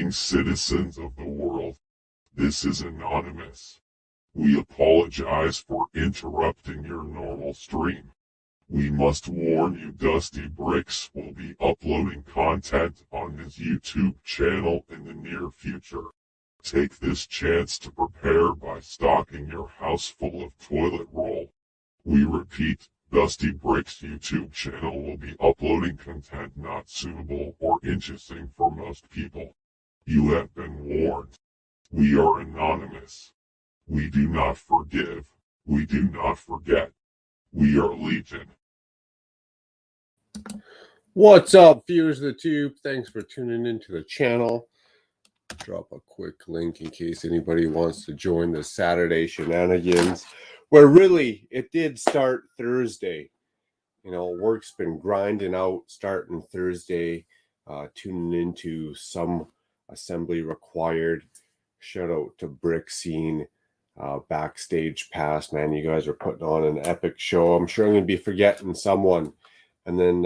Greetings, citizens of the world. This is Anonymous. We apologize for interrupting your normal stream. We must warn you Dusty Brixx will be uploading content on his YouTube channel in the near future. Take this chance to prepare by stocking your house full of toilet roll. We repeat, Dusty Brixx YouTube channel will be uploading content not suitable or interesting for most people. You have been warned. We are anonymous. We do not forgive. We do not forget. We are Legion. What's up, viewers of the tube? Thanks for tuning into the channel. Drop a quick link in case anybody wants to join the Saturday Shenanigans, where really it did start Thursday. You know, work's been grinding out starting Thursday, tuning into some assembly required. Shout out to Brick Scene, Backstage Pass. Man, you guys are putting on an epic show. I'm sure I'm going to be forgetting someone. And then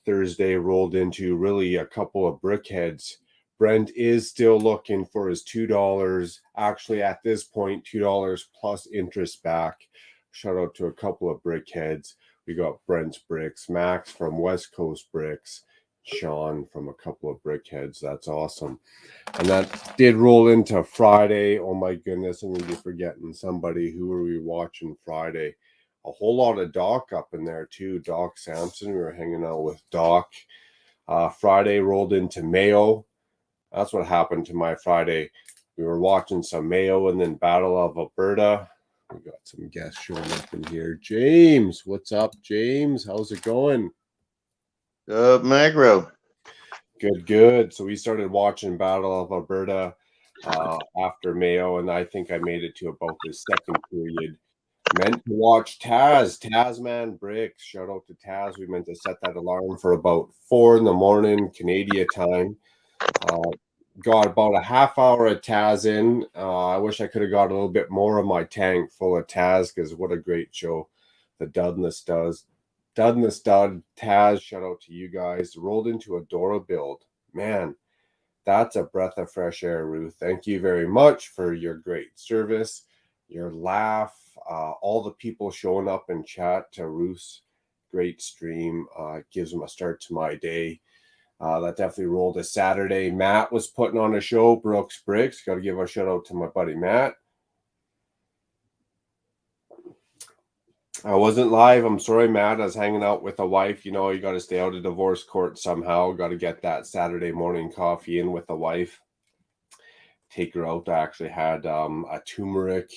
Thursday rolled into really a couple of brickheads. Brent is still looking for his $2. Actually, at this point, $2 plus interest back. Shout out to a couple of brickheads. We got Brent's Bricks, Max from West Coast Bricks, Sean from a couple of brickheads. That's awesome. And that did roll into Friday. Oh my goodness, I'm going to be forgetting somebody. Who were we watching Friday? A whole lot of Doc up in there too. Doc Sampson. We were hanging out with Doc. Friday rolled into Mayo. That's what happened to my Friday. We were watching some Mayo and then Battle of Alberta. We got some guests showing up in here. James, what's up, James? How's it going? Magro. Good. So we started watching Battle of Alberta after Mayo, and I think I made it to about the second period. Meant to watch Tasman Bricks. Shout out to Taz. We meant to set that alarm for about 4 a.m. Canadian time. Got about a half hour of Taz in. I wish I could have got a little bit more of my tank full of Taz, because what a great show the Dudness does. Dudness Stud, Taz, shout out to you guys. Rolled into a Dora build. Man, that's a breath of fresh air, Ruth. Thank you very much for your great service, your laugh, all the people showing up in chat to Ruth's great stream. Gives them a start to my day. That definitely rolled a Saturday. Matt was putting on a show, Brooks Bricks. Got to give a shout out to my buddy Matt. I wasn't live. I'm sorry, Matt. I was hanging out with a wife. You know, you got to stay out of divorce court somehow. Got to get that Saturday morning coffee in with a wife. Take her out. I actually had a turmeric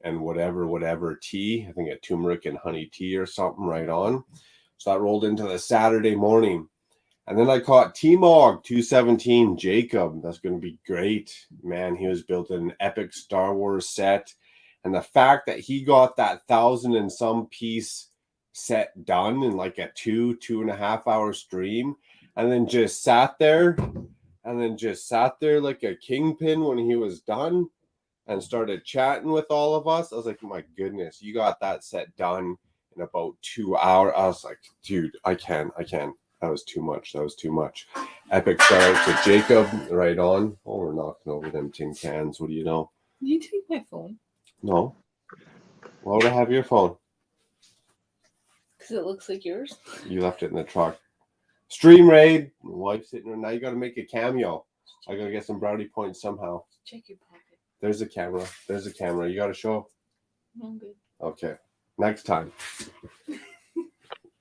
and whatever tea. I think a turmeric and honey tea or something right on. So that rolled into the Saturday morning. And then I caught T-Mog 217 Jacob. That's going to be great. Man, he was building an epic Star Wars set. And the fact that he got that 1,000 and some piece set done in like a 2.5 hour stream, and then just sat there like a kingpin when he was done and started chatting with all of us. I was like, my goodness, you got that set done in about 2 hours. I was like, dude, I can't. That was too much. Epic shout out to Jacob. Right on. Oh, we're knocking over them tin cans. What do you know? You take my phone. No. Why would I have your phone? Because it looks like yours. You left it in the truck. Stream raid. My wife's sitting there. Now you got to make a cameo. I got to get some brownie points somehow. Check your pocket. There's a camera. You got to show. I'm good. Okay. Next time.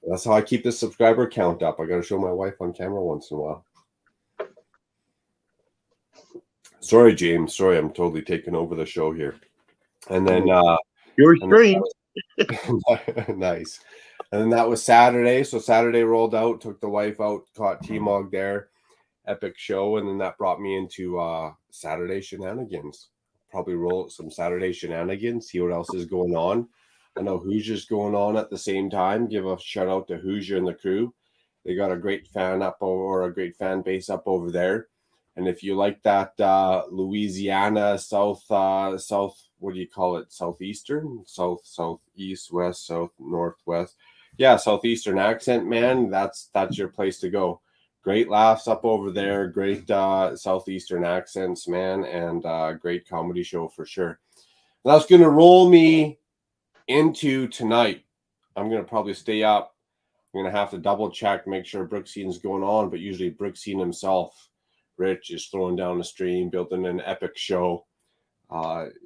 That's how I keep the subscriber count up. I got to show my wife on camera once in a while. Sorry, James. Sorry, I'm totally taking over the show here. And then Your stream. Nice. And then that was Saturday. So Saturday rolled out, took the wife out, caught T-Mog there. Epic show. And then that brought me into Saturday Shenanigans. Probably roll some Saturday Shenanigans, see what else is going on. I know Hoosier's going on at the same time. Give a shout out to Hoosier and the crew. They got a great fan base up over there. And if you like that Louisiana south, what do you call it? Southeastern, southeast, west, south, northwest. Yeah, southeastern accent, man. That's your place to go. Great laughs up over there. Great Southeastern accents, man. And great comedy show for sure. And that's going to roll me into tonight. I'm going to probably stay up. I'm going to have to double check, make sure Brixxian's going on. But usually Brixxian himself, Rich, is throwing down a stream, building an epic show.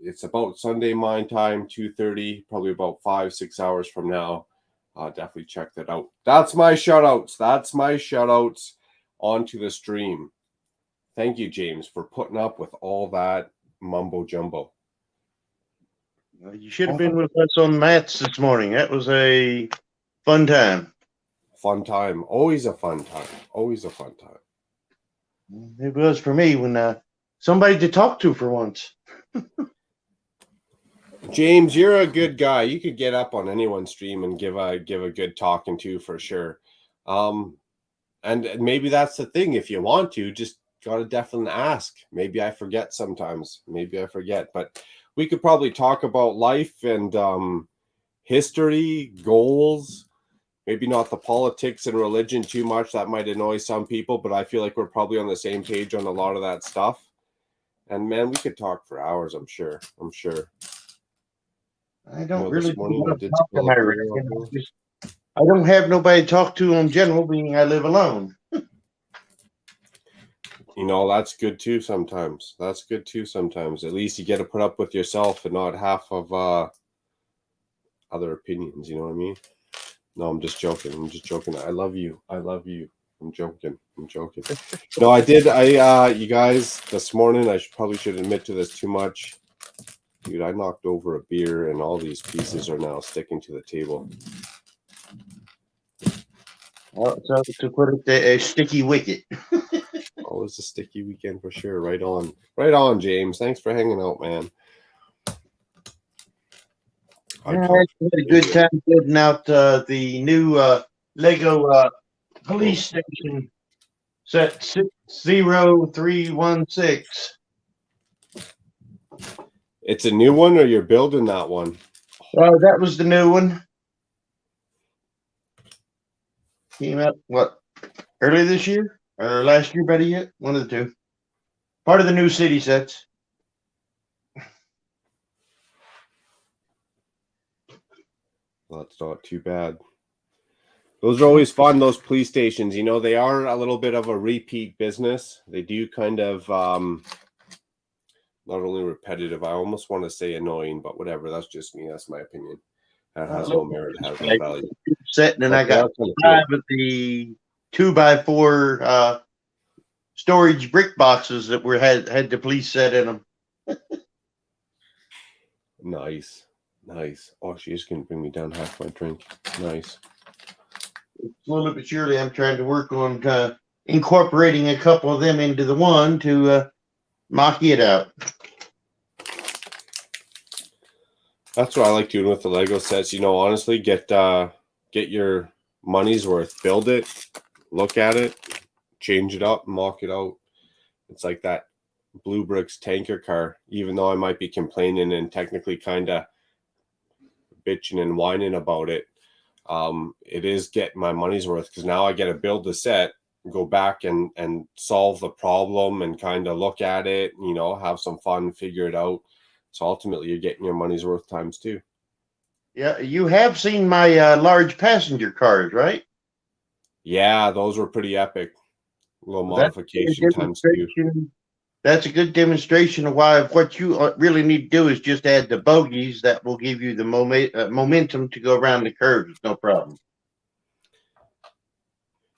It's about Sunday mine time, 2:30, probably about 5-6 hours from now. Definitely check that out. That's my shout outs. That's my shout outs onto the stream. Thank you, James, for putting up with all that mumbo jumbo. You should have been with us on Mats this morning. That was a fun time. Fun time. Always a fun time. Always a fun time. It was for me when somebody to talk to for once. James, you're a good guy. You could get up on anyone's stream and give a good talking to for sure. And maybe that's the thing. If you want to, just gotta definitely ask. Maybe I forget sometimes. Maybe I forget. But we could probably talk about life and history, goals. Maybe not the politics and religion too much. That might annoy some people, but I feel like we're probably on the same page on a lot of that stuff. And man, we could talk for hours, I'm sure. I don't This really morning I did talk to my I don't have nobody to talk to in general, being I live alone. That's good too sometimes. At least you get to put up with yourself and not half of other opinions, you know what I mean? No, I'm just joking. I love you. I'm joking. No, I did. You guys, this morning, I probably should admit to this too much. Dude, I knocked over a beer and all these pieces are now sticking to the table. Well, so to put it, a sticky wicket. Oh, it's a sticky weekend for sure. Right on, James. Thanks for hanging out, man. I had a good time building out the new Lego police station set 60316. It's a new one, or you're building that one? That was the new one. Came out early this year or last year? Better yet, one of the two. Part of the new city sets. Well, that's not too bad. Those are always fun, those police stations. They are a little bit of a repeat business. They do kind of not only repetitive, I almost want to say annoying, but whatever. That's just me. That's my opinion. That has no merit. It has no value. Setting, and I got 5 of the 2x4 storage brick boxes that had the police set in them. Nice. Oh, she's going to bring me down half my drink. Nice. Slowly but surely, I'm trying to work on incorporating a couple of them into the one to monkey it out. That's what I like doing with the Lego sets. Honestly, get your money's worth. Build it, look at it, change it up, mock it out. It's like that Blue Brixx tanker car. Even though I might be complaining and technically kind of bitching and whining about it, it is getting my money's worth, because now I get to build the set, go back and solve the problem and kind of look at it, have some fun, figure it out. So ultimately, you're getting your money's worth times 2. Yeah, you have seen my large passenger cars, right? Yeah, those were pretty epic. A little modification times 2. That's a good demonstration of why what you really need to do is just add the bogies that will give you the momentum to go around the curves. No problem.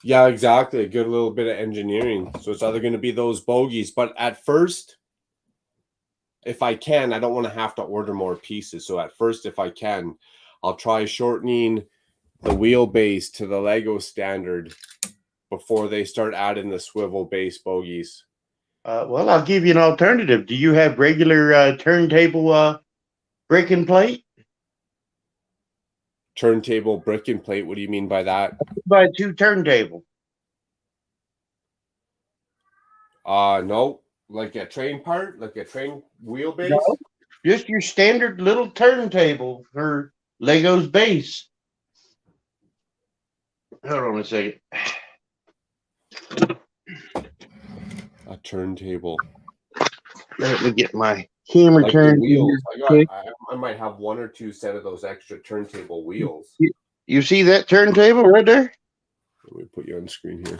Yeah, exactly. A good little bit of engineering. So it's either going to be those bogies, but at first, if I can, I don't want to have to order more pieces. So at first, if I can, I'll try shortening the wheelbase to the Lego standard before they start adding the swivel base bogies. Well, I'll give you an alternative. Do you have regular turntable brick and plate? Turntable brick and plate? What do you mean by that? By 2 turntable. No. Like a train part? Like a train wheelbase? No, just your standard little turntable for Lego's base. Hold on a second. A turntable. Let me get my camera Like the turned. wheels. Quick. I might have 1 or 2 set of those extra turntable wheels. You see that turntable right there? Let me put you on screen here.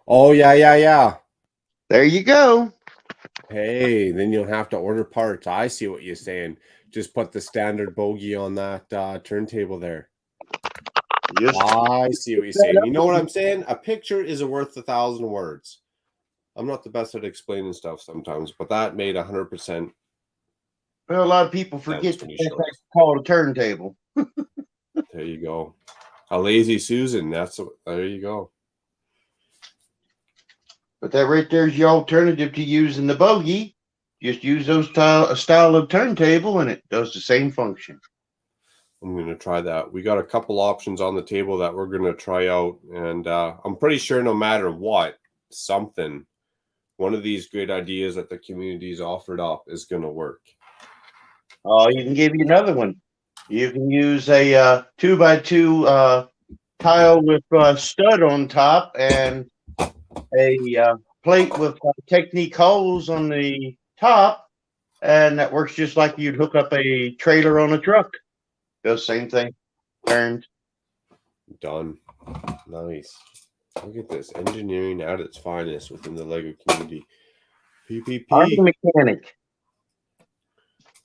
Oh, yeah. There you go. Hey, then you'll have to order parts. I see what you're saying. Just put the standard bogey on that turntable there. Yes. I see what you're saying. You know what I'm saying? A picture is worth 1,000 words. I'm not the best at explaining stuff sometimes, but that made 100%. Well, a lot of people forget that that's called a turntable. There you go. A lazy Susan. There you go. But that right there is your alternative to using the bogey. Just use those style of turntable, and it does the same function. I'm going to try that. We got a couple options on the table that we're going to try out, and I'm pretty sure no matter what, one of these great ideas that the community's offered up is going to work. Oh, you can give you another one. You can use a 2x2 tile with stud on top and a plate with Technique holes on the top, and that works just like you'd hook up a trailer on a truck. Does the same thing. Turned. Done. Nice. Look at this. Engineering at its finest within the LEGO community. PPP. Army mechanic.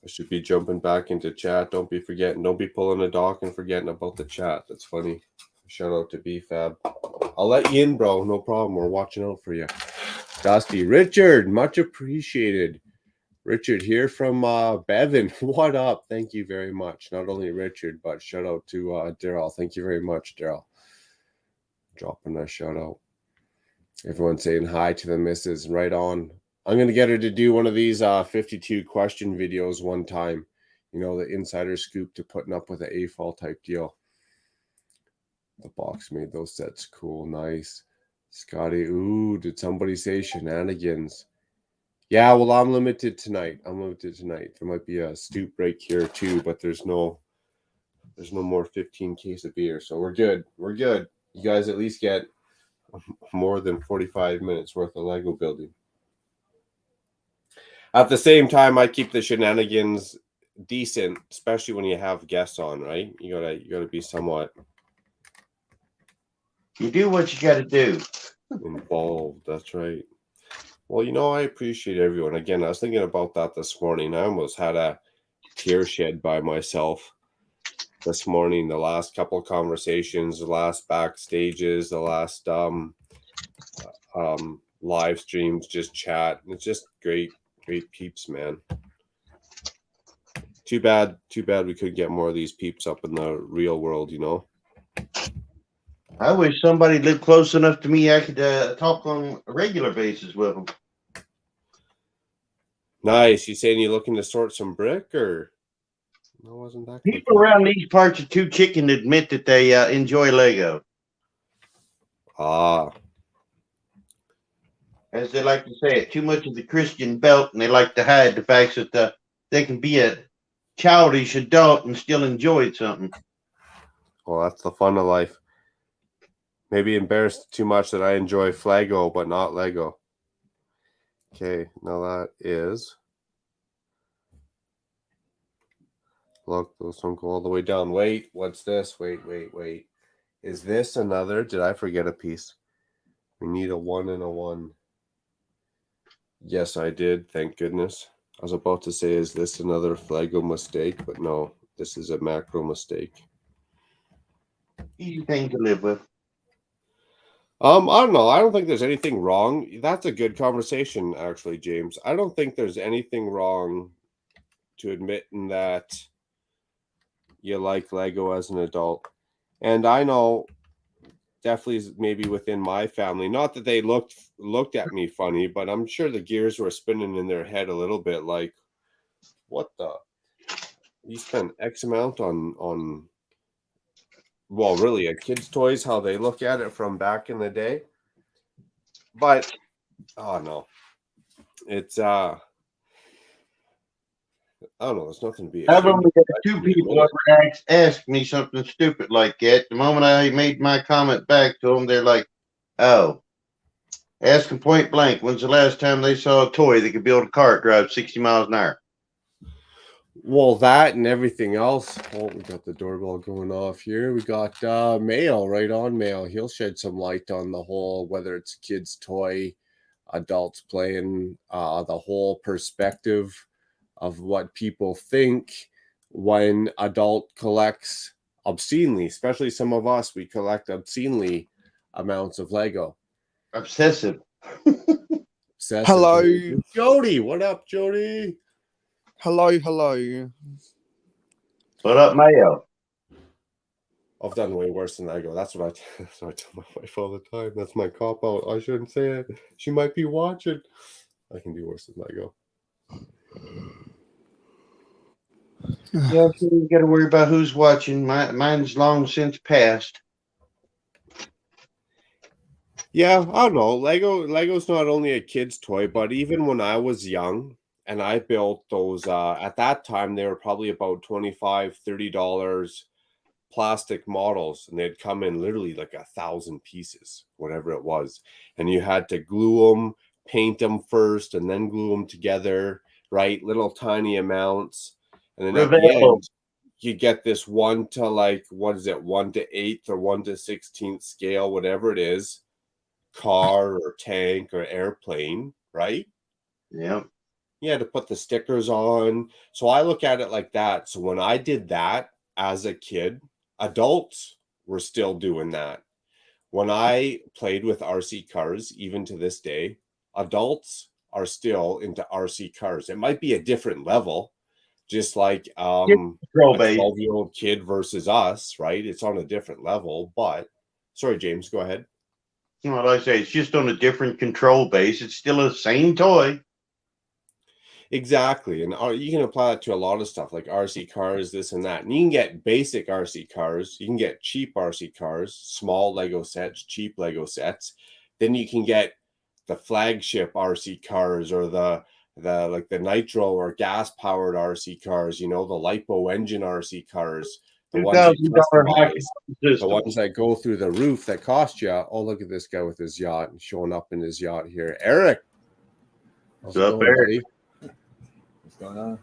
I should be jumping back into chat. Don't be pulling a dock and forgetting about the chat. That's funny. Shout out to BFab. I'll let you in, bro. No problem. We're watching out for you. Dusty. Richard, much appreciated. Richard here from Bevan. What up? Thank you very much. Not only Richard, but shout out to Daryl. Thank you very much, Daryl. Dropping a shout out. Everyone saying hi to the missus. Right on. I'm going to get her to do one of these 52 question videos one time. You know, the insider scoop to putting up with an AFOL type deal. The box made those sets cool. Nice. Scotty, ooh, did somebody say Shenanigans? Yeah, well, I'm limited tonight. There might be a stoop break here too, but there's no more 15 case of beer. So we're good. You guys at least get more than 45 minutes worth of Lego building. At the same time, I keep the Shenanigans decent, especially when you have guests on, right? You gotta be somewhat You do what you got to do. involved. That's right. Well, I appreciate everyone. Again, I was thinking about that this morning. I almost had a tear shed by myself this morning. The last couple of conversations, the last backstages, the last live streams, just chat. It's just great peeps, man. Too bad we could get more of these peeps up in the real world, I wish somebody lived close enough to me I could talk on a regular basis with them. Nice. You saying you're looking to sort some brick, or no? Wasn't that people around these parts are too chicken to admit that they enjoy Lego? As they like to say it, too much of the Christian belt, and they like to hide the fact that they can be a childish adult and still enjoy something. Well, that's the fun of life. Maybe embarrassed too much that I enjoy Flago, but not Lego. Okay, now that is... Look, those don't go all the way down. Wait, what's this? Wait. Is this another? Did I forget a piece? We need a 1 and a 1. Yes, I did. Thank goodness. I was about to say, is this another Flago mistake? But no, this is a macro mistake. Easy thing to live with. I don't know. I don't think there's anything wrong. That's a good conversation, actually, James. I don't think there's anything wrong to admitting that you like Lego as an adult. And I know definitely maybe within my family, not that they looked at me funny, but I'm sure the gears were spinning in their head a little bit like, what the? You spend X amount on well, really, a kid's toys, how they look at it from back in the day. But, oh no. It's I don't know. There's nothing to be I've ashamed only of. had I two can people admit it. ever ask me something stupid like that. The moment I made my comment back to them, they're like, "Oh, ask them point blank. When's the last time they saw a toy that could build a car drive 60 miles an hour?" Well, that and everything else. Oh, we got the doorbell going off here. We got Mail, right on Mail. He'll shed some light on the whole, whether it's a kid's toy, adults playing, the whole perspective of what people think when adult collects obscenely, especially some of us, we collect obscenely amounts of Lego. Obsessive. Obsessive. Hello. Jody. What up, Jody? Hello. What up, Mayo? I've done way worse than Lego. That's what I tell my wife all the time. That's my cop out. I shouldn't say it. She might be watching. I can do worse than Lego. Yeah, so you got to worry about who's watching. Mine's long since passed. Yeah, I don't know. Lego's not only a kid's toy, but even when I was young and I built those, at that time they were probably about $25, $30 plastic models, and they'd come in literally like 1,000 pieces, whatever it was, and you had to glue them, paint them first, and then glue them together, right? Little tiny amounts, and then at the Reveal. end you get this 1 to like, what is it, 1 to 8th or 1 to 16th scale, whatever it is, car or tank or airplane, right? Yeah. You had to put the stickers on. So I look at it like that. So when I did that as a kid, adults were still doing that. When I played with RC cars, even to this day, adults are still into RC cars. It might be a different level, just like a Control base. 12-year-old kid versus us, right? It's on a different level. But sorry, James, go ahead. You know what I say? It's just on a different control base. It's still the same toy. Exactly. And you can apply that to a lot of stuff like RC cars, this and that. And you can get basic RC cars. You can get cheap RC cars, small Lego sets, cheap Lego sets. Then you can get the flagship RC cars or the like the nitro or gas powered RC cars, the lipo engine RC cars, the ones you $2,000 customize, the system. ones that go through the roof that cost you. Oh, look at this guy with his yacht and showing up in his yacht here. Eric. How's it What's up, going, Eric? buddy? What's going on?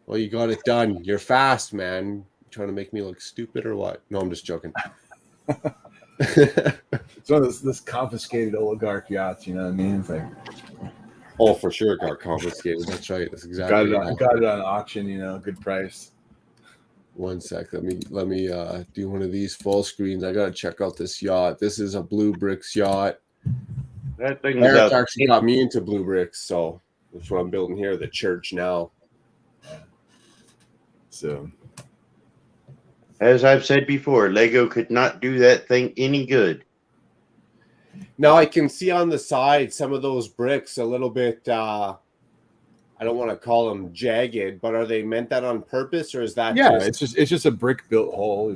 Well, you got it done. You're fast, man. You trying to make me look stupid or what? No, I'm just joking. It's one of this confiscated oligarch yachts, you know what I mean? It's like Oh, for sure, it got confiscated. That's right. That's exactly got it on auction, good price. One sec. Let me do one of these full screens. I gotta check out this yacht. This is a Blue Brixx yacht. That thing Eric actually got me into Blue Brixx, so that's what I'm building here, the church now. So, as I've said before, Lego could not do that thing any good. Now I can see on the side some of those bricks a little bit. I don't want to call them jagged, but are they meant that on purpose, or is that it's just a brick built hole,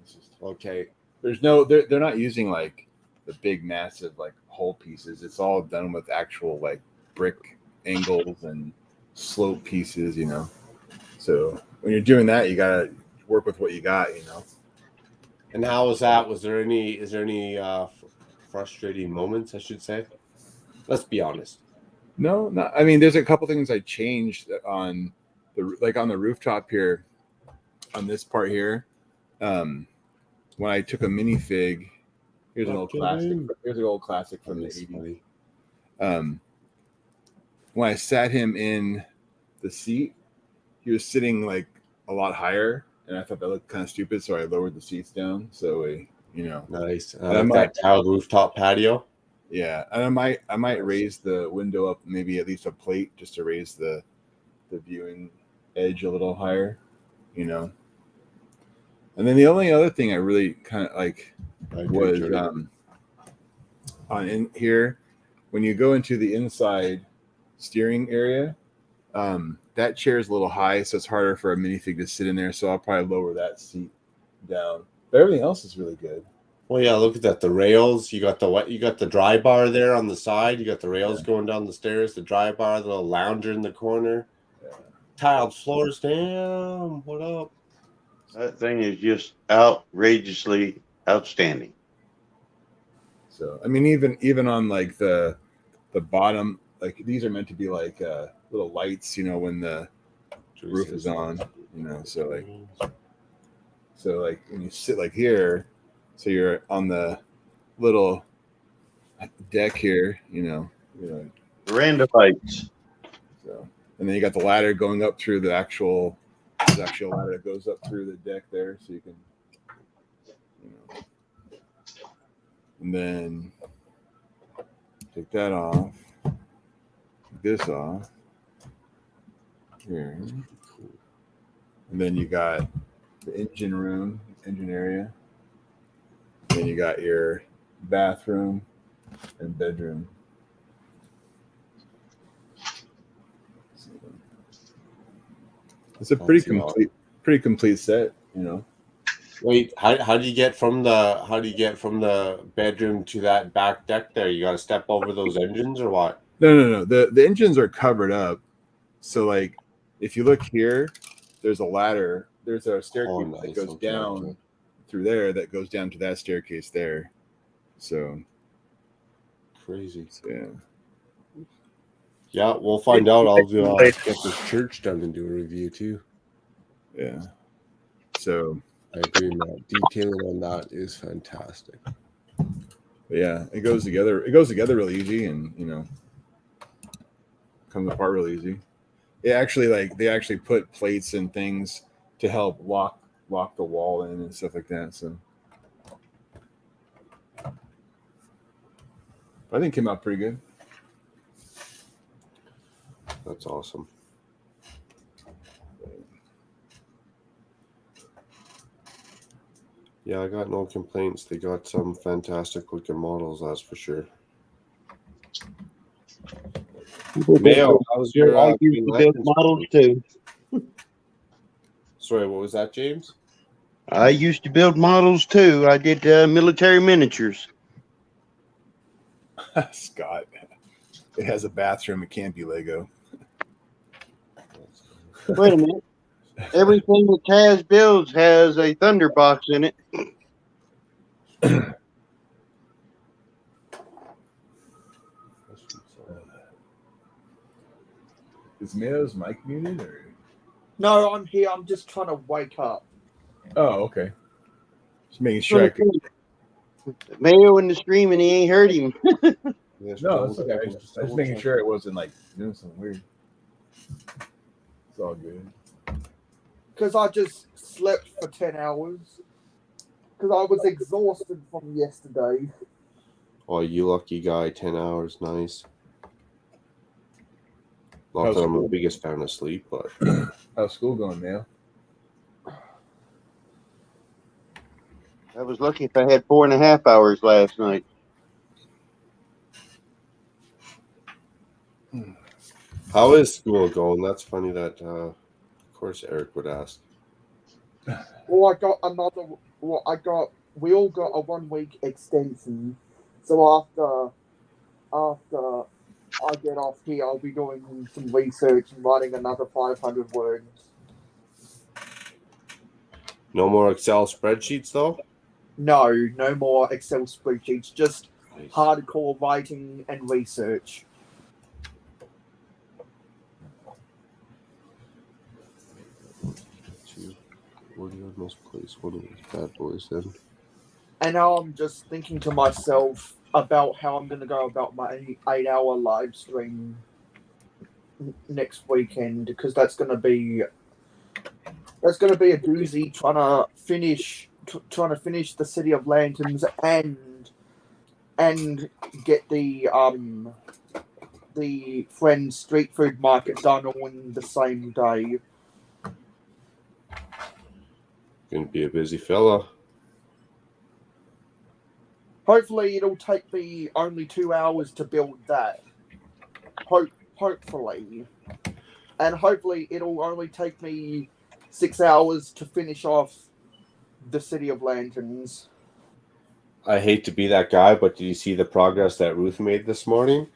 it's just, okay? they're not using like the big massive like hole pieces. It's all done with actual like brick angles and slope pieces, So when you're doing that, you gotta work with what you got, And how was that? Is there any frustrating moments, I should say? Let's be honest. No, not. I mean, there's a couple things I changed on the rooftop here, on this part here. When I took a minifig, here's an old classic. Here's an old classic from the 80s. When I sat him in the seat, he was sitting like a lot higher, and I thought that looked kind of stupid, so I lowered the seats down. So Nice. That tiled rooftop patio. Yeah, and I might raise the window up, maybe at least a plate, just to raise the viewing edge a little higher, And then the only other thing I really kind of like was on in here, when you go into the inside steering area, that chair is a little high, so it's harder for a minifig to sit in there. So I'll probably lower that seat down. But everything else is really good. Well, yeah, look at that. The rails, you got the dry bar there on the side. You got the rails going down the stairs, the dry bar, the little lounger in the corner. tiled floors. Damn, what up? That thing is just outrageously outstanding. So I mean, even on like the bottom, like these are meant to be like little lights, you know, when the roof is on, you know. So like when you sit like here, so you're on the little deck here, you know. Veranda lights. So and then you got the ladder going up through the actual. There's actually a ladder that goes up through the deck there, so you can, you know. And then take that off. Take this off. Here. And then you got the engine room, engine area. Then you got your bathroom and bedroom. It's a pretty complete set, you know. Wait, how do you get from the bedroom to that back deck there? You got to step over those engines or what? No. The engines are covered up. So like if you look here, there's a ladder. There's a staircase that goes down through there that goes down to that staircase there. So crazy. So, yeah. Yeah, we'll find out. I'll get this church done and do a review too. Yeah. So I agree, Matt. Detailing on that is fantastic. But yeah, it goes together. It goes together really easy, and you know, comes apart really easy. It actually they actually put plates and things to help lock the wall in and stuff like that. So I think it came out pretty good. That's awesome. Yeah, I got no complaints. They got some fantastic looking models, that's for sure. Mayo, how's your I used to build models too. Sorry, what was that, James? I used to build models too. I did military miniatures. Scott, it has a bathroom. It can't be Lego. Wait a minute. Everything that Taz builds has a thunderbox in it. Is Mayo's mic muted or? No, I'm here. I'm just trying to wake up. Oh, okay. Just making sure I could. Mayo in the stream and he ain't heard him. No, it's okay. I was just making sure it wasn't like doing something weird. It's all good. Because I just slept for 10 hours. Because I was exhausted from yesterday. Oh, you lucky guy. 10 hours. Nice. Not How's that I'm school? the biggest fan of sleep, but How's school going, Mayo? I was lucky if I had 4.5 hours last night. how is school going? That's funny that, of course, Eric would ask. Well, I got another. Well, we all got a 1 week extension. So after I get off here, I'll be doing some research and writing another 500 words. No more Excel spreadsheets, though? No more Excel spreadsheets. Just Nice. hardcore writing and research. Where do you most place one of these bad boys then? And now I'm just thinking to myself about how I'm going to go about my 8-hour live stream next weekend, because that's going to be a doozy, trying to finish the City of Lanterns and get the Friends street food market done all in the same day. Gonna be a busy fella. Hopefully, it'll take me only 2 hours to build that. Hopefully. And hopefully, it'll only take me 6 hours to finish off the City of Lanterns. I hate to be that guy, but did you see the progress that Ruth made this morning?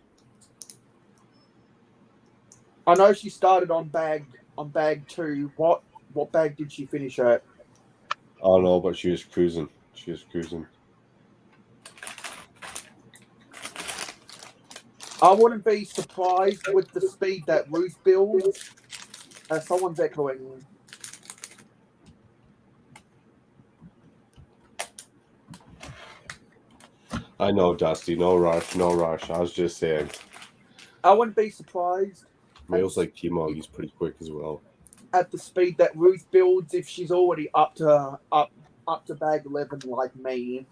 I know she started on bag on bag 2. What bag did she finish at? I don't know, but she was cruising. She was cruising. I wouldn't be surprised with the speed that Ruth builds. Someone's echoing. I know, Dusty. No rush, no rush. I was just saying. I wouldn't be surprised Males like T-Mog. He's pretty quick as well. at the speed that Ruth builds if she's already up to bag 11 like me.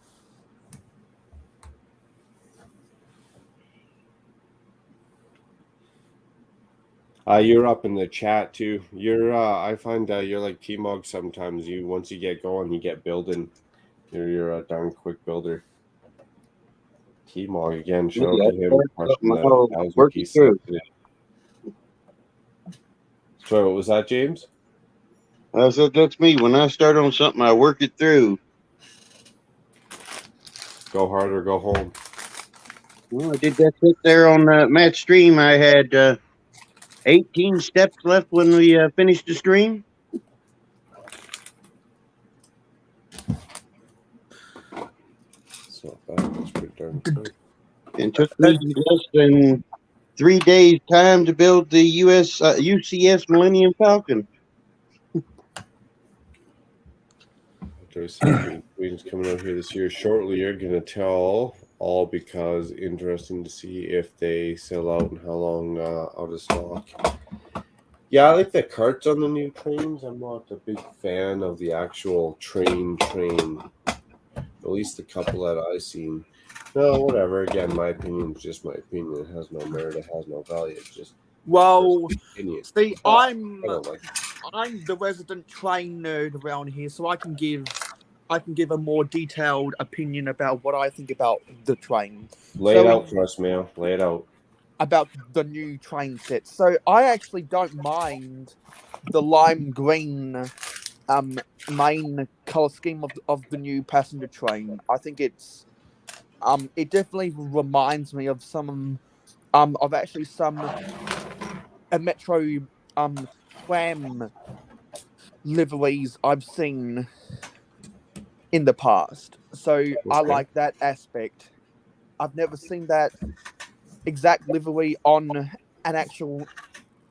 You're up in the chat too. You're I find you're like T-Mog sometimes. Once you get going, you get building. You're a darn quick builder. T-Mog again. Shout out to him. Crushing the 1,000 piece set today. Sorry, what was that, James? I said that's me. When I start on something, I work it through. Go hard or go home. Well, I did that sit there on Matt's stream. I had 18 steps left when we finished the stream. It's not bad. That's pretty darn quick. It took me less than 3 days' time to build the UCS Millennium Falcon. There's some Queens coming out here this year shortly. You're gonna tell all because interesting to see if they sell out and how long out of stock. Yeah, I like the carts on the new trains. I'm not a big fan of the actual train. At least the couple that I've seen. No, whatever. Again, my opinion is just my opinion. It has no merit. It has no value. It's just Well, opinion. see, I don't like it. I'm the resident train nerd around here, so I can give a more detailed opinion about what I think about the train. Lay it out for us, man. Lay it out. About the new train set. So I actually don't mind the lime green main color scheme of the new passenger train. I think it's it definitely reminds me of some metro tram liveries I've seen in the past. So I like that aspect. I've never seen that exact livery on an actual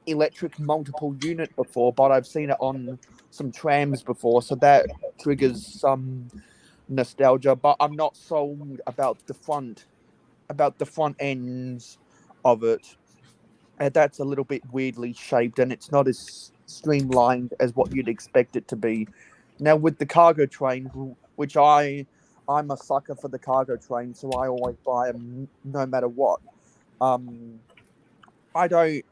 electric multiple unit before, but I've seen it on some trams before, so that triggers some nostalgia. But I'm not sold about the front ends of it. And that's a little bit weirdly shaped, and it's not as streamlined as what you'd expect it to be. Now with the cargo train, which I'm a sucker for the cargo train, so I always buy them no matter what. I don't.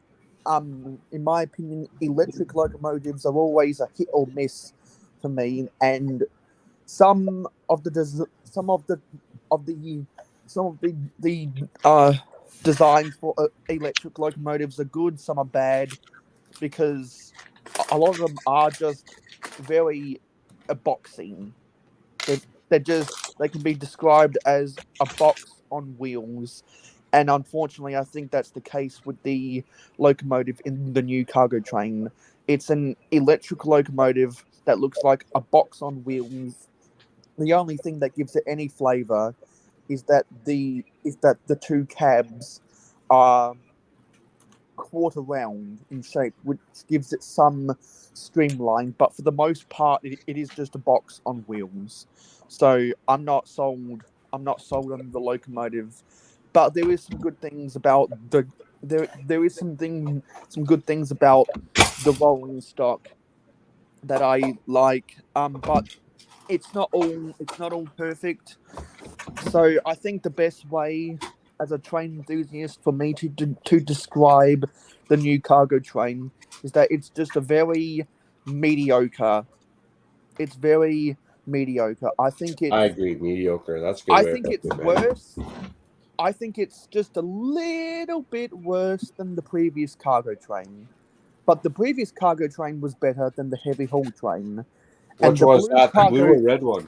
In my opinion, electric locomotives are always a hit or miss for me, and some of the designs for electric locomotives are good. Some are bad because a lot of them are just very boxing. They can be described as a box on wheels. And unfortunately, I think that's the case with the locomotive in the new cargo train. It's an electric locomotive that looks like a box on wheels. The only thing that gives it any flavour is that the two cabs are quarter round in shape, which gives it some streamline. But for the most part, it is just a box on wheels. So I'm not sold. I'm not sold on the locomotive. But there is some good things about there is some good things about the rolling stock that I like. But it's not all perfect. So I think the best way as a train enthusiast for me to describe the new cargo train is that it's just a very mediocre. It's very mediocre. I agree, mediocre. That's good. I think it's worse. I think it's just a little bit worse than the previous cargo train. But the previous cargo train was better than the heavy haul train. Which was that? The blue or red one?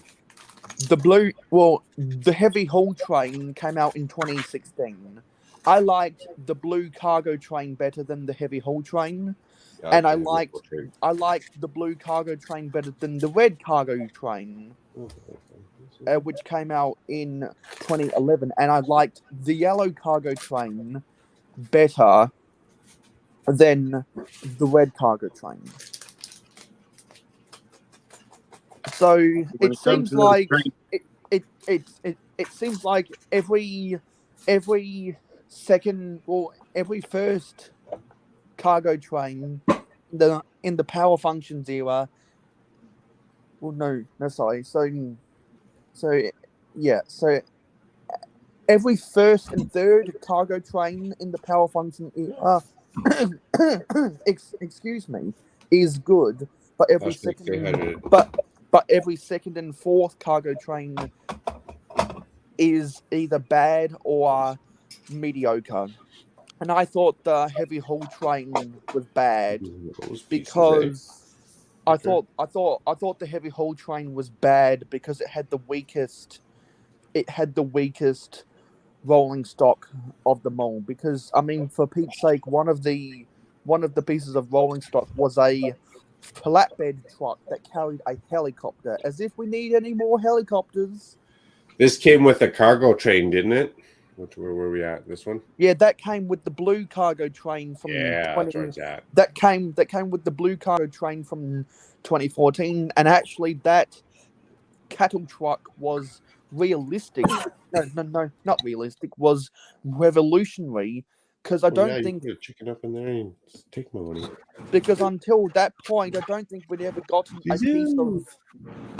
The heavy haul train came out in 2016. I liked the blue cargo train better than the heavy haul train. And I Okay, liked okay. I liked the blue cargo train better than the red cargo train, which came out in 2011, and I liked the yellow cargo train better than the red cargo train. So When it it comes seems to those like trains, it seems like every second or every first cargo train in the power functions era. Well, no, sorry. So yeah, so every first and third cargo train in the power function era, excuse me, is good, but every That's like they had second, it. but every second and fourth cargo train is either bad or mediocre. And I thought the heavy haul train was bad Those pieces, eh? because I Okay. thought the heavy haul train was bad because it had the weakest rolling stock of them all. Because I mean, for Pete's sake, one of the pieces of rolling stock was a flatbed truck that carried a helicopter. As if we need any more helicopters. This came with a cargo train, didn't it? Where were we at? This one? Yeah, that came with the blue cargo train from Yeah, that's where it's at. that came with the blue cargo train from 2014, and actually that cattle truck was realistic. No, not realistic. Was revolutionary because I Oh yeah, don't you think put a chicken up in there and just take my money. because until that point I don't think we'd ever gotten You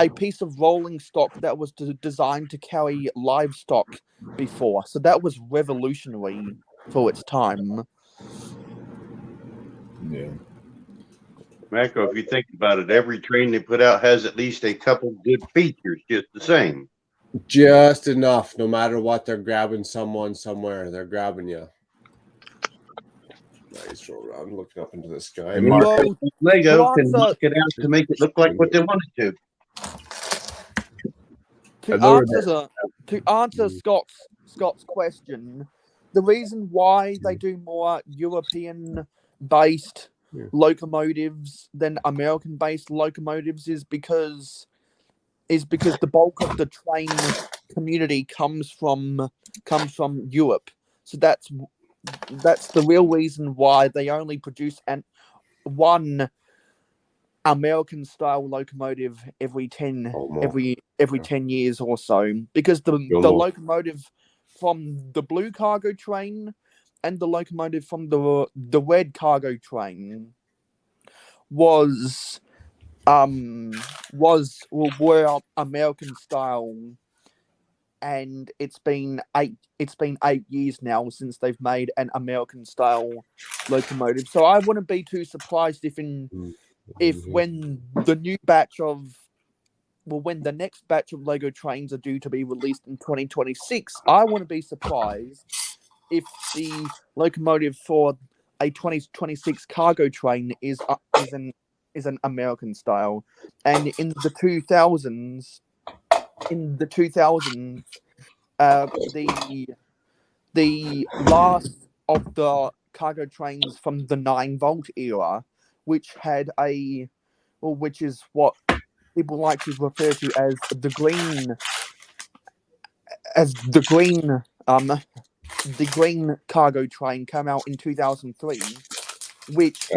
a piece of rolling stock that was designed to carry livestock before. So that was revolutionary for its time. Yeah. Macro, if you think about it, every train they put out has at least a couple good features, just the same. just enough. No matter what, they're grabbing someone somewhere. They're grabbing you. Nice roll around, looking up into the sky. And Well, Lego to can answer- knock it out to make it look like what they want it to. I lowered To answer Scott's question, the reason why they do more European based Yeah. locomotives than American based locomotives is because the bulk of the train community comes from Europe. So that's the real reason why they only produce one American style locomotive every 10 years or so, because the locomotive from the blue cargo train and the locomotive from the red cargo train were American style, and it's been 8 years now since they've made an American style locomotive. So I wouldn't be too surprised if when the next batch of Lego trains are due to be released in 2026, I wouldn't be surprised if the locomotive for a 2026 cargo train is an American style. And in the 2000s, the last of the cargo trains from the 9-volt era, which is what people like to refer to as the green cargo train, came out in 2003, which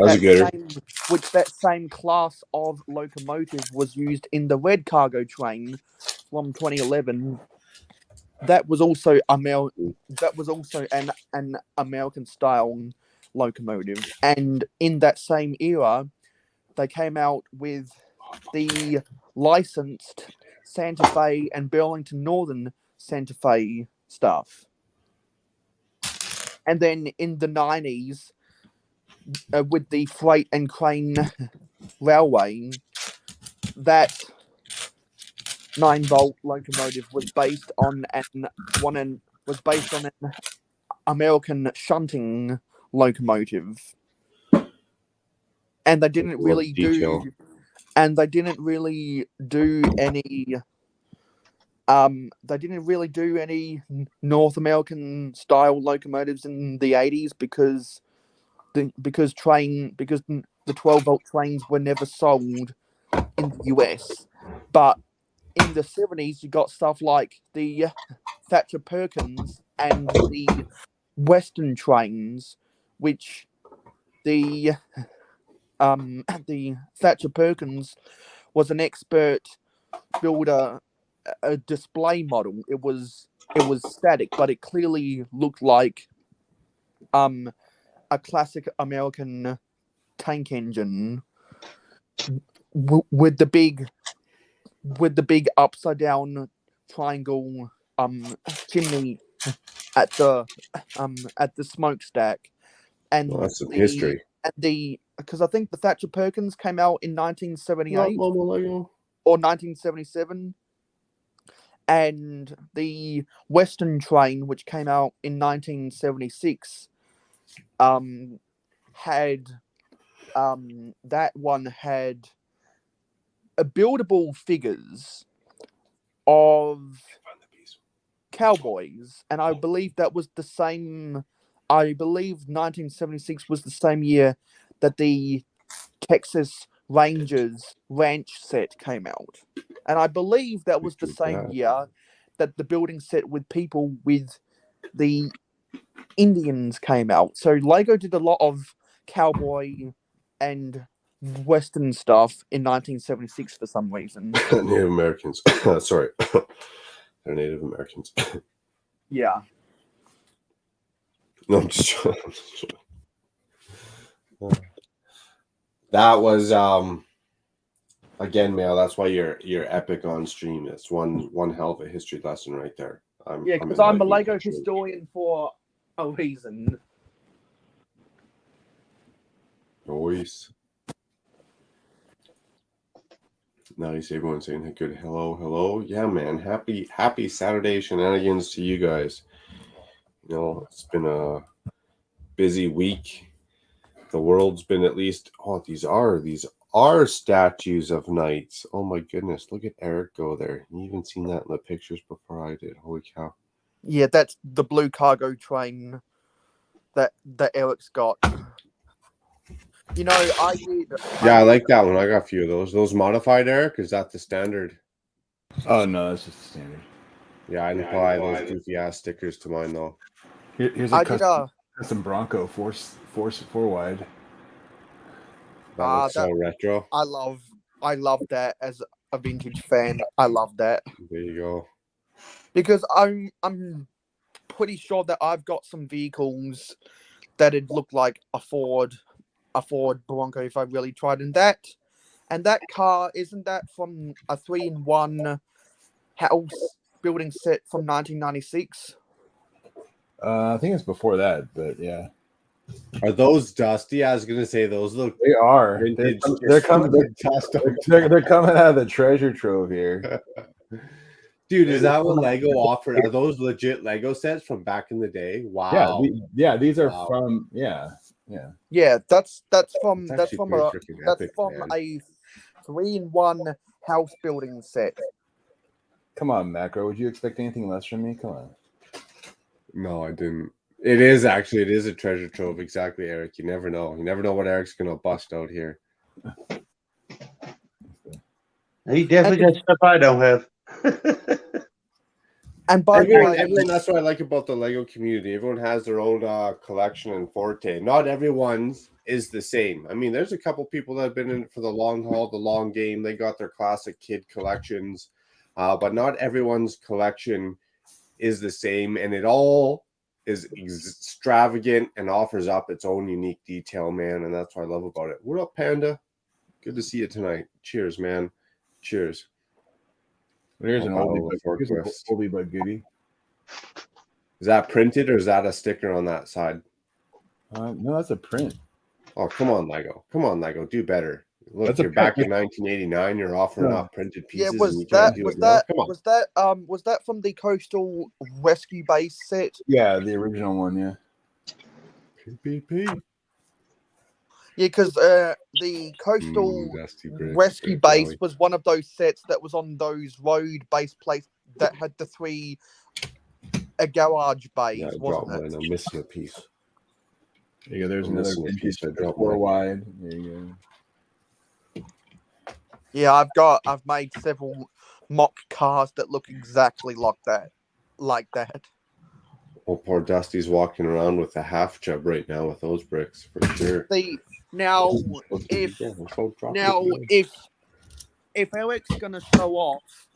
that same class of locomotive was used in the red cargo train from 2011. That was also an American style locomotive, and in that same era, they came out with the licensed Santa Fe and Burlington Northern Santa Fe stuff. And then in the 90s, with the freight and crane railway, that 9-volt locomotive was based on an American shunting locomotive. And they didn't really do any North American style locomotives in the 80s because the 12-volt trains were never sold in the US, but in the 70s you got stuff like the Thatcher Perkins and the Western trains, which the Thatcher Perkins was an expert builder, a display model. It was static, but it clearly looked like a classic American tank engine with the big upside down triangle chimney at the smokestack, and Well, that's some history. Because I think the Thatcher Perkins came out in 1978 Lego. or 1977, and the Western train, which came out in 1976, had that one had buildable figures of cowboys, and I believe that was the same. I believe 1976 was the same year that the Texas Rangers ranch set came out, and I believe that was the same year that the building set with people with the Indians came out. So Lego did a lot of cowboy and Western stuff in 1976 for some reason. Native Americans. Sorry. They're Native Americans. Yeah. No, I'm just trying. That was again, Mail. That's why you're epic on stream. It's one hell of a history lesson right there. Yeah, because I'm a Lego historian for a reason. Always. Nice, everyone saying a good hello. Yeah, man. Happy Saturday shenanigans to you guys. You know, it's been a busy week. The world's been at least. Oh, these are statues of knights. Oh my goodness, look at Eric go there. You even seen that in the pictures before I did. Holy cow! Yeah, that's the blue cargo train that Eric's got. You know, I did. Yeah, I like that one. I got a few of those. Those modified, Eric? Is that the standard? Oh no, that's just the standard. Yeah, I didn't buy those goofy ass stickers to mine though. Here's a custom Bronco four wide. That looks so retro. I love that as a vintage fan. I love that. There you go. Because I'm pretty sure that I've got some vehicles that'd look like a Ford Bronco if I really tried. And that car, isn't that from a 3-in-1 house building set from 1996? I think it's before that, but yeah. Are those dusty? I was gonna say those look. They are. Vintage. They're coming. They're coming out of the treasure trove here. Dude, is that what Lego offered? Are those legit Lego sets from back in the day? Wow. Yeah. These are from. Yeah. That's from That's a 3-in-1 house building set. Come on, Macro. Would you expect anything less from me? Come on. No, I didn't. It is a treasure trove. Exactly, Eric. You never know. You never know what Eric's gonna bust out here. He definitely got stuff I don't have. And by the way, everyone, that's what I like about the Lego community. Everyone has their own collection and forte. Not everyone's is the same. I mean, there's a couple people that have been in it for the long haul, the long game. They got their classic kid collections, but not everyone's collection is the same, and it all is extravagant and offers up its own unique detail, man. And that's what I love about it. What up, Panda? Good to see you tonight. Cheers, man. Cheers. Here's an oldie but goodie. Is that printed or is that a sticker on that side? No, that's a print. Oh, come on, Lego. Come on, Lego. Do better. Look, you're back in 1989. You're offering up printed pieces. Yeah, was that from the Coastal Rescue Base set? Yeah, the original one. Yeah. PPP. Yeah, because the Coastal Rescue Base was one of those sets that was on those road-based places that had the 3 garage bays, wasn't it? I'm missing a piece. There you go. There's I'm another missing a vintage piece I dropped 4 my- wide. There you go. Yeah, I've made several mock cars that look exactly like that. Oh, poor Dusty's walking around with a half chub right now with those bricks for sure. See, now if Yeah, so drop now it. if Eric's gonna show off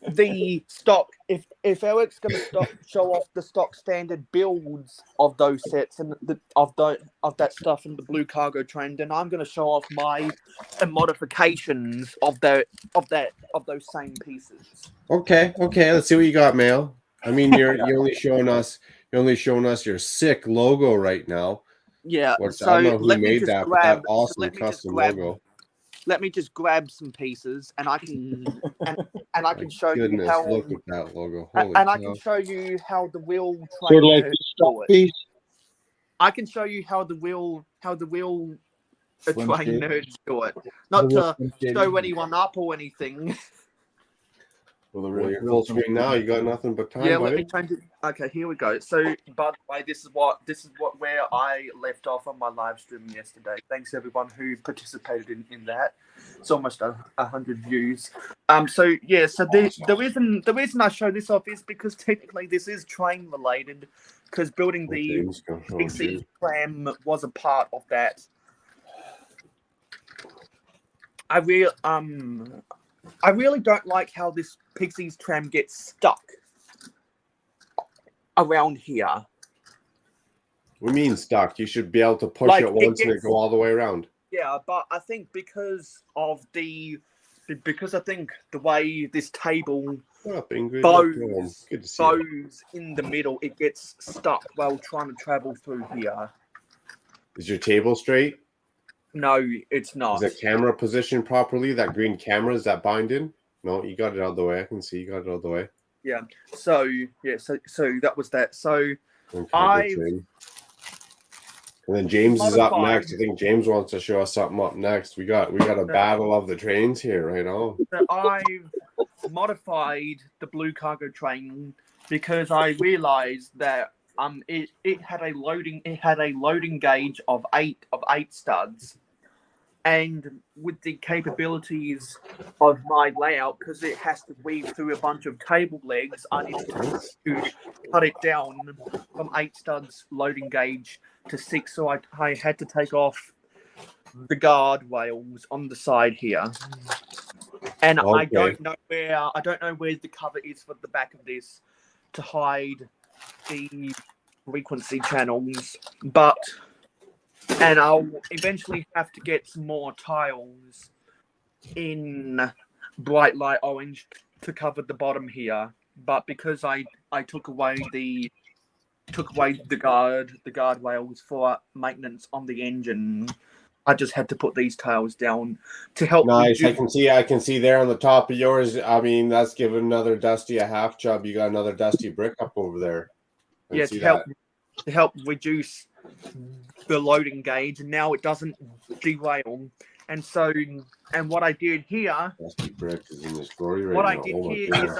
the stock, if Eric's gonna show off the stock standard builds of those sets and of that stuff in the blue cargo train, then I'm gonna show off my modifications of those same pieces. Okay, let's see what you got, Mail. I mean, you're only showing us your sick logo right now. Yeah, Which so I don't know who let me made just that, grab. but that awesome let me just custom grab. logo. Let me just grab some pieces, and I can and I can show you Goodness, how. look at that logo. And Holy I cow. can show you how the wheel Sort of like train the do stock it. piece. I can show you how the wheel Slim train Shady. nerds do it. Not The to real Slim Shady. show anyone up or anything. Well, the Well, real, you're real full Slim screen now. Shady. You got nothing but time, Yeah, let buddy. me change it. Okay, here we go. So, by the way, this is where I left off on my live stream yesterday. Thanks everyone who participated in that. It's almost 100 views. So the reason I show this off is because technically this is train related, because building the James, go show PC James. tram was a part of that. I really don't like how this Pixie's tram gets stuck around here. What do you mean stuck? You should be able to push Like, it once and it gets- go all the way around. Yeah, but I think because I think the way this table What up, Ingrid? bows Good to see you. bows in the middle, it gets stuck while trying to travel through here. Is your table straight? No, it's not. Is the camera positioned properly? That green camera, is that binding? No, you got it out of the way. I can see you got it out of the way. Yeah. So that was that. So Okay, I've- good train. And then James is up Modified. next. I think James wants to show us something up next. We got a battle of the trains here right now. I've modified the blue cargo train because I realized that it had a loading gauge of eight studs, and with the capabilities of my layout, because it has to weave through a bunch of cable legs, I needed to cut it down from 8 studs loading gauge to 6, so I had to take off the guard rails on the side here. And I Okay. don't know where the cover is for the back of this to hide the frequency channels, and I'll eventually have to get some more tiles in bright light orange to cover the bottom here. But because I took away the guard rails for maintenance on the engine, I just had to put these tiles down to help. Nice. I can see there on the top of yours. I mean, that's giving another Dusty a half job. You got another Dusty brick up over there. I Yeah, see to help reduce the loading gauge, and now it doesn't derail. And what I did here, Dusty brick is in this glory right what now. I did Oh my here goodness.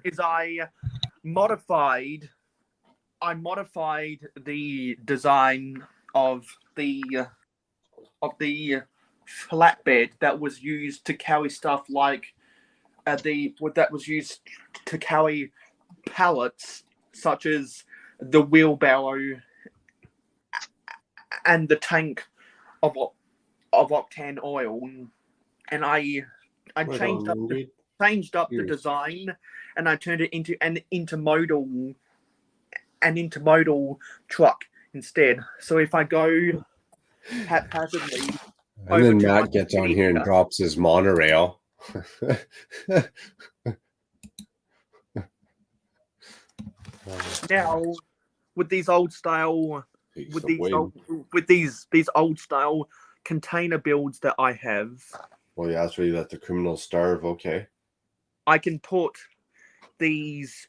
is I modified the design of the flatbed that was used to carry stuff like that was used to carry pallets such as the wheelbarrow and the tank of octane oil, and I Right changed on, up Ingrid. the design, and I turned it into an intermodal truck instead. So if I go haphazardly, And then over to Matt one gets on city here and here. drops his monorail. Now with these old style Takes with the these weight. these old style container builds that I have, Well, yeah, that's where you let the criminals starve. Okay. I can put these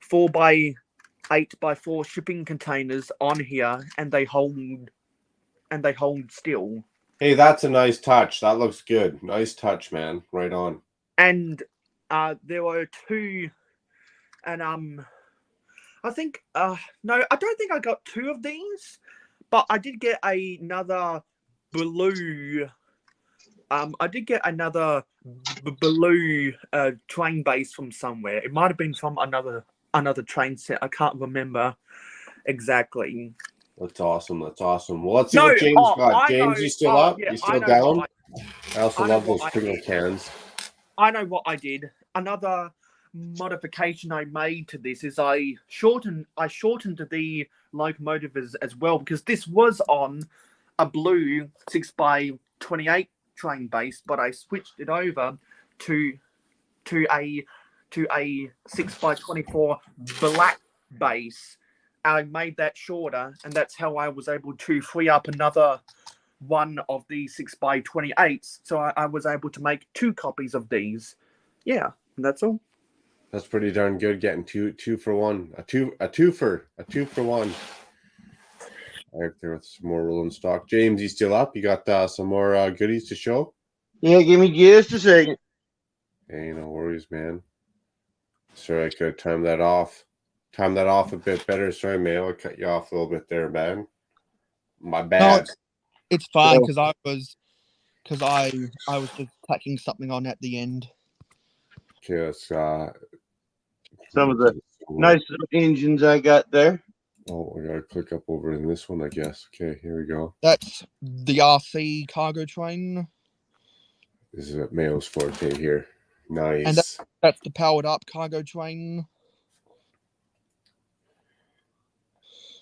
4x8x4 shipping containers on here, and they hold still. Hey, that's a nice touch. That looks good. Nice touch, man. Right on. And there were two, and I think no, I don't think I got 2 of these, but I did get another blue. I did get another blue train base from somewhere. It might have been from another train set. I can't remember exactly. That's awesome. That's awesome. Well, let's see No, what James got. I know. James, you still Oh, up? yeah, You I still know down? I also I know love those what I Pringle did. cans. I know what I did. Another modification I made to this is I shortened the locomotive as well, because this was on a blue 6x28 train base, but I switched it over to a 6x24 black base. I made that shorter, and that's how I was able to free up another one of the 6x28s. So I was able to make 2 copies of these. Yeah, and that's all. That's pretty darn good. Getting two for one, a two for one. Right there with some more rolling stock. James, you still up? You got some more goodies to show? Yeah, give me just a second. Hey, no worries, man. Sorry, I could have timed that off. Time that off a bit better. Sorry, man. I cut you off a little bit there, man. My bad. No, It's fine because I was just tacking something on at the end. Okay, let's Some of the nice little engines I got there. Oh, I gotta click up over in this one, I guess. Okay, here we go. That's the RC cargo train. This is a Mayo's Forte here. Nice. And that's the powered up cargo train.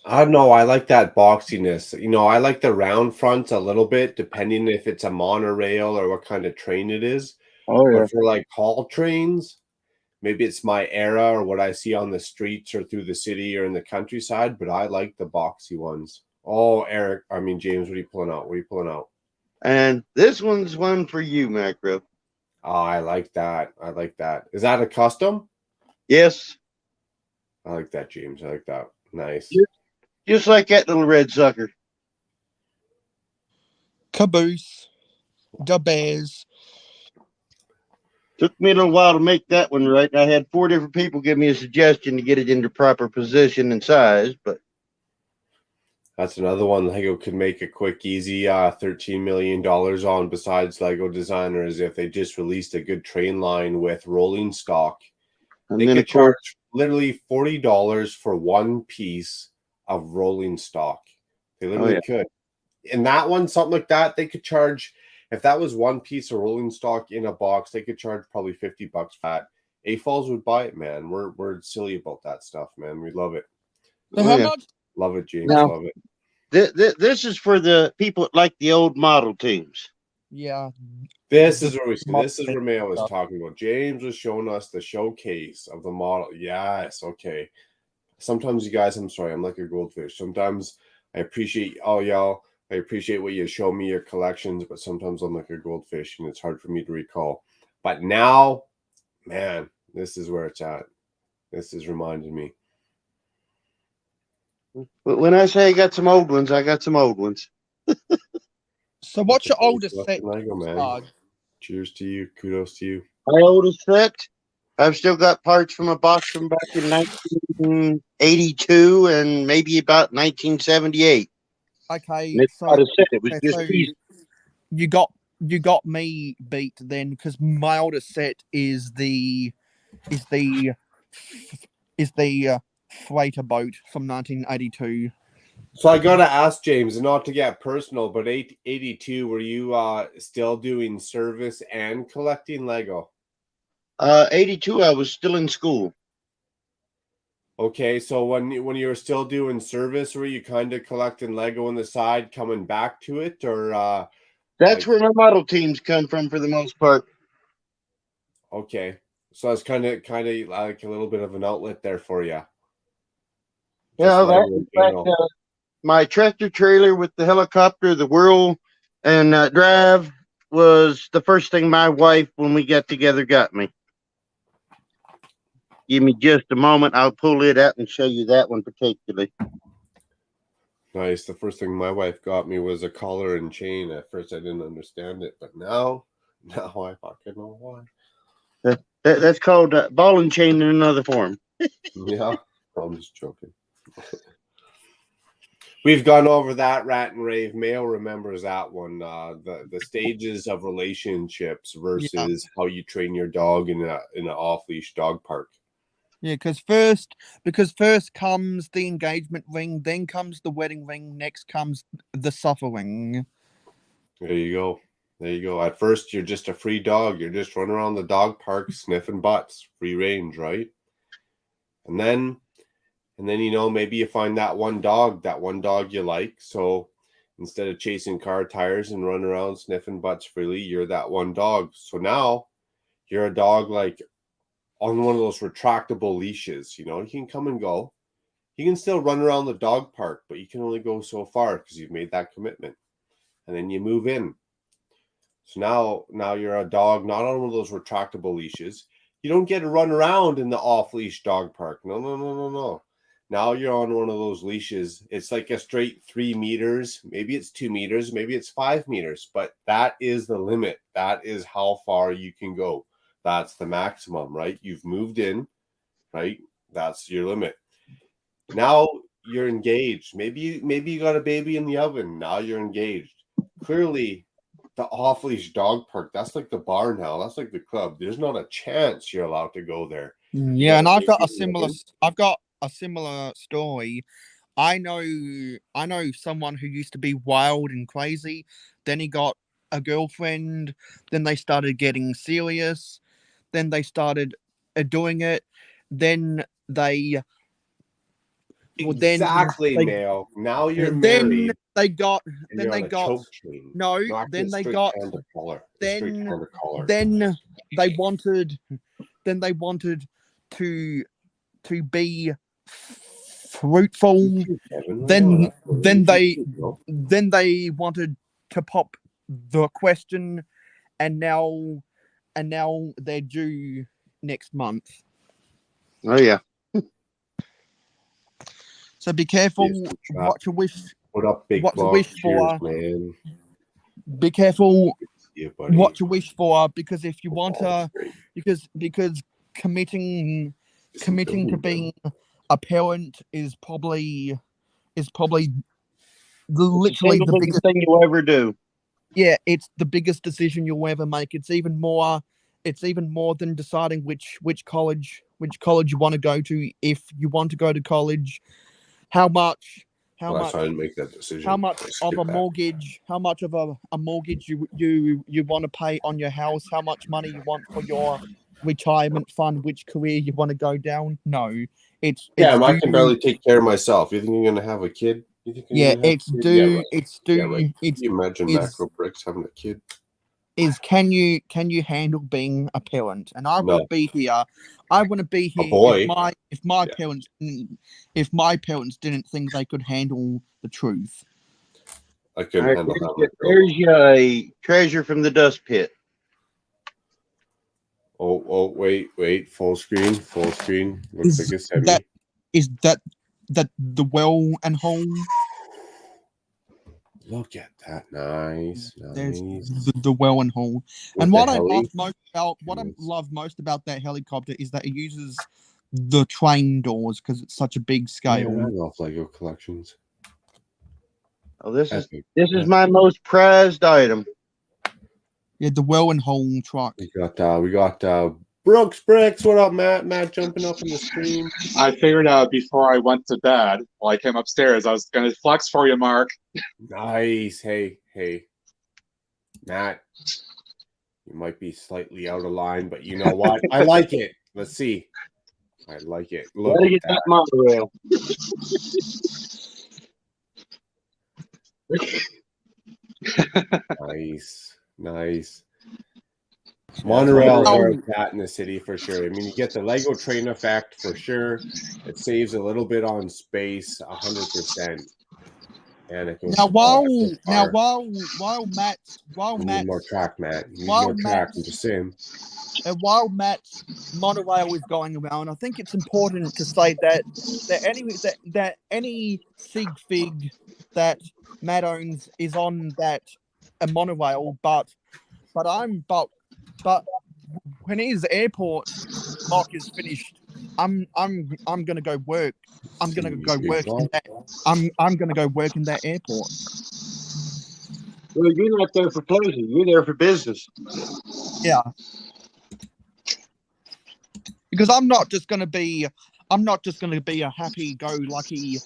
I don't know. I like that boxiness. You know, I like the round fronts a little bit, depending if it's a monorail or what kind of train it is. Oh But for like haul trains, maybe it's my era or what I see on the streets or through the city or in the countryside, but I like the boxy ones. Oh, James, what are you pulling out? What are you pulling out? And this one's one for you, Macro. Oh, I like that. I like that. Is that a custom? Yes. I like that, James. I like that. Nice. Just like that little red sucker. Caboose. The Bears. Took me a little while to make that one right. I had 4 different people give me a suggestion to get it into proper position and size, but That's another one Lego could make a quick, easy $13 million on, besides Lego designers, if they just released a good train line with rolling stock. and They then could of course, charge literally $40 for one piece of rolling stock. They literally could. And that one, something like that, they could charge, if that was one piece of rolling stock in a box, they could charge probably $50 for that. AFOLs would buy it, man. We're silly about that stuff, man. We love it. So how much? Love it, James. Now, love it. this is for the people that like the old model teams. Yeah. This is where Mayo was talking about. James was showing us the showcase of the model. Yes, okay. Sometimes you guys, I'm sorry, I'm like a goldfish. Sometimes I appreciate y'all. I appreciate what you show me your collections, but sometimes I'm like a goldfish and it's hard for me to recall. But now, man, this is where it's at. This is reminding me. But when I say I got some old ones, I got some old ones. So what's your oldest Left set? in Lego, man. Cheers to you. Kudos to you. My oldest set, I've still got parts from a box from back in 1982 and maybe about 1978. Okay, And it's so not a set. It was just so pieces. you got me beat then, because my oldest set is the freighter boat from 1982. So I gotta ask James, and not to get personal, but 82, were you still doing service and collecting Lego? 82, I was still in school. Okay, so when you were still doing service, were you kind of collecting Lego on the side, coming back to it, or That's where my model teams come from for the most part. okay, so it's kind of like a little bit of an outlet there for you. Yeah, Just Lego in in fact, general. my tractor trailer with the helicopter, the whirl and drive was the first thing my wife, when we got together, got me. Give me just a moment. I'll pull it out and show you that one particularly. Nice. The first thing my wife got me was a collar and chain. At first, I didn't understand it, but now I fucking know why. That's called ball and chain in another form. Yeah, I'm just joking. We've gone over that rat and rave. Mayo remembers that one. The stages of relationships versus how you train your dog in an off leash dog park. Yeah, because first comes the engagement ring, then comes the wedding ring, next comes the suffering. There you go. There you go. At first, you're just a free dog. You're just running around the dog park sniffing butts, free range, right? And then maybe you find that one dog you like. So instead of chasing car tires and running around sniffing butts freely, you're that one dog. So now you're a dog like on one of those retractable leashes. You can come and go. You can still run around the dog park, but you can only go so far because you've made that commitment. And then you move in. So now you're a dog not on one of those retractable leashes. You don't get to run around in the off-leash dog park. No. Now you're on one of those leashes. It's like a straight 3 meters. Maybe it's 2 meters. Maybe it's 5 meters. But that is the limit. That is how far you can go. That's the maximum, right? You've moved in, right? That's your limit. Now you're engaged. Maybe you got a baby in the oven. Now you're engaged. Clearly, the off-leash dog park, that's like the bar now. That's like the club. There's not a chance you're allowed to go there. Yeah, and I've got a similar story. I know someone who used to be wild and crazy. Then he got a girlfriend. Then they started getting serious. Then they started doing it. Then they Mayo. Now you're married. They got choke chain. no. Not Then they straight got hand to collar. then Straight hand to collar. then they wanted to be fruitful. Then they wanted to pop the question, and now they're due next month. Oh yeah. So be careful what you wish. What up, big what you boss? wish Cheers, for. man. Be careful Yeah, buddy. what you wish for, because if you want to, because committing to being a parent is probably literally the biggest thing you'll ever do. Yeah, it's the biggest decision you'll ever make. It's even more than deciding which college you want to go to. If you want to go to college, how much I didn't make that decision. how much of a mortgage you want to pay on your house, how much money you want for your retirement fund, which career you want to go down. No, it's I can barely take care of myself. You think you're gonna have a kid? Can you imagine Macro Bricks having a kid? Can you handle being a parent? And I want to be here. I want to be here. A boy. If my parents didn't think they could handle the truth. I couldn't handle that. There's a treasure from the dust pit. Oh, wait, full screen. Looks like it's heavy. Is that the well and home? Look at that, nice. There's the well and home. And what I love most about that helicopter is that it uses the train doors because it's such a big scale. I love Lego collections. Oh, this is my most prized item. Yeah, the well and home truck. We got Brooks Bricks. What up, Matt? Matt jumping up on the screen. I figured out before I went to bed, while I came upstairs, I was going to flex for you, Mark. Nice. Hey, Matt. You might be slightly out of line, but you know what? I like it. Let's see. I like it. Look at that monorail. Nice. Monorails are a cat in the city for sure. I mean, you get the Lego train effect for sure. It saves a little bit on space, 100%. And it goes while Matt's more track, Matt. You need more track. I'm just saying. And while Matt's monorail is going around, I think it's important to say that any sig fig that Matt owns is on a monorail, but when his airport lock is finished I'm gonna go work. I'm gonna go Big work block. in that. I'm gonna go work in that airport. Well, you're not there for pleasure. You're there for business. Yeah. Because I'm not just gonna be a happy-go-lucky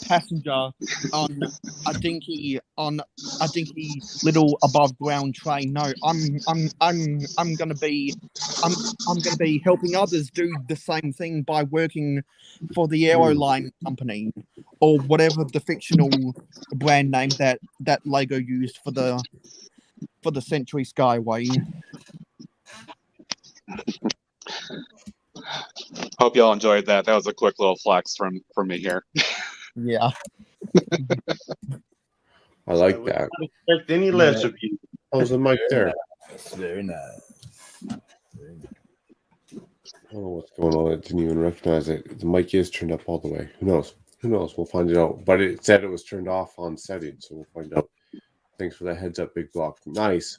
passenger on a dinky little above ground train. No, I'm gonna be helping others do the same thing by working for the aeroline company or whatever the fictional brand name that Lego used for the Century Skyway. Hope y'all enjoyed that. That was a quick little flex from me here. Yeah. I like that. I don't expect any less of you. How's the mic there? That's very nice. Very nice. I don't know what's going on. It didn't even recognize it. The mic is turned up all the way. Who knows? Who knows? We'll find it out. But it said it was turned off on settings, so we'll find out. Thanks for the heads up, Big Block. Nice.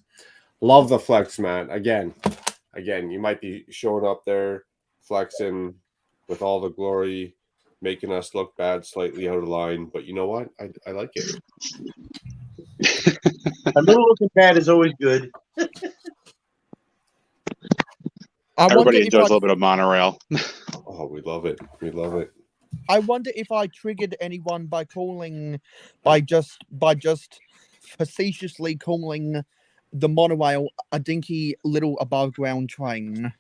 Love the flex, man. Again, you might be showing up there, flexing with all the glory, making us look bad, slightly out of line. But you know what? I like it. A little looking bad is always good. Everybody enjoys a little bit of monorail. Oh, we love it. We love it. I wonder if I triggered anyone by just facetiously calling the monorail a dinky little above ground train.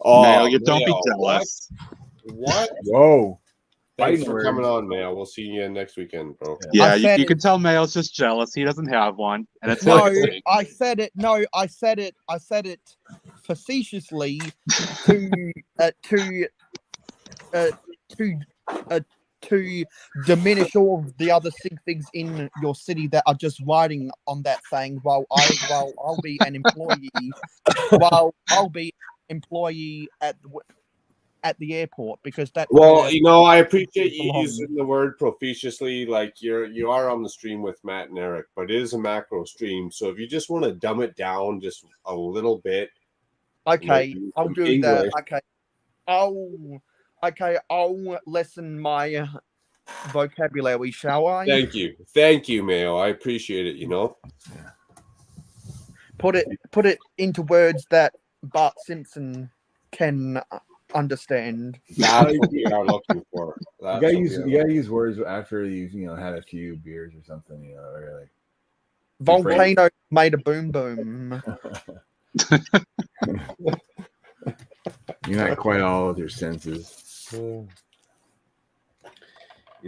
Oh, Mail, you don't be Mayo, jealous. What? Whoa. Thanks Fighting for words. coming on, Mayo. We'll see you next weekend, bro. Yeah, I said you it. can tell Mail's just jealous. He doesn't have one, and it's No, like I said it. No, I said it. I said it facetiously to diminish all of the other sig figs in your city that are just riding on that thing while I'll be an employee at the airport, because that's Well, where you know, I appreciate you belong. using the word proficiously. Like you are on the stream with Matt and Eric, but it is a macro stream. So if you just want to dumb it down just a little bit, Okay, maybe I'll some do that. English. I'll lessen my vocabulary, shall I? Thank you, Mayo. I appreciate it. You know, Put it into words that Bart Simpson can understand. that's what we are looking for. You gotta use words after you've had a few beers or something, or like Volcano made a boom boom. you're not quite all of your senses. You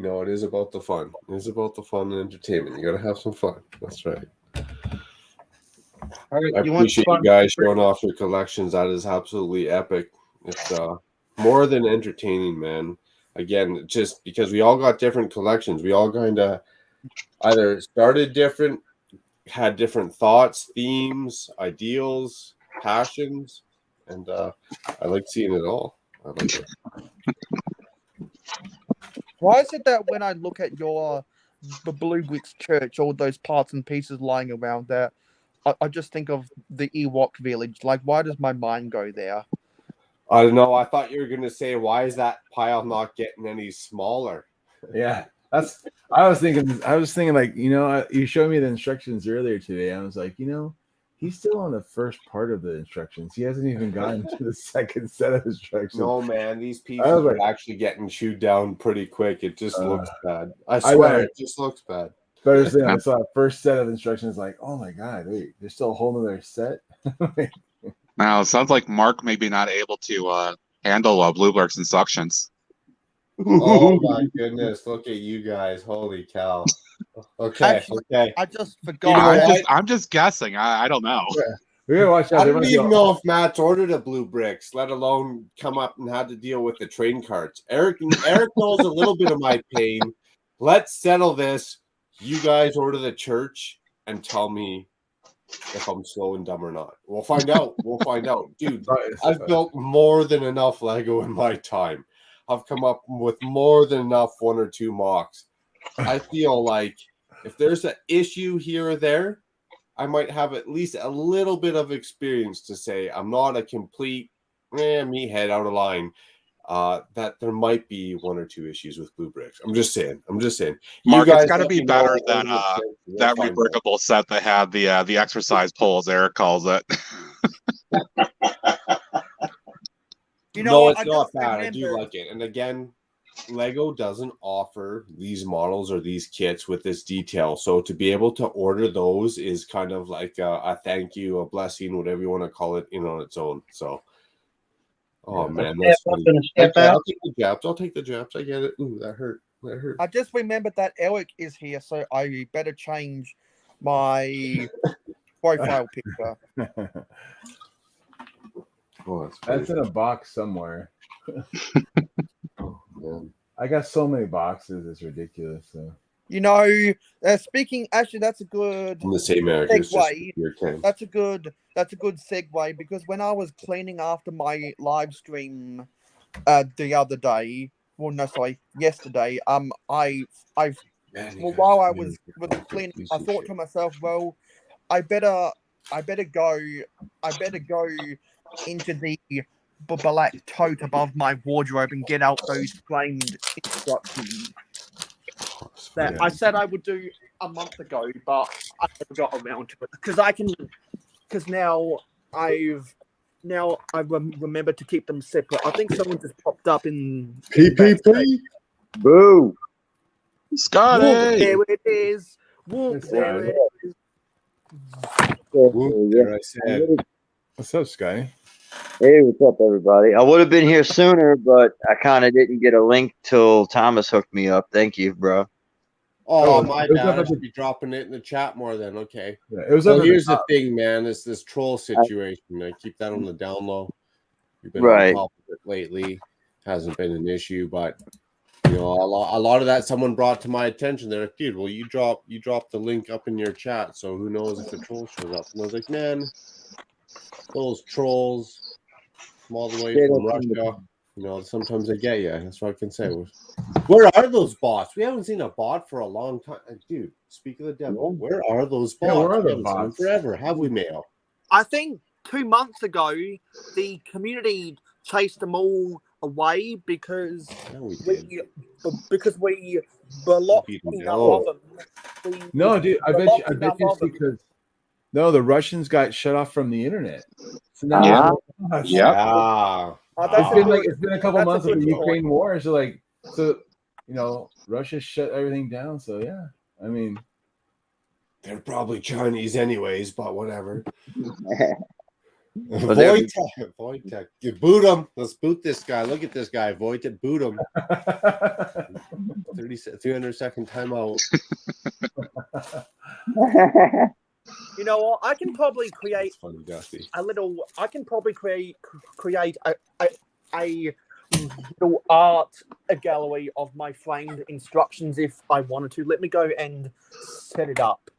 know, it is about the fun. It is about the fun and entertainment. You got to have some fun. That's right. All right, I appreciate you guys showing off your collections. That is absolutely epic. It's more than entertaining, man. Again, just because we all got different collections. We all kind of either started different, had different thoughts, themes, ideals, passions, and I like seeing it all. I like it. Why is it that when I look at the Blue Brixx Church, all those parts and pieces lying around there, I just think of the Ewok village? Like, why does my mind go there? I don't know. I thought you were going to say, why is that pile not getting any smaller? Yeah, I was thinking like, you showed me the instructions earlier today. I was like, he's still on the first part of the instructions. He hasn't even gotten to the second set of instructions. No, man, these pieces are actually getting chewed down pretty quick. It just looks bad. I swear, it just looks bad. But I saw the first set of instructions, like, oh my god, wait, there's still a whole other set. now it sounds like Mark may be not able to handle Blue Brixx instructions. Oh my goodness! Look at you guys! Holy cow! Okay, Actually, okay. I just forgot. I'm just guessing. I don't know. Yeah. We gotta watch out. I don't even know if Matt's ordered a Blue Brixx, let alone come up and had to deal with the train carts. Eric knows a little bit of my pain. Let's settle this. You guys order the church and tell me if I'm slow and dumb or not. We'll find out. We'll find out. Dude, I've built more than enough Lego in my time. I've come up with more than enough 1 or 2 mocks. I feel like if there's an issue here or there, I might have at least a little bit of experience to say I'm not a complete meathead out of line. that there might be 1 or 2 issues with Blue Brixx. I'm just saying. Mark, You it's guys got to let be me know better over than the chat. We'll that find out. reworkable set that had the exercise poles. Eric calls it. You know No, what? it's I not just bad. I do remembered. like it. And again, Lego doesn't offer these models or these kits with this detail. So to be able to order those is kind of like a thank you, a blessing, whatever you want to call it, on its own. So, man, that's Step up funny. and step Okay, out. I'll take the jabs. I'll take the jabs. I get it. Ooh, that hurt. That hurt. I just remembered that Eric is here, so I better change my profile picture. Oh, that's funny. That's in a box somewhere. Oh, man. I got so many boxes, it's ridiculous. So. You know, speaking, actually, that's a good I'm the same Eric. It's just segue. your Ken. That's a good segue, because when I was cleaning after my live stream the other day, yesterday, while I was cleaning, I thought to myself, well, I better go into the black tote above my wardrobe and get out those framed instructions that I said I would do a month ago, but I never got around to it because now I've remembered to keep them separate. I think someone just popped up in PPP. Boo. Scotty! there it is. Whoop, there it is. There I said. What's up, Sky? Hey, what's up, everybody? I would have been here sooner, but I kind of didn't get a link till Thomas hooked me up. Thank you, bro. Oh, my it was bad. up I at should be dropping it in the chat more then. Okay. Yeah, it was So up at here's the top. thing, man. It's this troll situation. I keep that on the down low. We've been Right. on top of it lately. Hasn't been an issue, but a lot of that someone brought to my attention. They're like, dude, well, you drop the link up in your chat, so who knows if a troll shows up? And I was like, man, those trolls from all the way from Russia, sometimes they get you. That's what I can say. Where are those bots? We haven't seen a bot for a long time. Dude, speak of the devil. Where are those bots? Yeah, where are We the haven't seen them bots? forever. Have we, Mayo? I think 2 months ago, the community chased them all away because Yeah, we we did. blocked Beat 'em enough down. of them. No, dude, I bet you enough it's of them. because the Russians got shut off from the internet. So now Yeah. yeah. Yeah. That's It's been a couple that's a months of good the point. Ukraine war, so Russia shut everything down. So yeah, I mean, They're probably Chinese anyways, but whatever. Well, they're- Wojtek. You boot him. Let's boot this guy. Look at this guy. Wojtek, boot him. 300-second timeout. You know what? I can probably create That's funny, Dusty. I can probably create a little art gallery of my framed instructions if I wanted to. Let me go and set it up.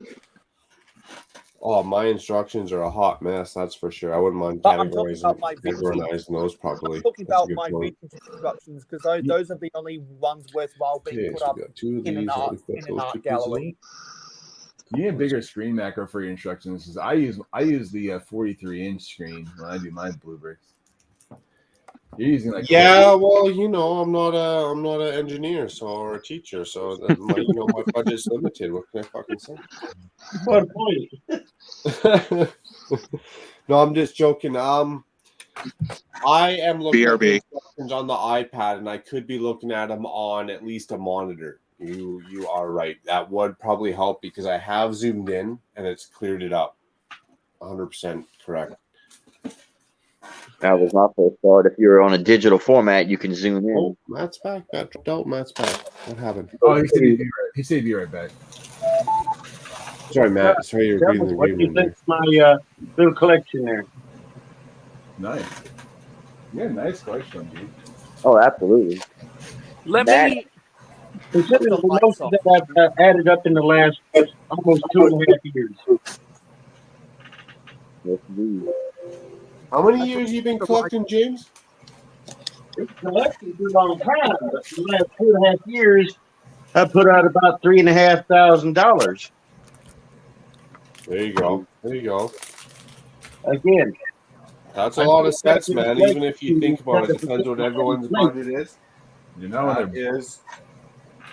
Oh, my instructions are a hot mess, that's for sure. I wouldn't mind But I'm talking about my categorizing those properly. I'm talking That's a about good my point. vintage instructions because those are the only ones worthwhile being Okay, put so up we got 2 of in an these. art We've got in an those 2 art pieces gallery. you need a bigger screen macro for your instructions. Because I use the 43-inch screen when I do my Blue Brixx. You're using like Yeah, well, I'm not an engineer or a teacher, so my budget's limited. What can I fucking say? What point? No, I'm just joking. I am looking at the BRB. instructions on the iPad, and I could be looking at them on at least a monitor. You are right. That would probably help because I have zoomed in and it's cleared it up. 100% correct. That was my first thought. If you're on a digital format, you can zoom in. Oh, Matt's back. Matt dropped out. Matt's back. What happened? Oh, he said he'd be right back. Sorry, Matt. Sorry, you're Tell me, breathing the what do you green think of my little collection there? Nice. Yeah, nice question, dude. Oh, absolutely. Let That- me. Considering Put the the most lights that I've added up in the last almost 2.5 years. Yes, indeed. How many years you been collecting, James? It's collected for a long time, but in the last 2.5 years, I put out about $3,500. There you go. There you go. Again, That's a lot of sets, man. Even if you think about it, depends what everyone's budget is. You know, That is,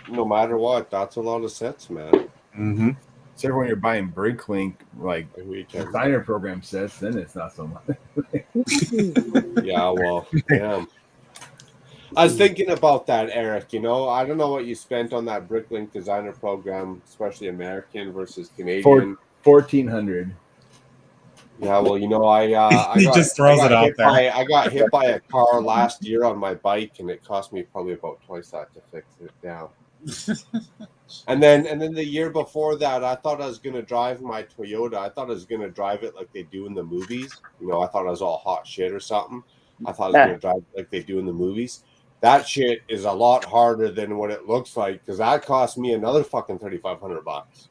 no matter what, that's a lot of sets, man. mm-hmm. Except when you're buying BrickLink, like Weekend. designer program sets, then it's not so much. Yeah, well, damn. I was thinking about that, Eric. You know, I don't know what you spent on that BrickLink designer program, especially American versus Canadian. 1,400. Yeah, well, you know, I just throws it out there. I got hit by a car last year on my bike, and it cost me probably about twice that to fix it down. and then the year before that, I thought I was gonna drive my Toyota. I thought I was gonna drive it like they do in the movies. You know, I thought I was all hot shit or something. I thought I was gonna drive it like they do in the movies. That shit is a lot harder than what it looks like because that cost me another fucking $3,500.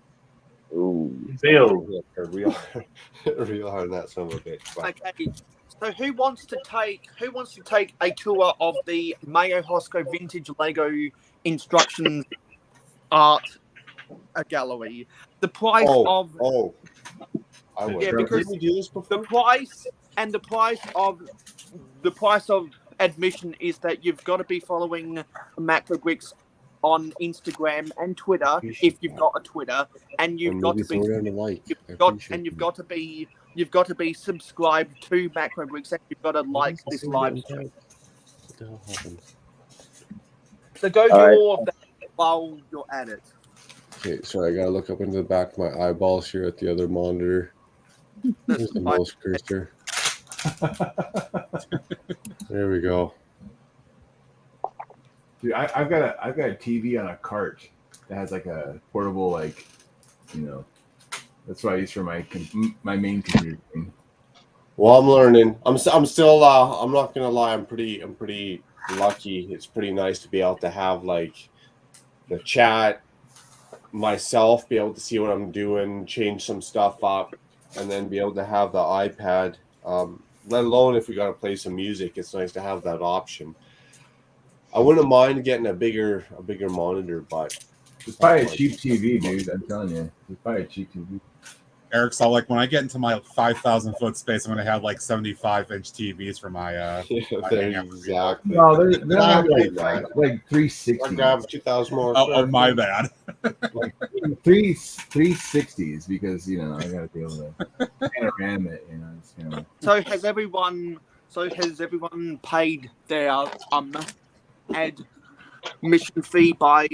Ooh. Bill. Real hard that son of a bitch. But Okay. So who wants to take a tour of the Mayo Hosco Vintage Lego Instructions Art Gallery? The price of I would. Yeah, because did we do this before? the price of admission is that you've got to be following Macro Brixx on Instagram and Twitter if you've got a Twitter, and you've got to be subscribed to Macro Brixx, and you've got to like this live stream. What the hell happened? So go do all of that while you're at it. Okay, so I gotta look up into the back of my eyeballs here at the other monitor. There's the mouse cursor. There we go. Dude, I've got a TV on a cart that has like a portable, like, you know, that's what I use for my main computer thing. Well, I'm learning. I'm still. I'm not gonna lie. I'm pretty lucky. It's pretty nice to be able to have like the chat myself, be able to see what I'm doing, change some stuff up, and then be able to have the iPad. Let alone if we got to play some music, it's nice to have that option. I wouldn't mind getting a bigger monitor, but just buy a cheap TV, dude. I'm telling you, just buy a cheap TV. Eric, so like when I get into my 5,000 foot space, I'm gonna have like 75-inch TVs for my. Exactly. No, they're not like 360. I grab 2,000 more. Oh, my bad. Like 360s because you know I gotta be able to panorama it. You know, it's, you know. So has everyone paid their admission fee by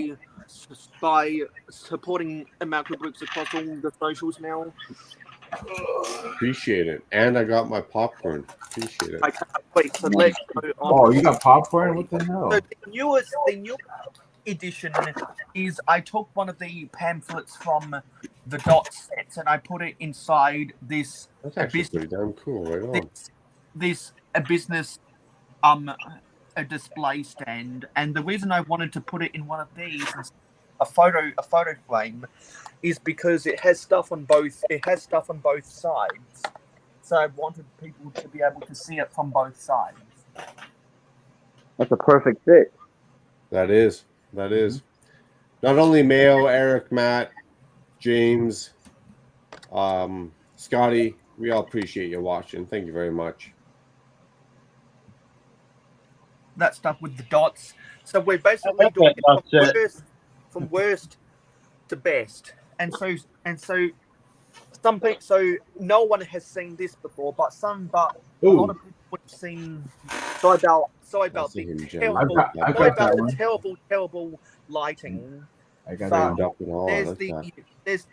supporting Macro Brixx across all the socials now? Appreciate it, and I got my popcorn. Appreciate it. I can't wait to let go on. Oh, you got popcorn? What the hell? So the newest edition is I took one of the pamphlets from the dot sets and I put it inside this. That's actually pretty damn cool, right on. This business a display stand, and the reason I wanted to put it in one of these is a photo frame is because it has stuff on both sides. So I wanted people to be able to see it from both sides. That's a perfect fit. That is. Not only Mayo, Eric, Matt, James, Scotty, we all appreciate you watching. Thank you very much. That stuff with the dots. So we're basically doing it from worst to best. And so so no one has seen this before, but a lot of people have seen. Sorry about the terrible lighting. I got it up and all. There's the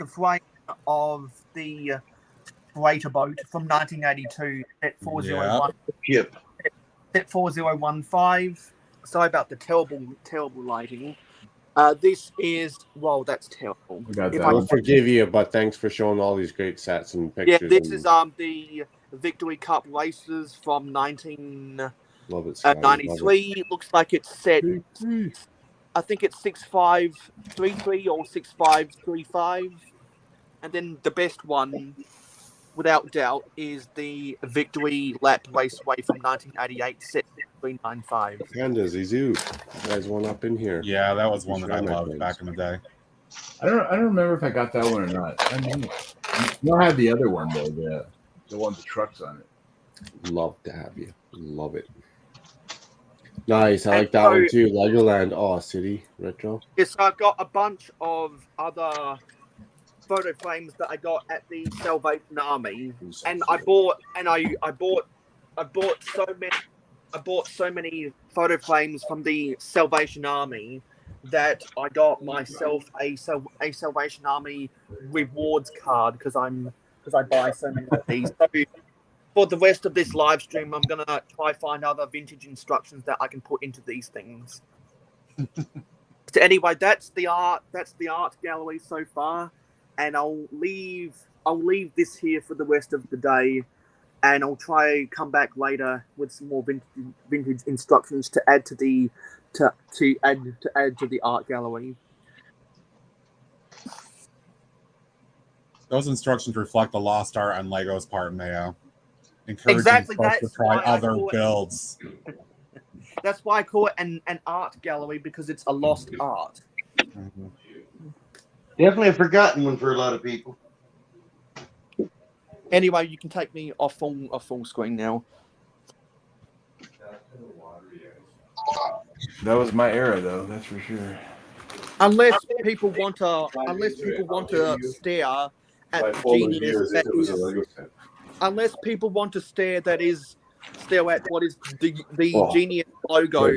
frame of the freighter boat from 1982 at 401. Yep. At 4015. Sorry about the terrible lighting. This is that's terrible. I'll forgive you, but thanks for showing all these great sets and pictures. Yeah, this is the Victory Cup races from 1993. It looks like it's set. I think it's 6533 or 6535, and then the best one, without doubt, is the Victory Lap Raceway from 1988, set 395. Pandas, Zizou. You guys want up in here? Yeah, that was one that I loved back in the day. I don't remember if I got that one or not. I don't have the other one though, the one with the trucks on it. Love to have you. Love it. Nice. I And like that so- one too. Legoland. Oh, City Retro. Yes, I've got a bunch of other photo frames that I got at the Salvation Army, and I bought so many photo frames from the Salvation Army that I got myself a Salvation Army rewards card because I buy so many of these. So for the rest of this live stream, I'm gonna try find other vintage instructions that I can put into these things. So anyway, that's the art gallery so far, and I'll leave this here for the rest of the day, and I'll try come back later with some more vintage instructions to add to the art gallery. Those instructions reflect the lost art on Lego's part, Mayo. Encouraging Exactly, folks to that's try why I other call it- builds. That's why I call it an art gallery, because it's a lost art. Definitely a forgotten one for a lot of people. Anyway, you can take me off full screen now. That was my era, though. That's for sure. Unless people want to stare at the genius that is. Unless people want to stare at what is the genius logo.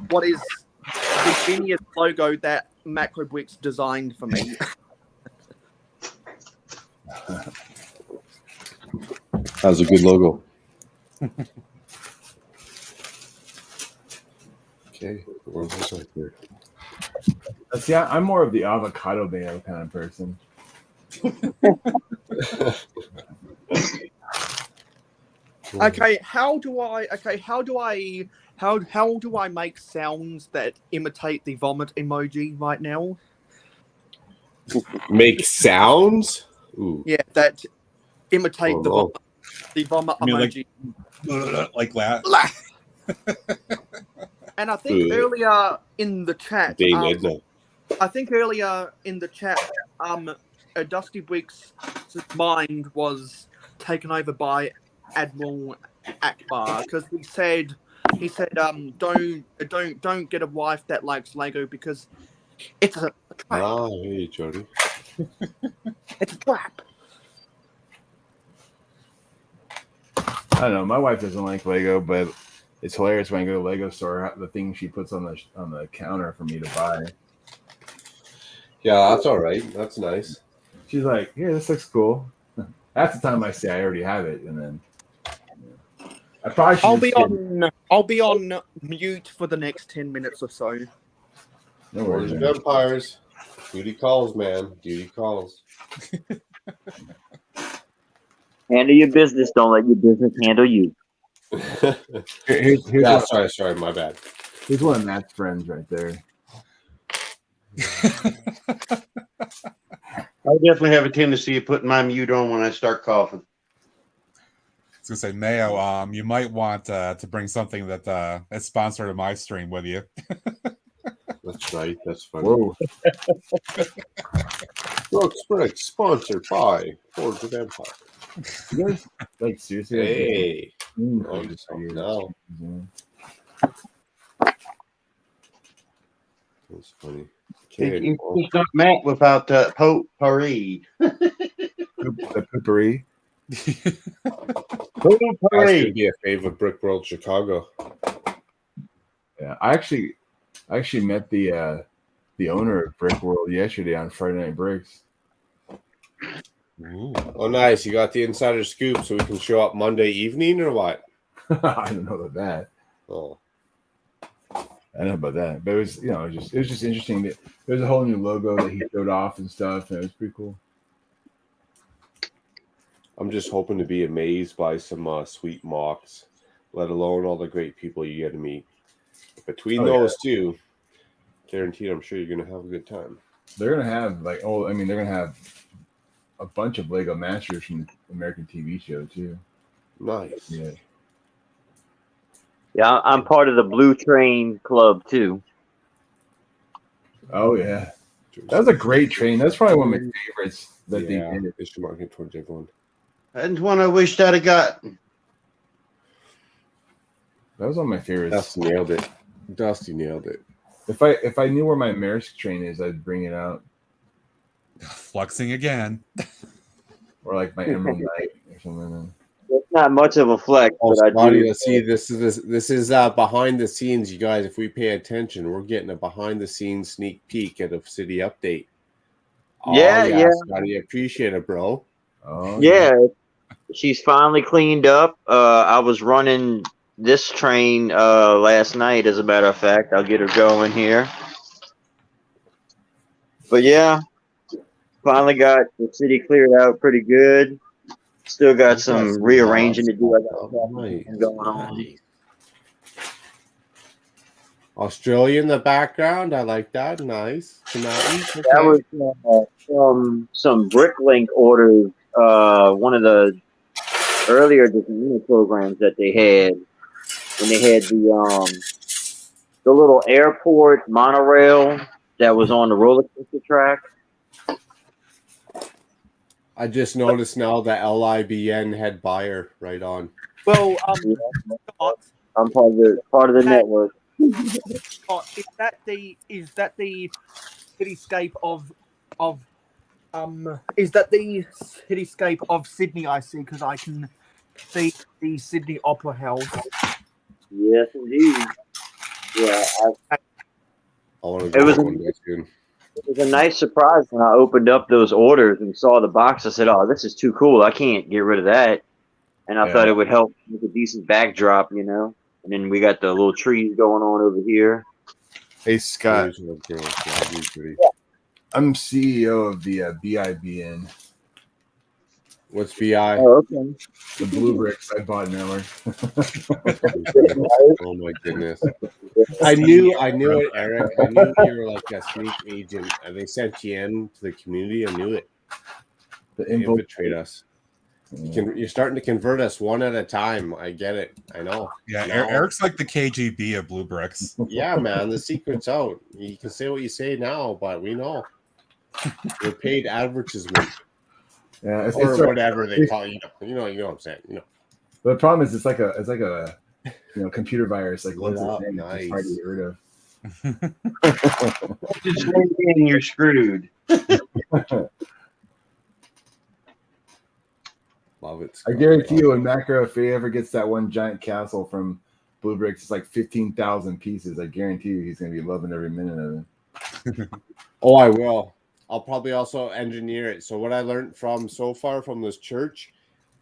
What is the genius logo that Macro Brixx designed for me? That was a good logo. Okay, where's this right there? See, I'm more of the avocado mayo kind of person. Okay, how do I make sounds that imitate the vomit emoji right now? Make sounds? Ooh. Yeah, that imitate the no. vomit I mean, emoji. like that. And I think earlier in the chat, Dusty Brixx's mind was taken over by Admiral Akbar because he said, don't get a wife that likes Lego because it's a trap. Ah, hey, Jody. It's a trap. I don't know. My wife doesn't like Lego, but it's hilarious when I go to the Lego store. The things she puts on the counter for me to buy. Yeah, that's all right. That's nice. She's like, "Yeah, this looks cool." Half the time I say I already have it, and then I probably should. I'll be on mute for the next 10 minutes or so. No Words worries. of man. Empires. Duty calls, man. Duty calls. Handle your business. Don't let your business handle you. Here's Yeah, one, sorry, my bad. here's one of Matt's friends right there. I definitely have a tendency of putting my mute on when I start coughing. I was gonna say, Mayo, you might want to bring something that is sponsored of my stream with you. That's right. That's funny. Whoa. Blue Brixx, sponsored by Words of Empire. You guys, like, seriously? Hey. Like, Oh, just now. That's funny. Okay. It's not Matt without potpourri. The poopery. That's gonna be a favorite Brick World Chicago. Yeah, I actually met the owner of Brick World yesterday on Friday Night Bricks. Ooh. Oh, nice! You got the insider scoop, so we can show up Monday evening, or what? I don't know about that. Oh, I don't know about that, but it was it was just interesting that there's a whole new logo that he showed off and stuff, and it was pretty cool. I'm just hoping to be amazed by some sweet mocks, let alone all the great people you get to meet. Between those two, guaranteed, I'm sure you're gonna have a good time. They're gonna have they're gonna have a bunch of Lego Masters from the American TV show too. Nice. Yeah. Yeah, I'm part of the Blue Train Club too. Oh yeah, that was a great train. That's probably one of my favorites that they did. They should market towards everyone. That's one I wished I'd have gotten. That was one of my favorites. Dusty nailed it. Dusty nailed it. If I knew where my Maersk train is, I'd bring it out. Flexing again. Or like my Emerald Knight or something. It's not much of a flex, Oh, but I Scotty, do. let's see. This is behind the scenes, you guys. If we pay attention, we're getting a behind the scenes sneak peek at a city update. Yeah. Scotty, appreciate it, bro. Oh Yeah, she's finally cleaned up. I was running this train last night, as a matter of fact. I'll get her going here. But yeah, finally got the city cleared out pretty good. Still got some rearranging to do. I got stuff going on. Australia in the background. I like that. Nice. Okay. That was from some Bricklink orders. One of the earlier designer programs that they had when they had the little airport monorail that was on the roller coaster track. I just noticed now that LIBN had buyer right on. Well, I'm part of the network. Is that the cityscape of Sydney? I see, because I can see the Sydney Opera House. Yes, indeed. Yeah, I want to It go was- one day soon. it was a nice surprise when I opened up those orders and saw the box. I said, "Oh, this is too cool. I can't get rid of that." And I Yeah. thought it would help with a decent backdrop, you know. And then we got the little trees going on over here. Hey Scott, Here's what I'm doing. Yeah, you pretty- I'm CEO of the BIBN, What's BI? Oh, okay. the Blue Brixx. I bought network. Oh my goodness. I knew it, Eric. I knew you were like a sneak agent, and they sent you in to the community. I knew it. The They info. infiltrate us. You're starting to convert us one at a time. I get it. I know. Yeah, Now- Eric's like the KGB of Blue Brixx. Yeah, man. The secret's out. You can say what you say now, but we know. We're paid advertisement Yeah, it's or whatever they call you. You know what I'm saying. You know. The problem is it's like a computer virus. Like once Yeah, it's in, it's hard to get rid of. Just link in, you're screwed. Love it. I guarantee you, when Macro, if he ever gets that one giant castle from Blue Brixx, it's like 15,000 pieces. I guarantee you, he's gonna be loving every minute of it. Oh, I will. I'll probably also engineer it. So what I learned so far from this church,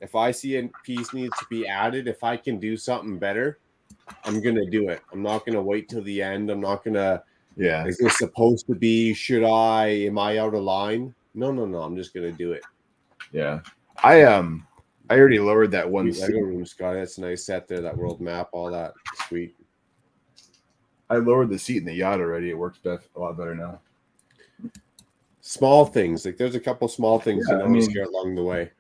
if I see a piece needs to be added, if I can do something better, I'm gonna do it. I'm not gonna wait till the end. I'm not gonna. Yeah. Is this supposed to be? Should I? Am I out of line? No. I'm just gonna do it. Yeah. I already lowered that one. Sweet Lego room, Scott. That's a nice set there. That world map, all that. Sweet. I lowered the seat in the yacht already. It works a lot better now. Small things. Like there's a couple small things Yeah, you I notice mean- here along the way.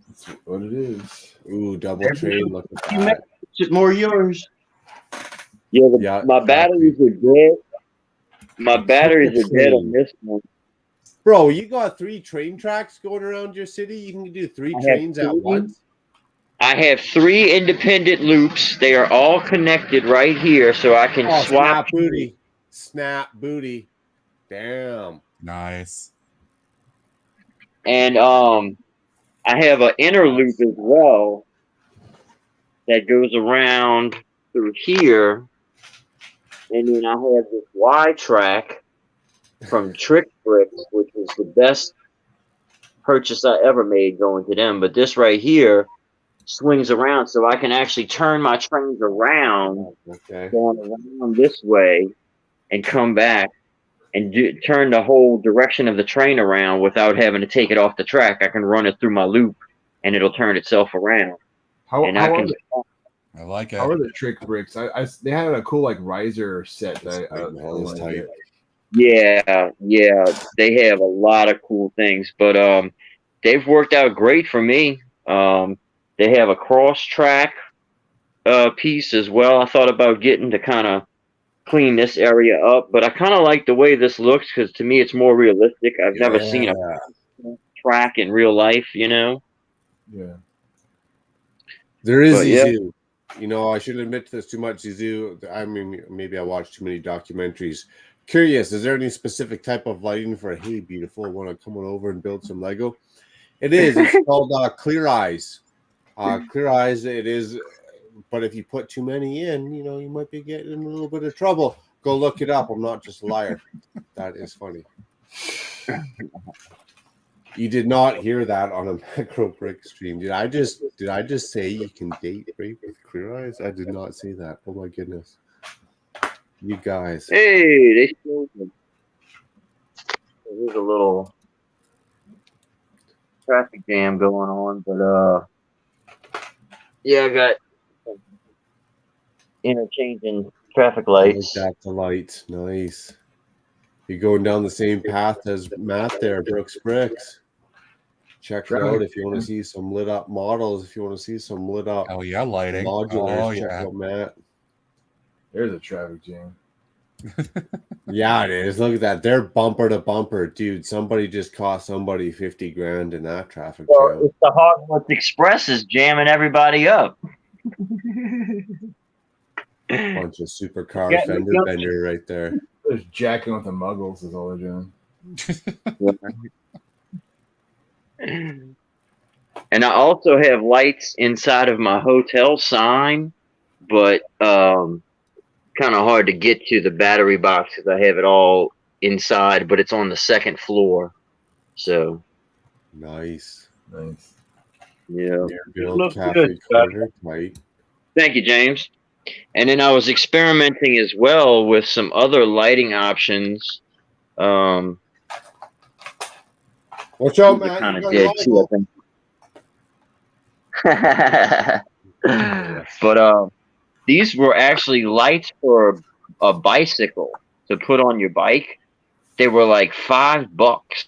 That's what it is. Ooh, double train. Look at You that. It's more yours. Yeah, my batteries are dead. My batteries are dead on this one. Bro, you got 3 train tracks going around your city? You can do 3 I have trains at 3. once? I have 3 independent loops. They are all connected right here, so I can Oh, swap. snap booty. Snap booty. Damn. Nice. And I have an inner loop as well that goes around through here, and then I have this Y track from Trick Bricks, which was the best purchase I ever made going to them. But this right here swings around, so I can actually turn my trains around, Okay. going around this way, and come back and turn the whole direction of the train around without having to take it off the track. I can run it through my loop, and it'll turn itself around. How I like it. How are the Trick Bricks? They had a cool like riser set that I That's wanted to tight. Yeah, they have a lot of cool things, but they've worked out great for me. They have a cross track piece as well. I thought about getting to kind of clean this area up, but I kind of like the way this looks because to me it's more realistic. I've never seen a track in real life, you know. Yeah. There is But, yeah. Zoo. You know, I shouldn't admit to this too much, Zizu. I mean, maybe I watched too many documentaries. Curious, is there any specific type of lighting for, hey, beautiful, want to come on over and build some Lego? It is. It's called Clear Eyes. Clear Eyes, it is. But if you put too many in, you know, you might be getting in a little bit of trouble. Go look it up. I'm not just a liar. That is funny. You did not hear that on a Macro Brick stream. Did I just say you can date rape with Clear Eyes? I did not say that. Oh my goodness. You guys. Hey, they showed me. There's a little traffic jam going on, but yeah, I got interchanging traffic lights. I like that, the lights. Nice. You're going down the same path as Matt there, Brooks Bricks. Check it out if you want to see some lit up models. If you want to see some lit up lighting. modulars, check out Matt. There's a traffic jam. Yeah, it is. Look at that. They're bumper to bumper, dude. Somebody just cost somebody 50 grand in that traffic Well, jam. it's the Hogwarts Express is jamming everybody up. Bunch of supercar Yeah, fender bender right there. There's jacking with the muggles is all they're doing. And I also have lights inside of my hotel sign, but kind of hard to get to the battery box because I have it all inside, but it's on the second floor. So Nice. yeah. Build cafe quarter tight. Thank you, James. And then I was experimenting as well with some other lighting options. Watch out, These are Matt. kind of You dead got too, I think. But these were actually lights for a bicycle to put on your bike. They were like $5.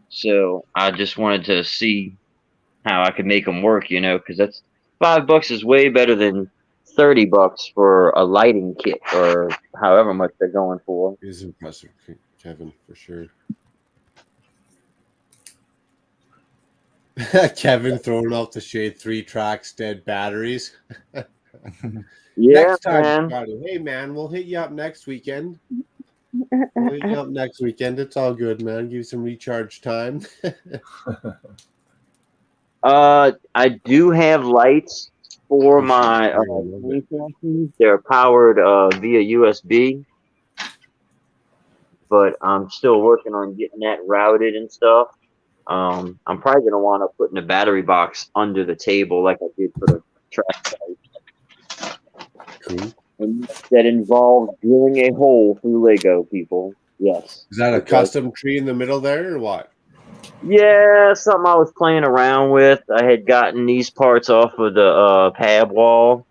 So I just wanted to see how I could make them work, you know, because that's $5 is way better than $30 for a lighting kit or however much they're going for. It is impressive, Kevin, for sure. Kevin throwing off the shade, 3 tracks, dead batteries. Yeah, next time, man. Scotty. Hey, man, we'll hit you up next weekend. It's all good, man. Give you some recharge time. I do have lights for my they're powered via USB, but I'm still working on getting that routed and stuff. I'm probably gonna want to put in a battery box under the table like I did for the track light. Cool. And that involves drilling a hole through Lego, people. Yes. Is that a custom tree in the middle there or what? Yeah, something I was playing around with. I had gotten these parts off of the pad wall.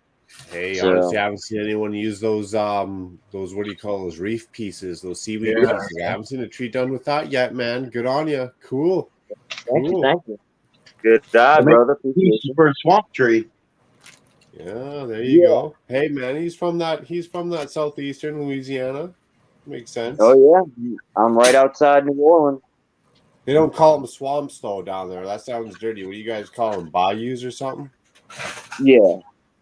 Hey, honestly, I haven't seen anyone use those what do you call those reef pieces, those seaweed pieces. I haven't seen a tree done with that yet, man. Good on you. Cool. Thank you. Good job, brother. For a swamp tree. Yeah, there you go. Hey, man, he's from that southeastern Louisiana. Makes sense. Oh yeah, I'm right outside New Orleans. They don't call them swamps though down there. That sounds dirty. What do you guys call them? Bayous or something? Yeah.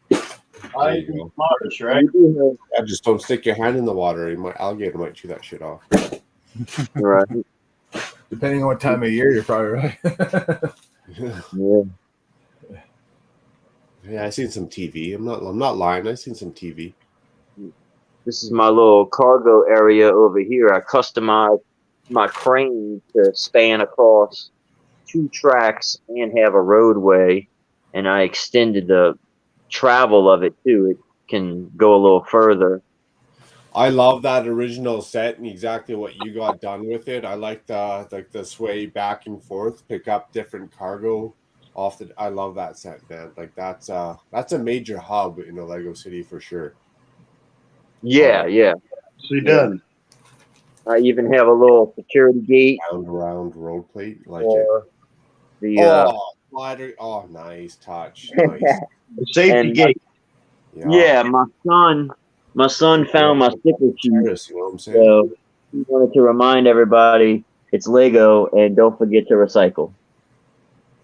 There you go. Waters, right? Yeah, just don't stick your hand in the water. Alligator might chew that shit off. Right. Depending on what time of year, you're probably right. Yeah. Yeah, I seen some TV. I'm not lying. I seen some TV. This is my little cargo area over here. I customized my crane to span across 2 tracks and have a roadway, and I extended the travel of it too. It can go a little further. I love that original set and exactly what you got done with it. I like the sway back and forth, pick up different cargo off the. I love that set, man. Like that's a major hub in the Lego City for sure. Yeah. She done. I even have a little security gate. Round road plate, like for it. Slider. Oh, nice touch. Nice. Safety gate. Yeah, my son found my sticker sheet. You know what I'm saying? So he wanted to remind everybody it's Lego and don't forget to recycle.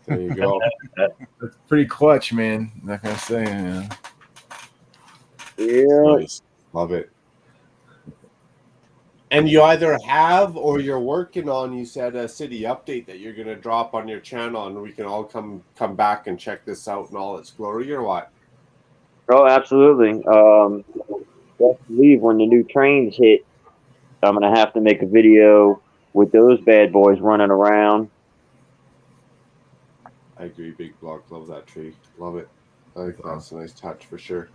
There you go. That's pretty clutch, man. I'm not gonna say. Yeah. Nice. Love it. And you either have or you're working on, you said, a city update that you're going to drop on your channel, and we can all come back and check this out in all its glory, or what? Oh, absolutely. Best believe when the new trains hit, I'm gonna have to make a video with those bad boys running around. I agree. Big block. Love that tree. Love it. I think that's a nice touch for sure.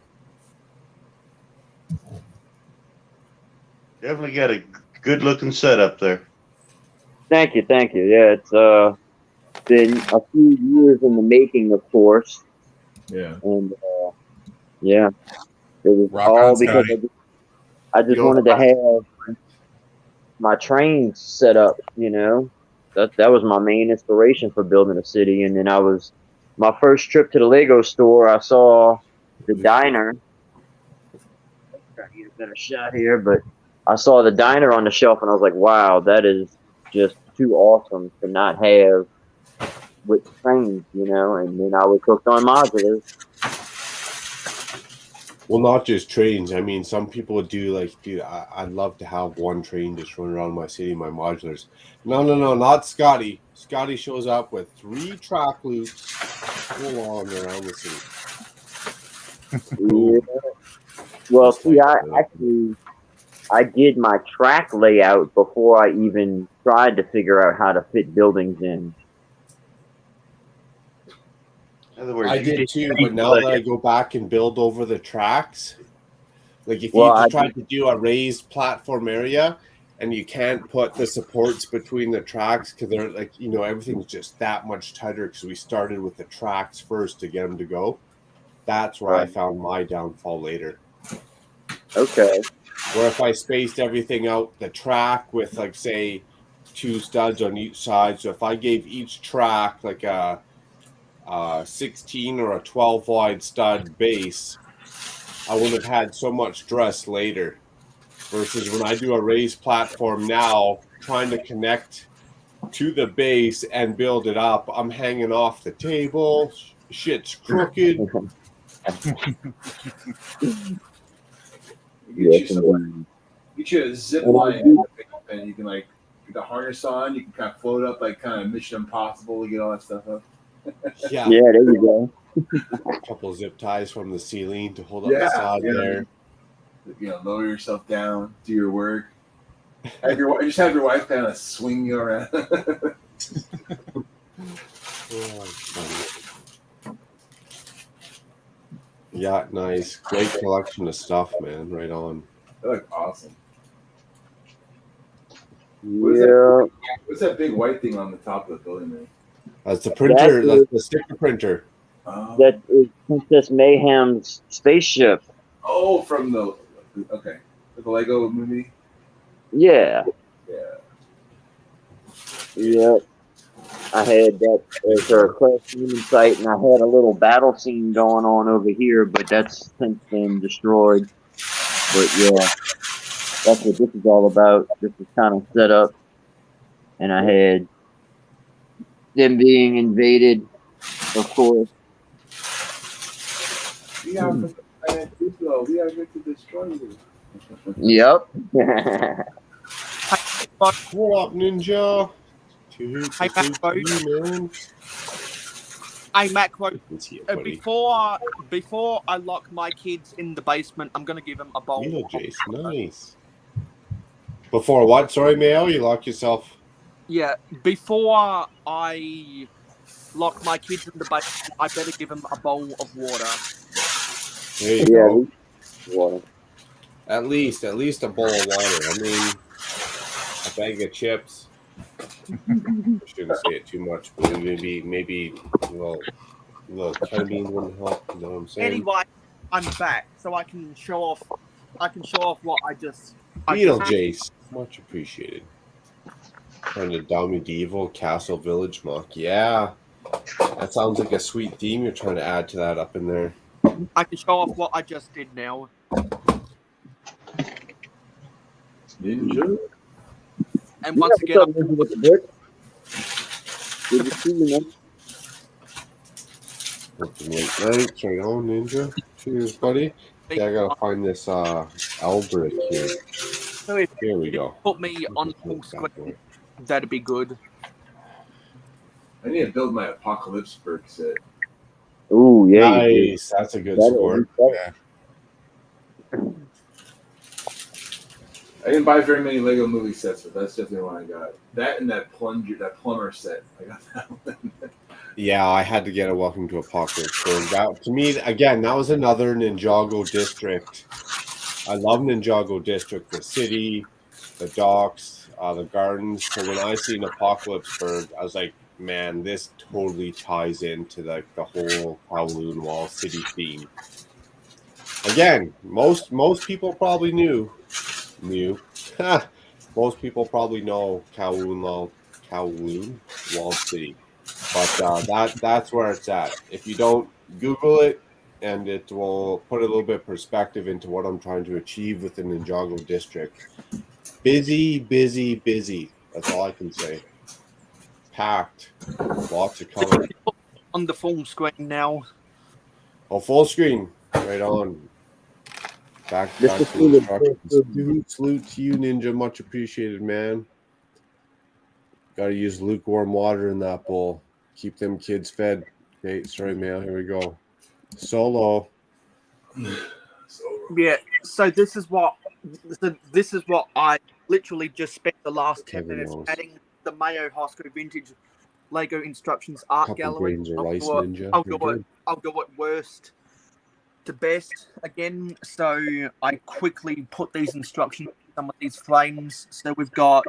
Definitely got a good looking setup there. Thank you. Yeah, it's been a few years in the making, of course, Yeah. and yeah, it was Rock all on, because Scotty. I just Yo. wanted to have my trains set up. You know, that was my main inspiration for building a city. And then my first trip to the Lego store. I saw the diner. Trying to get a better shot here, but I saw the diner on the shelf, and I was like, "Wow, that is just too awesome to not have with trains," you know." And then I was hooked on modulars. Well, not just trains. I mean, some people would do like, dude, I'd love to have one train just run around my city, my modulars. No, not Scotty. Scotty shows up with 3 track loops full on around the city. Yeah. Well, Just see, like I did my track layout before I even tried to figure out how to fit buildings in. In other words, I you did too, but now that I go back and build over the tracks, like if Well, you I tried to do a raised platform area and you can't put the supports between the tracks because they're like, you know, everything's just that much tighter because we started with the tracks first to get them to go. That's where I Right. found my downfall later. Okay. Where if I spaced everything out the track with like say 2 studs on each side, so if I gave each track like a 16 or a 12 wide stud base, I would have had so much stress later. Versus when I do a raised platform now, trying to connect to the base and build it up, I'm hanging off the table. Shit's crooked. Get Yes, you a zip And I line do- and you can like get the harness on, you can kind of float up like kind of Mission Impossible to get all that stuff up. Yeah. Yeah, there you go. A couple zip ties from the ceiling to hold up the side there. You know, lower yourself down, do your work. Have your wife kind of swing you around. Yeah, nice. Great collection of stuff, man. Right on. They look awesome. Yeah. What's that big white thing on the top of the building, man? That's the printer. That's the sticker printer. That is Princess Mayhem's spaceship. Oh, from the Lego movie. Yeah. Yeah. Yep. I had that as our classroom site, and I had a little battle scene going on over here, but that's since been destroyed. But yeah, that's what this is all about. This is kind of set up, and I had them being invaded, of course. We are we are going to destroy you. Yep. What up, Ninja? Hey, Macro. Hey, Macro. Before I lock my kids in the basement, I'm gonna give them a bowl. Jace, nice. Before what? Sorry, Mayo, you lock yourself. Yeah, before I lock my kids in the basement, I better give them a bowl of water. There you go. Water. At least a bowl of water. I mean, a bag of chips. I shouldn't say it too much, but maybe a little ketamine wouldn't help. You know what I'm saying? Anyway, I'm back, so I can show off. What I just. Jace, much appreciated. Kind of dumb medieval castle village mock. Yeah, that sounds like a sweet theme you're trying to add to that up in there. I can show off what I just did now. Ninja. And once again, Good to see you, man. Working late nights, right on, Ninja. Cheers, buddy. Okay, I gotta find this Albrecht here. So if Here we you go. put me on full screen, that'd be good. I need to build my Apocalypse Berg set. Ooh, yeah, you do. Nice. That's a good That'll score. be fun. Yeah. I didn't buy very many Lego movie sets, but that's definitely one I got. That and that plumber set. I got that one. Yeah, I had to get a Welcome to Apocalypse. So that, to me, again, that was another Ninjago district. I love Ninjago district, the city, the docks, the gardens. So when I seen Apocalypseburg, I was like, man, this totally ties into the whole Kowloon Wall city theme. Again, most people probably knew. Most people probably know Kowloon Wall City. But that's where it's at. If you don't Google it, and it will put a little bit of perspective into what I'm trying to achieve with the Ninjago district. Busy, busy, busy. That's all I can say. Packed. Lots of color. On the full screen now. Oh, full screen. Right on. Back to This is the instructions. Salute to you, Ninja. Much appreciated, man. Got to use lukewarm water in that bowl. Keep them kids fed. Okay, sorry, man. Here we go. Solo. Yeah. So this is what I literally just spent the last 10 Heaven minutes knows. adding the Mayo Hosco Vintage Lego Instructions Art Couple Gallery. grains of rice, Ninja. I'll You're go good. at worst to best again. So I quickly put these instructions in some of these frames. So we've got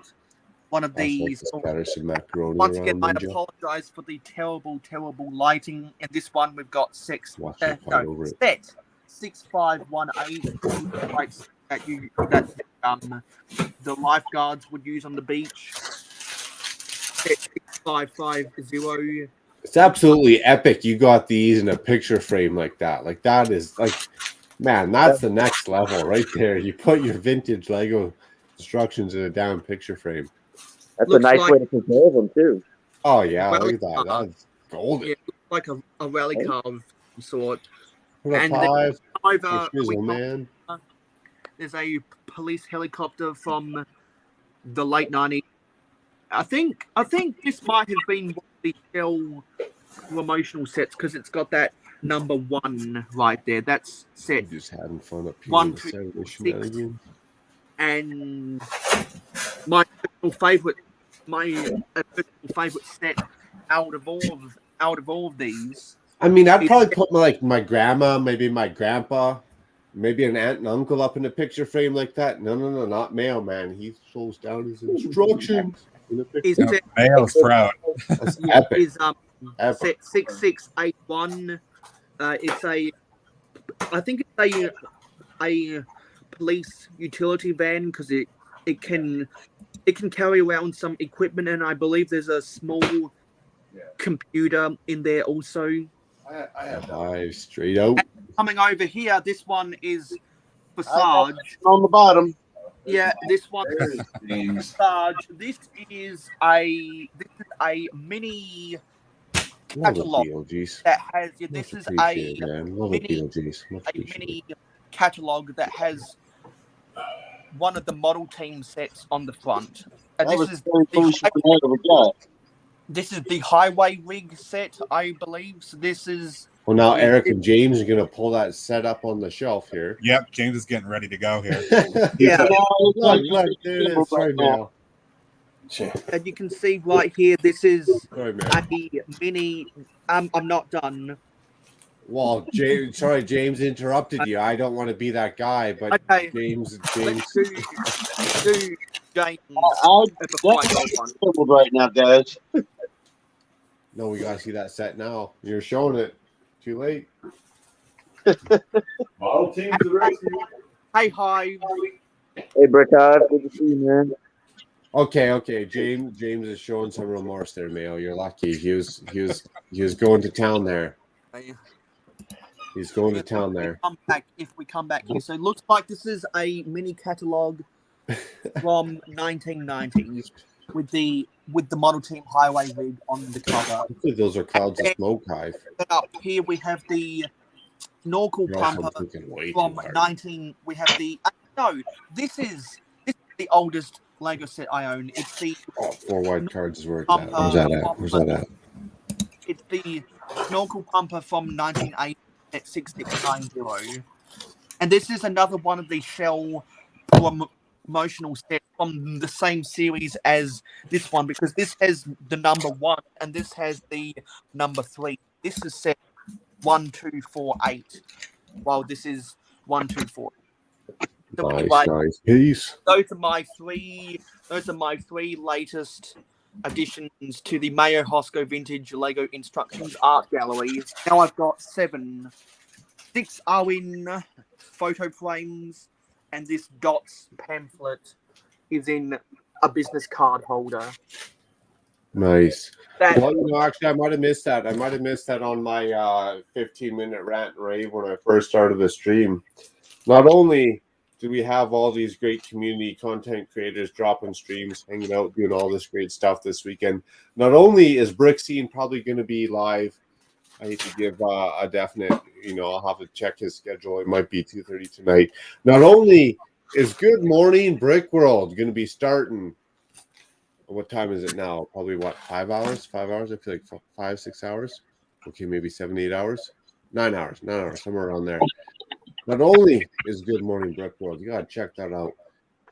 one of Also, these. just scatter some macaroni Once again, around, I Ninja. apologize for the terrible lighting. In this one, we've got Watch me fight over it. set 6518. That the lifeguards would use on the beach. Set 6550. It's absolutely epic. You got these in a picture frame like that. Like that is like, man, that's the next level right there. You put your vintage Lego instructions in a damn picture frame. That's Looks a nice like- way to preserve them too. Oh yeah, Rally look at that. car. That's golden. Yeah, like a rally car of some sort. Put a And five. Over, Chisel, man. there's a police helicopter from the late 90s. I think this might have been one of the Shell promotional sets because it's got that number 1 right there. That's set. Just having fun up here. 1, with 2, Saturday 6. Shenanigans. And my personal favorite set out of all of these. I mean, I'd probably put my grandma, maybe my grandpa, maybe an aunt and uncle up in a picture frame like that. No, not Mailman. He slows down his instructions. In a picture. Is Yeah, set, Mayo's proud. That's epic. is Epic. set 6681. It's I think it's a police utility van because it can carry around some equipment, and I believe there's a small computer in there also. I have that. Five straight out. Coming over here, this one is for Sarge. On the bottom. Yeah, this one There's James. Sarge. This is a mini Love the catalog Beetlejuice. that has. Yeah, Much this is appreciated, a man. Love the mini- Beetlejuice. Much a appreciated. mini catalog that has one of the model team sets on the front. That This was is very the close to the end of the gut. This is the highway rig set, I believe. So this is Well, now Eric and James are gonna pull that set up on the shelf here. Yep, James is getting ready to go here. yeah. Look, there it is. Sorry, Mal. And you can see right here. This is Sorry, man. a mini. I'm not done. Well, James, sorry, James interrupted you. I don't want to be that guy, but Okay. James. Let's do James. I'm at the final one. troubled right now, guys. No, we gotta see that set now. You're showing it. Too late. Model team to the rescue. Hey, hi. Hey, Brickhive, good to see you, man. Okay. James is showing some remorse there, Mayo. You're lucky. He was going to town there. He's going to town there. If we come back here, so it looks like this is a mini catalog from 1990. with the Model Team Highway rig on the cover. Hopefully those are clouds of smoke, Hive. Then up here we have the snorkel Or else I'm pumper thinking way too from hard. 19. We have the no. This is the oldest Lego set I own. It's the Oh, 4 white cards is where it's at. Where's that at? Where's that at? It's the snorkel pumper from 1980 at 6690. And this is another one of the shell promotional sets from the same series as this one, because this has the number 1 and this has the number 3. This is set 1, 2, 4, 8, while this is 1, 2, 4. So Nice, anyway, nice. Peace. those are my three latest additions to the Mayo Hosco Vintage Lego Instructions Art Gallery. Now I've got 7. 6 are in photo frames, and this Dots pamphlet is in a business card holder. Nice. That, Well, actually, I might have missed that. I might have missed that on my 15-minute rant and rave when I first started the stream. Not only do we have all these great community content creators dropping streams, hanging out, doing all this great stuff this weekend, not only is Brixxine probably going to be live. I hate to give a definite, I'll have to check his schedule. It might be 2:30 tonight. Not only is Good Morning Brick World going to be starting. What time is it now? Probably 5 hours? 5 hours? I feel like 5, 6 hours. Okay, maybe 7, 8 hours. 9 hours, somewhere around there. Not only is Good Morning Brick World, you gotta check that out.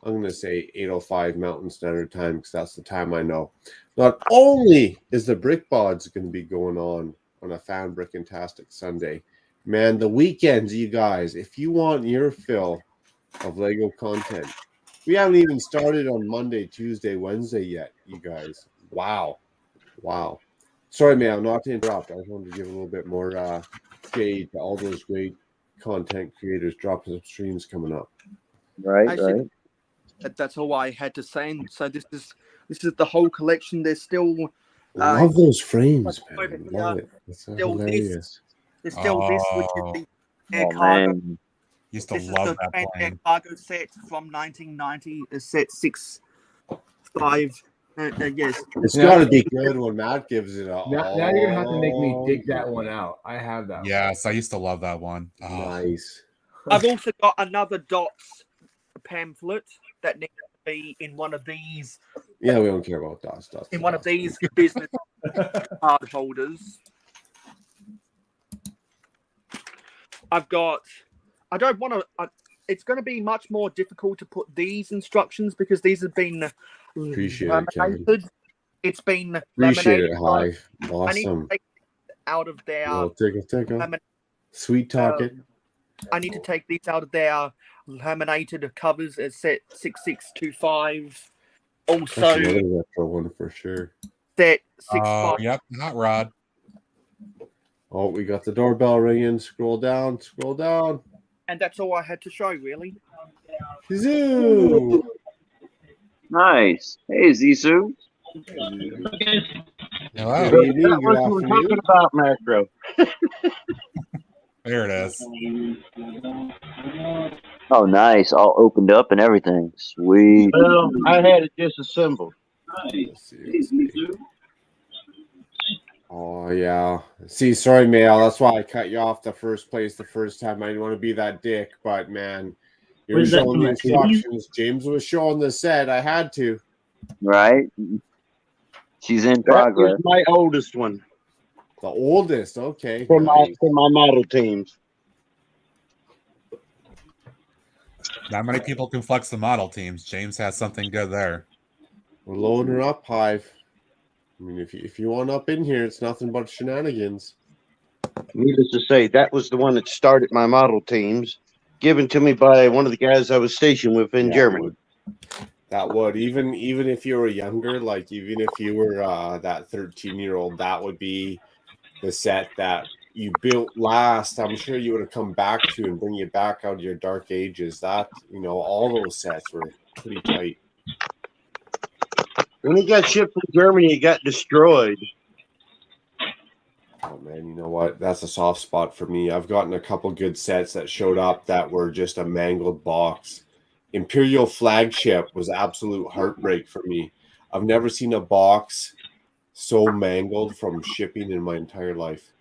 I'm gonna say 8:05 Mountain Standard Time because that's the time I know. Not only is the Brick Bods gonna be going on a Fan Brickintastic Sunday, man, the weekends, you guys, if you want your fill of Lego content, we haven't even started on Monday, Tuesday, Wednesday yet, you guys. Wow. Sorry, man, not to interrupt. I just wanted to give a little bit more shade to all those great content creators dropping some streams coming up. Right. that's all I had to say. And so this is the whole collection. There's still Love those frames, man. Love it. It's so still hilarious. there's still this, which is the air Oh, cargo. man. Used to This is love the that Trans Air plane. Cargo set from 1990. Set 6.5. Yes. It's got to be good when Matt gives it a. Now you're gonna have to make me dig that one out. I have that. Yes, I used to love that one. Oh. Nice. I've also got another Dots pamphlet that needs to be in one of these. Yeah, we don't care about dots. In one of these business card holders. I've got. I don't want to. It's going to be much more difficult to put these instructions because these have been Appreciate it, Kevin. laminated. It's been Appreciate laminated. it, Hive. I need to Awesome. take out of their. Well, take a. lamin- Sweet talk it. I need to take these out of their laminated covers at set 6625. That's Also, another retro one for sure. set Oh, 65. yep, not Rod. Oh, we got the doorbell ringing. Scroll down. And that's all I had to show, really. Zoo. Nice. Hey, Zizou. Hello. Good evening, That good was what we're afternoon. talking about, Macro. There it is. Oh, nice. All opened up and everything. Sweet. Well, I had it disassembled. Let's see. Oh yeah. See, sorry, Mail. That's why I cut you off the first time. I didn't want to be that dick, but man, you were Was that showing the my instructions. James was showing the set. I had to. Right? She's in That progress. was my oldest one The oldest. Okay. for my nice. model teams. Not many people can flex the model teams. James has something good there. We're loading her up, Hive. I mean, if you want up in here, it's nothing but shenanigans. Needless to say, that was the one that started my model teams, given to me by one of the guys I was stationed with in Yeah, Germany. That would even if you were younger, like even if you were that 13-year-old, that would be the set that you built last. I'm sure you would have come back to and bring you back out of your dark ages. That all those sets were pretty tight. When he got shipped from Germany, it got destroyed. Oh man, you know what? That's a soft spot for me. I've gotten a couple good sets that showed up that were just a mangled box. Imperial Flagship was absolute heartbreak for me. I've never seen a box so mangled from shipping in my entire life.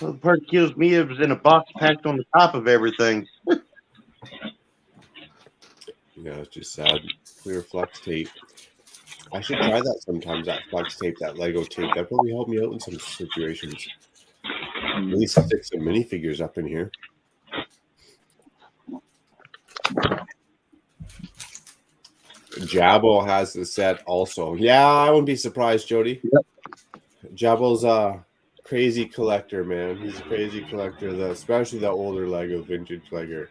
Well, the part that kills me, it was in a box packed on the top of everything. Yeah, it's just sad. Clear flex tape. I should try that sometimes, that flex tape, that Lego tape. That probably help me out in some situations. At least stick some minifigures up in here. Jabbo has the set also. Yeah, I wouldn't be surprised, Jody. Yep. Jabbo's a crazy collector, man. He's a crazy collector, especially the older Lego, vintage Lego.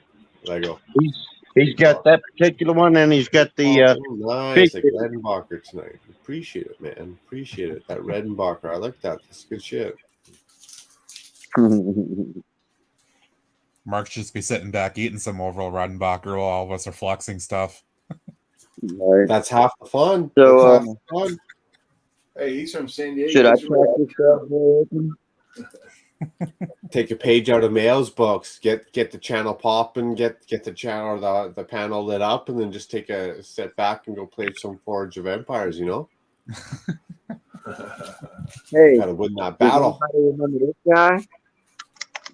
He's got that particular one, and he's got the nice, like Redenbacher tonight. Appreciate it, man. Appreciate it. That Redenbacher, I like that. That's good shit. Mark's just be sitting back eating some overall Redenbacher while all of us are flexing stuff. Right. That's half the fun. So, That's half the fun. Hey, he's from San Diego. should I track this stuff? Take a page out of Mail's books. Get the channel popping. Get the channel the panel lit up, and then just take a step back and go play some Forge of Empires. You know, Hey, gotta win that does battle. anybody remember this guy?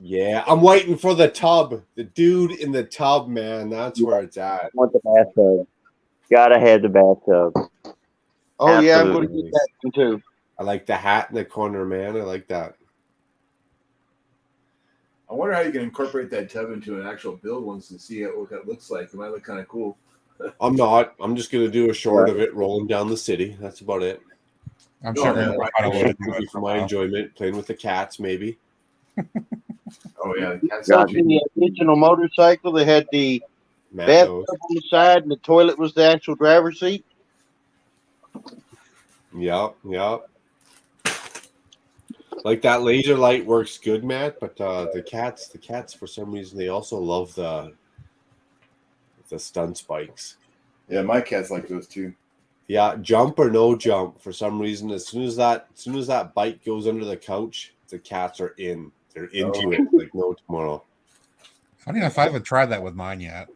Yeah, I'm waiting for the tub. The dude in the tub, man. That's where it's at. I want the bathtub. Gotta have the bathtub. Oh yeah, I'm Absolutely. going to get that one too. I like the hat in the corner, man. I like that. I wonder how you can incorporate that tub into an actual build once and see what that looks like. It might look kind of cool. I'm not. I'm just gonna do a short of it rolling down the city. That's about it. I'm No, sure man, we're right. quite a little Maybe for my enjoyment, playing with the cats, maybe. Oh yeah, that's Got the original motorcycle. They had the Matt bathtub knows. on the side, and the toilet was the actual driver's seat. Yep. Like that laser light works good, Matt. But the cats, for some reason, they also love the stun spikes. Yeah, my cats like those too. Yeah, jump or no jump. For some reason, as soon as that bike goes under the couch, the cats are in. They're into it like no tomorrow. Funny enough, I haven't tried that with mine yet.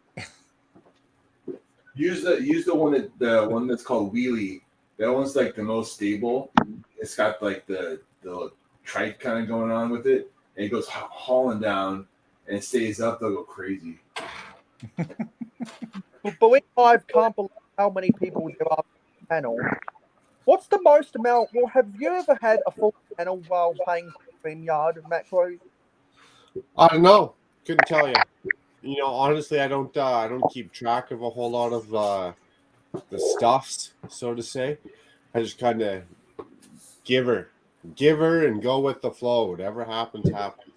Use the one that's called Wheelie. That one's like the most stable. It's got like the trike kind of going on with it, and it goes hauling down and it stays up. They'll go crazy. But we can't believe how many people there are on the panel. What's the most amount? Well, have you ever had a full panel while playing StreamYard, Macro? I don't know. Couldn't tell you. You know, honestly, I don't keep track of a whole lot of the stuffs, so to say. I just kind of give her and go with the flow. Whatever happens, happens.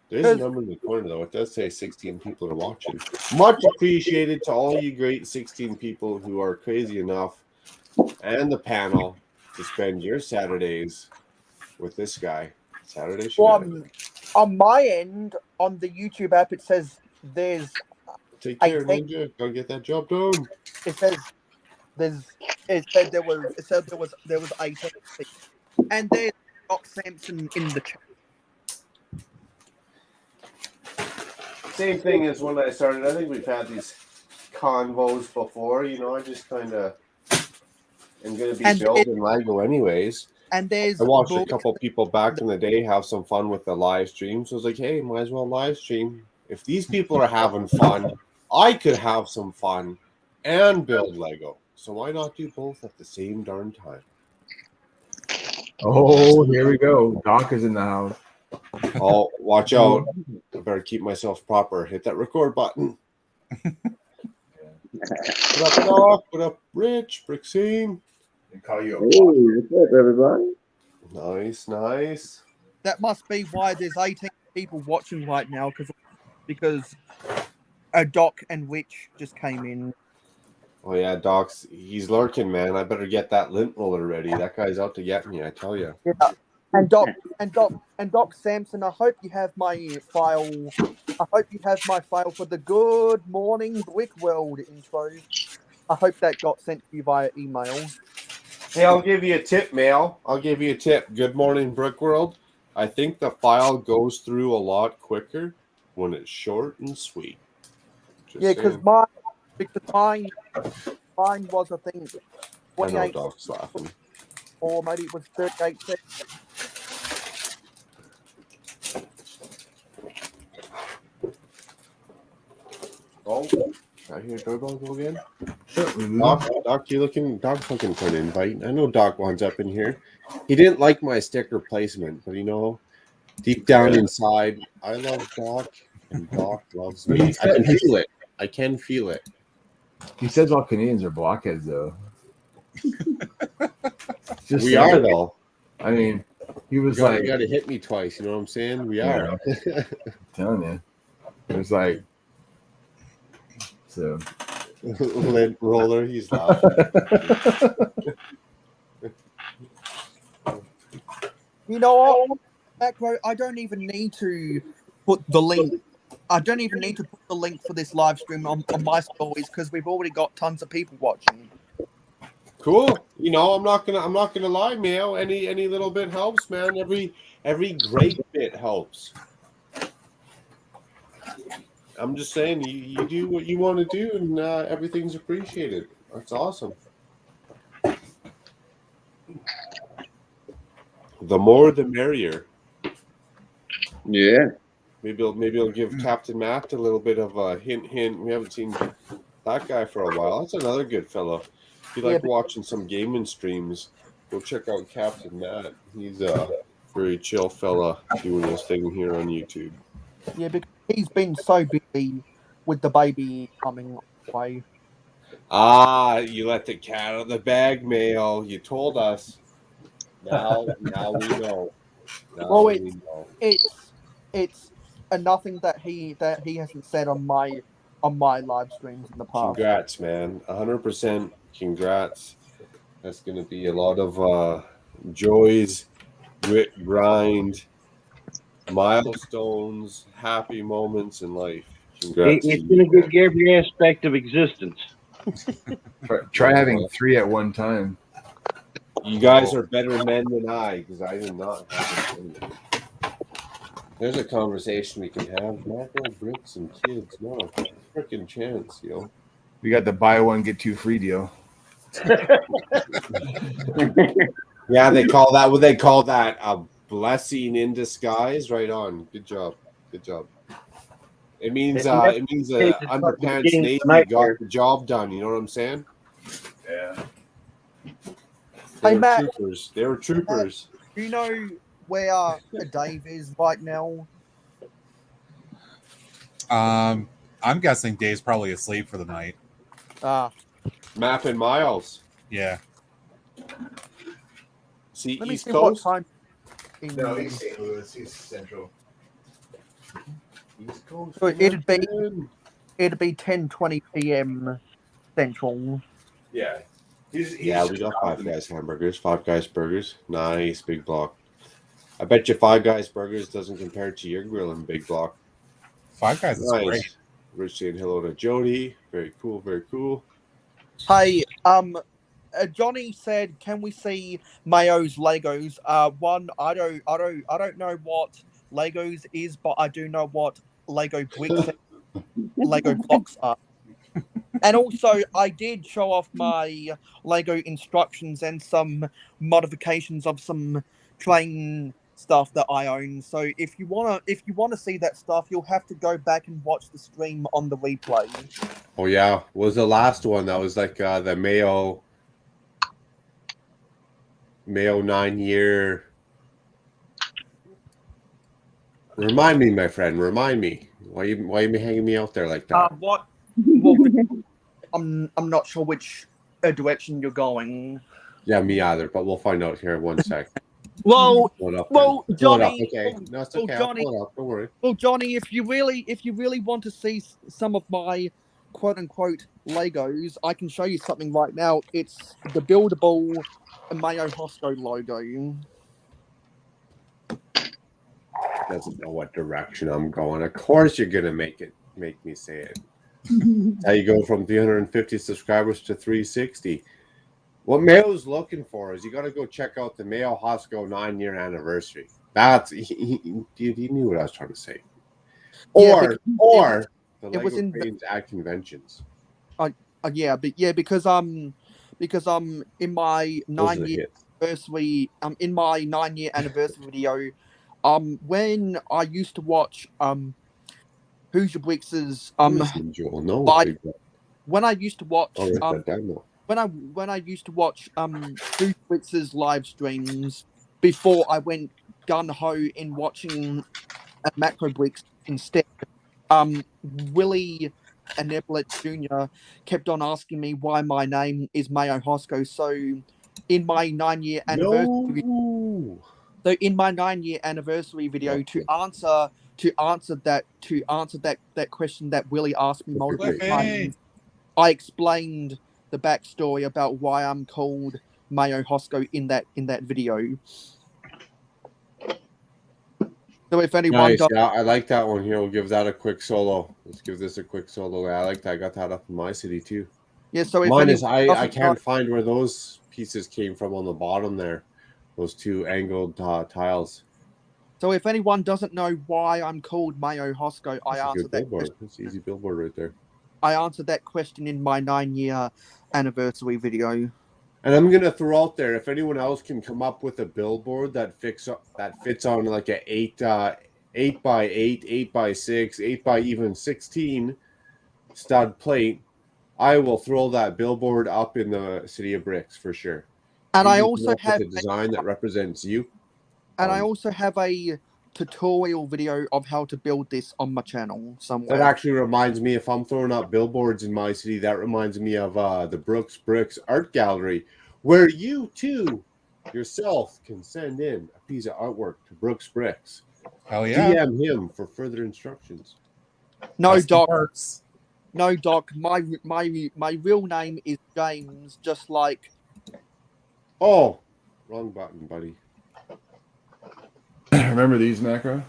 There's a number in the corner, though. It does say 16 people are watching. Much appreciated to all you great 16 people who are crazy enough and the panel to spend your Saturdays with this guy. Saturday Shenanigans. On my end, on the YouTube app, it says there's. Take care, Ninja. Gotta get that job done. It says there was 18, and there's Doc Sampson in the chat. Same thing as when I started. I think we've had these convos before. You know, I just kind of am going to be building Lego anyways. And there's I watched a couple people back in the day have some fun with the live stream. So I was like, hey, might as well live stream. If these people are having fun, I could have some fun and build Lego. So why not do both at the same darn time? Oh, here we go. Doc is in the house. Oh, watch out. I better keep myself proper. Hit that record button. What up, Doc? What up, Rich? Brixine? They call you Hey, what's up, everybody? Nice. That must be why there's 18 people watching right now, because a Doc and Witch just came in. Oh yeah, Doc's he's lurking, man. I better get that lint roller ready. That guy's out to get me, I tell you. Yeah. And Doc Sampson, I hope you have my file. I hope you have my file for the Good Morning Brick World intro. I hope that got sent to you via email. Hey, I'll give you a tip, Mail. I'll give you a tip. Good morning, Brick World. I think the file goes through a lot quicker when it's short and sweet. Just Yeah, because saying. Because mine was, I think, I know 28 Doc's laughing. or maybe it was 38 cents. Oh, I hear doorbell go again. Doc, Doc, Doc's looking for an invite. I know Doc wants up in here. He didn't like my sticker placement, but deep down inside, I love Doc, and Doc loves me. I can feel it. I can feel it. He says all Canadians are blockheads, though. Just We saying. are, though. I mean, he was You like, got to hit me twice. You know what I'm saying? We Yeah. are. I'm telling you. It was like, so. Lint roller, he's laughing. You know what, Macro? I don't even need to put the link. I don't even need to put the link for this live stream on my stories because we've already got tons of people watching. Cool. I'm not gonna lie, Mayo. Any little bit helps, man. Every great bit helps. I'm just saying, you do what you want to do, and everything's appreciated. That's awesome. The more, the merrier. Yeah. Maybe I'll give Captain Matt a little bit of a hint. We haven't seen that guy for a while. That's another good fellow. If you like watching some gaming streams, go check out Captain Matt. He's a very chill fella doing his thing here on YouTube. Yeah, because he's been so busy with the baby coming away. Ah, you let the cat out of the bag, Mayo. You told us. Now we know. Well, it's nothing that he hasn't said on my live streams in the past. Congrats, man. 100% congrats. That's going to be a lot of joys, grit, grind, milestones, happy moments in life. Congrats. It's going to give you every aspect of existence. Try having 3 at one time. You guys are better men than I, because I did not have it. There's a conversation we can have. Not no bricks and kids. No freaking chance, We got the buy one, get 2 free deal. Yeah, they call that what they call that a blessing in disguise. Right on. Good job. It means underpants Navy got the job done. You know what I'm saying? Yeah. They were troopers. They were troopers. Do you know where Dave is right now? I'm guessing Dave's probably asleep for the night. Mapping miles. Yeah. See, Let me East see Coast. what time. No, he's St. Louis. He's Central. East Coast. So it'd be 10:20 p.m. Central. Yeah. He's We got Five Guys hamburgers, Five Guys burgers. Nice, big block. I bet you Five Guys burgers doesn't compare to your grill in big block. Five Guys is great. Rich saying hello to Jody. Very cool, very cool. Hey, Johnny said, "Can we see Mayo's Legos?" One, I don't know what Legos is, but I do know what Lego bricks and Lego blocks are. And also, I did show off my Lego instructions and some modifications of some train stuff that I own. So if you wanna see that stuff, you'll have to go back and watch the stream on the replay. Oh yeah, what was the last one? That was like the Mayo 9-year. Remind me, my friend. Remind me. Why you hanging me out there like that? What? Well, I'm not sure which direction you're going. Yeah, me either. But we'll find out here in 1 sec. Well, Johnny. Okay, no, it's okay. Johnny, I'll pull it up. Don't worry. Well, Johnny, if you really want to see some of my quote unquote Legos, I can show you something right now. It's the buildable Mayo Hosco logo. Doesn't know what direction I'm going. Of course, you're gonna make me say it. How you go from 350 subscribers to 360? What Mayo's looking for is you got to go check out the Mayo Hosco 9-year anniversary. That's he knew what I was trying to say. Or the Lego trains at conventions. Yeah, because in my Those are the 9 year hits. anniversary in my 9 year anniversary video, when I used to watch Who's Your Brixx's Listen, Joel, no, live, big guy. when I used to watch I'll write that down now. when I used to watch Who's Your Brixx's live streams before I went gun ho in watching Macro Brixx instead. Willie Aneblet Jr. kept on asking me why my name is Mayo Hosco. So in my 9 year anniversary No. so in my 9 year anniversary video to answer that question that Willie asked me multiple Cliffy. times, I explained the backstory about why I'm called Mayo Hosco in that video. So if anyone Nice. does, Yeah, I like that one here. We'll give that a quick solo. Let's give this a quick solo. I like that. I got that up in my city too. yeah. So if Mine is anyone I doesn't can't know- find where those pieces came from on the bottom there. Those two angled tiles. So if anyone doesn't know why I'm called Mayo Hosco, I That's a answered good that billboard. question. That's an easy billboard right there. I answered that question in my 9 year anniversary video. And I'm gonna throw out there if anyone else can come up with a billboard that fits on like a 8x8, 8x6, 8 by even 16 stud plate, I will throw that billboard up in the city of Brixx for sure. And You I can also come up have with a design that represents you. I also have a tutorial video of how to build this on my channel somewhere. That actually reminds me, if I'm throwing up billboards in my city, that reminds me of the Blue Brixx Art Gallery, where you too yourself can send in a piece of artwork to Blue Brixx. Hell yeah. DM him for further instructions. No, Custom Doc. parts. No, Doc. My real name is James, just like. Oh, wrong button, buddy. Remember these, Macro?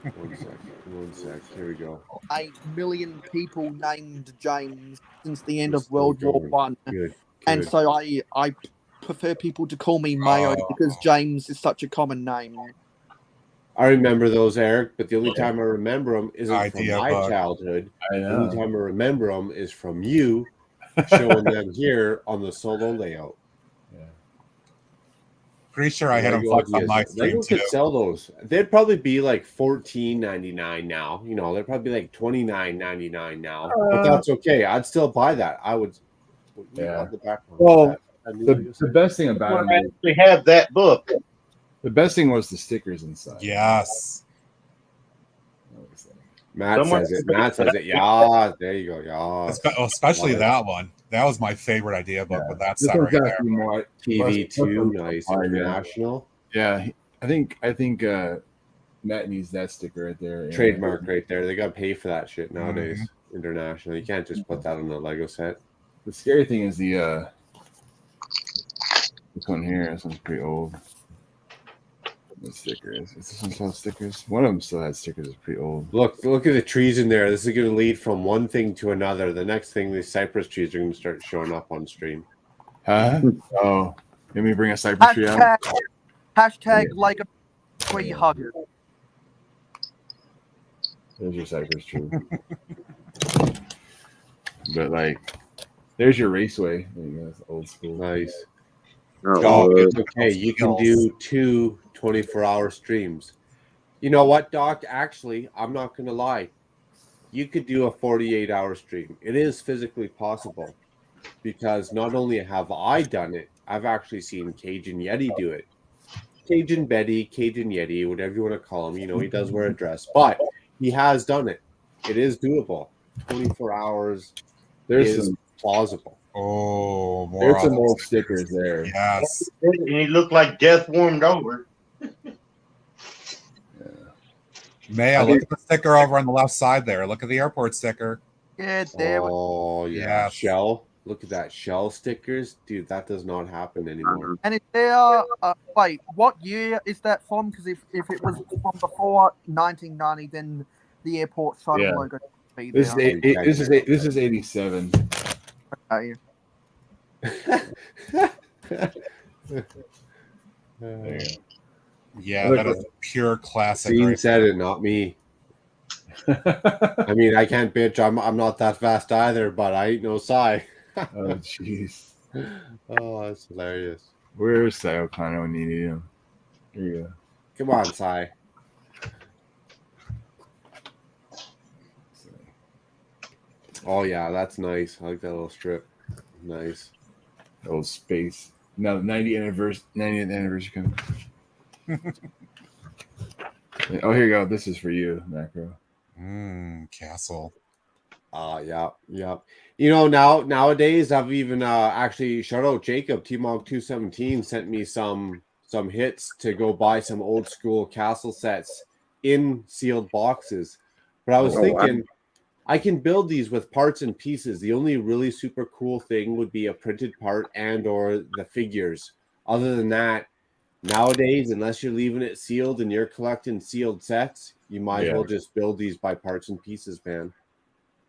One sec. Here we go. 8 million people named James since the end We're of World still War going. One, Good. and so I prefer people to call me Mayo because James is such a common name. I remember those, Eric, but the only time I remember them isn't from Idea my bug. childhood. I The only know. time I remember them is from you showing them here on the solo layout. Pretty sure I had them Lego flex on ideas. my stream Lego too. could sell those. They'd probably be like $14.99 now. You know, they'd probably be like $29.99 now. But that's okay. I'd still buy that. I would. Yeah. The background. Well, That new the Lego set. best thing about I them, actually have that book. the best thing was the stickers inside. Yes. Matt Someone- says it. Matt says it. Yeah, there you go. Yeah. Especially Love it. that one. That was my favorite idea book with that This set one's right got there. a few more TV2, nice. Yeah. International. Yeah, I think Matt needs that sticker right there. Trademark right there. They got to pay for that shit nowadays. Mm-hmm. International. You can't just put that on a Lego set. The scary thing is the this one here. This one's pretty old. What sticker is this one still have stickers? One of them still had stickers. It's pretty old. Look at the trees in there. This is going to lead from one thing to another. The next thing, the cypress trees are going to start showing up on stream. Huh? Oh, let me bring a cypress tree out. Hashtag Lego tree hugger. There's your cypress tree. But like, there's your raceway. There you go. That's old school. Nice. Oh, It's okay. You can do 2 24-hour streams. You know what, Doc? Actually, I'm not going to lie. You could do a 48-hour stream. It is physically possible because not only have I done it, I've actually seen Cajun Yeti do it. Cajun Betty, Cajun Yeti, whatever you want to call him. You know, he does wear a dress, but he has done it. It is doable. 24 hours There's is some plausible. Oh, more there's some awesome old stickers there. Yes. And he looked like death warmed over. Maya, look at the sticker over on the left side there. Look at the airport sticker. Yeah, there. Oh, yeah. Yes. Shell. Look at that. Shell stickers. Dude, that does not happen anymore. And is there? Wait, what year is that from? Because if it was from before 1990, then the airport shuttle Yeah. logo would be This there. is 87. Okay. Yeah, that is pure classic. Dean Right said there. it, not me. I mean, I can't bitch. I'm not that fast either, but I ain't no Psy. Oh, jeez. Oh, that's hilarious. Where's Sai O'Connor when you need him? Here you go. Come on, Psy. Oh yeah, that's nice. I like that little strip. Nice. That little space. Now, 90th anniversary coming. Oh, here you go. This is for you, Macro. Castle. Yeah. You know, nowadays I've even actually shout out Jacob T-Mog217 sent me some hits to go buy some old school castle sets in sealed boxes. But I was thinking I can build these with parts and pieces. The only really super cool thing would be a printed part and or the figures. Other than that, nowadays, unless you're leaving it sealed and you're collecting sealed sets, you might as well just build these by parts and pieces, man.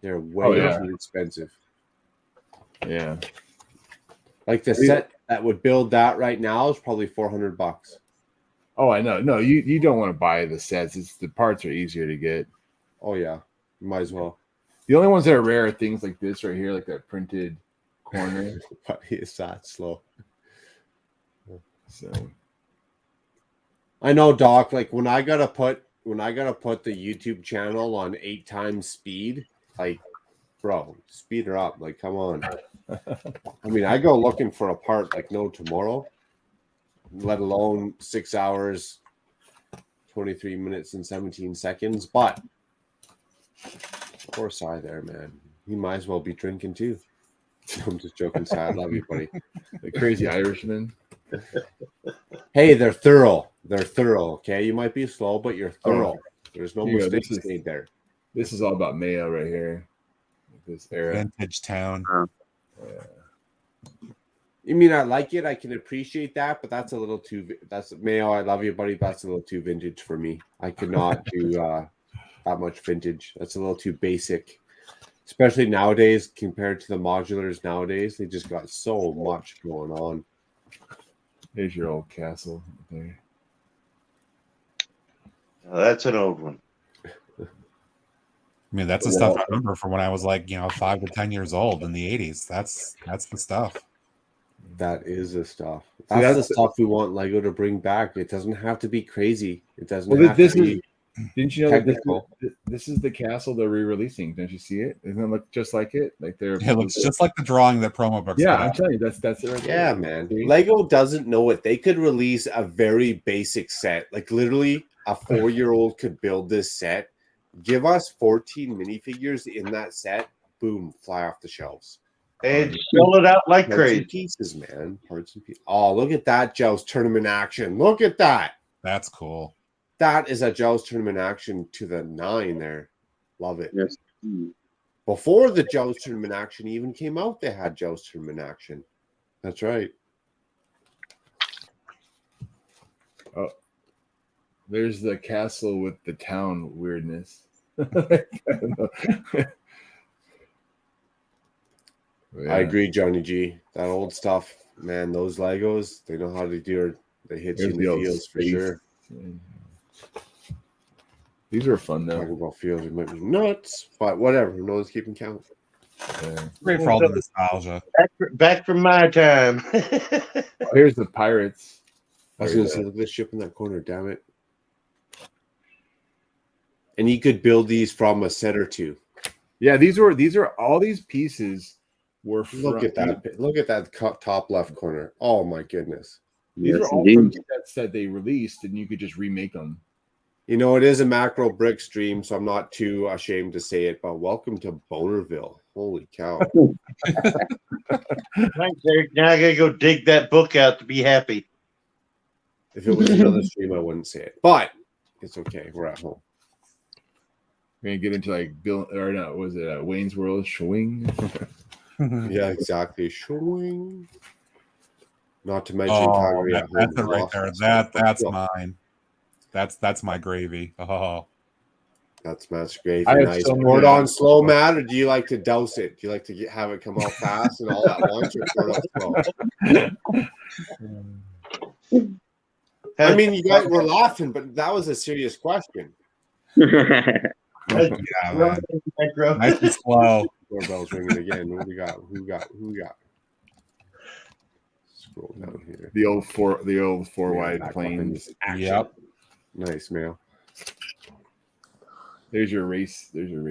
They're way too expensive. Yeah. Like the set that would build that right now is probably $400. Oh, I know. No, you don't want to buy the sets. It's the parts are easier to get. Oh yeah, you might as well. The only ones that are rare are things like this right here, like that printed corner. But it's that slow. So I know, Doc. Like when I gotta put the YouTube channel on 8 times speed, like, bro, speed her up. Like, come on. I mean, I go looking for a part like no tomorrow, let alone 6 hours, 23 minutes and 17 seconds. But poor Sai there, man. He might as well be drinking too. I'm just joking, Sai. I love you, buddy. The crazy Irishman. Hey, they're thorough. They're thorough. Okay, you might be slow, but you're thorough. There's no mistakes made there. This is all about Mayo right here. This era. Vintage town. You mean I like it? I can appreciate that, but that's a little too. That's Mayo. I love you, buddy. That's a little too vintage for me. I could not do that much vintage. That's a little too basic, especially nowadays compared to the modulars. Nowadays, they just got so much going on. Here's your old castle there. Oh, that's an old one. I mean, that's the stuff I remember from when I was like, 5 to 10 years old in the 80s. That's the stuff. That is the stuff. That's the stuff we want Lego to bring back. It doesn't have to be crazy. It doesn't have to be. Didn't you know that this is the castle they're re-releasing? Don't you see it? Doesn't it look just like it? Like it looks just like the drawing that promo books. Yeah, I'm telling you, that's it right Yeah, there. man. Lego doesn't know it. They could release a very basic set. Like literally, a 4-year-old could build this set. Give us 14 minifigures in that set. Boom, fly off the shelves. And sell it out like crazy. Pieces, man. Parts and pieces. Oh, look at that Joust tournament action. Look at that. That's cool. That is a Joust tournament action to the 9 there. Love it. Yes. Before the Joust tournament action even came out, they had Joust tournament action. That's right. Oh, there's the castle with the town weirdness. I agree, Johnny G. That old stuff, man, those Legos, they know how to do it. They hit you in the feels for sure. These were fun, though. Talking about feels, it might be nuts, but whatever. No one's keeping count. Great for all the nostalgia. Back from my time. Oh, here's the pirates. I was going to say, look at this ship in that corner, damn it. And you could build these from a set or two. Yeah, these are all these pieces were from. Look at that. Look at that top left corner. Oh, my goodness. These are all from sets that they released, and you could just remake them. You know, it is a Macro Brixx stream, so I'm not too ashamed to say it, but welcome to Bonerville. Holy cow. Thanks, Eric. Now I got to go dig that book out to be happy. If it was another stream, I wouldn't say it. But it's okay. We're at home. We're going to get into like Bill, or no, was it Wayne's World Showing? Yeah, exactly. Showing. Not to mention Calgary at home. That's it right there. That's mine. That's my gravy. Oh, that's Matt's gravy. I have Nice. so Pour it many- on slow, Matt, or do you like to douse it? Do you like to have it come out fast and all at once, or pour it on slow? I mean, you guys were laughing, but that was a serious question. Yeah, man. Nice and slow. Doorbell's ringing again. What we got? Who got? Scroll down here. The old four wide back planes. Action. Yep. Nice, Mail. There's your race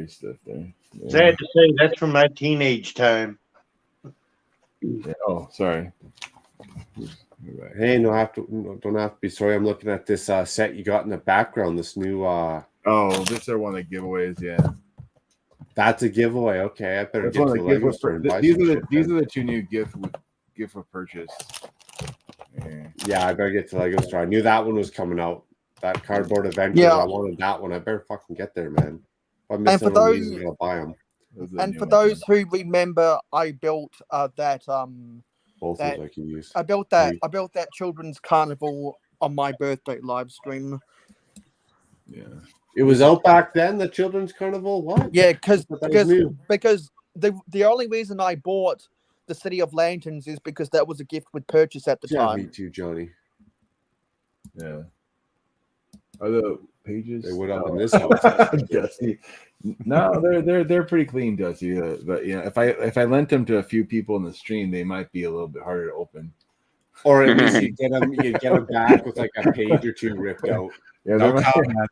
stuff there. Yeah. Sad to say, that's from my teenage time. Yeah. Oh, sorry. Hey, don't have to be sorry. I'm looking at this set you got in the background. This new. Oh, this is one of the giveaways. Yeah. That's a giveaway. Okay, I better That's get one to of the the Lego gift store and buy these some are the shit, these man. are the two new gift with purchase. Yeah, I better get to Lego store. I knew that one was coming out. That cardboard adventure. Yeah. I wanted that one. I better fucking get there, man. If I miss And for out on these, those- I'm gonna buy them. And for those who remember, I built that Both that- of those I can use. I built that children's carnival on my birthday live stream. Yeah. It was out back then. The children's carnival. What? Yeah, because But that was new. the only reason I bought the City of Lanterns is because that was a gift with purchase at the Yeah, time. me too, Johnny. Yeah. Are the pages? They would up in No. this house. Dusty. No, they're pretty clean, Dusty. But yeah, if I lent them to a few people in the stream, they might be a little bit harder to open. Or at least you get them back with like a page or two ripped out. Yeah, No comment.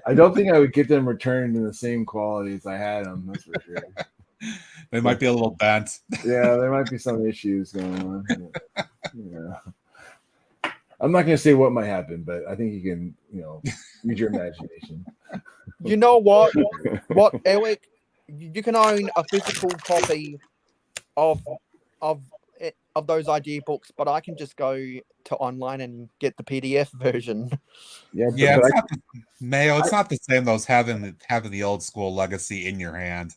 I don't think I would get them returned in the same quality as I had them. That's for sure. They might be a little bent. Yeah, there might be some issues going on. Yeah. I'm not going to say what might happen, but I think you can, use your imagination. You know what? Eric? You can own a physical copy of those idea books, but I can just go to online and get the PDF version. Yeah, it's not Mayo. It's not the same though as having the old school legacy in your hand.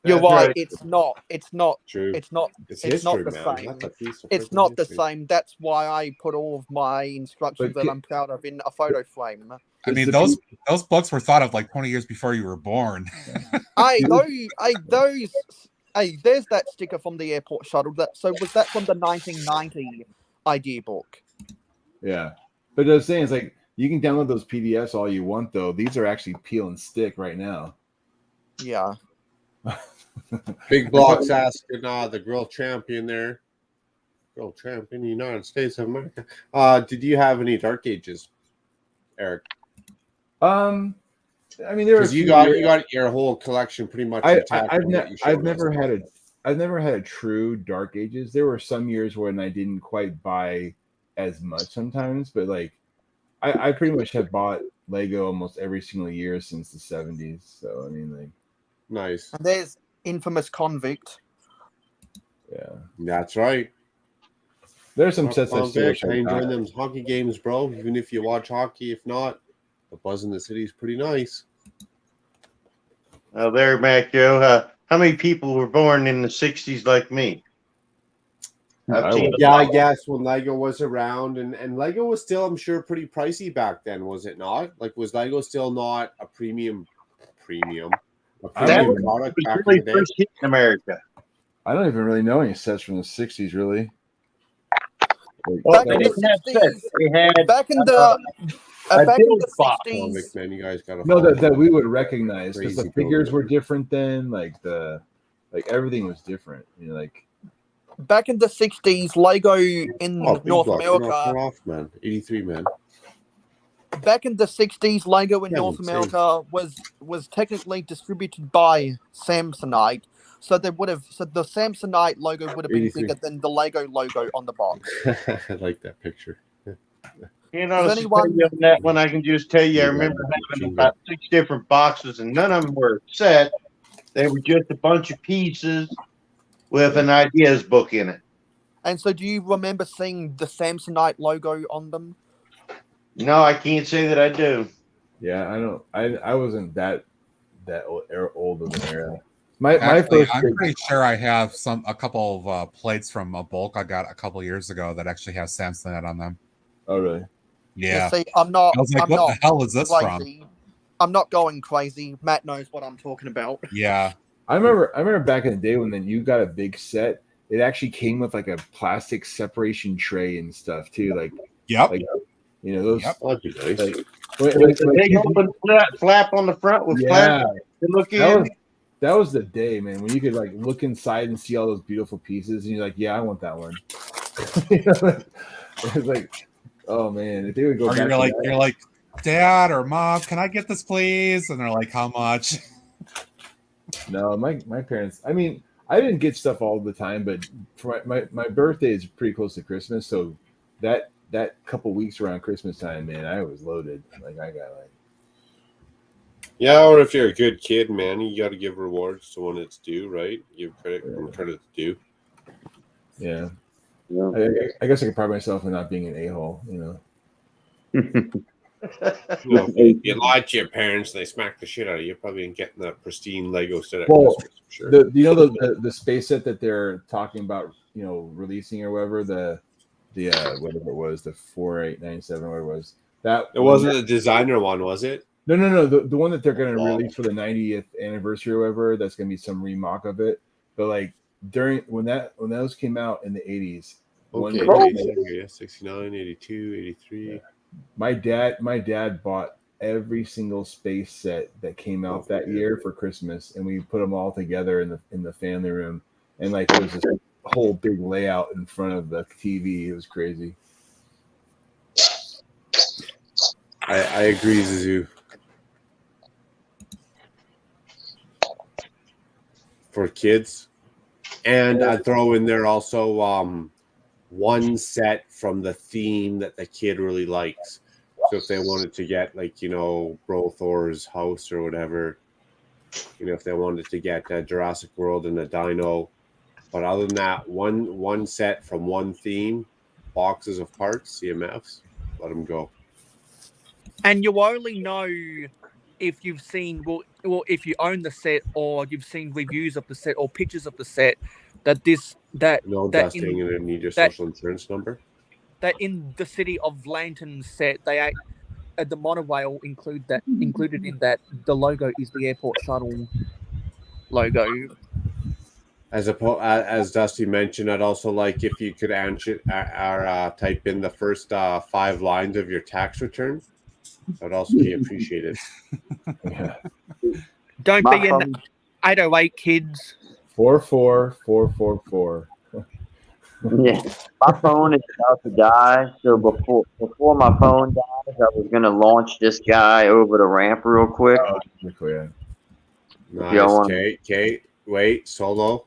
You're right. It's not. True. It's not. It's It's not history, the man. same. That's a piece of It's freaking not the history. same. That's why I put all of my instructions But that I'm proud of in a photo frame. I mean, those books were thought of like 20 years before you were born. There's that sticker from the airport shuttle. Was that from the 1990 idea book? Yeah. But I was saying, it's like, you can download those PDFs all you want, though. These are actually peel and stick right now. Yeah. Big Blocks asking the grill champion there. Grill champion, United States of America. Did you have any Dark Ages, Eric? I mean, there was you got your whole collection pretty much intact. I've never had a true Dark Ages. There were some years when I didn't quite buy as much sometimes, but like I pretty much have bought Lego almost every single year since the 70s. So I mean, like, nice. And there's Infamous Convict. Yeah, that's right. There's some sets I that enjoy them hockey games, bro. Even if you watch hockey, if not, the buzz in the city is pretty nice. Oh, there, Mac Joe. How many people were born in the 60s like me? I guess when Lego was around, and Lego was still, I'm sure, pretty pricey back then, was it not? Like, was Lego still not a premium product back in the day? First hit in America. I don't even really know any sets from the 60s, really. Back in the 60s, Man, you guys got that we would recognize because the Crazy figures program. were different then. Like everything was different. back in the 60s, Lego in North America. Off, man. 83, man. Back in the 60s, Lego in Yeah, North same. America was technically distributed by Samsonite. So the Samsonite logo would have been 83. bigger than the Lego logo on the box. I like that picture. You know, Does anyone- on that one, I can just tell you, I remember having about 6 different boxes, and none of them were set. They were just a bunch of pieces with an ideas book in it. And so, do you remember seeing the Samsonite logo on them? No, I can't say that I do. Yeah, I don't. I wasn't that old of an era. Actually, I'm pretty sure I have a couple of plates from a bulk I got a couple years ago that actually have Samsonite on them. Oh, really? Yeah. See, I'm not. I was like, I'm what not the hell is this crazy. from? I'm not going crazy. Matt knows what I'm talking about. Yeah. I remember back in the day when then you got a big set. It actually came with like a plastic separation tray and stuff too. Like, yep. You know those. Yep. That'd be nice. Like, With the big open flap on the front with yeah, flap to look that in. was that was the day, man, when you could like look inside and see all those beautiful pieces, and you're like, yeah, I want that one. You know, it was like, oh man, if they would go Or back to that. you're like, Dad or Mom, can I get this, please? And they're like, how much? No, my parents. I mean, I didn't get stuff all the time, but for my birthday is pretty close to Christmas, so that couple weeks around Christmas time, man, I was loaded. Like I got like. Yeah, or if you're a good kid, man, you got to give rewards to when it's due, right? Give credit when credit's due. Yeah. Yeah. I guess I could pride myself in not being an a-hole, you know. You know, if you lied to your parents and they smacked the shit out of you, probably ain't getting that pristine Lego set at Well, Christmas, for sure. the space set that they're talking about, you know, releasing or whatever, the whatever it was, the 4897 or whatever it was. That It wasn't a designer one, was it? No. The one that they're going to release for the 90th anniversary or whatever, that's going to be some remock of it. But like during when those came out in the 80s, Okay, 69, 82, 83. Yeah. My dad bought every single space set that came out that year for Christmas, and we put them all together in the family room, and like there was this whole big layout in front of the TV. It was crazy. I agree, Zuzu. For kids, and I'd throw in there also one set from the theme that the kid really likes. So if they wanted to get like, you know, Bro Thor's house or whatever, you know, if they wanted to get Jurassic World and a dino, but other than that, one set from one theme, boxes of parts, CMFs, let them go. And you only know if you've seen, well, if you own the set or you've seen reviews of the set or pictures of the set, No dusting, and need your social insurance number. That in the City of Lanterns set, they the monorail included in that, the logo is the airport shuttle logo. As Dusty mentioned, I'd also like if you could answer or type in the first 5 lines of your tax return. That'd also be appreciated. Yeah. Don't be an 808 kids. 44444. Yeah, my phone is about to die. So before my phone dies, I was gonna launch this guy over the ramp real quick. Yeah. Nice, Kate. Wait, solo,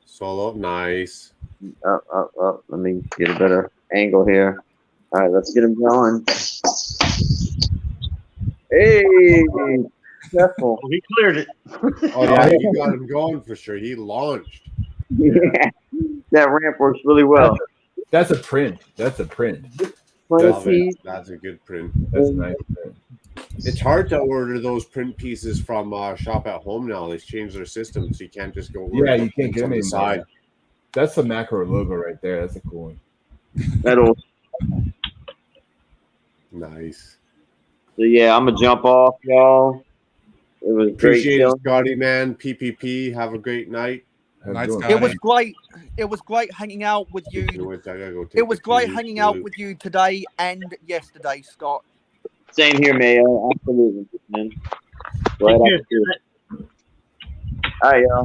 nice. Let me get a better angle here. All right, let's get him going. Hey, careful. He cleared it. Oh yeah, you got him going for sure. He launched. Yeah, that ramp works really well. That's a print. That's a print. That's a good print. That's a nice print. It's hard to order those print pieces from Shop at Home now. They've changed their system, so you can't just go. Yeah, you can't get them on the anymore. side. That's the macro logo right there. That's a cool one. That'll. Nice. So yeah, I'm gonna jump off, y'all. It was Appreciate great. it, Scotty, man. PPP. Have a great night. It was great. It was great hanging out with you. It was great hanging out with you today and yesterday, Scott. Same here, Mayo. Absolutely, man. Right after. All right, y'all.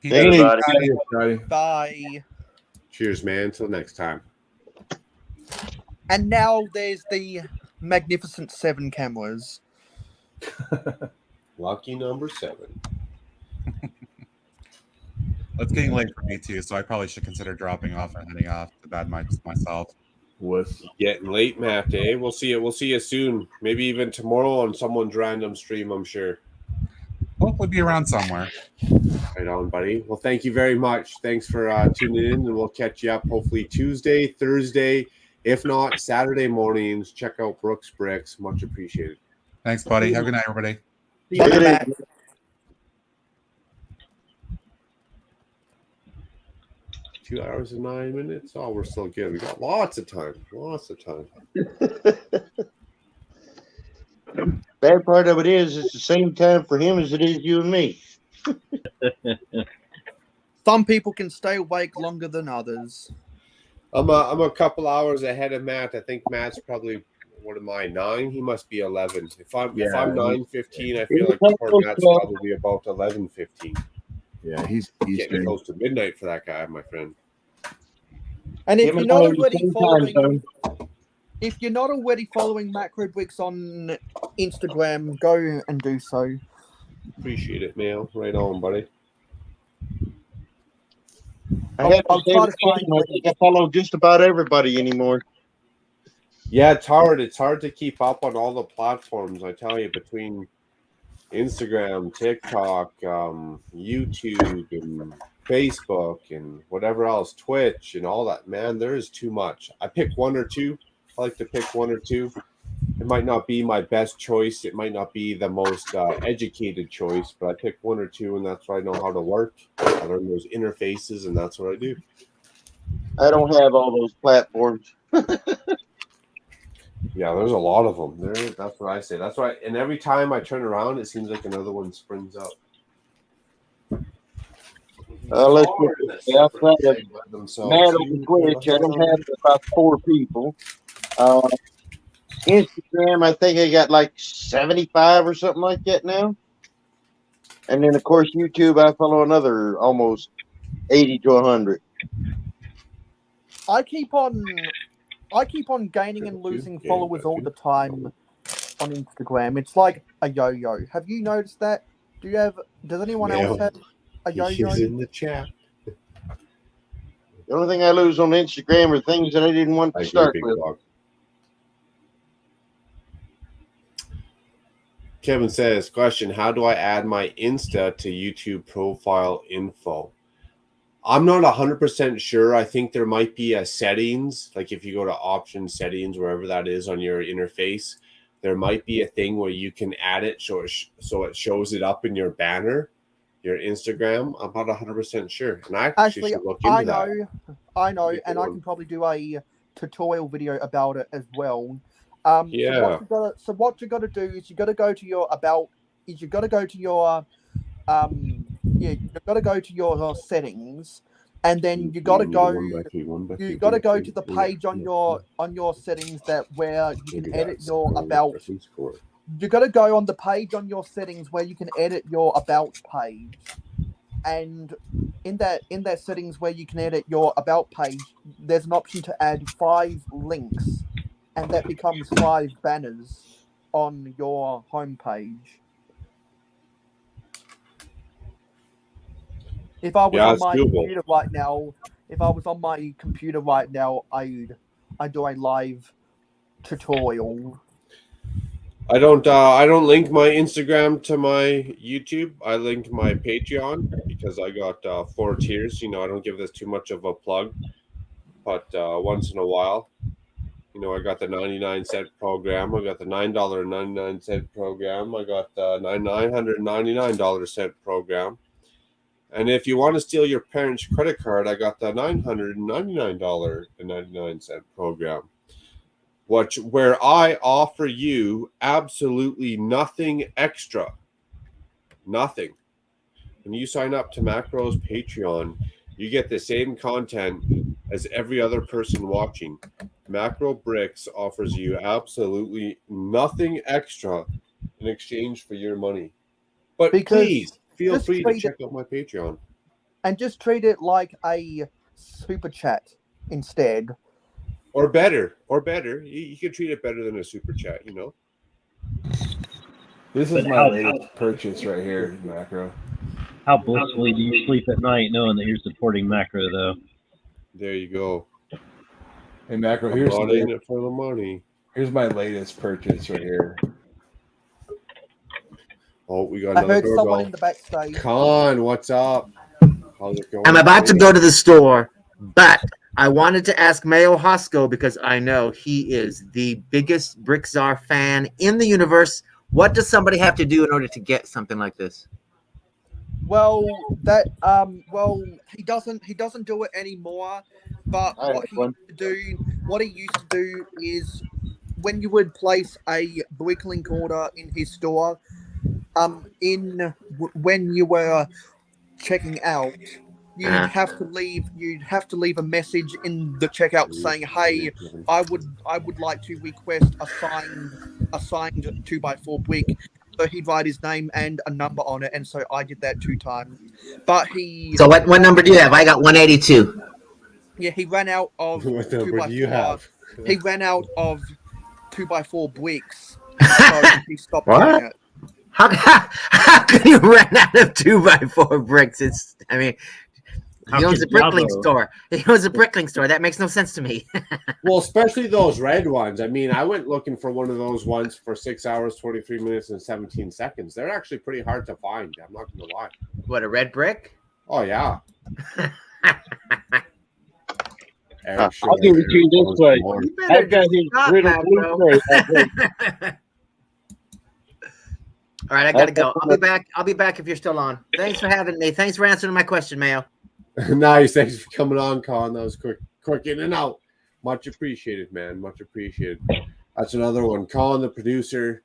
Thank Everybody. Bye. Cheers, man. Until next time. And now there's the Magnificent 7 cameras. Lucky number 7. It's getting late for me too, so I probably should consider dropping off and heading off to bed myself. Getting late, Matt. Eh? We'll see you soon. Maybe even tomorrow on someone's random stream. I'm sure. Hopefully, be around somewhere. Right on, buddy. Well, thank you very much. Thanks for tuning in, and we'll catch you up hopefully Tuesday, Thursday, if not Saturday mornings. Check out Blue Brixx. Much appreciated. Thanks, buddy. Have a good night, everybody. Bye. 2 hours and 9 minutes. Oh, we're still good. We got lots of time. Bad part of it is it's the same time for him as it is you and me. Some people can stay awake longer than others. I'm a couple hours ahead of Matt. I think Matt's probably what am I, 9? He must be 11. If I'm Yeah, 9:15, I feel like Cornette's probably about 11:15. Yeah, he's Getting Eastern. close to midnight for that guy, my friend. And if Him you're and not I are the already same time following, zone. if you're not already following Macro Brixx on Instagram, go and do so. Appreciate it, Mail. Right on, buddy. I have to I'll say try the to find same. I think I follow just about everybody anymore. Yeah, it's hard. It's hard to keep up on all the platforms. I tell you, between Instagram, TikTok, YouTube, and Facebook, and whatever else, Twitch, and all that. Man, there is too much. I pick one or two. I like to pick one or two. It might not be my best choice. It might not be the most educated choice, but I pick one or two, and that's what I know how to work. I learn those interfaces, and that's what I do. I don't have all those platforms. Yeah, there's a lot of them. That's what I say. That's why. And every time I turn around, it seems like another one springs up. Let's see. Outside of Mad on Twitch, I don't have about 4 people. Instagram, I think I got like 75 or something like that now. And then, of course, YouTube, I follow another almost 80 to 100. I keep on gaining and losing followers all the time on Instagram. It's like a yo-yo. Have you noticed that? Does anyone else have a yo-yo? He's in the chat. The only thing I lose on Instagram are things that I didn't want to start with. Kevin says, question, how do I add my Insta to YouTube profile info? I'm not 100% sure. I think there might be a settings, like if you go to option settings, wherever that is on your interface, there might be a thing where you can add it so it shows it up in your banner, your Instagram. I'm not 100% sure. And I actually should look into that. I know, and I can probably do a tutorial video about it as well. Yeah. So what you got to do is you got to go to your settings, and then you got to go to the page on your settings where you can edit your about. You got to go on the page on your settings where you can edit your about page, and in that settings where you can edit your about page, there's an option to add 5 links, and that becomes 5 banners on your homepage. If I was on my computer right now, I'd do a live tutorial. I don't link my Instagram to my YouTube. I link my Patreon because I got 4 tiers. I don't give this too much of a plug, but once in a while, I got the 99-cent program. I got the $9.99 program. I got the $999 program. And if you want to steal your parents' credit card, I got the $999.99 program, where I offer you absolutely nothing extra. Nothing. When you sign up to Macro's Patreon, you get the same content as every other person watching. Macro Brixx offers you absolutely nothing extra in exchange for your money. But please feel free to check out my Patreon. And just treat it like a super chat instead. Or better. You can treat it better than a super chat, This is my latest purchase right here, Macro. How blissfully do you sleep at night knowing that you're supporting Macro, though? There you go. Hey, Macro, I'm not in it for the money. Here's my latest purchase right here. Oh, we got another doorbell. Someone in the backstage. Con, what's up? How's it going? I'm about to go to the store, but I wanted to ask Mayo Hosco because I know he is the biggest Brixxar fan in the universe. What does somebody have to do in order to get something like this? Well, he doesn't do it anymore. But what he used to do is when you would place a Bricklink order in his store, when you were checking out, you'd have to leave a message in the checkout saying, "Hey, I would like to request a signed 2x4 brick." So he'd write his name and a number on it, and so I did that 2 times. But he. So what number do you have? I got 182. Yeah, he ran out of What number do you 2x4. have? He ran out of 2x4 bricks, so he stopped What? doing it. How can you run out of 2x4 bricks? He owns a brickling store. He owns a brickling store. That makes no sense to me. Well, especially those red ones. I mean, I went looking for one of those ones for 6 hours, 23 minutes, and 17 seconds. They're actually pretty hard to find. I'm not going to lie. What, a red brick? Oh, yeah. I'll give it to you this way. I've got his Brittle Blue Brixx. All right, I gotta go. I'll be back if you're still on. Thanks for having me. Thanks for answering my question, Mayo. Nice. Thanks for coming on, Colin. That was quick in and out. Much appreciated, man. Much appreciated. That's another one. Colin, the producer.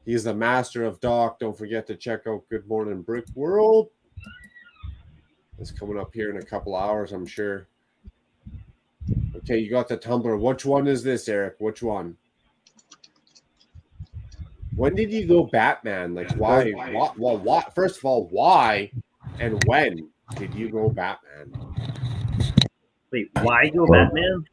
He's the master of Doc. Don't forget to check out Good Morning Brick World. It's coming up here in a couple hours, I'm sure. Okay, you got the tumbler. Which one is this, Eric? Which one? When did you go Batman? Like, why? What? First of all, why and when did you go Batman? Wait, why go Batman?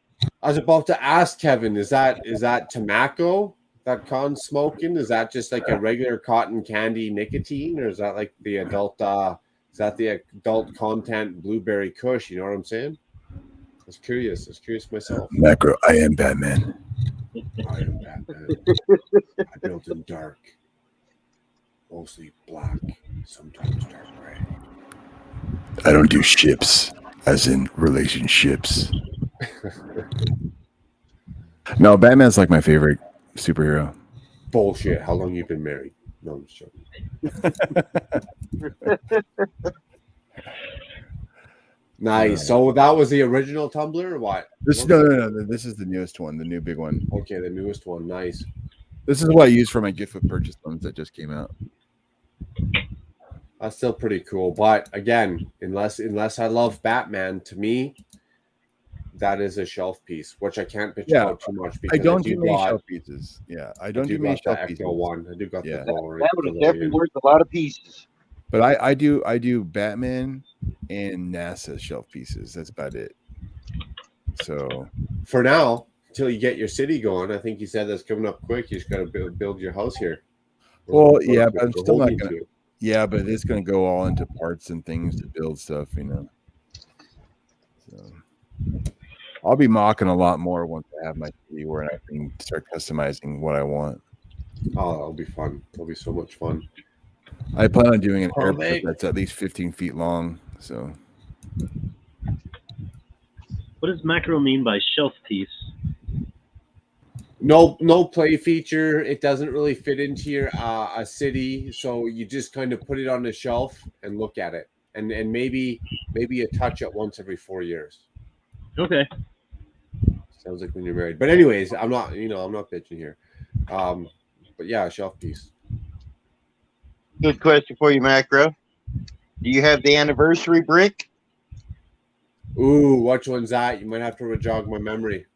I was about to ask Kevin. Is that tobacco that Con's smoking? Is that just like a regular cotton candy nicotine, or is that like the adult? Is that the adult content blueberry Kush? You know what I'm saying? I was curious myself. Macro, I am Batman. I am Batman. I built in dark, mostly black, sometimes dark gray. I don't do ships, as in relationships. No, Batman's like my favorite superhero. Bullshit. How long you been married? No, I'm just joking. Nice. So that was the original Tumblr or what? No. This is the newest one, the new big one. Okay, the newest one. Nice. This is what I use for my gift with purchase ones that just came out. That's still pretty cool. But again, unless I love Batman, to me, that is a shelf piece, which I can't bitch about too much because I don't do many shelf pieces. Yeah, I don't do many shelf pieces. One. I do got the ball. That would have definitely worth a lot of pieces. But I do Batman and NASA shelf pieces. That's about it. So for now, until you get your city going, I think you said that's coming up quick. You just got to build your house here. Well, yeah, but I'm still not gonna. Yeah, but it's gonna go all into parts and things to build stuff, you know. So I'll be mocking a lot more once I have my city where I can start customizing what I want. Oh, that'll be fun. It'll be so much fun. I plan on doing an airport that's at least 15 feet long. So, what does Macro mean by shelf piece? No play feature. It doesn't really fit into your a city, so you just kind of put it on the shelf and look at it, and maybe you touch it once every 4 years. Okay. Sounds like when you're married. But anyways, I'm not bitching here. But yeah, a shelf piece. Good question for you, Macro. Do you have the anniversary brick? Ooh, which one's that? You might have to jog my memory.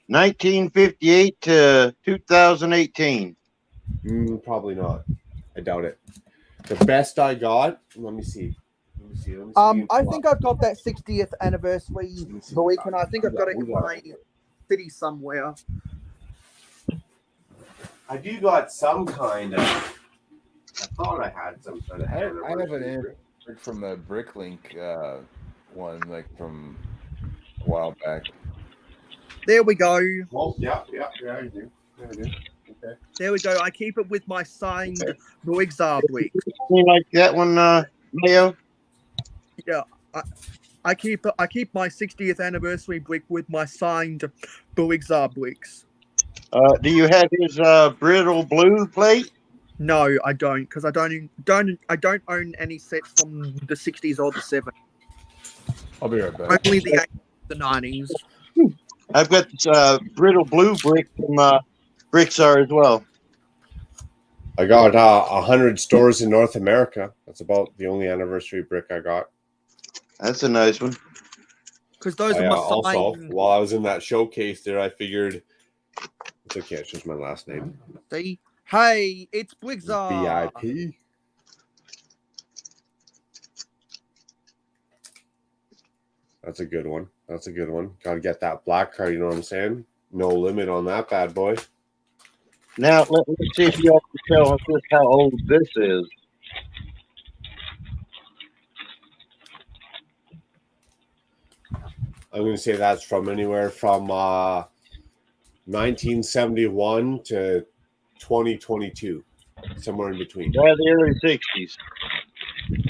1958 to 2018. Probably not. I doubt it. The best I got. Let me see. I think I've got that 60th anniversary week, and I think I've got it in my city somewhere. I do got some kind of. I thought I had some kind of. I have an anniversary from the Bricklink one, like from a while back. There we go. Well, yeah, I do. Okay. There we go. I keep it with my signed Brixx brick. You like that one, Mayo? Yeah, I keep my 60th anniversary brick with my signed Brixx bricks. Do you have his brittle blue plate? No, I don't, because I don't own any sets from the 60s or the 70s. I'll be right back. Only the 80s, the 90s. I've got this brittle blue brick from Brixx as well. I got 100 stores in North America. That's about the only anniversary brick I got. That's a nice one. Because those I are my also, sign. while I was in that showcase there, I figured it's okay. It's just my last name. See, hey, it's Brixx. VIP. That's a good one. That's a good one. Got to get that black card. You know what I'm saying? No limit on that bad boy. Now let's see if you all can tell us just how old this is. I'm going to say that's from anywhere from 1971 to 2022, somewhere in between. Yeah, the early 60s.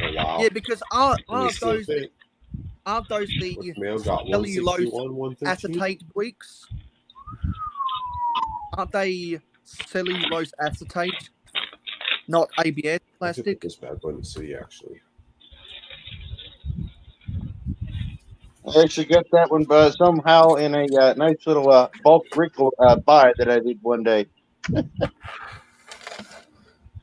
Oh, wow. Yeah, because And they aren't still those fit. the Mail got cellulose 161, 113. acetate bricks? Aren't they cellulose acetate, not ABS I should put plastic? this bad boy in the city, actually. I actually got that one somehow in a nice little bulk brick buy that I did one day.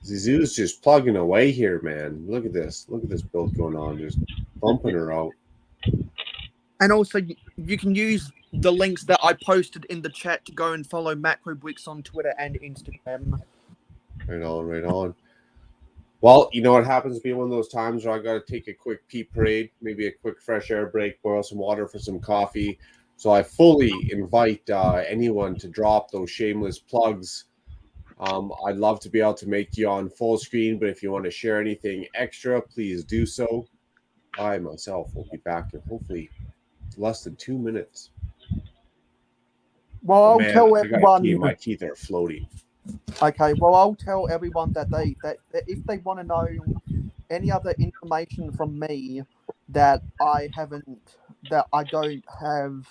Zizou's just plugging away here, man. Look at this. Look at this build going on. Just bumping her out. And also, you can use the links that I posted in the chat to go and follow Macro Bricks on Twitter and Instagram. Right on, right on. Well, you know what happens to be one of those times where I got to take a quick pee parade, maybe a quick fresh air break, boil some water for some coffee. So I fully invite anyone to drop those shameless plugs. I'd love to be able to make you on full screen, but if you want to share anything extra, please do so. I myself will be back in hopefully less than 2 minutes. Well, I'll Man, tell I gotta everyone. pee, my teeth are floating. Okay, well, I'll tell everyone that that if they want to know any other information from me that I don't have,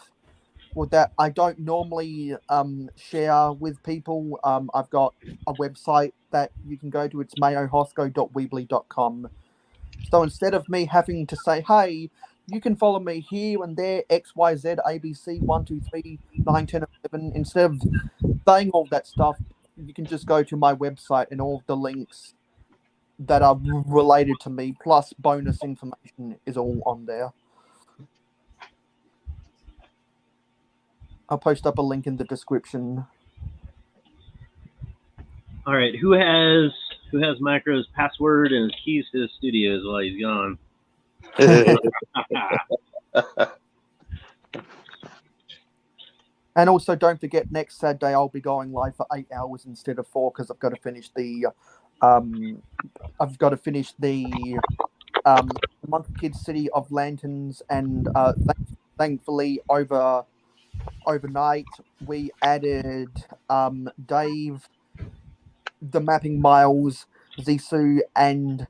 or that I don't normally share with people, I've got a website that you can go to. It's mayohosco.weebly.com. So instead of me having to say, hey, you can follow me here and there, XYZ, ABC, 1, 2, 3, 9, 10, 11, instead of saying all that stuff, you can just go to my website and all of the links that are related to me, plus bonus information, is all on there. I'll post up a link in the description. All right, who has Macro's password and his keys to his studios while he's gone? And also, don't forget, next Saturday I'll be going live for 8 hours instead of 4 because I've got to finish the Monkey Kid City of Lanterns, and thankfully overnight we added Dave, the Mapping Miles, Zissou, and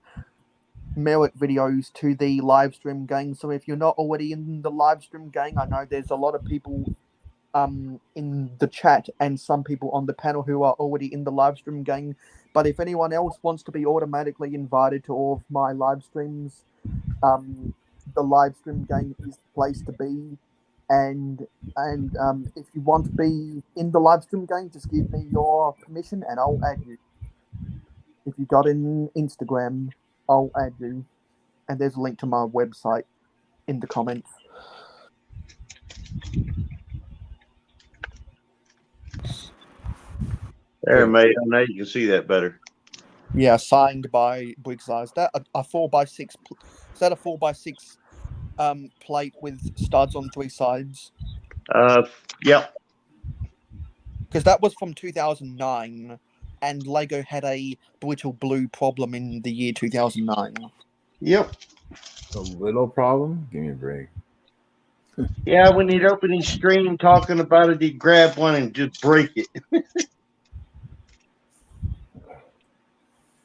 Merrick videos to the live stream gang. So if you're not already in the live stream gang, I know there's a lot of people in the chat and some people on the panel who are already in the live stream gang. But if anyone else wants to be automatically invited to all of my live streams, the live stream gang is the place to be. And if you want to be in the live stream gang, just give me your permission and I'll add you. If you got an Instagram, I'll add you. And there's a link to my website in the comments. There, mate. Now you can see that better. Yeah, signed by Brixx. Is that a 4x6? Is that a 4x6 plate with studs on 3 sides? Yep. Because that was from 2009, and Lego had a brittle blue problem in the year 2009. Yep. A little problem? Give me a break. Yeah, when he'd open his stream talking about it, he'd grab one and just break it.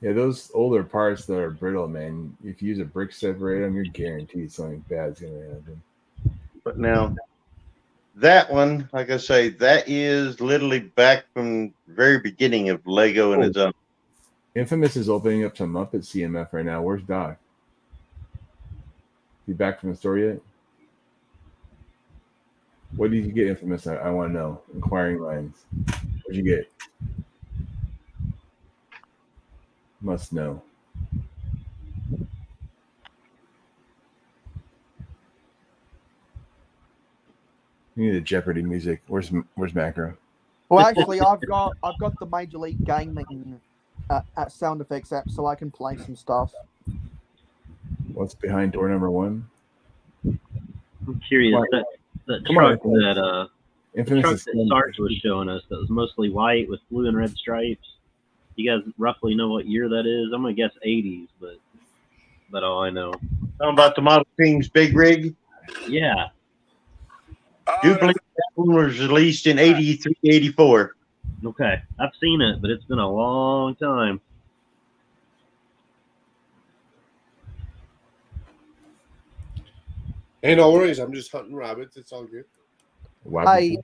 Yeah, those older parts that are brittle, man, if you use a brick separator, them, you're guaranteed something bad's going to happen. But now, that one, like I say, that is literally back from the very beginning of Lego and its own. Infamous is opening up some Muppet CMF right now. Where's Doc? He back from the store yet? What did you get, Infamous? I want to know. Inquiring lines. What'd you get? Must know. You need the Jeopardy music. Where's Macro? Well, actually, I've got the Major League Gaming at sound effects app, so I can play some stuff. What's behind door number 1? I'm curious that Come truck on, that the truck Infamous that Sarge was showing us that was mostly white with blue and red stripes. You guys roughly know what year that is? I'm gonna guess 80s, but all I know. Talking about the Model King's big rig? Yeah. Do believe that one was released in 83, 84. Okay. I've seen it, but it's been a long time. Hey, no worries. I'm just hunting rabbits. It's all good. Hey,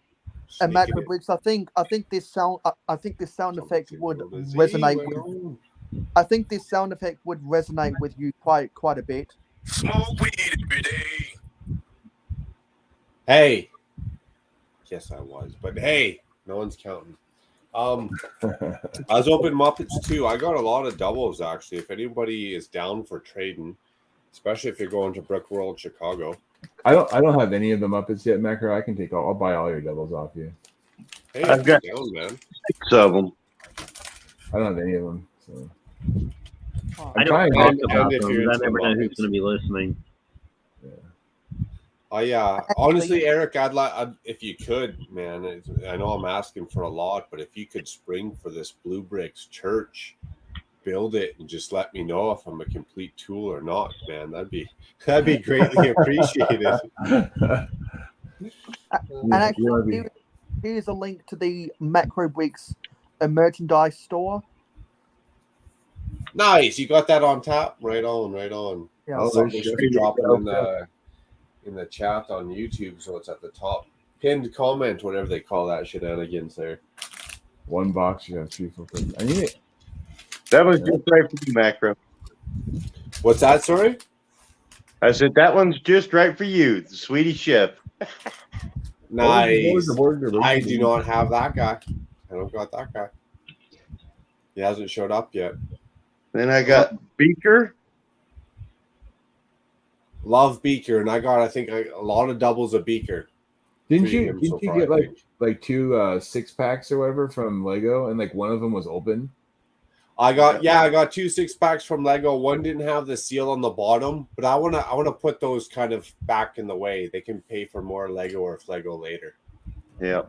and Macro Bricks, I think this sound effect would resonate. I think this sound effect would resonate with you quite a bit. Smoke weed every day. Hey. Yes, I was. But hey, no one's counting. I was open Muppets too. I got a lot of doubles actually. If anybody is down for trading, especially if you're going to Brick World Chicago. I don't have any of the Muppets yet, Macro. I can take I'll buy all your doubles off you. Hey, I've got down, man. 6 of them. I don't have any of them. So I don't talk about them. I never know who's going to be listening. Honestly, Eric, I'd like if you could, man. I know I'm asking for a lot, but if you could spring for this Blue Brixx Church, build it, and just let me know if I'm a complete tool or not, man. That'd be greatly appreciated. And actually, here's a link to the Macro Bricks merchandise store. Nice, you got that on tap. Right on. Yeah. I'll drop it in the chat on YouTube, so it's at the top. Pinned comment, whatever they call that shenanigans there. One box, you have 2 full things. I need it. That was just right for you, Macro. What's that, sorry? I said that one's just right for you, the Swedish Chef. Nice. I do not have that guy. I don't got that guy. He hasn't showed up yet. Then I got Beaker. Love Beaker, and I got a lot of doubles of Beaker. Didn't you get like 2 6-packs or whatever from Lego, and like one of them was open? I got 2 6-packs from Lego. One didn't have the seal on the bottom, but I wanna put those kind of back in the way. They can pay for more Lego or Flego later. Yeah.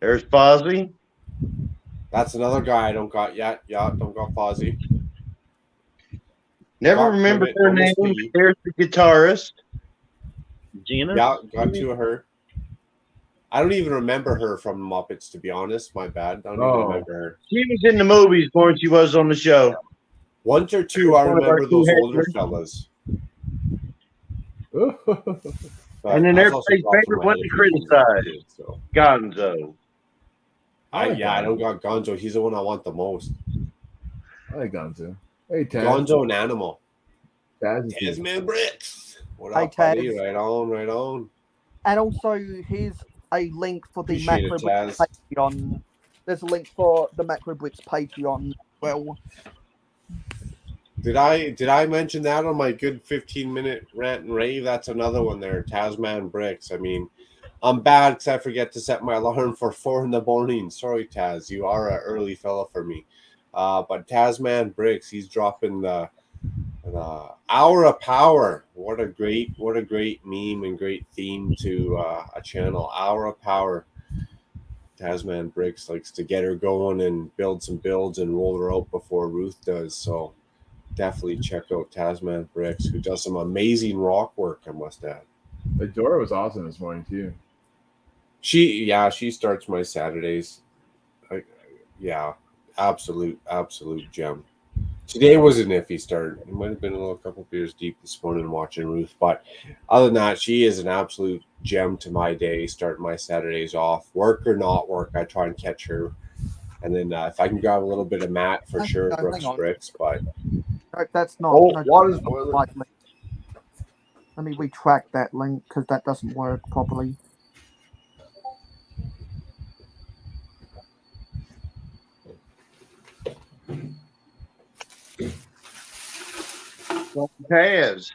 There's Fozzie. That's another guy I don't got yet. Yeah, don't got Fozzie. Never remember her name. There's the guitarist. Gina? Yeah, got 2 of her. I don't even remember her from Muppets, to be honest. My bad. I don't even remember her. She was in the movies more than she was on the show. 1 or 2, I remember those older fellas. And then everybody's favorite one to criticize. Gonzo. I don't got Gonzo. He's the one I want the most. I like Gonzo. Hey, Taz. Gonzo and Animal. Tasman Bricks. What Hey, up, buddy? Taz. Right on. And also, here's a link for the Appreciate Macro it, Bricks Taz. Patreon. There's a link for the Macro Bricks Patreon. Well, Did I mention that on my good 15-minute rant and rave? That's another one there, Tasman Bricks. I mean, I'm bad because I forget to set my alarm for 4 in the morning. Sorry, Taz. You are an early fella for me. But Tasman Bricks, he's dropping the Hour of Power. What a great meme and great theme to a channel. Hour of Power. Tasman Bricks likes to get her going and build some builds and roll her out before Ruth does. So definitely check out Tasman Bricks, who does some amazing rock work, I must add. The door was awesome this morning too. She starts my Saturdays. Absolute gem. Today was an iffy start. It might have been a couple beers deep this morning watching Ruth, but other than that, she is an absolute gem to my day. Starting my Saturdays off, work or not work, I try and catch her, and then if I can grab a little bit of Matt for sure, Brooks Bricks. But that's not. Water's boiling. Let me retract that link because that doesn't work properly. Taz.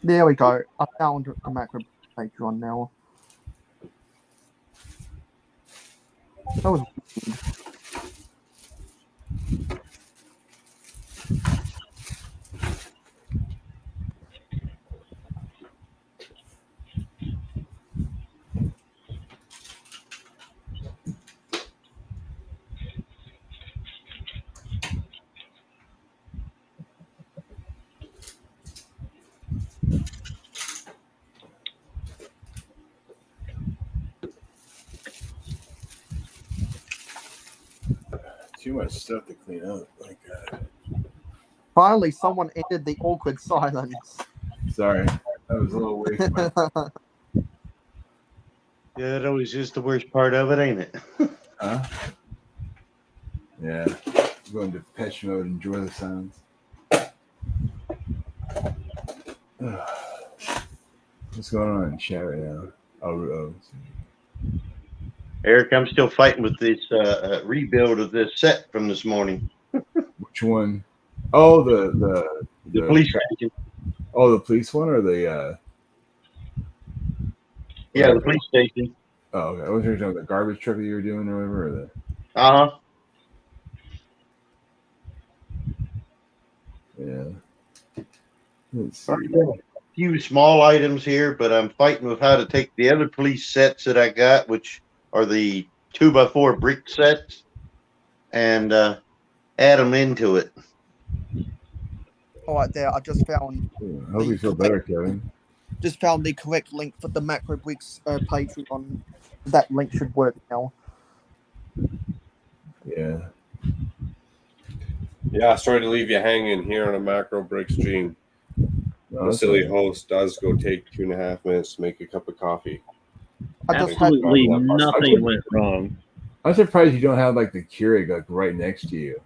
There we go. I found the macro Patreon now. That was weird. Too much stuff to clean up. My God. Finally, someone ended the awkward silence. Sorry, that was a little away from my. Yeah, that always is the worst part of it, ain't it? Huh? Yeah. Go into Depeche Mode, enjoy the sounds. What's going on in chat right now? Oh. Eric, I'm still fighting with this rebuild of this set from this morning. Which one? Oh, the police station. Oh, the police one or the Yeah, the police station. Oh, okay. I was talking about the garbage truck that you were doing or whatever. Or the... Uh-huh. Yeah. Let's see. I've got a few small items here, but I'm fighting with how to take the other police sets that I got, which are the 2x4 brick sets, and add them into it. All right, there. I just found. I hope you feel better, Kevin. Just found the correct link for the Macro Bricks Patreon. That link should work now. Yeah. Yeah, sorry to leave you hanging here on a Macro Bricks stream. No, the silly okay. host does go take 2.5 minutes to make a cup of coffee. Absolutely nothing went wrong. I'm surprised you don't have like the Keurig like right next to you.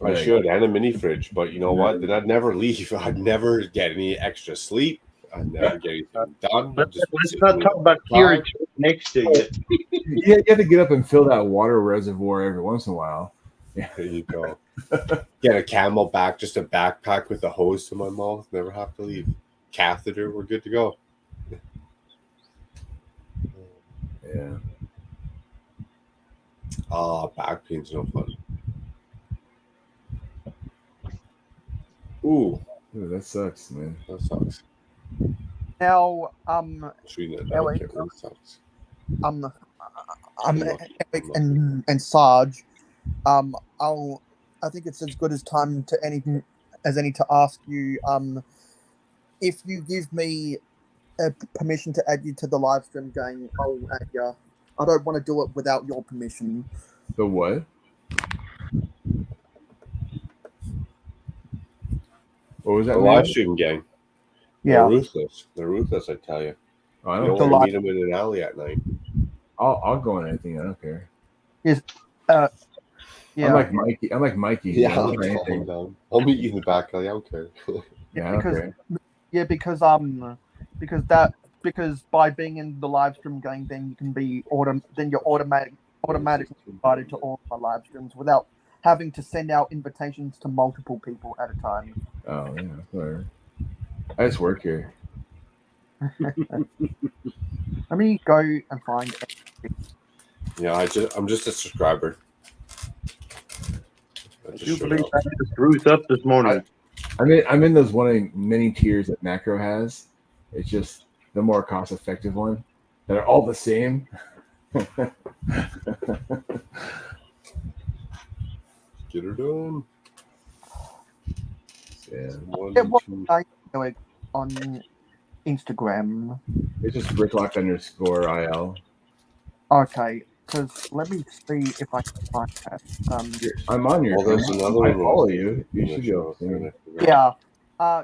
I should, and a mini fridge, but you know what? Then I'd never leave. I'd never get any extra sleep. I'd never get anything done. Let's not talk about Keurig next to you. You have to get up and fill that water reservoir every once in a while. Yeah. There you go. Get a Camelback, just a backpack with a hose to my mouth. Never have to leave. Catheter, we're good to go. Yeah. Back pain's no fun. Ooh, that sucks, man. That sucks. Now, Eric, Eric and Sarge. I think it's as good as time to any to ask you. If you give me permission to add you to the live stream game, I'll add you. I don't want to do it without your permission. The what? What was that? The live stream gang. Yeah. They're ruthless. They're ruthless, I tell you. I You don't don't want to meet them in an alley at night. I'll go on anything. I don't care. Yes. Yeah. I'm like Mikey. Yeah, I'll I'll do anything. I'll meet you in the back alley. I don't care. Yeah, I don't care. Because by being in the live stream game, then you can be you're automatically invited to all my live streams without having to send out invitations to multiple people at a time. Oh yeah, whatever. I just work here. Let me go and find. Yeah, I'm just a subscriber. You believe I just Ruth up this morning? I'm in those one of many tiers that Macro has. It's just the more cost-effective one. They're all the same. Get her done. Yeah. On Instagram. It's just bricklock_il. Okay, because let me see if I can find that. I'm on your. Well, there's thing. another I one. follow you. You should go. Yeah.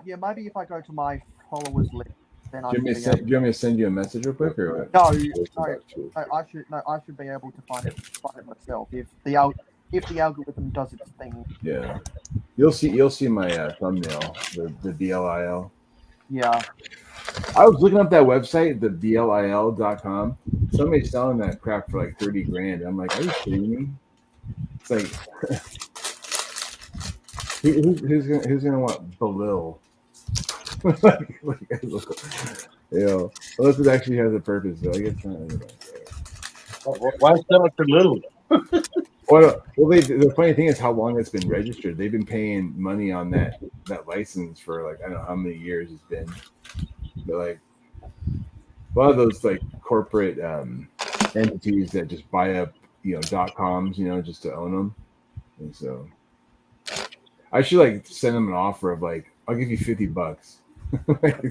Yeah. Maybe if I go to my followers list, then I. Do you want me to send you a message real quick, or what? No. I should be able to find it myself if the algorithm does its thing. Yeah. You'll see my thumbnail, the BLIL. Yeah. I was looking up that website, the BLIL.com. Somebody's selling that crap for like 30 grand. I'm like, are you kidding me? It's like, who's gonna want Belil? Unless it actually has a purpose, though. I guess not. Why sell it for little? Well, the funny thing is how long it's been registered. They've been paying money on that license for like I don't know how many years it's been. But like a lot of those like corporate entities that just buy up .coms just to own them, and so I should like send them an offer of like I'll give you $50.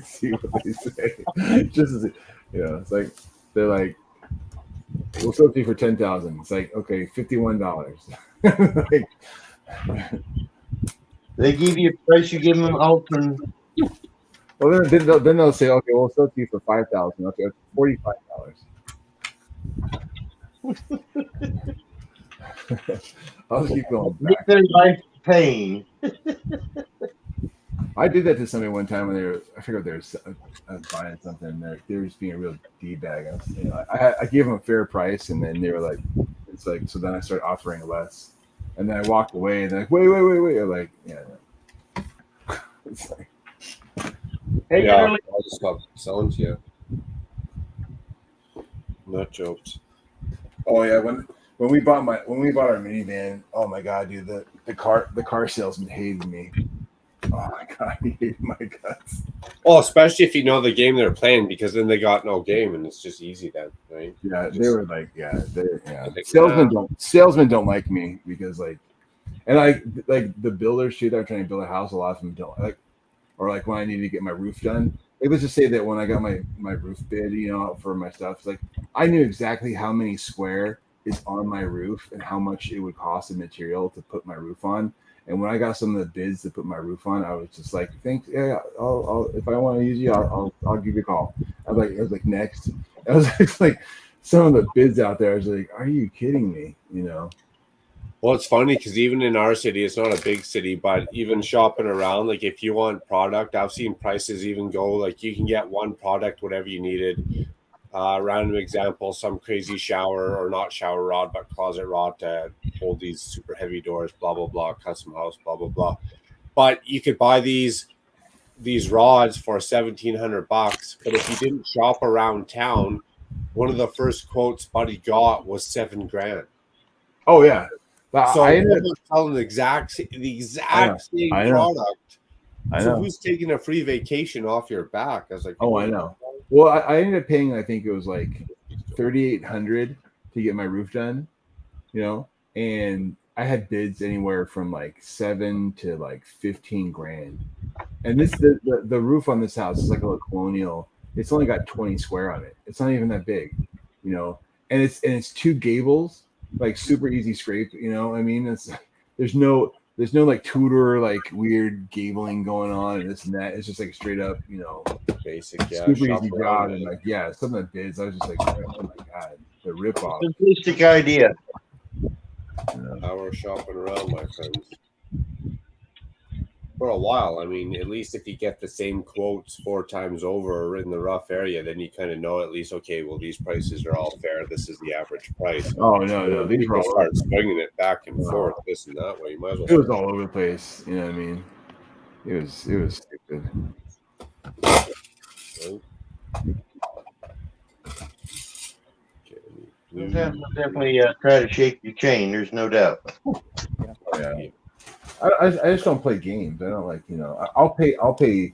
See what they say. Just as it's like they're like. We'll sell it to you for $10,000. It's like okay, $51. They give you a price, you give them alternate. Well, then they'll say, okay, we'll sell it to you for $5,000. Okay, $45. I'll keep going back. Their life pain. I did that to somebody one time when I forgot they were buying something. They were just being a real d-bag. I gave them a fair price, and then they were like, it's like, so then I started offering less, and then I walked away, and they're like, wait. I'm like, yeah. It's like, Hey, Yeah, Charlie. I'll just stop selling to you. Nut jokes. oh yeah, when we bought our minivan, oh my god, dude, the car salesman hated me. Oh my god, he hated my guts. Well, especially if you know the game they're playing, because then they got no game, and it's just easy then, right? Yeah, Just, they were like, like, salesmen don't like me because like, and like the builders too that are trying to build a house, a lot of them don't like, or like when I need to get my roof done. Like, let's just say that when I got my roof bid, for my stuff, it's like I knew exactly how many square is on my roof and how much it would cost in material to put my roof on. And when I got some of the bids to put my roof on, I was just like, "Thanks, yeah, I'll if I want to use you, I'll give you a call." I was like, next. I was like, some of the bids out there, I was like, "Are you kidding me?" Well, it's funny because even in our city, it's not a big city, but even shopping around, like if you want product, I've seen prices even go like you can get one product, whatever you needed. Random example, some crazy shower or not shower rod, but closet rod to hold these super heavy doors, blah, blah, blah, custom house, blah, blah, blah. But you could buy these rods for $1,700. But if you didn't shop around town, one of the first quotes Buddy got was $7,000. Oh yeah. So I I'm selling the exact same I know. product. I So know. who's taking a free vacation off your back? I was like, Oh, I know. Well, I ended up paying, I think it was like $3,800 to get my roof done, and I had bids anywhere from like $7,000 to like $15,000. And the roof on this house is like a little colonial. It's only got 20 square on it. It's not even that big, and it's two gables, like super easy scrape. I mean, there's no like Tudor like weird gabling going on and this and that. It's just like straight up, basic, super shop easy around job. And like, some of the bids, I was just like, oh my god, the rip off. Simplistic idea. Power shopping around, my friends. For a while, I mean, at least if you get the same quotes 4 times over in the rough area, then you kind of know at least, okay, well, these prices are all fair. This is the average price. Oh no, these people were all start swinging it back and forth, this and that way. You might as well. It was all over the place. You know what I mean? It was stupid. We'll definitely try to shake your chain. There's no doubt. Yeah. I just don't play games. I don't like, I'll pay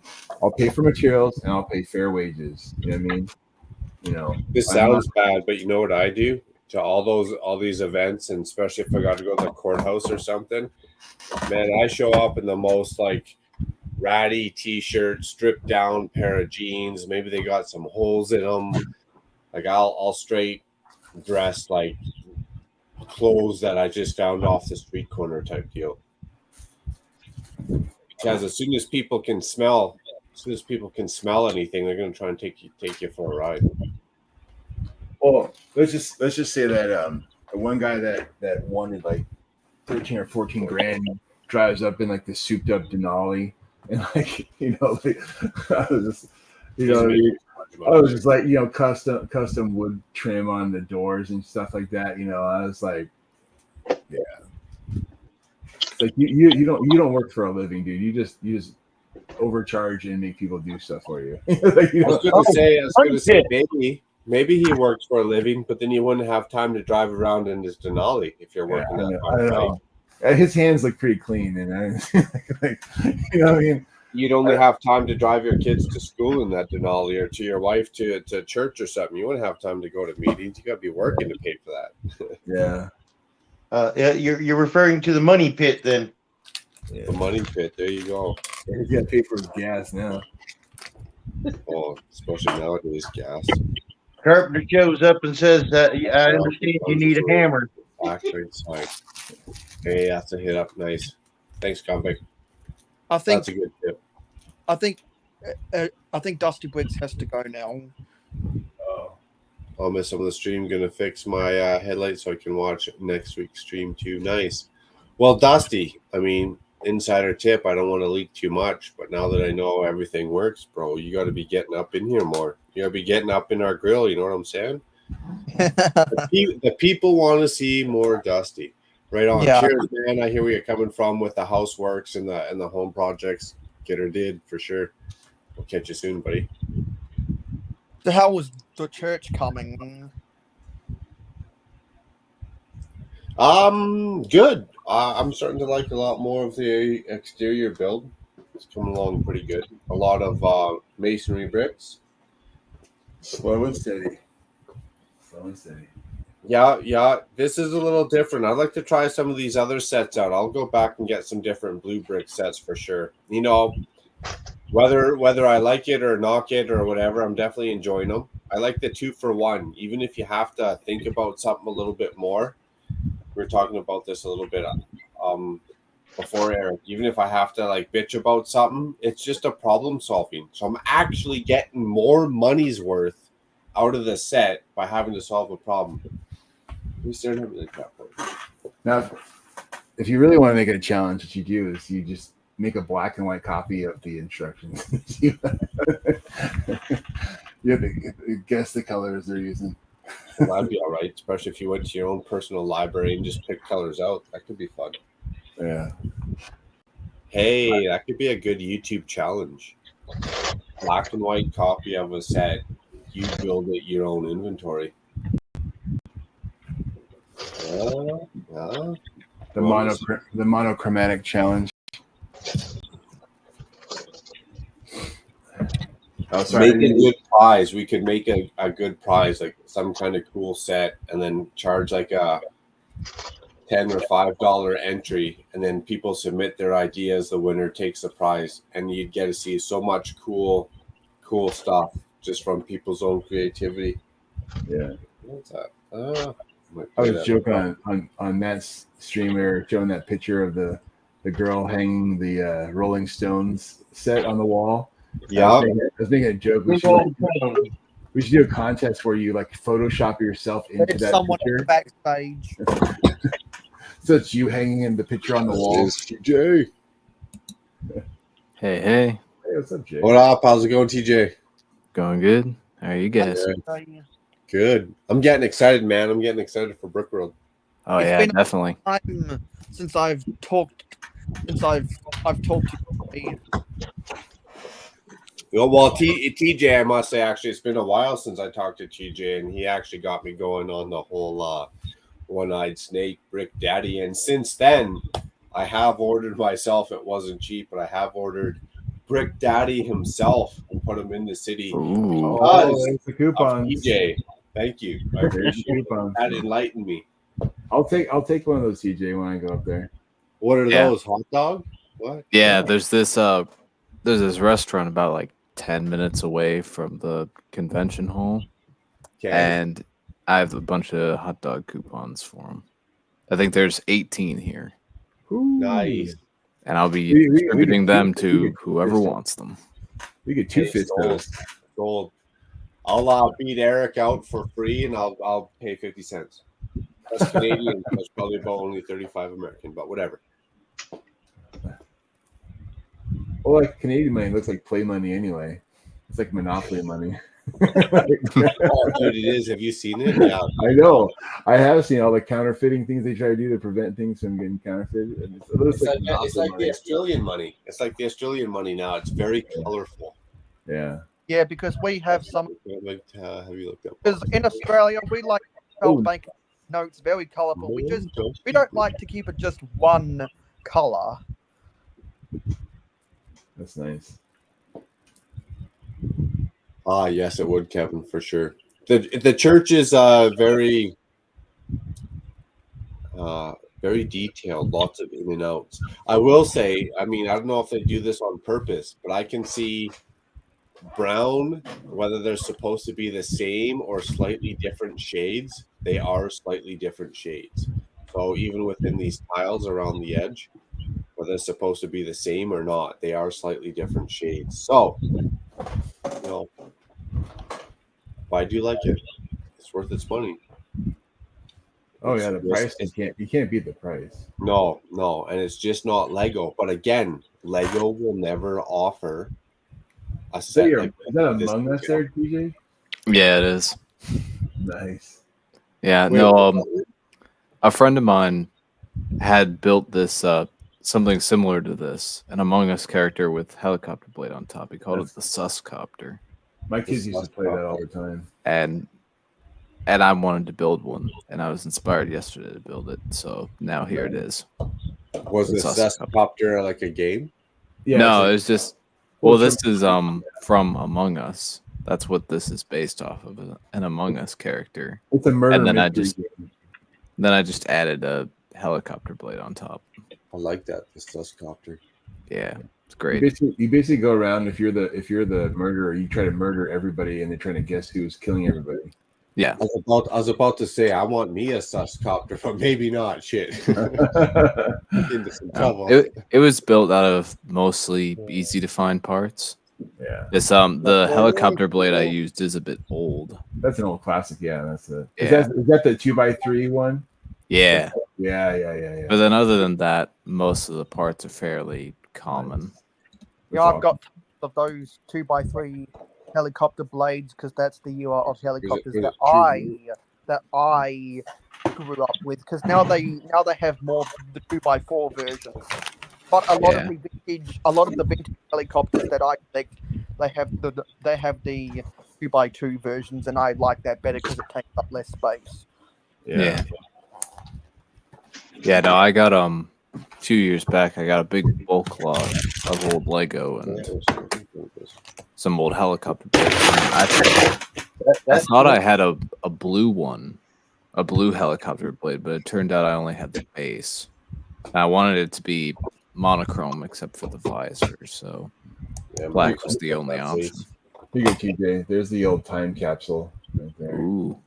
for materials and I'll pay fair wages. You know what I mean? This sounds bad, but you know what I do to all these events, and especially if I got to go to the courthouse or something, man, I show up in the most like ratty t-shirt, stripped down pair of jeans. Maybe they got some holes in them. Like I'll straight dress like clothes that I just found off the street corner type deal. Because as soon as people can smell anything, they're going to try and take you for a ride. Well, let's just say that the one guy that wanted like 13 or 14 grand drives up in like the souped up Denali, and like I was just like custom wood trim on the doors and stuff like that. I was like, yeah. Like you don't work for a living, dude. You just overcharge and make people do stuff for you. Like, you I was know, gonna say, maybe he works for a living, but then you wouldn't have time to drive around in his Denali if you're working that I hard, don't right? know. His hands look pretty clean, and like, you know what I mean. You'd only have time to drive your kids to school in that Denali, or to your wife to church or something. You wouldn't have time to go to meetings. You got to be working to pay for that. Yeah. Yeah, you're referring to the money pit then. The money pit. There you go. He's got to pay for his gas now. Oh, especially nowadays, gas. Carpenter shows up and says, "I understand you need a hammer." Factory side. Hey, that's a hit up. Nice. Thanks, Convict. I think That's a good tip. I think Dusty Bricks has to go now. I'll miss some of the stream. Gonna fix my headlight so I can watch next week's stream too. Nice. Well, Dusty, I mean, insider tip. I don't want to leak too much, but now that I know everything works, bro, you got to be getting up in here more. You got to be getting up in our grill. You know what I'm saying? The people want to see more Dusty. Right on. Yeah. Cheers, man. I hear where you're coming from with the houseworks and the home projects. Get her did for sure. We'll catch you soon, buddy. So how was the church coming? Good. I'm starting to like a lot more of the exterior build. It's coming along pretty good. A lot of masonry bricks. Slow and steady. Slow and steady. Yeah. This is a little different. I'd like to try some of these other sets out. I'll go back and get some different Blue Brixx sets for sure. You know, whether I like it or knock it or whatever, I'm definitely enjoying them. I like the 2-for-1, even if you have to think about something a little bit more. We were talking about this a little bit before, Eric. Even if I have to like bitch about something, it's just a problem solving. So I'm actually getting more money's worth out of the set by having to solve a problem. We started having a chat. Now, if you really want to make it a challenge, what you do is you just make a black and white copy of the instructions. You have to guess the colors they're using. That'd be all right, especially if you went to your own personal library and just pick colors out. That could be fun. Yeah. Hey, that could be a good YouTube challenge. Black and white copy of a set. You build it your own inventory. The monochromatic challenge. Oh, sorry. Make a good prize. We could make a good prize, like some kind of cool set, and then charge like a $10 or $5 entry, and then people submit their ideas. The winner takes the prize, and you'd get to see so much cool stuff just from people's own creativity. Yeah. What's that? I was joking on Matt's streamer showing that picture of the girl hanging the Rolling Stones set on the wall. Yeah. I was making a joke. We should do a contest where you like Photoshop yourself into There's that someone picture. in the backstage. So it's you hanging in the picture on the wall. TJ. Hey. Hey, what's up, Jay? What up? How's it going, TJ? Going good. How are you guys? Good. I'm getting excited, man. I'm getting excited for Brickworld. Oh It's yeah, been definitely. Time since I've talked to you. Well, TJ, I must say, actually, it's been a while since I talked to TJ, and he actually got me going on the whole one-eyed snake brick daddy. And since then, I have ordered myself. It wasn't cheap, but I have ordered Brick Daddy himself and put him in the city. Ooh. There's the coupons. TJ, thank you. I appreciate it. That enlightened me. I'll take one of those, TJ, when I go up there. What are Yeah. those? Hot dog? What? Yeah, there's this restaurant about like 10 minutes away from the convention hall. Okay. And I have a bunch of hot dog coupons for them. I think there's 18 here. Nice. And I'll be We distributing could- them we to could- whoever wants them. We get two Okay, fits those. Gold. I'll beat Eric out for free, and I'll pay 50 cents. That's Canadian. That's probably about only 35 American, but whatever. Well, like Canadian money looks like play money anyway. It's like Monopoly money. Oh, dude, it is. Have you seen it? Yeah. I know. I have seen all the counterfeiting things they try to do to prevent things from getting counterfeited. And it looks It's like, mountain it's like the money. Australian money. It's like the Australian money now. It's very colorful. Yeah. Yeah, because we have some. Have you looked up? Because in Australia, we like Oh. bank notes very colourful. We don't like to keep it just one colour. That's nice. Ah, yes, it would, Kevin, for sure. The church is very very detailed, lots of in and outs. I will say, I mean, I don't know if they do this on purpose, but I can see brown, whether they're supposed to be the same or slightly different shades, they are slightly different shades. So even within these tiles around the edge, whether they're supposed to be the same or not, they are slightly different shades. So, you know, but I do like it. It's worth its money. Oh yeah, the price you can't beat the price. No, and it's just not Lego. But again, Lego will never offer a set. Is that Among Us there, DJ? Yeah, it is. Nice. Yeah, a friend of mine had built this something similar to this, an Among Us character with helicopter blade on top. He called it the Suscopter. My kids used to play that all the time. And I wanted to build one, and I was inspired yesterday to build it. So now here it is. Was the Suscopter like a game? Yeah, no, it was just. Well, this is from Among Us. That's what this is based off of, an Among Us character. It's a murder and then mystery I just added a helicopter blade on top. I like that, the Suscopter. Yeah, it's great. You basically go around if you're the murderer, you try to murder everybody, and they're trying to guess who's killing everybody. Yeah, I was about to say I want me a Suscopter, but maybe not. Shit, into some trouble. It was built out of mostly easy to find parts. Yeah, it's the helicopter blade I used is a bit old. That's an old classic. Yeah, that's the. Is that the 2x3 one? Yeah. Yeah. But then, other than that, most of the parts are fairly common. Yeah, I've got of those 2x3 helicopter blades because that's the era of helicopters that I grew up with. Because now they have more the 2x4 version. But a lot of the vintage helicopters that I collect, they have the 2x2 versions, and I like that better because it takes up less space. Yeah, no, I got 2 years back. I got a big bulk lot of old Lego and some old helicopter blades. I thought I had a blue one, a blue helicopter blade, but it turned out I only had the base. And I wanted it to be monochrome except for the visor, so black was the only option. Here you go, TJ. There's the old time capsule right there. Ooh.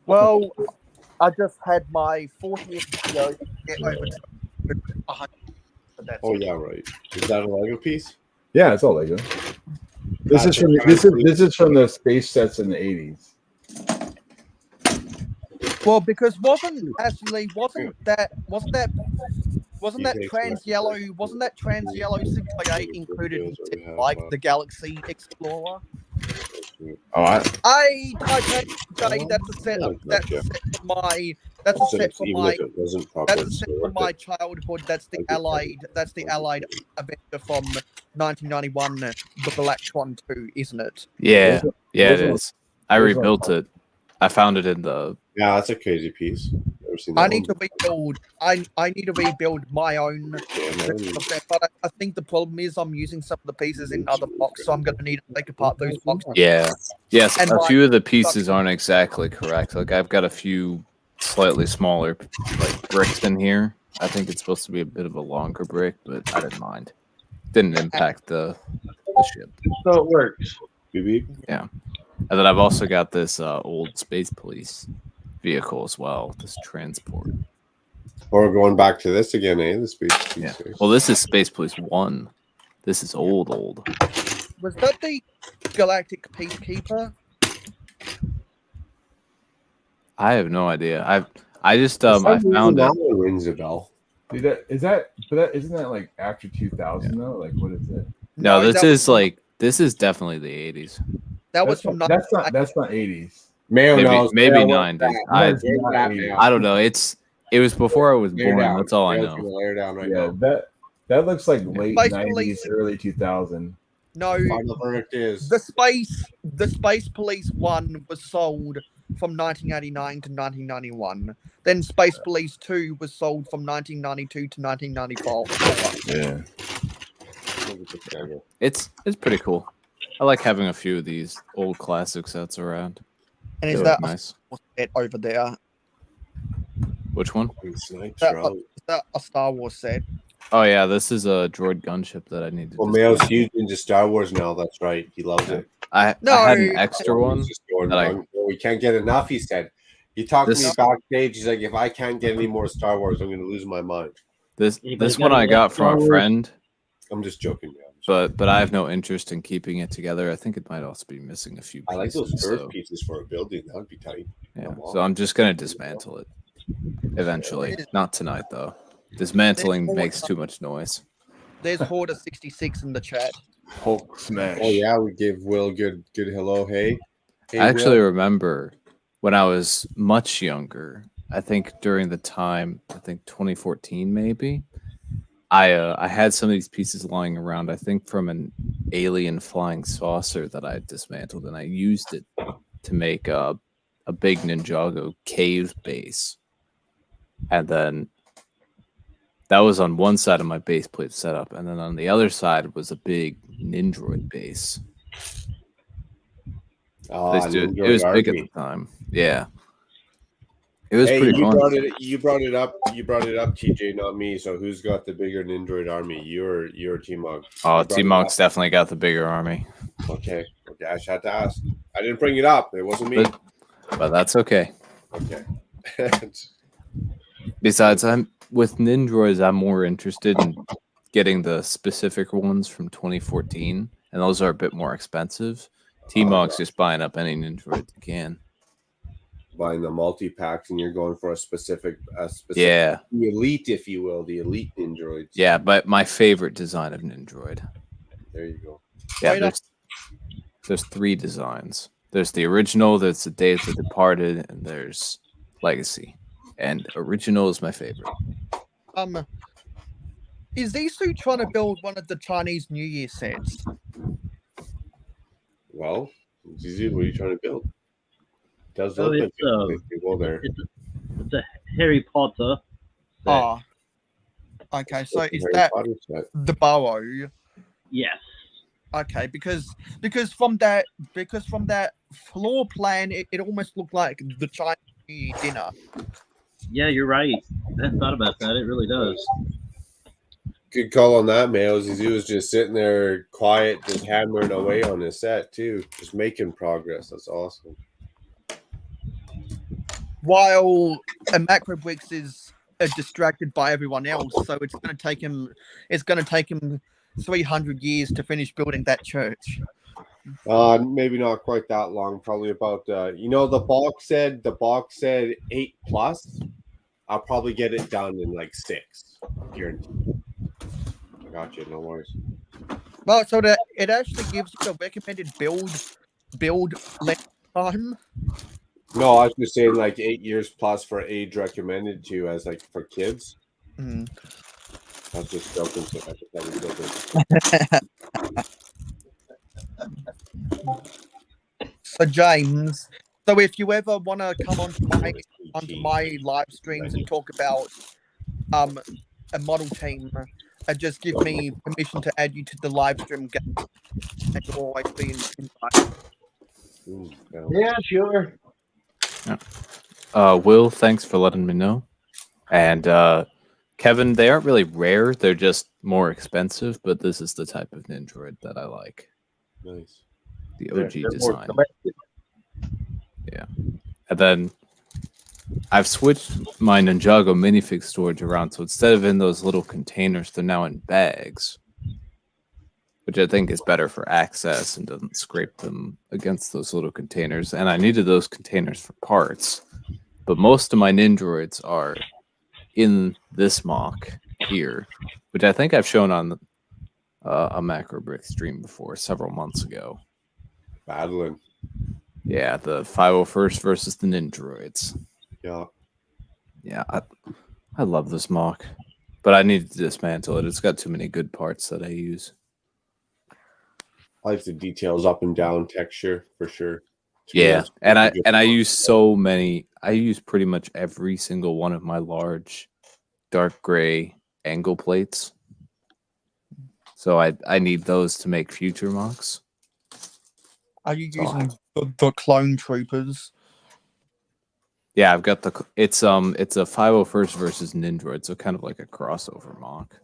Well, I just had my 40th video get over to 100. Oh yeah, right. Is that a Lego piece? Yeah, it's all Lego. This is from the space sets in the 80s. Well, because wasn't that trans yellow 6x8 included in, like the Galaxy Explorer? Oh, that's a set from my childhood. That's the Allied Avenger from 1991, the Black Swan 2, isn't it? Yeah, it is. I rebuilt it. I found it in the. Yeah, that's a crazy piece. I need to rebuild. I need to rebuild my own. But I think the problem is I'm using some of the pieces in other boxes, so I'm going to need to take apart those boxes. Yeah. Yes. And a few of the pieces aren't exactly correct. Like I've got a few slightly smaller like bricks in here. I think it's supposed to be a bit of a longer brick, but I didn't mind. Didn't impact the ship. So it works. Yeah. And then I've also got this old Space Police vehicle as well, this transport. Or going back to this again, the Space Police. Yeah. Well, this is Space Police 1. This is old. Was that the Galactic Peacekeeper? I have no idea. I just I found it. Rings a bell. Dude, isn't that like after 2000 though? Like what is it? No, No, this that is like this is definitely the 80s. That was from That's not 80s. Mayo Maybe knows. maybe Mayo, what's 90s. that? I Where's that, Mayo? I don't know. It was before I was Lay her born. down. That's all I Mayo's know. gonna lay her down right Yeah, now. that looks like late Space 90s, Police. early 2000. No, Final verdict is the Space Police 1 was sold from 1989 to 1991. Then Space Police 2 was sold from 1992 to 1994. Yeah. It's pretty cool. I like having a few of these old classic sets around. And They is look that nice? a set over there? Which one? Is that a Star Wars set? Oh yeah, this is a droid gunship that I need to. Well, Mayo's huge into Star Wars now. That's right. He loves it. I had an extra one. He's just going that I- wrong. We can't get enough. He said. He talked to me backstage. He's like, if I can't get any more Star Wars, I'm going to lose my mind. This one I got from a friend. I'm just joking, man. But I have no interest in keeping it together. I think it might also be missing a few pieces. I like those Earth so- pieces for a building. That would be tight. Yeah, so I'm just gonna dismantle it eventually. Not tonight though. Dismantling makes too much noise. There's Hoarder 66 in the chat. Hulk smash. Oh yeah, we gave Will good hello. Hey, I actually Will. remember when I was much younger. I think during the time, 2014 maybe. I had some of these pieces lying around. I think from an alien flying saucer that I had dismantled, and I used it to make a big Ninjago cave base. And then that was on one side of my base plate setup, and then on the other side was a big Nindroid base. It was big at the time. Yeah. It was pretty you fun. You brought it up, TJ, not me. So who's got the bigger Nindroid army? You're T-Monk. Oh, T-Monk's definitely got the bigger army. Okay. I just had to ask. I didn't bring it up. It wasn't me. But that's okay. Okay. Besides, I'm with Nindroids, I'm more interested in getting the specific ones from 2014, and those are a bit more expensive. T-Monk's just buying up any Nindroid you can. Buying the multi-packs, and you're going for a specific Yeah. the elite, if you will, the elite Nindroids. Yeah, but my favorite design of Nindroid. There you go. Yeah, there's 3 designs. There's the original, there's the Day of the Departed, and there's Legacy. And original is my favorite. Is these two trying to build one of the Chinese New Year sets? Well, Zizu, what are you trying to build? It does Oh, look like it's, they go there. It's a Harry Potter. Oh. Okay, so is Harry that Potter set. the Burrow? Yes. Okay, because from that floor plan, it almost looked like the Chinese New Year dinner. Yeah, you're right. I hadn't thought about that. It really does. Good call on that, Mayo. Zizu was just sitting there quiet, just hammering away on his set too, just making progress. That's awesome. While a Macro Bricks is distracted by everyone else, so it's going to take him 300 years to finish building that church. Maybe not quite that long. Probably about the box said 8+. I'll probably get it done in like 6. Guaranteed. I got you. No worries. Well, so that it actually gives you the recommended build length time. No, I was just saying like 8 years plus for age recommended to as like for kids. Mm. I was just joking. So I just So James, so if you ever want to come onto my live streams and talk about a model team, just give me permission to add you to the live stream game, and you'll always be invited. Yeah, sure. Will, thanks for letting me know. And Kevin, they aren't really rare. They're just more expensive, but this is the type of Nindroid that I like. Nice. The OG They're more design. collected. Yeah. And then I've switched my Ninjago minifig storage around. So instead of in those little containers, they're now in bags, which I think is better for access and doesn't scrape them against those little containers. And I needed those containers for parts. But most of my Nindroids are in this mock here, which I think I've shown on a macro brick stream before several months ago. Battling. Yeah, the 501st versus the Nindroids. Yeah. Yeah, I love this mock, but I need to dismantle it. It's got too many good parts that I use. I like the details up and down texture for sure. Yeah, and I use so many. I use pretty much every single one of my large dark gray angle plates. So I need those to make future mocks. Are you using the clone troopers? Yeah, I've got it's a 501st versus Nindroid, so kind of like a crossover mock.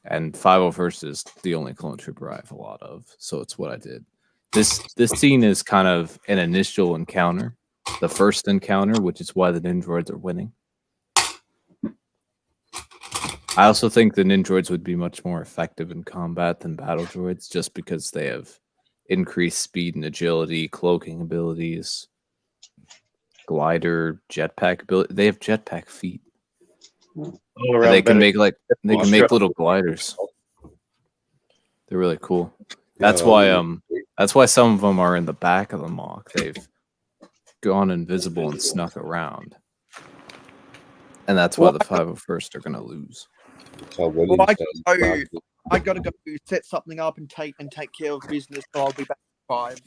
And 501st is the only clone trooper I have a lot of, so it's what I did. This scene is kind of an initial encounter, the first encounter, which is why the Nindroids are winning. I also think the Nindroids would be much more effective in combat than battle droids, just because they have increased speed and agility, cloaking abilities, glider, jetpack ability. They have jetpack feet. They can make little gliders. They're really cool. That's why some of them are in the back of the mock. They've gone invisible and snuck around. And that's why the 501st are going to lose. Well, I got to go set something up and take care of business, so I'll be back at 5.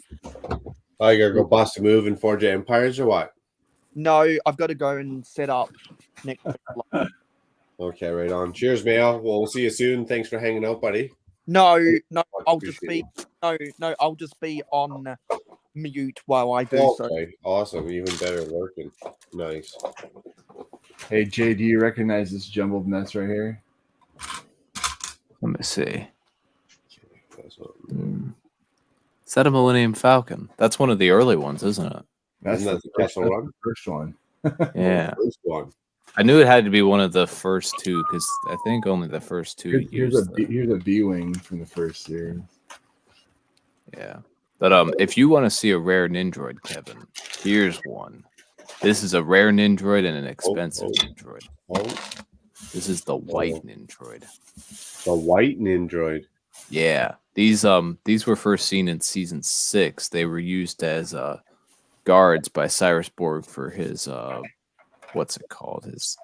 Oh, you gotta go bust a move and forge empires or what? No, I've got to go and set up next week. Okay, right on. Cheers, Mail. Well, we'll see you soon. Thanks for hanging out, buddy. No, I'll just be I'll just be on mute while I do so. Okay, awesome. Even better working. Nice. Hey Jay, do you recognize this jumbled mess right here? Let me see. Is that a Millennium Falcon? That's one of the early ones, isn't it? That's the first one. Yeah. First one. I knew it had to be one of the first two because I think only the first two Here's a B-wing from the first series. Yeah. But if you want to see a rare Nindroid, Kevin, here's one. This is a rare Nindroid and an expensive Nindroid. This is the white Nindroid. The white Nindroid. Yeah. These were first seen in season 6. They were used as guards by Cyrus Borg for his what's it called? His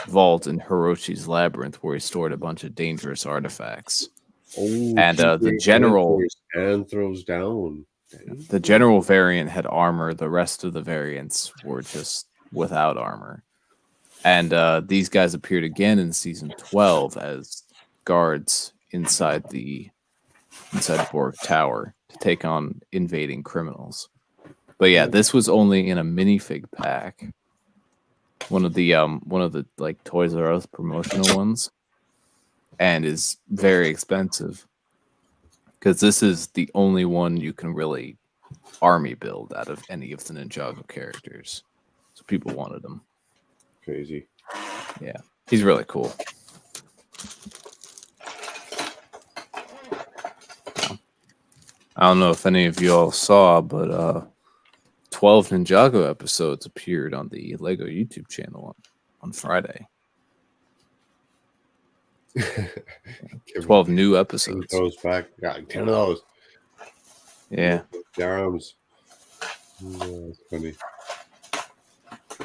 vault in Hiroshi's labyrinth, where he stored a bunch of dangerous artifacts. And the general and throws down. The general variant had armor. The rest of the variants were just without armor. And these guys appeared again in season 12 as guards inside Borg Tower to take on invading criminals. But yeah, this was only in a minifig pack. One of the like Toys R Us promotional ones, and is very expensive because this is the only one you can really army build out of any of the Ninjago characters. So people wanted him. Crazy. Yeah, he's really cool. I don't know if any of you all saw, but 12 Ninjago episodes appeared on the Lego YouTube channel on Friday. 12 new episodes. Those back. Got 10 of those. Yeah. Their arms. Oh, that's funny.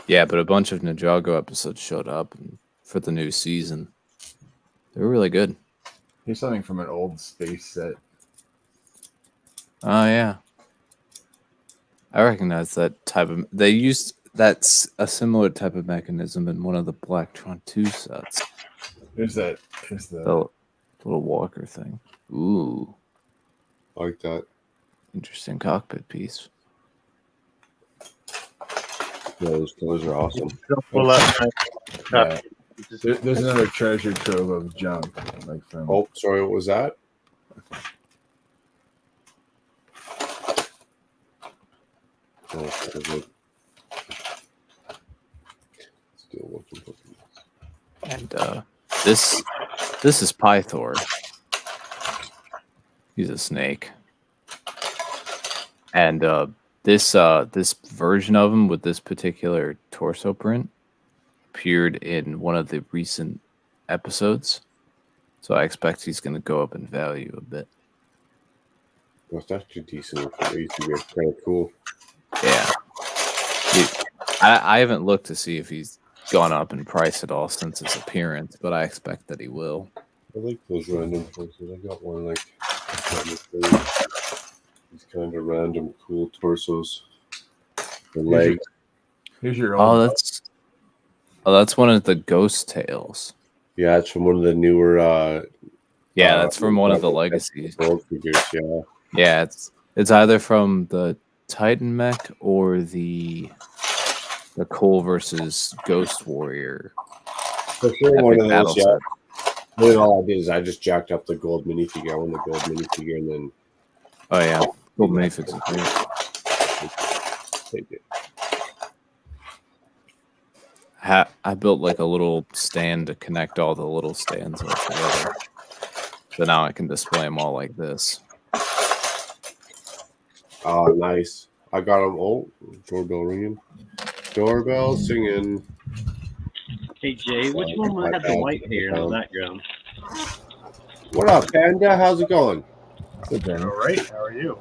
Yeah, but a bunch of Ninjago episodes showed up for the new season. They were really good. Here's something from an old space set. Oh, yeah. I recognize that type of... They used... That's a similar type of mechanism in one of the Blacktron 2 sets. There's the little walker thing. Ooh. I like that. Interesting cockpit piece. Yeah, those colors are awesome. Yeah. There's another treasure trove of junk. Like from... Oh, sorry, what was that? Oh, still looking for these. And this is Pythor. He's a snake. And this version of him with this particular torso print appeared in one of the recent episodes. So I expect he's going to go up in value a bit. Well, it's actually decent. It used to be kind of cool. Yeah. I haven't looked to see if he's gone up in price at all since his appearance, but I expect that he will. I like those random torsos. I got one like these kind of random cool torsos. The legs. Here's your that's one of the ghost tails. Yeah, it's from one of the newer. Yeah, that's from one of the legacies. Gold figures, yeah. Yeah, it's either from the Titan mech or the Cole versus Ghost Warrior. For sure, one of battle those. Yeah. set. Then all I did is I just jacked up the gold minifigure. I won the gold minifigure, and then. Oh yeah, gold minifigs is great. Take it. I built like a little stand to connect all the little stands all together. So now I can display them all like this. Oh, nice. I got them. Oh, doorbell ringing. Doorbell singing. Hey Jay, which one had the white hair in the background? What up, Panda? How's it going? Good, man. All right. How are you?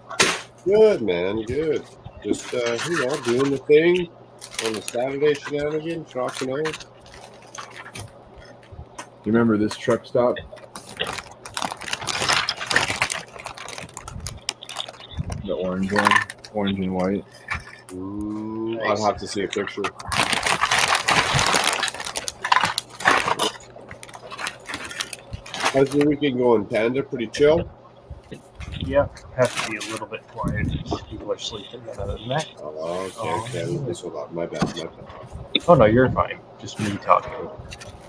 Good, man. Good. Just doing the thing on the Saturday Shenanigans, rocking out. You remember this truck stop? The orange one, orange and white. I'll have to see a picture. How's your weekend going, Panda? Pretty chill? Yeah, have to be a little bit quiet. People are sleeping. Other than that. Oh, okay. This a lot. My bad. Oh no, you're fine. Just me talking.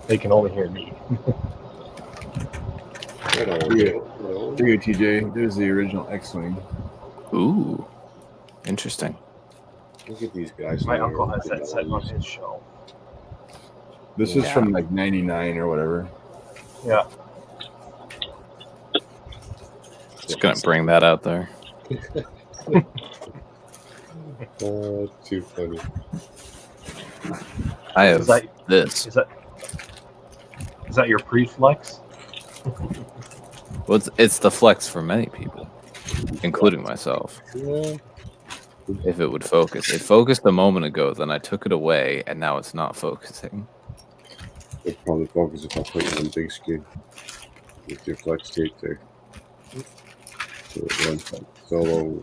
They can only hear me. Here you, TJ. There's the original X-wing. Ooh, interesting. Look at these guys. My uncle has that set on his shelf. This is from like '99 or whatever. Yeah. Just gonna bring that out there. Oh, too funny. I have this. Is that your pre-flex? Well, it's the flex for many people, including myself. Yeah. If it would focus. It focused a moment ago, then I took it away, and now it's not focusing. It'd probably focus if I put it on big screen with your flex tape there. So it runs like solo.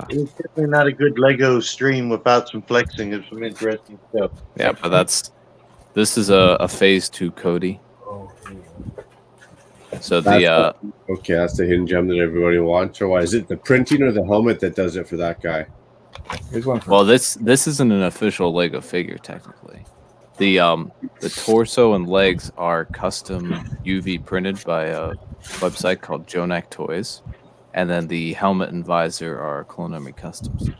It's definitely not a good Lego stream without some flexing and some interesting stuff. Yeah, but this is a phase 2 Cody. So okay, that's the hidden gem that everybody wants. Or why is it the printing or the helmet that does it for that guy? Here's one. Well, this isn't an official Lego figure technically. The torso and legs are custom UV printed by a website called Jonak Toys, and then the helmet and visor are Clonami Customs.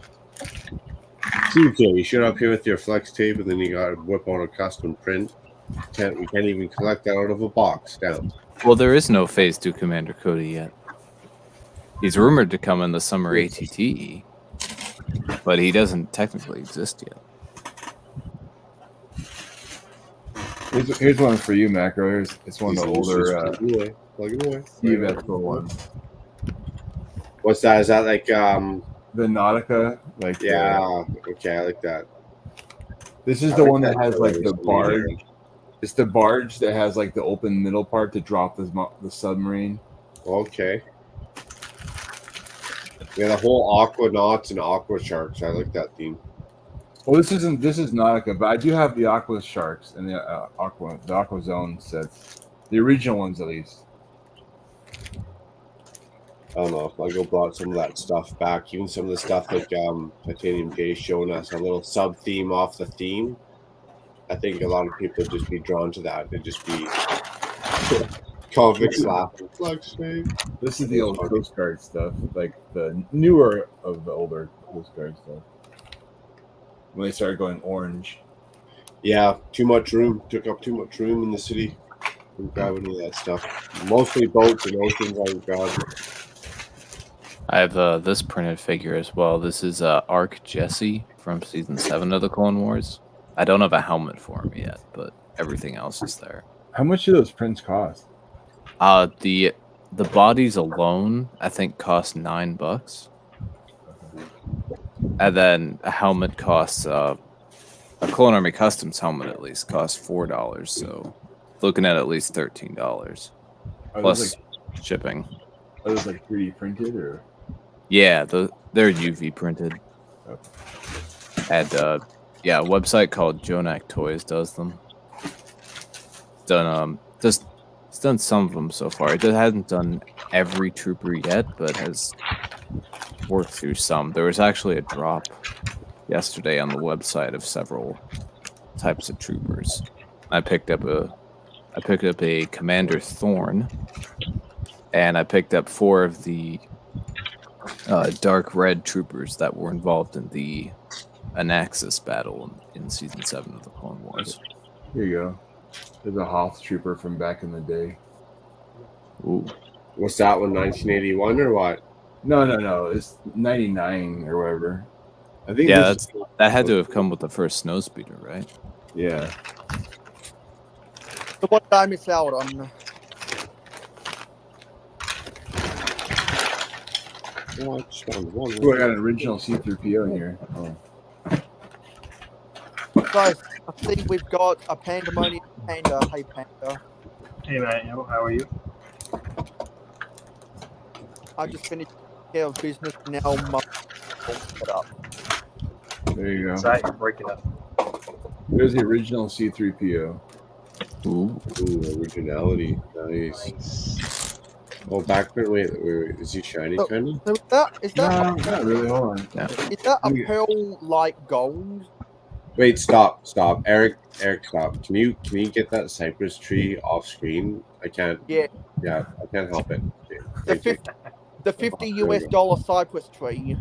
TJ, you showed up here with your flex tape, and then you got to whip out a custom print. We can't even collect that out of a box down. Well, there is no Phase 2 Commander Cody yet. He's rumored to come in the summer ATTE, but he doesn't technically exist yet. Here's one for you, Macro. It's one of the older plug it away. Steve Esco ones. What's that? Is that like the Nautica? Like okay, I like that. This is the one that has like the barge. It's the barge that has like the open middle part to drop the submarine. Okay. Yeah, the whole aquanauts and aqua sharks. I like that theme. Well, this is Nautica, but I do have the aqua sharks and the aqua zone sets, the original ones at least. I don't know. Lego brought some of that stuff back. Even some of the stuff like Titanium Jay showing us a little sub theme off the theme. I think a lot of people would just be drawn to that. It'd just be convicts laughing. This is the old Coast Guard stuff, like the newer of the older Coast Guard stuff. When they started going orange. Yeah, too much room. Took up too much room in the city. Didn't grab any of that stuff. Mostly boats and oceans I grabbed. I have this printed figure as well. This is Arc Jesse from Season 7 of the Clone Wars. I don't have a helmet for him yet, but everything else is there. How much do those prints cost? The bodies alone, I think, cost $9, and then a helmet costs a Clone Army Customs helmet at least costs $4. So looking at least $13 Are plus those shipping. Are those like 3D printed or? Yeah, they're UV printed. And yeah, a website called Jonak Toys does them. It's done some of them so far. It hasn't done every trooper yet, but has worked through some. There was actually a drop yesterday on the website of several types of troopers. I picked up a Commander Thorn, and I picked up 4 of the dark red troopers that were involved in the Anaxis battle in season 7 of the Clone Wars. Here you go. There's a Hoth trooper from back in the day. Ooh. What's that one, 1981 or what? No. It's 99 or whatever. I think that had to have come with the first snowspeeder, right? Yeah. So what did I miss out on? Oh, I just found one. Ooh, I got an original C-3PO in here. Oh. Guys, I think we've got a Pandemonium Panda. Hey, Panda. Hey, man. How are you? I just finished care of business now. My set up. There you go. Sorry, you're breaking up. There's the original C-3PO. Ooh, originality. Nice. Oh, backprint. Wait. Is he shiny kind of? So is that No, not really. Hold on. Is that a pearl like gold? Wait, stop. Eric, stop. Can you get that cypress tree off screen? I can't. Yeah. Yeah, I can't help it. Okay, The $50 cypress tree.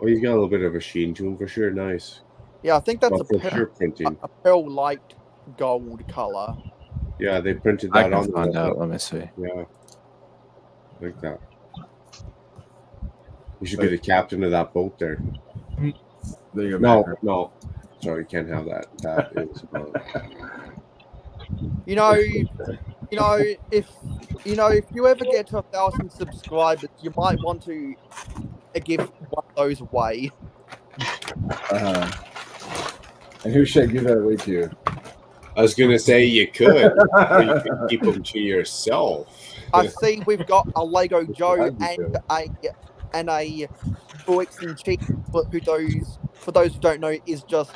Oh, he's got a little bit of a sheen to him for sure. Nice. Yeah, I think that's Well, for sure printing. a pearl light gold color. Yeah, they printed I that can on. find out. Let me see. Yeah, like that. You should be the captain of that boat there. There you go. No. Sorry, you can't have that. That is. If you ever get to 1,000 subscribers, you might want to give one of those away. And who should I give that away to? I was gonna say you could, or you could keep them to yourself. I see we've got a Lego Joe and a Brixx and Cheek, for those who don't know, is just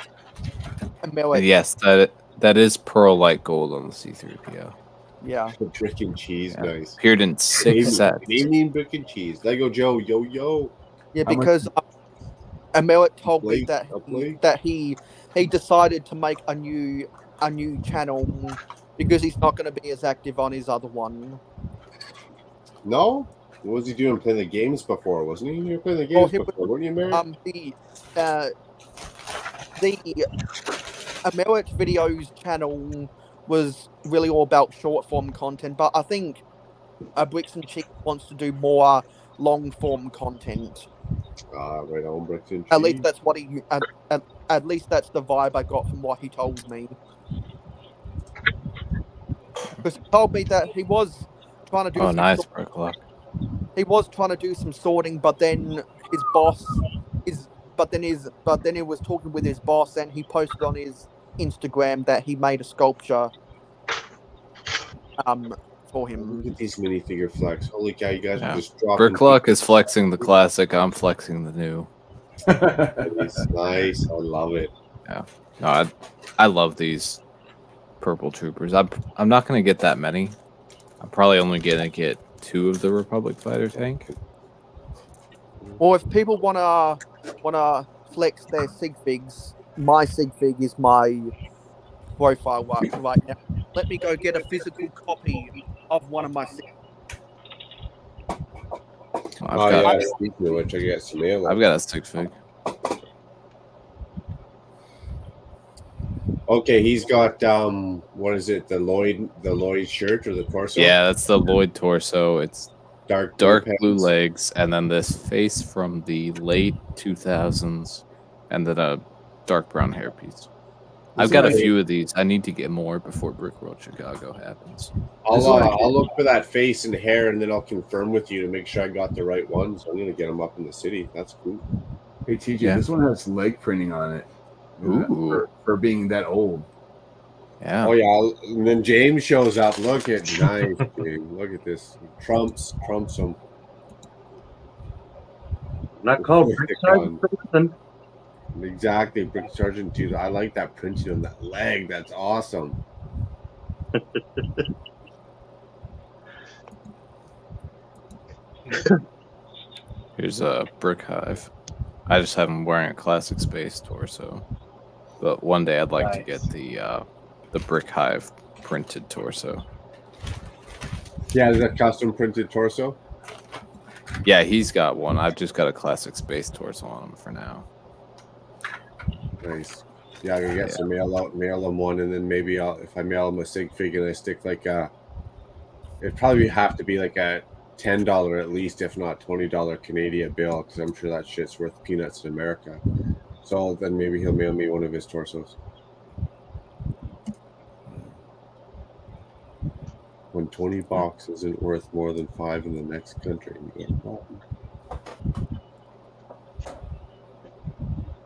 American. Yes, that is pearl light gold on the C-3PO. Yeah. The brick and cheese, nice. Appeared in 6 sets. Canadian brick and cheese. Lego Joe, yo. Yeah, because Americ told me that he decided to make a new channel because he's not going to be as active on his other one. No? What was he doing? Playing the games before, wasn't he? You were playing the games before, weren't you, Americ? The Americ Videos channel was really all about short form content, but I think Brixx and Cheek wants to do more long form content. Right on, Brixx and Cheek. At least that's what he. At least that's the vibe I got from what he told me. Because he told me that he was trying to do. Oh, nice, Brooklyn. He was trying to do some sorting, but then his boss But then he was talking with his boss, and he posted on his Instagram that he made a sculpture for him. Look at these minifigure flex. Holy cow, you guys are just dropping. Bricklock is flexing the classic. I'm flexing the new. It's nice. I love it. Yeah. No, I love these purple troopers. I'm not going to get that many. I'm probably only going to get 2 of the Republic fighter tank. Or if people wanna flex their sig figs, my sig fig is my profile right now. Let me go get a physical copy of one of my sig. I've got a stick fig. Okay, he's got what is it? The Lloyd shirt or the torso? Yeah, that's the Lloyd torso. It's dark blue pants. legs, and then this face from the late 2000s, and then a dark brown hairpiece. I've got a few of these. I need to get more before Brick World Chicago happens. I'll look for that face and hair, and then I'll confirm with you to make sure I got the right ones. I'm gonna get them up in the city. That's cool. Hey TJ, this one has leg printing on it. For being that old. Yeah. Oh yeah. And then James shows up. Look at nice, dude. Look at this. Trumps them. Not called Brick Sergeant. Exactly, Brick Sergeant 2. I like that printing on that leg. That's awesome. Here's a Brick Hive. I just have him wearing a classic space torso, but one day I'd like to get the Brick Hive printed torso. Yeah, is that custom printed torso? Yeah, he's got one. I've just got a classic space torso on him for now. Nice. Yeah, I'm gonna get some mail him one, and then maybe if I mail him a sig fig and I stick like it'd probably have to be like a $10 at least, if not $20 Canadian bill, because I'm sure that shit's worth peanuts in America. So then maybe he'll mail me one of his torsos. When 20 bucks isn't worth more than 5 in the next country, you got a problem.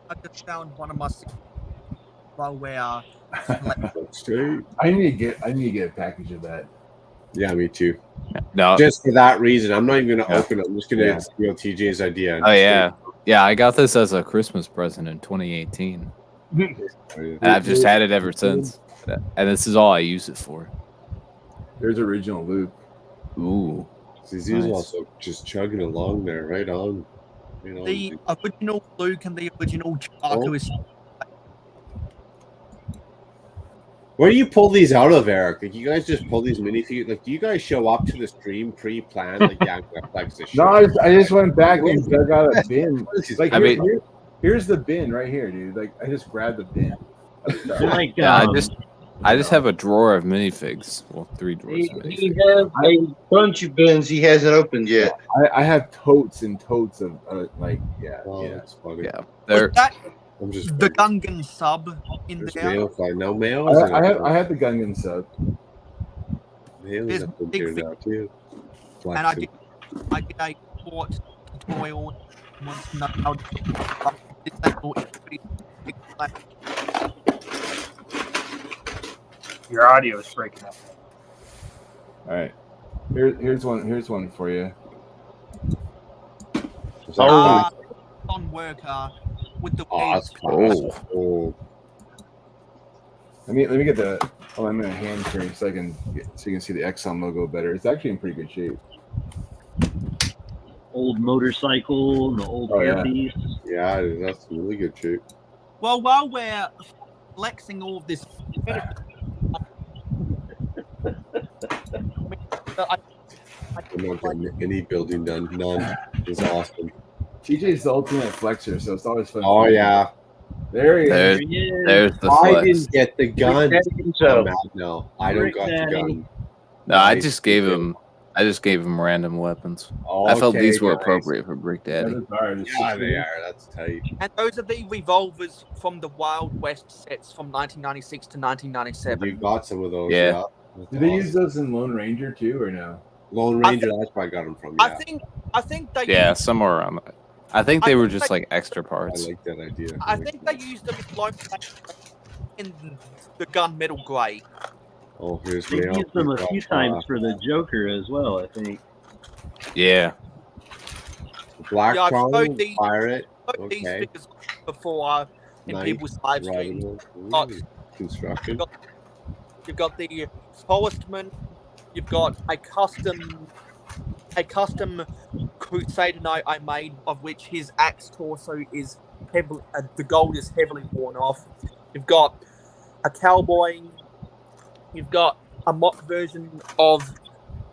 I just found one of my where I need to get a package of that. Yeah, me too. No, just for that reason. I'm not even gonna open it. I'm just gonna steal TJ's idea. Oh yeah, yeah. I got this as a Christmas present in 2018, and I've just had it ever since. And this is all I use it for. There's original Luke. Ooh, he's also just chugging along there, right on. You know, the original Luke and the original Chewbacca is. Where do you pull these out of, Eric? Like, you guys just pull these minifigures? Like, do you guys show up to the stream pre-planned? Like, yeah, I'm gonna flex this shit. No, I just went back and dug out a bin. Like, here's the bin right here, dude. Like, I just grabbed the bin. I just have a drawer of minifigs. Well, 3 drawers. He has a bunch of bins. He hasn't opened yet. I have totes and totes of That's funny. Yeah, Was that I'm just the Gungan sub in there? No mail. I have the Gungan sub. Mail's up in here now too. And I did a port tutorial once to know how to disable Your audio is breaking up. All right, here's one for you. on worker with the Let me get the. Oh, I'm gonna hand carry so you can see the Exxon logo better. It's actually in pretty good shape. Old motorcycle and the old piece. Yeah, that's really good shape. Well, while we're flexing all of this, I'm not getting any building done. None. It's awesome. TJ's the ultimate flexer, so it's always fun. Oh yeah. There he is. There's the I flex. didn't get the gun. No, I don't got the gun. No, I just gave him random weapons. I felt these were appropriate for Brick Daddy. Yeah, they are. That's tight. And those are the revolvers from the Wild West sets from 1996 to 1997. You got some of those. Yeah. Did they use those in Lone Ranger too, or no? Lone Ranger, that's where I got them from. Yeah. I think they. Yeah, somewhere around that. I think they were just like extra parts. I like that idea. I think they used them in the gunmetal grey. Oh, here's They used them a few times for the Joker as well, I think. Yeah. Black I've Falcons, showed these- pirate. These Okay. figures before in Nice. people's live streams. Construction. You've got the Forestman. You've got a custom Crusader Knight I made, of which his axe torso is heavily, the gold is heavily worn off. You've got a cowboy. You've got a mock version of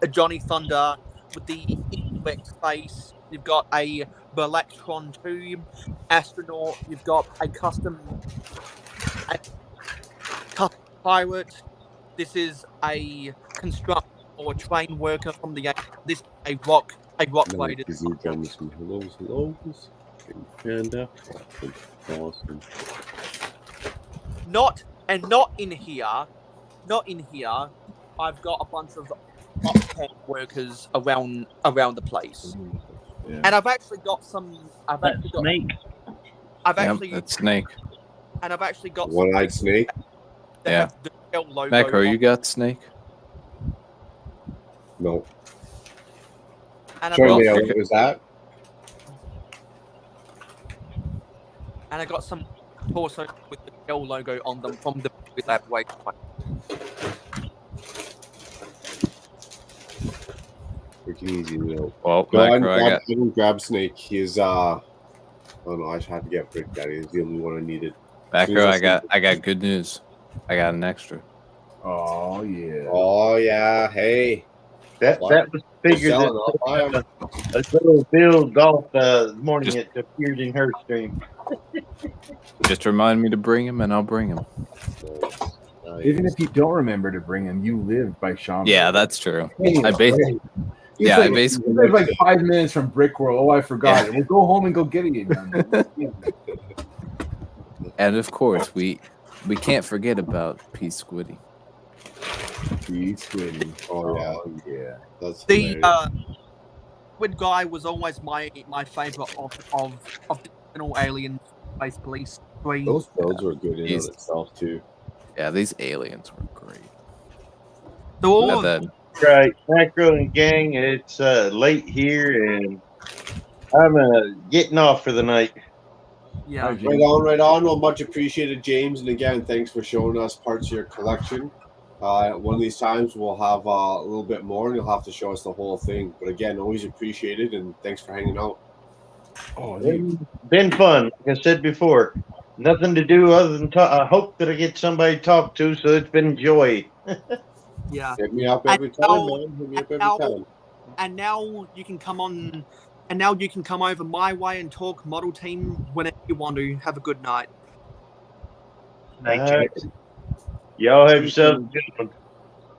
a Johnny Thunder with the Index face. You've got a Berlectron 2 astronaut. You've got a custom pirate. This is a construct or train worker from the this is a rock rated. Hellos. Panda. Awesome. Not And not in here, I've got a bunch of uptown workers around the place. Yeah. And I've actually got some. Snake. That's Snake. And I've actually got One-eyed snake. that Yeah. have the Shell logo. Macro, on- you got Snake? No. And I've Sorry, got Mayo, some- what was that? And I got some torso with the Shell logo on them from the Lab website. Freaking easy, Mayo. Well, No, Macro, I didn't grab Snake. He's oh no, I had to get Brick Daddy. He's the only one I needed. Macro, I got good news. I got an extra. Oh yeah. Oh yeah. Hey. That was figured that a little Bill Golf morning it appeared in her stream. Just remind me to bring him, and I'll bring him. Even if you don't remember to bring him, you live by Sean. Yeah, that's true. Hey, I basically, He's yeah, like, I basically he's like 5 minutes from Brickworld. Oh, I forgot it. We'll go home and go get it again. And of course, we can't forget about P. Squiddy. P. Squiddy. Oh yeah. That's The hilarious. Squid Guy was always my favorite of the original Alien Space Police stream. Those builds were good in He's- of itself too. Yeah, these aliens were great. So all Yeah, of that- Right, Macro and gang, it's late here and I'm getting off for the night. Yeah. Right on. Well, much appreciated, James. And again, thanks for showing us parts of your collection. One of these times we'll have a little bit more, and you'll have to show us the whole thing. But again, always appreciated, and thanks for hanging out. Oh, Been fun. Like I said before, nothing to do other than talk. I hope that I get somebody to talk to, so it's been joy. Yeah. Hit me up every time, man. Hit me up every time. And now you can come on. And now you can come over my way and talk model team whenever you want to. Have a good night. Y'all have yourself a good one.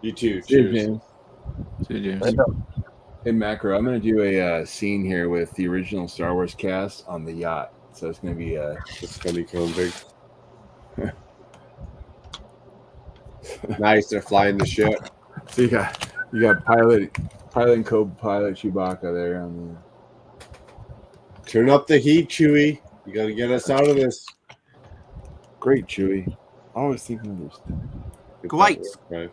You too. Cheers, Cheers. James. Hey, Macro, I'm going to do a scene here with the original Star Wars cast on the yacht. So it's going to be it's funny, big. Nice, they're flying the ship. So you got pilot and co-pilot Chewbacca there on Turn up the heat, Chewie. You got to get us out of this. Great, Chewie. Always thinking of this. Great. Right.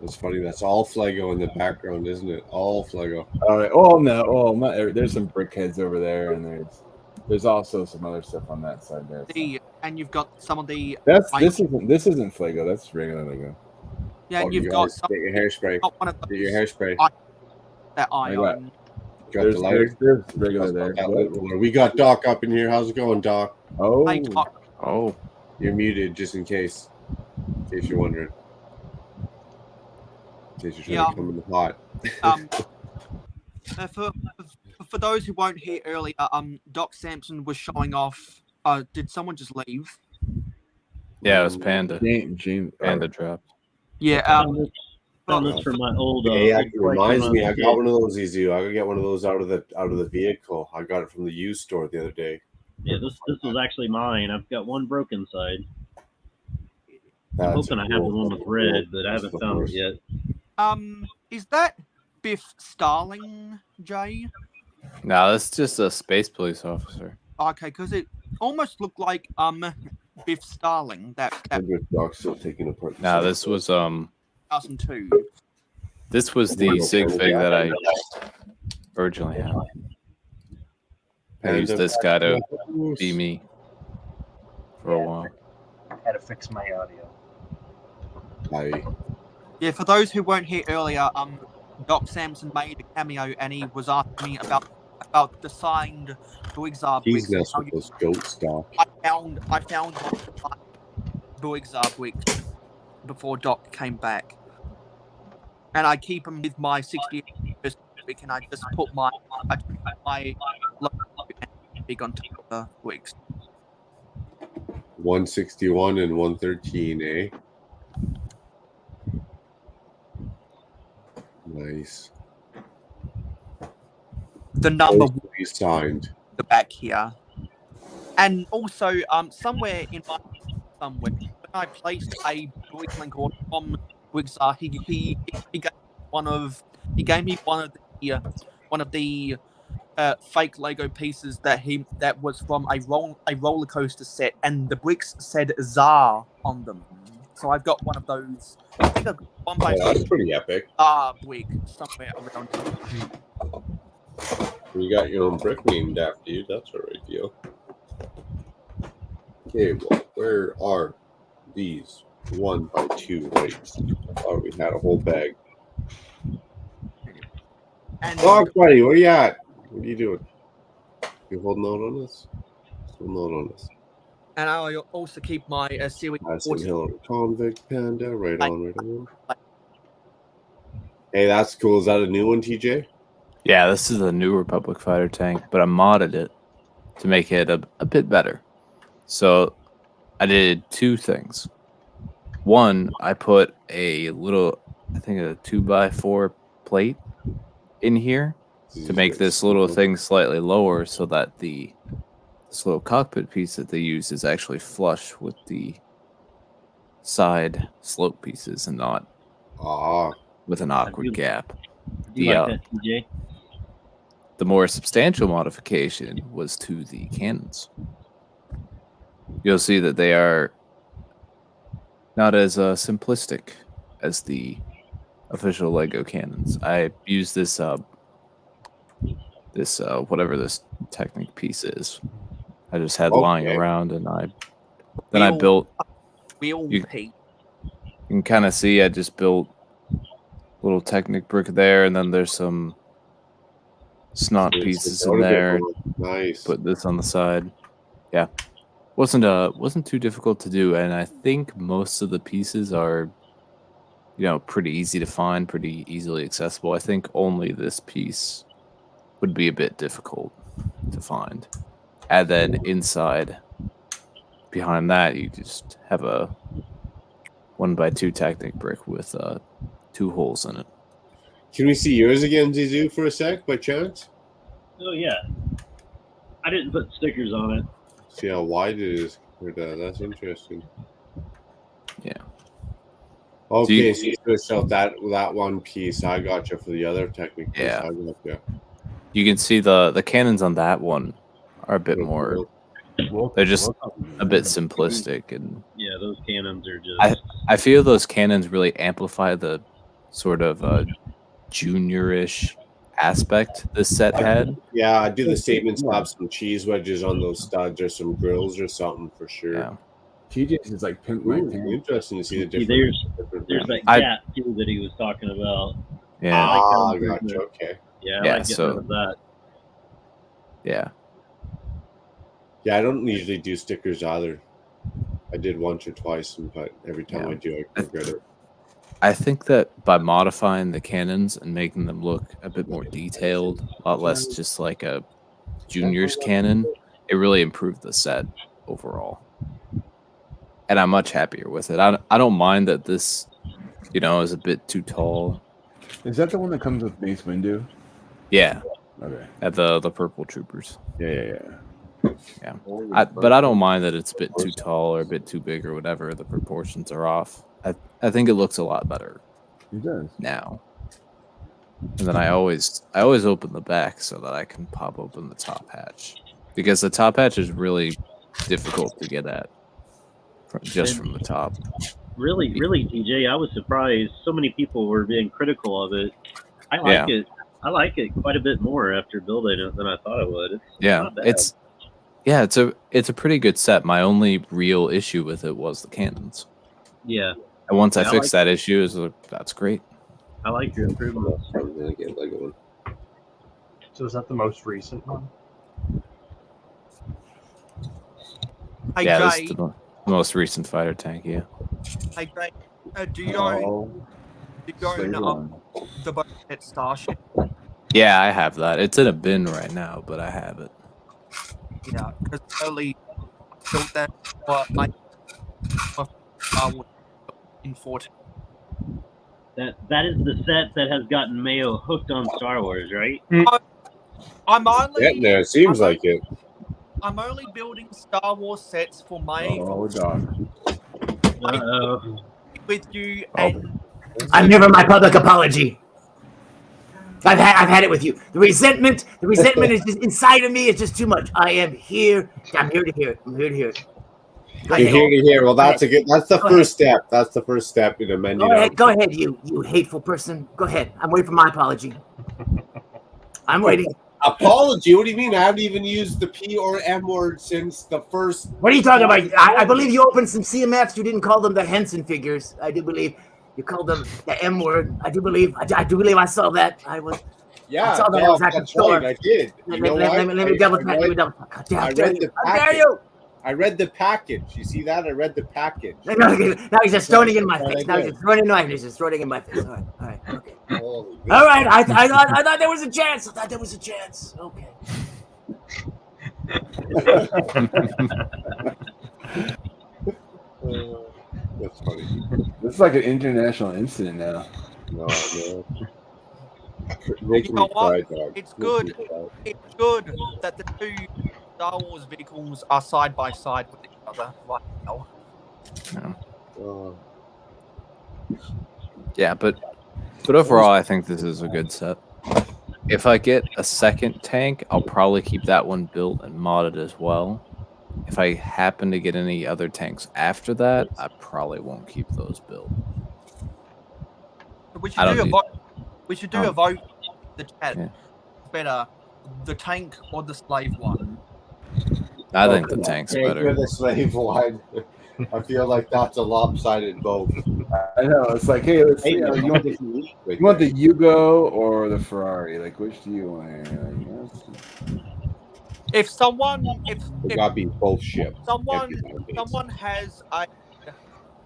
It's funny. That's all Flego in the background, isn't it? All Flego. All right. Oh no. Oh, not, there's some brickheads over there, and there's also some other stuff on that side there. And you've got some of the. This isn't Flego. That's regular Lego. Yeah, and Oh, you've you got guys, some. get your hairspray. Got one of Get your hairspray. That I got- ion. Got the lighter. There's regular there. We got Doc up in here. How's it going, Doc? Oh. Hey, Doc. Oh. You're muted, just in case you're wondering. In case you're trying to come in the pot. For those who weren't here earlier, Doc Sampson was showing off. Did someone just leave? Yeah, it was Panda. James Panda dropped. Yeah. Found this from my old. Hey, actually reminds me, I got one of those. Easy. I could get one of those out of the vehicle. I got it from the used store the other day. Yeah, this was actually mine. I've got one broken side. I'm That's hoping I have the one with red, but I haven't found it yet. Is that Biff Starling, Jay? No, that's just a space police officer. Okay, because it almost looked like Biff Starling. That Doc's still taking apart. No, this was 2002. This was the sig fig that I originally had. I used this guy to be me for a while. Had to fix my audio. Hi. Yeah, for those who weren't here earlier, Doc Sampson made a cameo and he was asking me about the signed Buick-Zar He's Buicks. messing with those goats, Doc. I found Buick-Zar Buicks before Doc came back, and I keep them with my 68 and I just put my logo and big on top of the Buicks. 161 and 113, eh? Nice. The number Those to be signed. the back here, And also, somewhere in my when I placed a Brixx link order from Brixx, he gave me one of the fake Lego pieces that was from a roller coaster set, and the bricks said Czar on them. So I've got one of those. I think I've got one by that's pretty epic. brick somewhere around here. You got your own brick named after you. That's a right deal. Okay, well, where are these 1x2 weights? Oh, we had a whole bag. Oh, buddy, where you at? What are you doing? You holding out on us? Holding out on us. And I also keep my series. Aspen Hill Convict Panda. Right on, right on. Hey, that's cool. Is that a new one, TJ? Yeah, this is a new Republic fighter tank, but I modded it to make it a bit better. So I did two things. One, I put a little, I think a 2x4 plate in here to make this little thing slightly lower so that this little cockpit piece that they use is actually flush with the side slope pieces and not with an awkward gap. The more substantial modification was to the cannons. You'll see that they are not as simplistic as the official Lego cannons. I used this whatever this Technic piece is. I just had lying around, and I built. You can kind of see I just built little Technic brick there, and then there's some snot pieces in there. Nice. Put this on the side. Yeah, wasn't too difficult to do, and I think most of the pieces are, pretty easy to find, pretty easily accessible. I think only this piece would be a bit difficult to find. And then inside, behind that, you just have a 1x2 Technic brick with 2 holes in it. Can we see yours again, Zizou, for a sec, by chance? Oh, yeah. I didn't put stickers on it. See how wide it is. That's interesting. Yeah. Okay, so you switched out that one piece. I got you for the other Technic piece. Yeah. I got you. You can see the cannons on that one are a bit more. They're just a bit simplistic, and yeah, those cannons are just. I feel those cannons really amplify the sort of juniorish aspect this set had. Yeah, I do the same and slap some cheese wedges on those studs or some grills or something for sure. Yeah. TJ's is like pimp my tank. Interesting to see the difference. There's that gap too that he was talking about. Yeah. I gotcha. Okay. Yeah, I like getting rid of that. Yeah. Yeah, I don't usually do stickers either. I did once or twice, but every time I do, I regret it. I think that by modifying the cannons and making them look a bit more detailed, a lot less just like a junior's cannon, it really improved the set overall. And I'm much happier with it. I don't mind that this, is a bit too tall. Is that the one that comes with Mace Windu? Yeah. Okay. At the Purple Troopers. Yeah. But I don't mind that it's a bit too tall or a bit too big or whatever. The proportions are off. I think it looks a lot better. It does now. And then I always open the back so that I can pop open the top hatch, because the top hatch is really difficult to get at from the top. Really, TJ, I was surprised so many people were being critical of it. I like it. I like it quite a bit more after building it than I thought I would. It's a pretty good set. My only real issue with it was the cannons. Yeah. And once I fixed that issue, that's great. I like your improvements. So is that the most recent one? Hey, yeah, Jay, this is the most recent fighter tank. Yeah. Hey, Jay, do you own the Bonehead Starship? Yeah, I have that. It's in a bin right now, but I have it. Yeah, because early built that in 14. That is the set that has gotten Mayo hooked on Star Wars, right? I'm only Getting there. It seems like it. I'm only building Star Wars sets for my Oh, dog. with you and I'm here for my public apology. I've had it with you. The resentment is just inside of me. It's just too much. I'm here to hear it. I'm here to hear it. Go You're ahead. here to hear. Well, that's That's the Go first step. That's the first step in a menu. Go ahead, you hateful person. Go ahead. I'm waiting for my apology. I'm waiting. Apology? What do you mean? I haven't even used the P or M word since the first. What are you talking about? I believe you opened some CMFs. You didn't call them the Henson figures. I do believe you called them the M word. I do believe I saw that. I saw that. I was at the store. Right, I did. Let me double check. I read the How dare package. you? I read the package. You see that? I read the package. Now he's just throwing it in my face. Now he's just throwing it in my face. All right. Okay. All right. I thought there was a chance. Okay. That's funny. This is like an international incident now. No. you know what? It's good. It's good that the two Star Wars vehicles are side by side with each other right now. Yeah, but overall, I think this is a good set. If I get a second tank, I'll probably keep that one built and modded as well. If I happen to get any other tanks after that, I probably won't keep those built. We should do a vote. We should do a vote. The chat. Yeah. Better, the tank or the slave one? I think the tank's better. The slave one. I feel like that's a lopsided vote. I know. It's like, hey, let's see. You want the Yugo or the Ferrari? Like, which do you want here? If someone, They got to be both ships. someone has a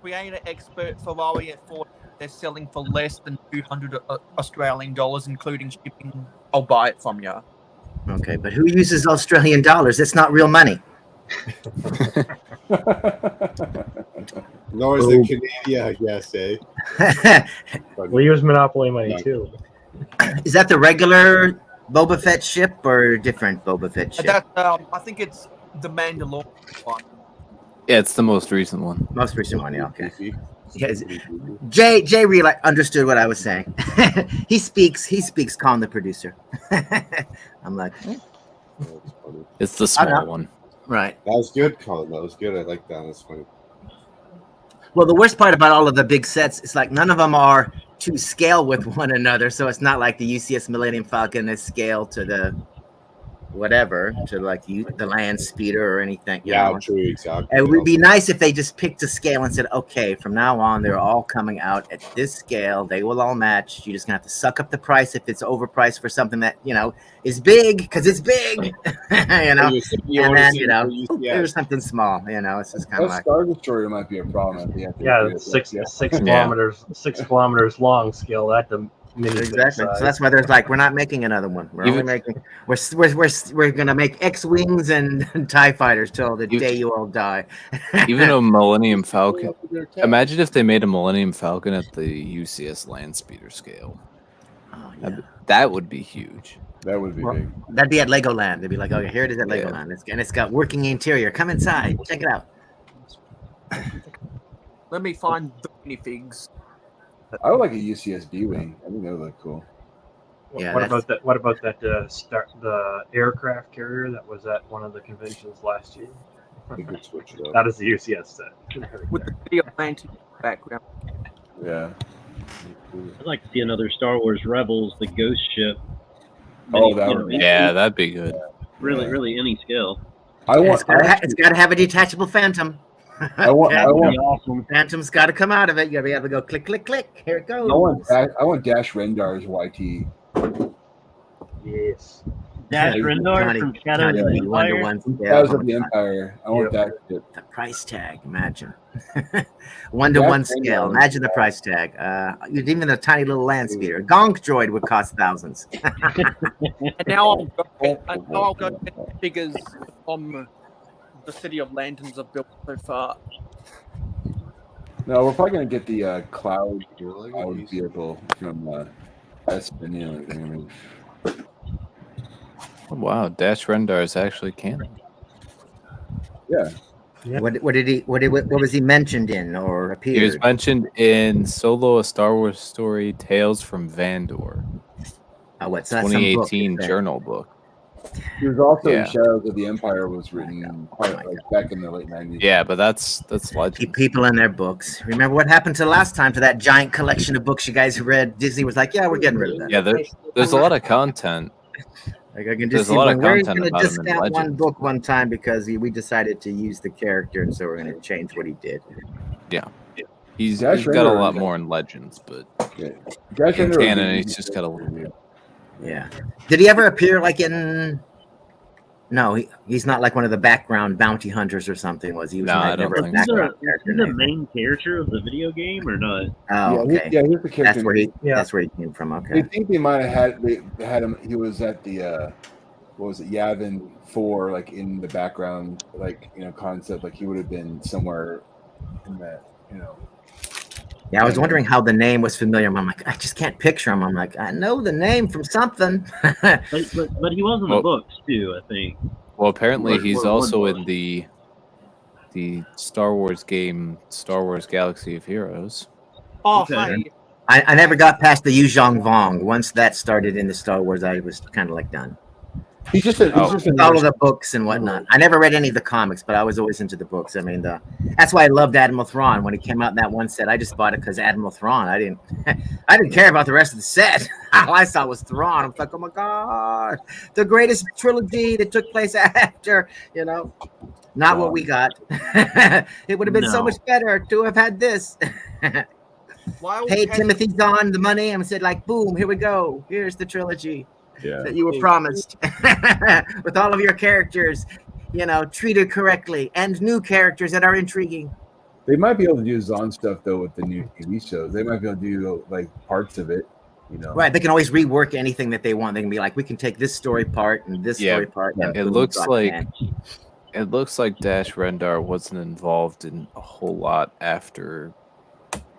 creator expert Ferrari at 40, they're selling for less than 200 Australian dollars, including shipping, I'll buy it from you. Okay, but who uses Australian dollars? It's not real money. Nor is it Canadian, I guess, eh? We use Monopoly money too. Is that the regular Boba Fett ship or different Boba Fett ship? I think it's the Mandalorian one. Yeah, it's the most recent one. Most recent one, yeah. Okay. Yes. Jay really understood what I was saying. he speaks calm, the producer. I'm like, it's the small one. Right. That was good, Colin. That was good. I like that. That's funny. Well, the worst part about all of the big sets is like none of them are to scale with one another. So it's not like the UCS Millennium Falcon is scaled to the whatever, to like the land speeder or anything. You know? True, exactly. It would be nice if they just picked a scale and said, okay, from now on, they're all coming out at this scale. They will all match. You're just going to have to suck up the price if it's overpriced for something that, is big because it's big, and then, there's something small, it's just kind of like. Star Destroyer might be a problem. Yeah, six kilometers long scale at the Exactly. So that's why there's like we're not making another one. We're only making we're gonna make X-wings and TIE fighters till the day you all die. Even a Millennium Falcon. Imagine if they made a Millennium Falcon at the UCS land speeder scale. Oh, yeah. That would be huge. That would be big. That'd be at Legoland. They'd be like, okay, here it is at Legoland. It's got working interior. Come inside. Check it out. Let me find the minifigs. I would like a UCS B-wing. I think that would look cool. Yeah. What about that? The aircraft carrier that was at one of the conventions last year. You could switch it up. That is the UCS set. With the video Atlantic background. Yeah. I'd like to see another Star Wars Rebels, the Ghost ship. Oh, that'd be good. Really, any scale. It's got to have a detachable Phantom. I want Phantom's got to come out of it. You got to be able to go click, click, click. Here it goes. I want Dash Rendar's YT. Yes. Dash Rendar from Shadow of the Empire. Shadows of the Empire. I want that. The price tag, imagine. 1-to-1 scale. Imagine the price tag. Even a tiny little land speeder. Gonk droid would cost thousands. And now I'll go get figures from the City of Lanterns I've built so far. No, we're probably gonna get the cloud vehicle from Oh, wow, Dash Rendar is actually canon. Yeah. Yeah. What was he mentioned in or appeared? He was mentioned in Solo: A Star Wars Story: Tales from Vandor. Oh, what's that? Some book, 2018 is it? journal book. He was also in Yeah. Shadows of the Empire was written back in the late 90s. Yeah, but that's legend. People in their books. Remember what happened to last time to that giant collection of books you guys read? Disney was like, "Yeah, we're getting rid of that." Yeah, there's a lot of content. Like I can There's just a see lot when of we're content going to about him in discount one Legends. book one time because we decided to use the character, and so we're going to change what he did. Yeah. He's Dash got a Render lot is- more in Legends, but Dash in Render was canon, good. he's just got a little. Yeah. Did he ever appear like in? No, he's not like one of the background bounty hunters or something. Was he? Was No, like I don't never a think He's background the, character. he's the name? main character of the video game or not? Oh, okay. Yeah, he's the character. That's where he. Yeah. That's where he came from. I Okay. think they might have they had him. He was at the what was it, Yavin 4, like in the background, like concept. Like he would have been somewhere in that, Yeah, I was wondering how the name was familiar. I'm like, I just can't picture him. I'm like, I know the name from something. But he was in the books too, I think. Well, apparently Or- he's or also one in the Star Wars game, Star Wars Galaxy of Heroes. Oh, Okay. hey. I never got past the Yu Zhang Vong. Once that started in the Star Wars, I was kind of like done. He's just All of the books and whatnot. I never read any of the comics, but I was always into the books. I mean, that's why I loved Admiral Thrawn when he came out in that one set. I just bought it because Admiral Thrawn. I didn't care about the rest of the set. All I saw was Thrawn. I'm like, oh my god, the greatest trilogy that took place after. Not what we got. It would have been so No. much better to have had this. Wild Paid has- Timothy Zahn the money and said, like, boom, here we go. Here's the trilogy that you were promised with all of your characters, treated correctly and new characters that are intriguing. They might be able to do Zahn stuff though with the new TV shows. They might be able to do like parts of it. Right. They can always rework anything that they want. They can be like, we can take this story part and this story part. And It boom, looks drop like in. it looks like Dash Rendar wasn't involved in a whole lot after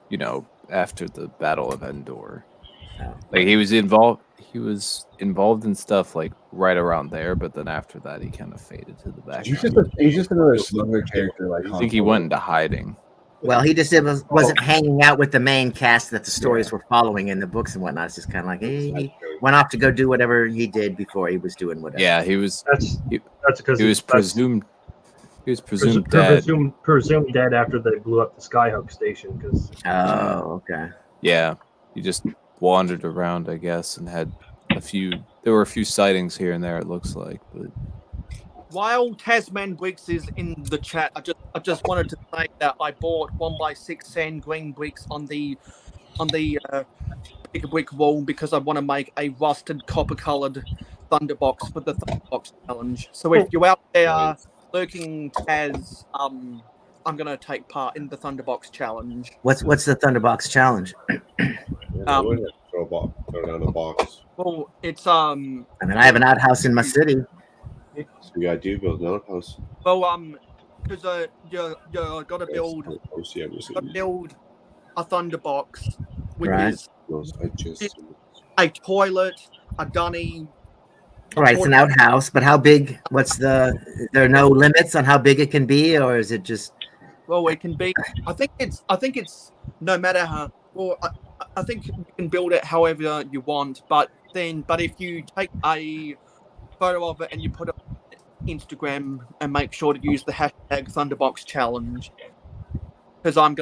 the Battle of Endor. Oh. Like he was involved in stuff like right around there, but then after that he kind of faded to the back. He's just another smuggler character. Like I think he went into hiding. Well, he just wasn't hanging out with the main cast that the stories were following in the books and whatnot. It's just kind of like, hey, he went off to go do whatever he did before he was doing whatever. Yeah, he was. That's because he was presumed. He was presumed dead. Presumed dead after they blew up the Skyhook station. Because Oh, okay. Yeah, he just wandered around, I guess, and had a few. There were a few sightings here and there. It looks like, but While Tasman Bricks is in the chat, I just wanted to say that I bought 1x6 sand green bricks on the big brick wall because I want to make a rusted copper coloured Thunderbox for the Thunderbox challenge. So if you're out there lurking Taz, I'm gonna take part in the Thunderbox challenge. What's the Thunderbox challenge? Throw down a box. Well, it's I mean, I have an outhouse in my city. So we gotta build another house. well because you gotta build a Thunderbox, which Right. is a toilet, a dunny. Right, it's an outhouse, but how big? There are no limits on how big it can be, or is it just? Well, it can be. I think it's no matter how. Well, I think you can build it however you want, but if you take a photo of it and you put it on Instagram and make sure to use the hashtag Thunderbox Challenge, because I'm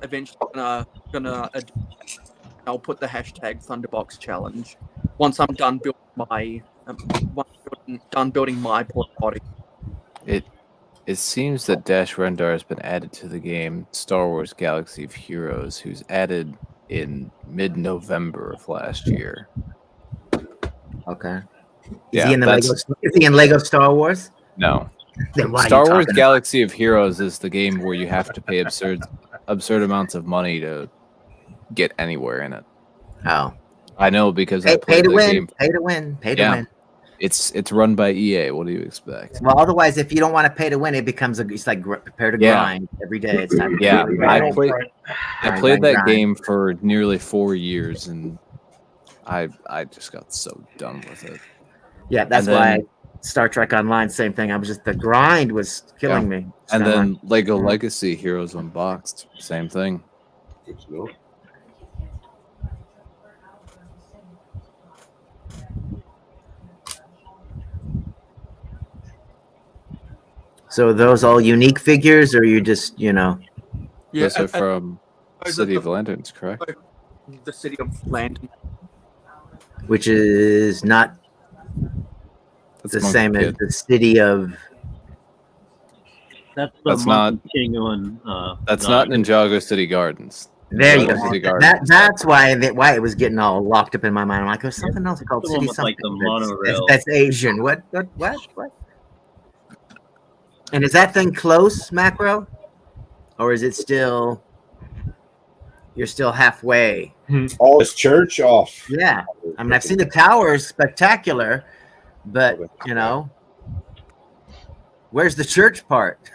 eventually gonna I'll put the hashtag Thunderbox Challenge once I'm done building my porta potty. it seems that Dash Rendar has been added to the game Star Wars Galaxy of Heroes, who's added in mid-November of last year. Okay. Yeah, Is he in Lego Star Wars? No. Then why are you Star Wars talking Galaxy of Heroes is the game where you have to pay absurd amounts of money to get anywhere in it. Oh. I know because I Pay played to the win. game. Pay to win. Pay to Yeah. win. It's run by EA. What do you expect? Well, otherwise, if you don't want to pay to win, it becomes it's like prepare to Yeah. grind every day. It's time to Yeah, grind. I played that grind. game for nearly 4 years, and I just got so done with it. Yeah, that's And then- why Star Trek Online, same thing. I was just the grind was killing me. And So, then Lego Legacy Heroes Unboxed, same thing. Good to know. so are those all unique figures, or you just Those are and from those City are of Lanterns, correct? the City of Lantern. which is not That's the Monkey same as Kid. the city of. That's the That's Monkey not- King on. That's not Ninjago City Gardens. There you go. Ninjago City Gardens. That's why it was getting all locked up in my mind. I'm like, there's something else called The one City with, like, something. the monorail. That's Asian. What? And is that thing close, Macro? Or is it still? You're still halfway. Oh, it's church off. Yeah. I mean, I've seen the towers, spectacular, but where's the church part?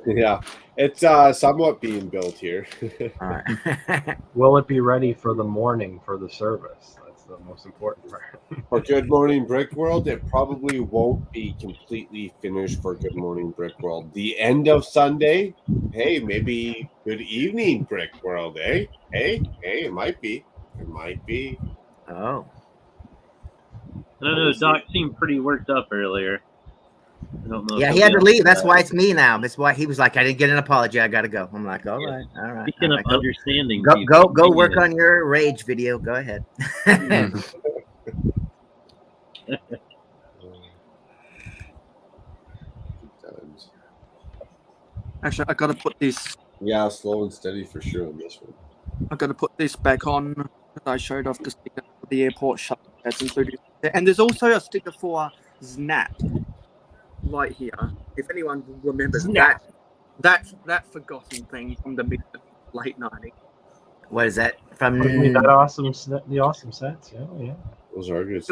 Yeah, it's somewhat being built here. All right. Will it be ready for the morning for the service? That's the most important part. For Good Morning Brick World, it probably won't be completely finished for Good Morning Brick World. The end of Sunday, hey, maybe Good Evening Brick World, eh? Hey, it might be. It might be. Oh. I don't know. Doc seemed pretty worked up earlier. I don't know. Yeah, if he he'll had be to able leave. That's do why that. it's me now. That's why he was like, I didn't get an apology. I got to go. I'm like, all right. Speaking of understanding, Go people, go maybe work it- on your rage video. Go ahead. Actually, I gotta put this. Yeah, slow and steady for sure on this one. I gotta put this back on that I showed off the sticker for the airport shut. That's included. And there's also a sticker for Snap right here. If anyone remembers that forgotten thing from the late 90s. What is that from? What do you mean, that awesome set? The awesome sets, yeah. Those are good.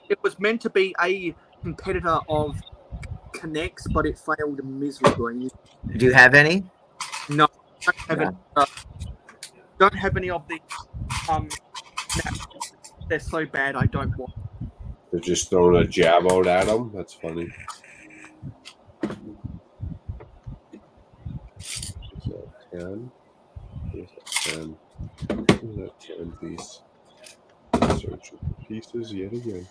It was meant to be a competitor of Connects, but it failed miserably. Do you have any? No, don't have any of the they're so bad I don't want. They're just throwing a jab out at them. That's funny. Is that 10? Here's that 10. Here's that 10 piece. Search for pieces yet again.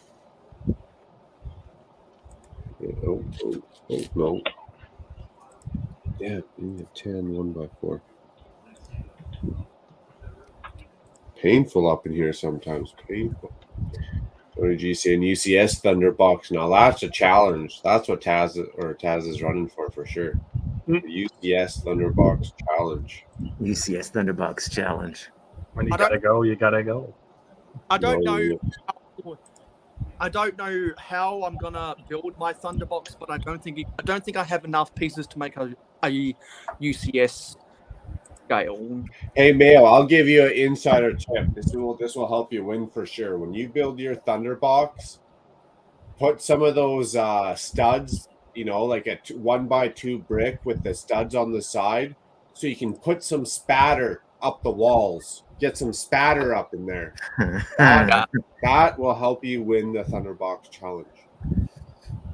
Yeah, oh, no. Yeah, need a 10, 1x4. Painful up in here sometimes. Painful. What did you say? An UCS Thunderbox. Now that's a challenge. That's what Taz is running for sure. The UCS Thunderbox challenge. UCS Thunderbox challenge. When you gotta go, you gotta go. I don't know. I don't know how I'm gonna build my Thunderbox, but I don't think I have enough pieces to make a UCS scale. Hey, Mayo, I'll give you an insider tip. This will help you win for sure. When you build your Thunderbox, put some of those studs, like a 1x2 brick with the studs on the side, so you can put some spatter up the walls. Get some spatter up in there. That will help you win the Thunderbox challenge.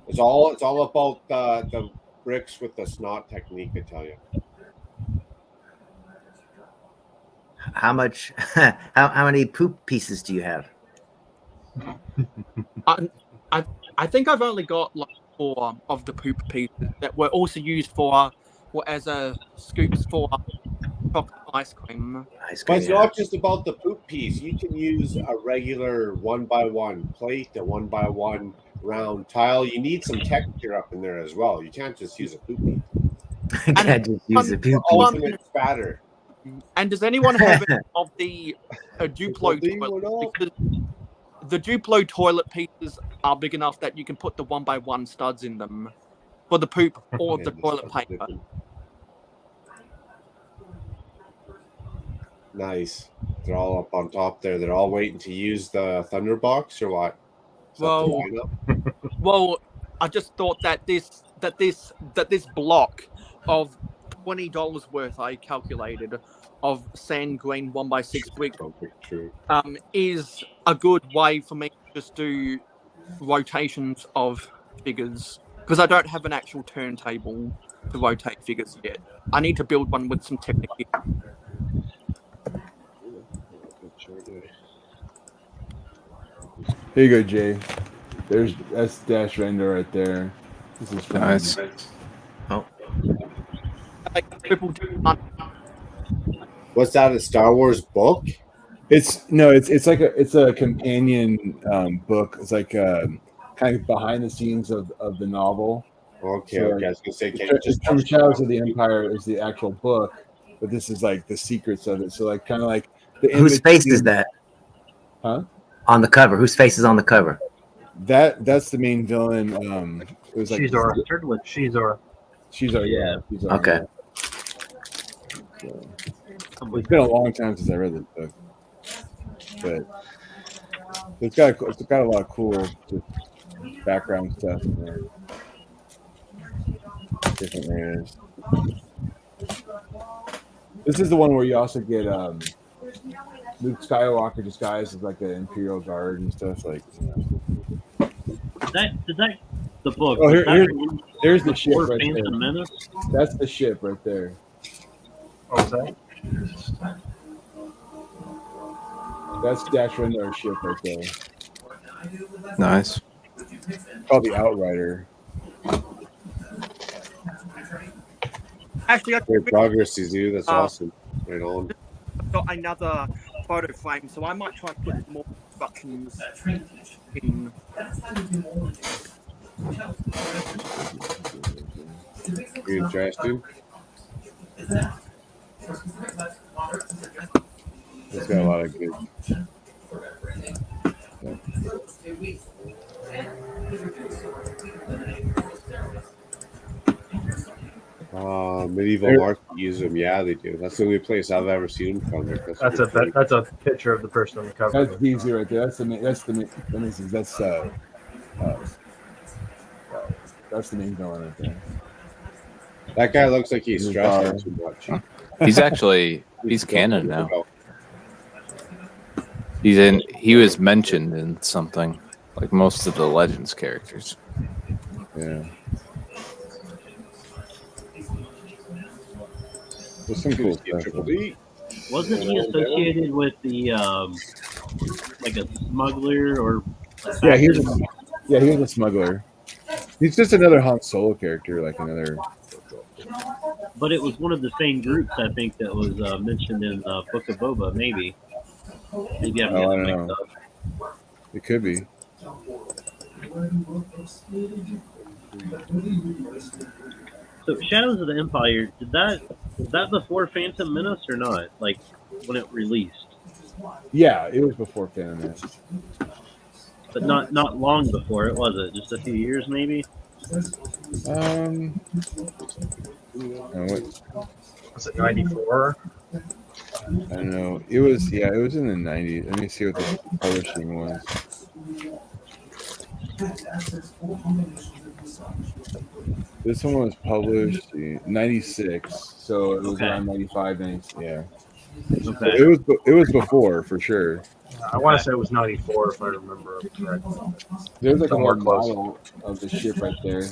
It's all about the bricks with the snot technique, I tell you. How much? How many poop pieces do you have? I think I've only got like 4 of the poop pieces that were also used for as a scoops for chocolate ice cream. But it's not just about the poop piece. You can use a regular 1x1 plate, a 1x1 round tile. You need some texture up in there as well. You can't just use a poop piece. Can't just use a poop piece. Ultimate spatter. And does anyone have any of the Duplo toilet? Because the Duplo toilet pieces are big enough that you can put the 1x1 studs in them for the poop or the toilet paper. Nice. They're all up on top there. They're all waiting to use the Thunderbox or what? Well, I just thought that this block of $20 worth I calculated of sand green 1x6 brick is a good way for me to just do rotations of figures because I don't have an actual turntable to rotate figures yet. I need to build one with some technique. Here you go, Jay. That's Dash Render right there. This is fun. Nice. Oh. What's that? A Star Wars book? It's like a companion book. It's like kind of behind the scenes of the novel. Okay, So, okay. I was gonna say, can you just from Shadows of the Empire is the actual book, but this is like the secrets of it. So like kind of like the Whose face is that? Huh? On the cover. Whose face is on the cover? That's the main villain. It was like Shizora. Started with Shizora. Shizora, yeah. Shizora, Okay. yeah. So, it's been a long time since I read this book, but it's got a lot of cool background stuff in there. Different areas. This is the one where you also get Luke Skywalker disguised as like an Imperial Guard and stuff like. Is that the book? Oh, was that here's the ship before right Phantom there. Menace? That's the ship right there. Oh, is that? That's Dash Rendar's ship right there. Nice. It's called the Outrider. Actually, Great progress, you. That's awesome. Right on. I've got another photo frame, so I might try and put more instructions in. You interested? It's got a lot of good. Medieval Mark use them. Yeah, they do. That's the only place I've ever seen them from. That's a picture of the person on the cover. That's DZ right there. That's the main villain right there. That guy looks like he's stressing too much. He's canon now. He was mentioned in something, like most of the Legends characters. Yeah. There's some cool stuff. Wasn't he associated with the like a smuggler or? Yeah, he was a smuggler. He's just another Han Solo character, like another. But it was one of the same groups, I think, that was mentioned in Book of Boba. Maybe I'm I getting don't mixed know. up. It could be. So Shadows of the Empire, was that before Phantom Menace or not? Like when it released? Yeah, it was before Phantom Menace. But not long before it, was it? Just a few years maybe? Was it 94? I don't know. It was in the 90s. Let me see what the publishing was. This one was published in 96, so it was around 95, 96, yeah. Okay. So it was before for sure. I want to say it was 94 if I remember correctly. There's like Somewhere a close. model of the ship right there.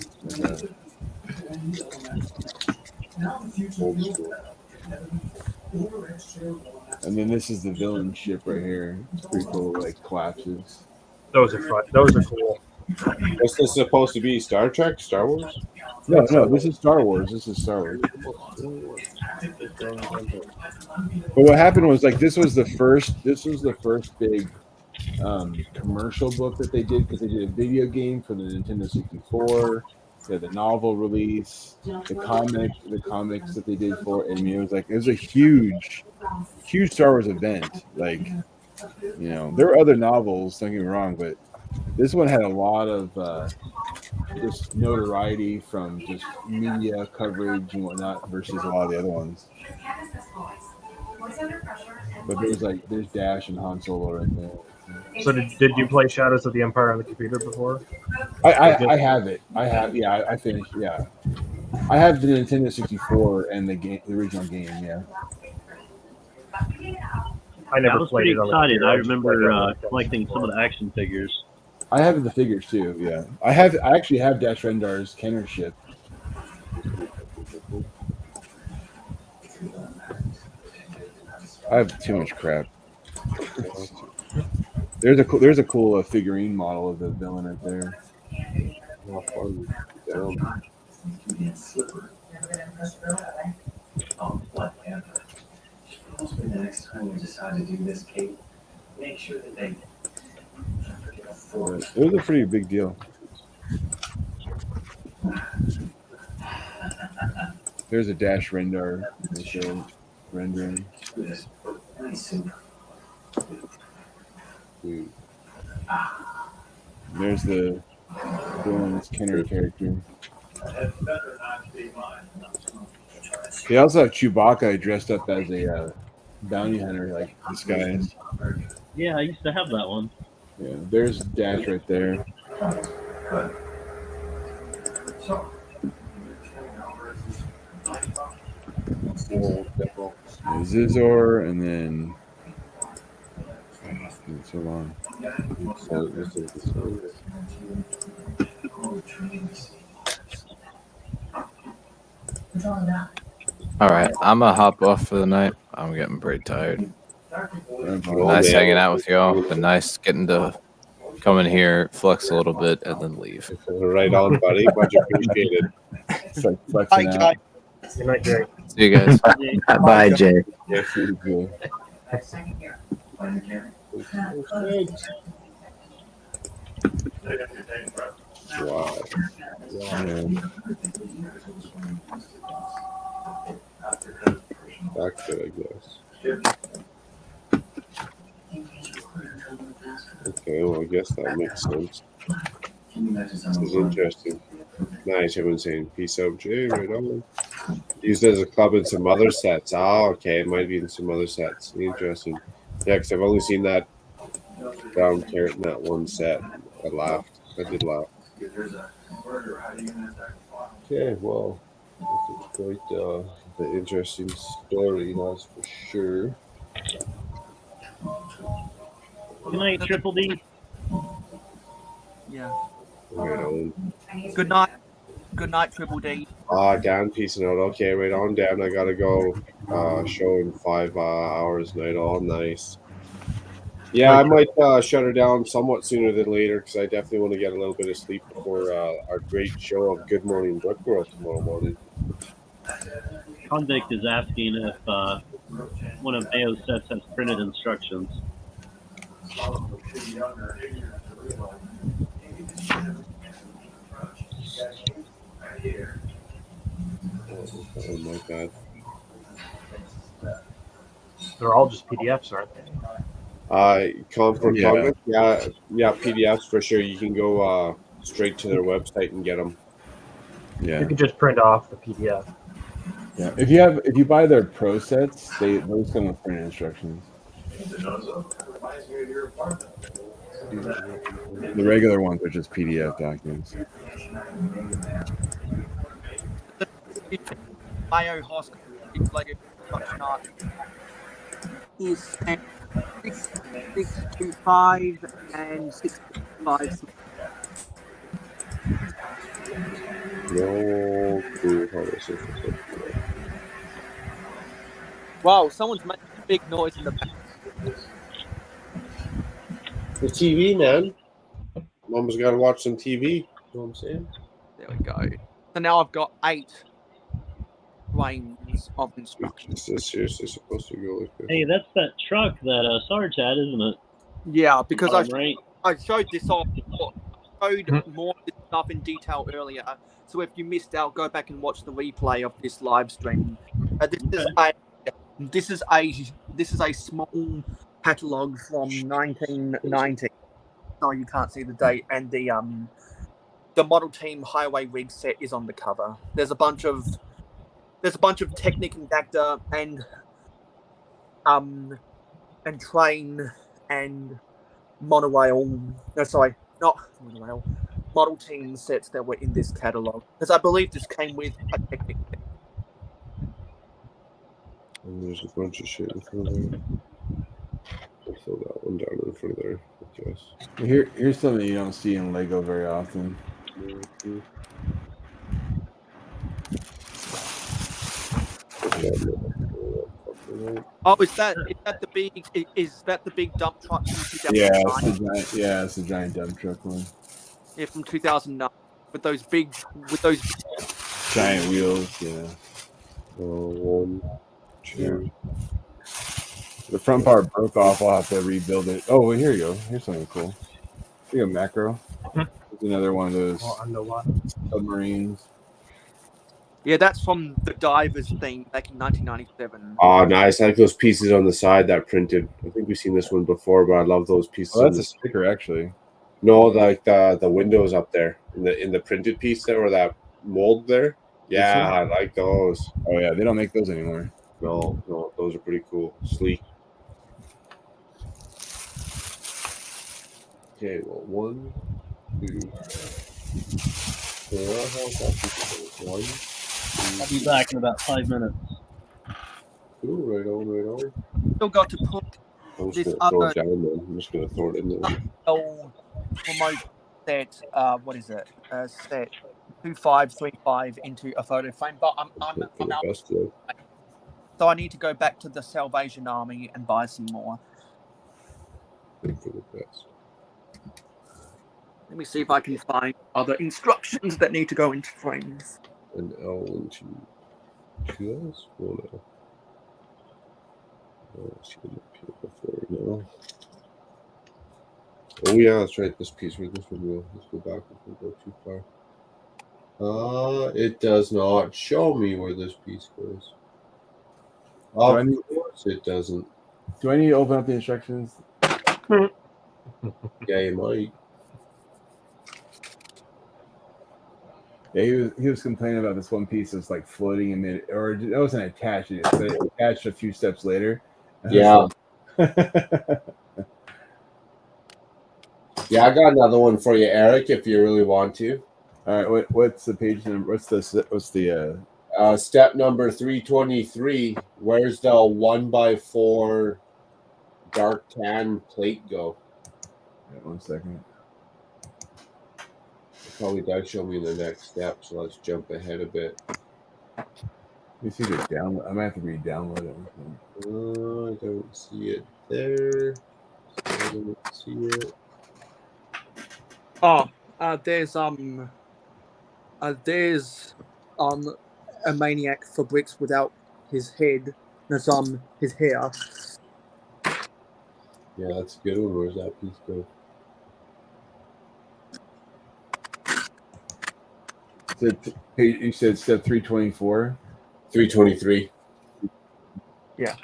And then this is the villain ship right here. It's pretty cool, like collapses. Those are fun. Those are cool. What's this supposed to be? Star Trek? Star Wars? No, this is Star Wars. This is Star Wars. But what happened was like this was the first big commercial book that they did because they did a video game for the Nintendo 64. They had the novel release, the comics that they did for it. I mean, it was a huge Star Wars event. Like, you know, there were other novels, don't get me wrong, but this one had a lot of just notoriety from just media coverage and whatnot versus a lot of the other ones. But there's Dash and Han Solo right there. So did you play Shadows of the Empire on the computer before? I have it. I finished. Yeah, I have the Nintendo 64 and the original game. Yeah. I never was played pretty it on the excited. computer. I just played it remember on the collecting some of the action figures. I have the figures too. Yeah, I actually have Dash Rendar's Kenner ship. I have too much crap. There's a cool figurine model of the villain right there. The next time you decide to do this, Kate, make sure that they It was a pretty big deal. There's a Dash Rendar rendering. There's the villain's Kenner character. They also have Chewbacca dressed up as a bounty hunter, like disguise. Yeah, I used to have that one. Yeah, there's Dash right there. Zizor, and then it's so long. All right, I'm gonna hop off for the night. I'm getting pretty tired. Nice hanging out with y'all. Been nice getting to come in here, flex a little bit, and then leave. Right on, buddy. Much appreciated. It's like flexing out. Good night, Jay. See you guys. Bye, Jay. Yeah, pretty cool. Wow. Man. Back to it, I guess. Okay, well, I guess that makes sense. This is interesting. Nice, everyone's saying peace out, Jay, right on. Used as a club in some other sets. Oh, okay, it might be in some other sets. Interesting. Yeah, because I've only seen that brown carrot in that one set. I laughed. I did laugh. Okay, well, this is quite the interesting story, that's for sure. Good night, Triple D. Yeah. Right on. Good night. Good night, Triple D. Dan, peacing out. Okay, right on, Dan. I gotta go. Show in 5 hours. Night all nice. Yeah, I might shut her down somewhat sooner than later because I definitely want to get a little bit of sleep before our great show of Good Morning Brookgrove tomorrow morning. Convict is asking if one of Mayo's sets has printed instructions. Oh my God. They're all just PDFs, aren't they? Convict, yeah, PDFs for sure. You can go straight to their website and get them. Yeah. You could just print off the PDF. Yeah. If you buy their pro sets, those come with print instructions. The regular ones are just PDF documents. Mayo Hospital Lego Construction Art is 625 and 625. No clue how this is. Wow, someone's making a big noise in the back. The TV, man. Mama's got to watch some TV. You know what I'm saying? There we go. So now I've got 8 lanes of instructions. Is this seriously supposed to go like this? Hey, that's that truck that Sarge had, isn't it? Yeah, because Right. I showed this off. I showed more of this stuff in detail earlier. So if you missed out, go back and watch the replay of this live stream. This is a small catalogue from 1990. So you can't see the date, and the model team highway rig set is on the cover. There's a bunch of Technic and Dacta and train and monorail. No, sorry, not monorail. Model team sets that were in this catalogue, because I believe this came with a Technic. And there's a bunch of shit in front of there. I'll throw that one down in front of there. Here's something you don't see in Lego very often. Oh, is that the big? Is that the big dump truck from 2009? Yeah, it's the giant dump truck one. Yeah, from 2009 with those giant wheels. Yeah. 1, 2. The front part broke off. I'll have to rebuild it. Oh, well, here you go. Here's something cool. Here you go, macro. It's another one of those submarines. Yeah, that's from the Divers thing back in 1997. Oh, nice. I like those pieces on the side that printed. I think we've seen this one before, but I love those pieces. Oh, that's a sticker, actually. No, like the windows up there in the printed piece there, or that mold there. Yeah, I like those. Oh yeah, they don't make those anymore. No, those are pretty cool. Sleek. Okay, well, 1, 2, 4. How's that? 1. I'll be back in about 5 minutes. Ooh, right on. Still got to put I'm this just gonna throw other it down then. I'm just gonna throw it in there. old remote set. What is it? Set 2535 into a photo frame. But I'm out. So I need to go back to the Salvation Army and buy some more. For the best. Let me see if I can find other instructions that need to go into frames. An L into 2S? Oh no. Oh, see it up here before now. Oh yeah, that's right. This piece right, this one will. Let's go back if we go too far. It does not show me where this piece goes. Of course it doesn't. Do I need to open up the instructions? Yeah, you might. Yeah, he was complaining about this one piece that's like floating in mid, or it wasn't attached. It attached a few steps later. Yeah. Yeah, I got another one for you, Eric, if you really want to. All right, what's the page number? What's the step number 323? Where's the 1x4 dark tan plate go? Wait, 1 second. It probably does show me the next step, so let's jump ahead a bit. Let me see the download. I might have to re-download it. I don't see it there. I don't see it. Oh, there's a maniac for bricks without his head. There's his hair. Yeah, that's a good one. Where's that piece go? You said step 324? 323. Yeah.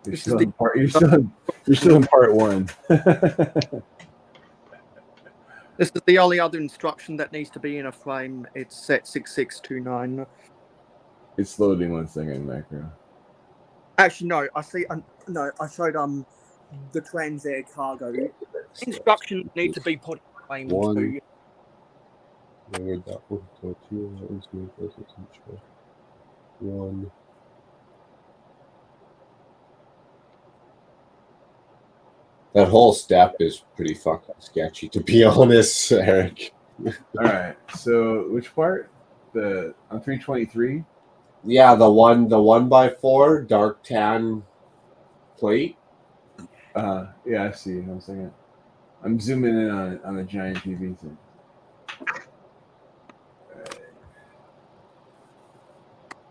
You're still in part 1. This is the only other instruction that needs to be in a frame. It's set 6629. It's loading 1 second, macro. Actually, no. I see. No, I showed the Transair cargo. Instructions need to be put in frame too. Where'd that one go to? That one's going to go 1. That whole step is pretty fucking sketchy, to be honest, Eric. All right. So which part? On 323? Yeah, the 1x4 dark tan plate. Yeah, I see. 1 second. I'm zooming in on the giant TV thing.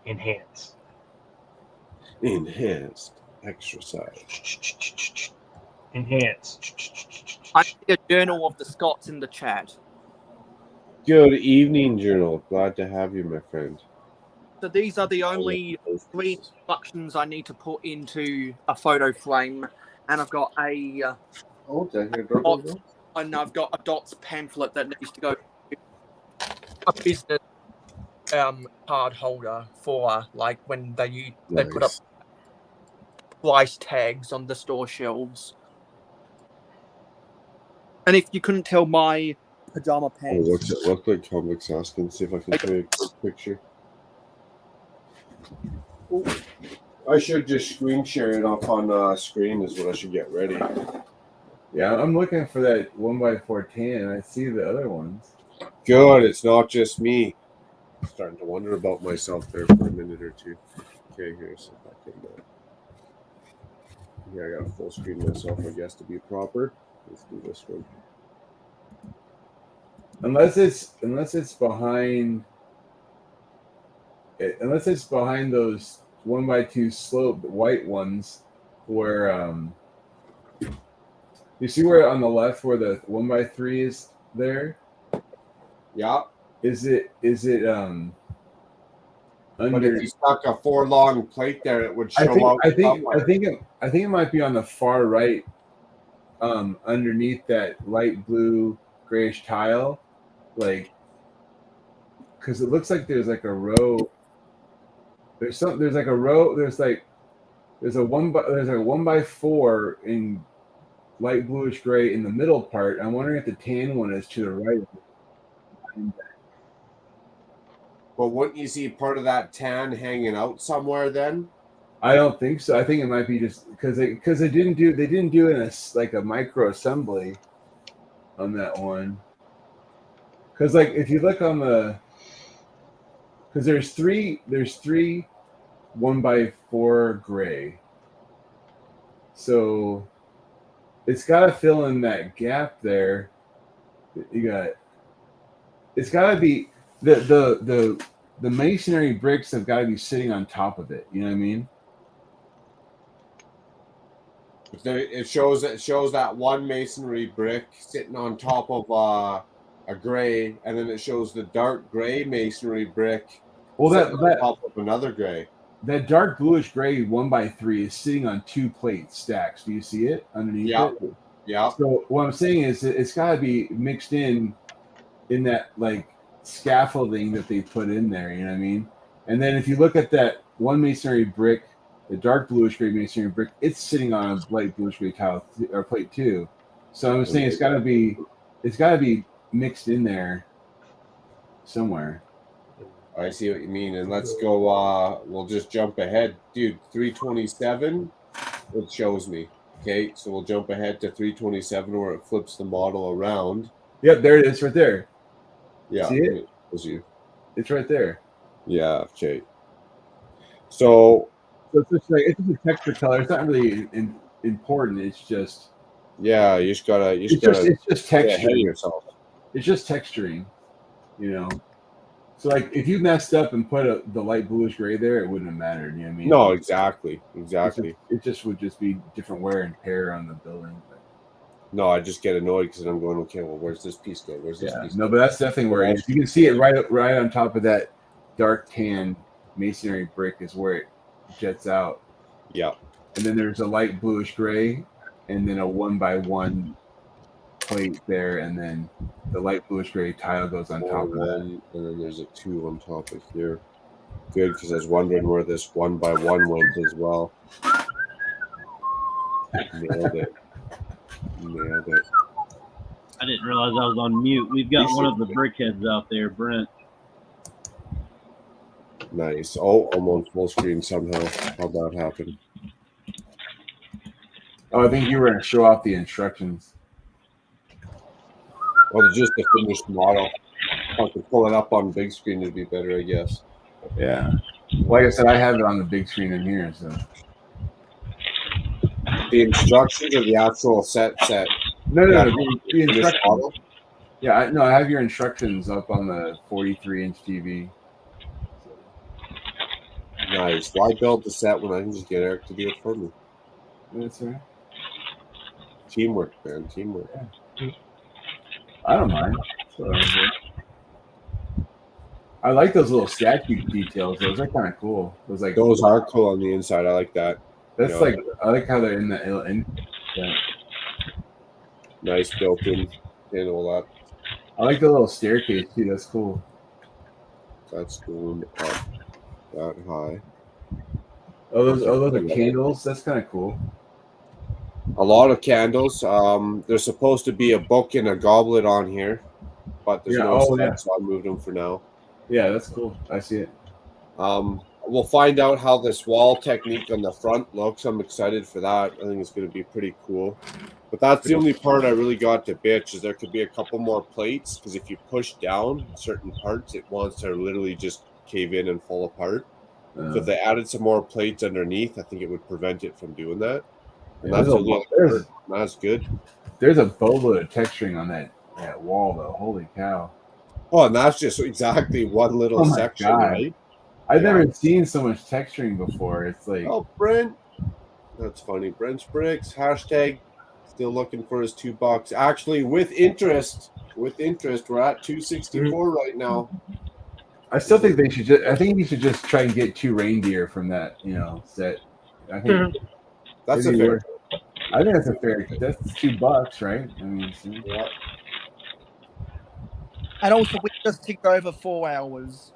Enhance. Enhanced exercise. Enhance. I see a journal of the Scots in the chat. Good evening, Journal. Glad to have you, my friend. So these are the only 3 instructions I need to put into a photo frame, and I've got a DOTS pamphlet that needs to go to a business card holder for like when they put up price tags on the store shelves. And if you couldn't tell, my pajama pants. Oh, what's it look like? Comic's asking. See if I can take a quick picture. I should just screen share it up on screen is what I should get ready. Yeah, I'm looking for that 1x4 tan. I see the other ones. Good, it's not just me. I'm starting to wonder about myself there for a minute or two. Okay, here's if I can. Yeah, I got to full screen myself, I guess, to be proper. Let's do this one. Unless it's behind those 1x2 sloped white ones where you see where on the left where the 1x3 is there? Yeah. Is it under? But if you stuck a 4 long plate there, it would show out. I think it might be on the far right, underneath that light blue grayish tile, like, because it looks like there's like a row. There's a 1x4 in light bluish gray in the middle part. I'm wondering if the tan one is to the right. But wouldn't you see part of that tan hanging out somewhere then? I don't think so. I think it might be just because they didn't do it in a micro assembly on that one. Because like if you look on the, because there's three 1x4 gray, so it's got to fill in that gap there. It's got to be the masonry bricks have got to be sitting on top of it. You know what I mean? It shows that one masonry brick sitting on top of a gray, and then it shows the dark gray masonry brick on top of another gray. That dark bluish gray 1x3 is sitting on 2 plate stacks. Do you see it underneath it? Yeah. So what I'm saying is it's got to be mixed in that like scaffolding that they put in there. You know what I mean? And then if you look at that one masonry brick, the dark bluish gray masonry brick, it's sitting on a light bluish gray tile or plate too. So I'm saying it's got to be mixed in there somewhere. I see what you mean. And let's go, we'll just jump ahead. Dude, 327, it shows me. Okay, so we'll jump ahead to 327 where it flips the model around. Yep, there it is right there. Yeah. See it? It's right there. Yeah, okay. So it's just a texture color. It's not really important. It's just you just gotta it's just texturing yourself. It's just texturing, you know. So like if you messed up and put the light bluish gray there, it wouldn't have mattered. You know what I mean? No, exactly. It just would just be different wear and tear on the building. No, I just get annoyed because I'm going, okay, well, where's this piece go? Where's this piece? No, but that's definitely where it is. You can see it right on top of that dark tan masonry brick is where it jets out. Yeah. And then there's a light bluish gray and then a 1x1 plate there, and then the light bluish gray tile goes on top of that. And then there's a 2 on top of here. Good, because I was wondering where this 1x1 went as well. Nailed it. I didn't realize I was on mute. We've got one of the brickheads out there, Brent. Nice. Oh, I'm on full screen somehow. How'd that happen? Oh, I think you were going to show off the instructions. Well, just the finished model. If I could pull it up on big screen, it'd be better, I guess. Yeah. Like I said, I have it on the big screen in here, so. The instructions or the actual set? No, the instructions. Yeah, I have your instructions up on the 43-inch TV. Nice. Why build the set when I can just get Eric to do it for me? That's right. Teamwork, man. Teamwork. Yeah. I don't mind. I like those little statue details. Those are kind of cool. Those are cool on the inside. I like that. That's I like how they're in the nice built-in and all that. I like the little staircase too. That's cool. That's going up that high. Oh, those are candles. That's kind of cool. A lot of candles. There's supposed to be a book and a goblet on here, but there's no set, so I moved them for now. Yeah, that's cool. I see it. A we'll find out how this wall technique on the front looks. I'm excited for that. I think it's going to be pretty cool. But that's the only part I really got to bitch is there could be a couple more plates because if you push down certain parts, it wants to literally just cave in and fall apart. So if they added some more plates underneath, I think it would prevent it from doing that. And that's the only part. That's good. There's a boatload of texturing on that wall, though. Holy cow! Oh, and that's just exactly one little section, right? I've never seen so much texturing before. It's like, oh, Brent, that's funny. Brent's Bricks hashtag still looking for his $2. Actually, with interest, we're at $2.64 right now. I still think they should. I think you should just try and get 2 reindeer from that, set. I think that's a fair. I think that's a fair. That's $2, right? I mean, yeah. And also, we just ticked over 4 hours.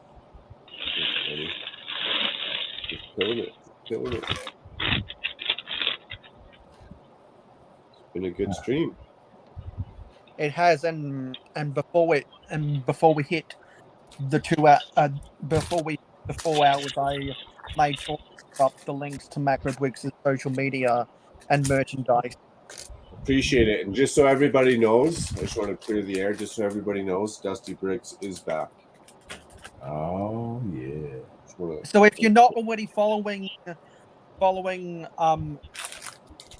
Just killing it. It's been a good stream. It has, and before we hit the 2 before we the 4 hours, I made sure to put up the links to Macro Brixx's social media and merchandise. Appreciate it. And just so everybody knows, I just want to clear the air. Just so everybody knows, Dusty Bricks is back. Oh yeah. So if you're not already following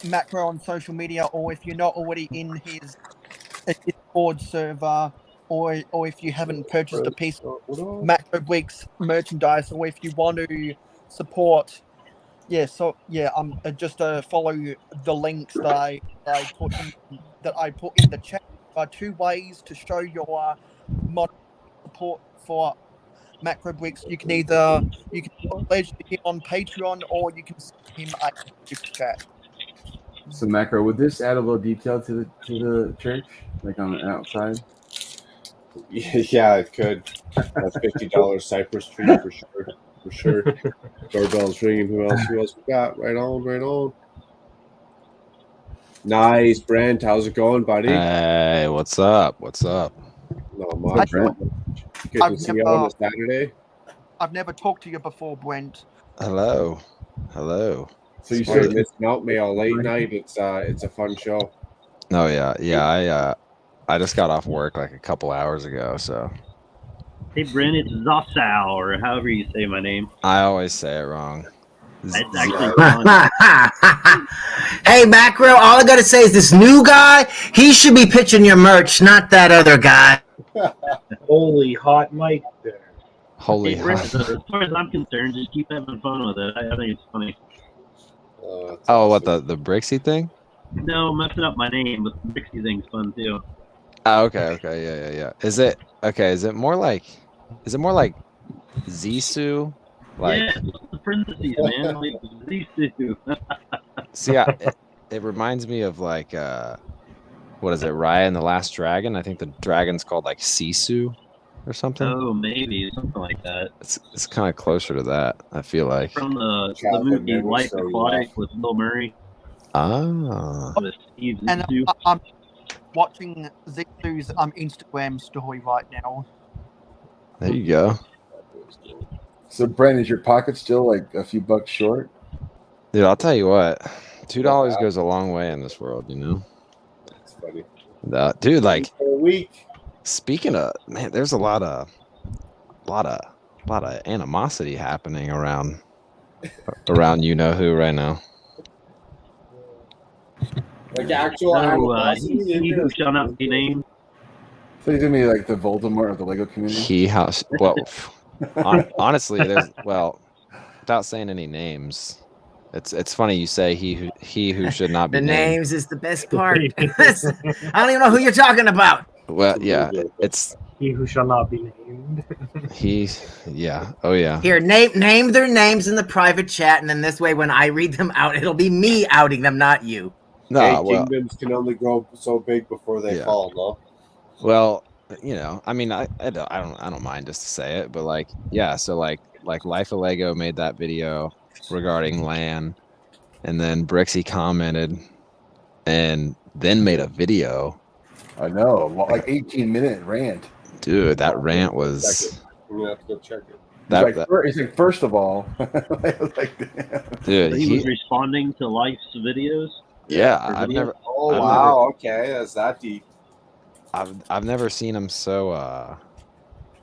Macro on social media, or if you're not already in his Discord server, or if you haven't purchased a piece of Macro Brixx merchandise, or if you want to support, just follow the links that I put in the chat. There are 2 ways to show your support for Macro Brixx. You can pledge to him on Patreon, or you can send him a super chat. So Macro, would this add a little detail to the church, like on the outside? Yeah, it could. That's $50 cypress tree for sure. Doorbell's ringing. Who else we got? Right on. Nice, Brent. How's it going, buddy? Hey, what's up? Not much. Good to see you on a Saturday. I've never talked to you before, Brent. Hello. So you started missing out, Mail late night. It's a fun show. Oh yeah. I just got off work like a couple hours ago, so. Hey, Brent, it's Zossau, or however you say my name. I always say it wrong. It's actually fun. Hey, Macro, all I gotta say is this new guy, he should be pitching your merch, not that other guy. Holy hot mic there. Holy Hey, Brent, as far as I'm concerned, just keep having fun with it. I think it's funny. Oh, what the Brixxy thing? No, messing up my name, but the Brixxy thing's fun too. Oh, okay, yeah. Is it more like Zissou? Like, yeah, the parentheses, man. Like Zissou. See, it reminds me of like what is it, Raya and the Last Dragon? I think the dragon's called like Sisu or something. Oh, maybe something like that. It's kind of closer to that, I feel like. From the movie Life Aquatic with Bill Murray. Ah. With Steve And Zissou. I'm watching Zissou's Instagram story right now. There you go. So Brent, is your pocket still like a few bucks short? Dude, I'll tell you what. $2 goes a long way in this world, you know. That's funny. Dude, like a week. Speaking of, man, there's a lot of animosity happening around you know who right now. Like actual he who shall not be named. So he's gonna be like the Voldemort of the Lego community. Honestly, without saying any names, it's funny you say he who should not be The named. names is the best part. I don't even know who you're talking about. Well, yeah, it's he who shall not be named. Oh yeah. Here, name their names in the private chat, and then this way, when I read them out, it'll be me outing them, not you. No, kingdoms can only grow so big before they fall, no? Well, you know, I mean, I don't mind just to say it, but like, yeah, so like Life of Lego made that video regarding LAN, and then Brixxy commented, and then made a video. I know, like 18-minute rant. Dude, that rant was. I'm gonna have to go check it. He's like, first of all, like, dude, So he was responding to Life's videos. Yeah, Or I've videos? never. Oh I've wow, never, okay, that's that deep. I've never seen him so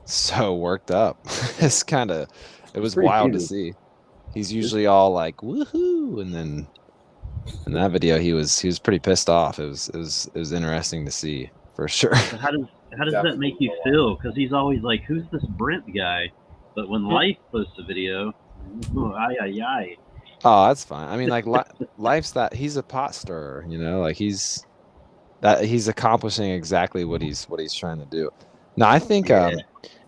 so worked up. It's kind of, it was pretty wild to heated. see. He's usually all like woohoo, and then in that video he was pretty pissed off. It was interesting to see for sure. So how does that make you feel? Because he's always like, "Who's this Brent guy?" But when Life posts a video, oh, ay. Oh, that's fine. I mean, like Life's that he's a pot stirrer, you know, like he's accomplishing exactly what he's trying to do. No, I think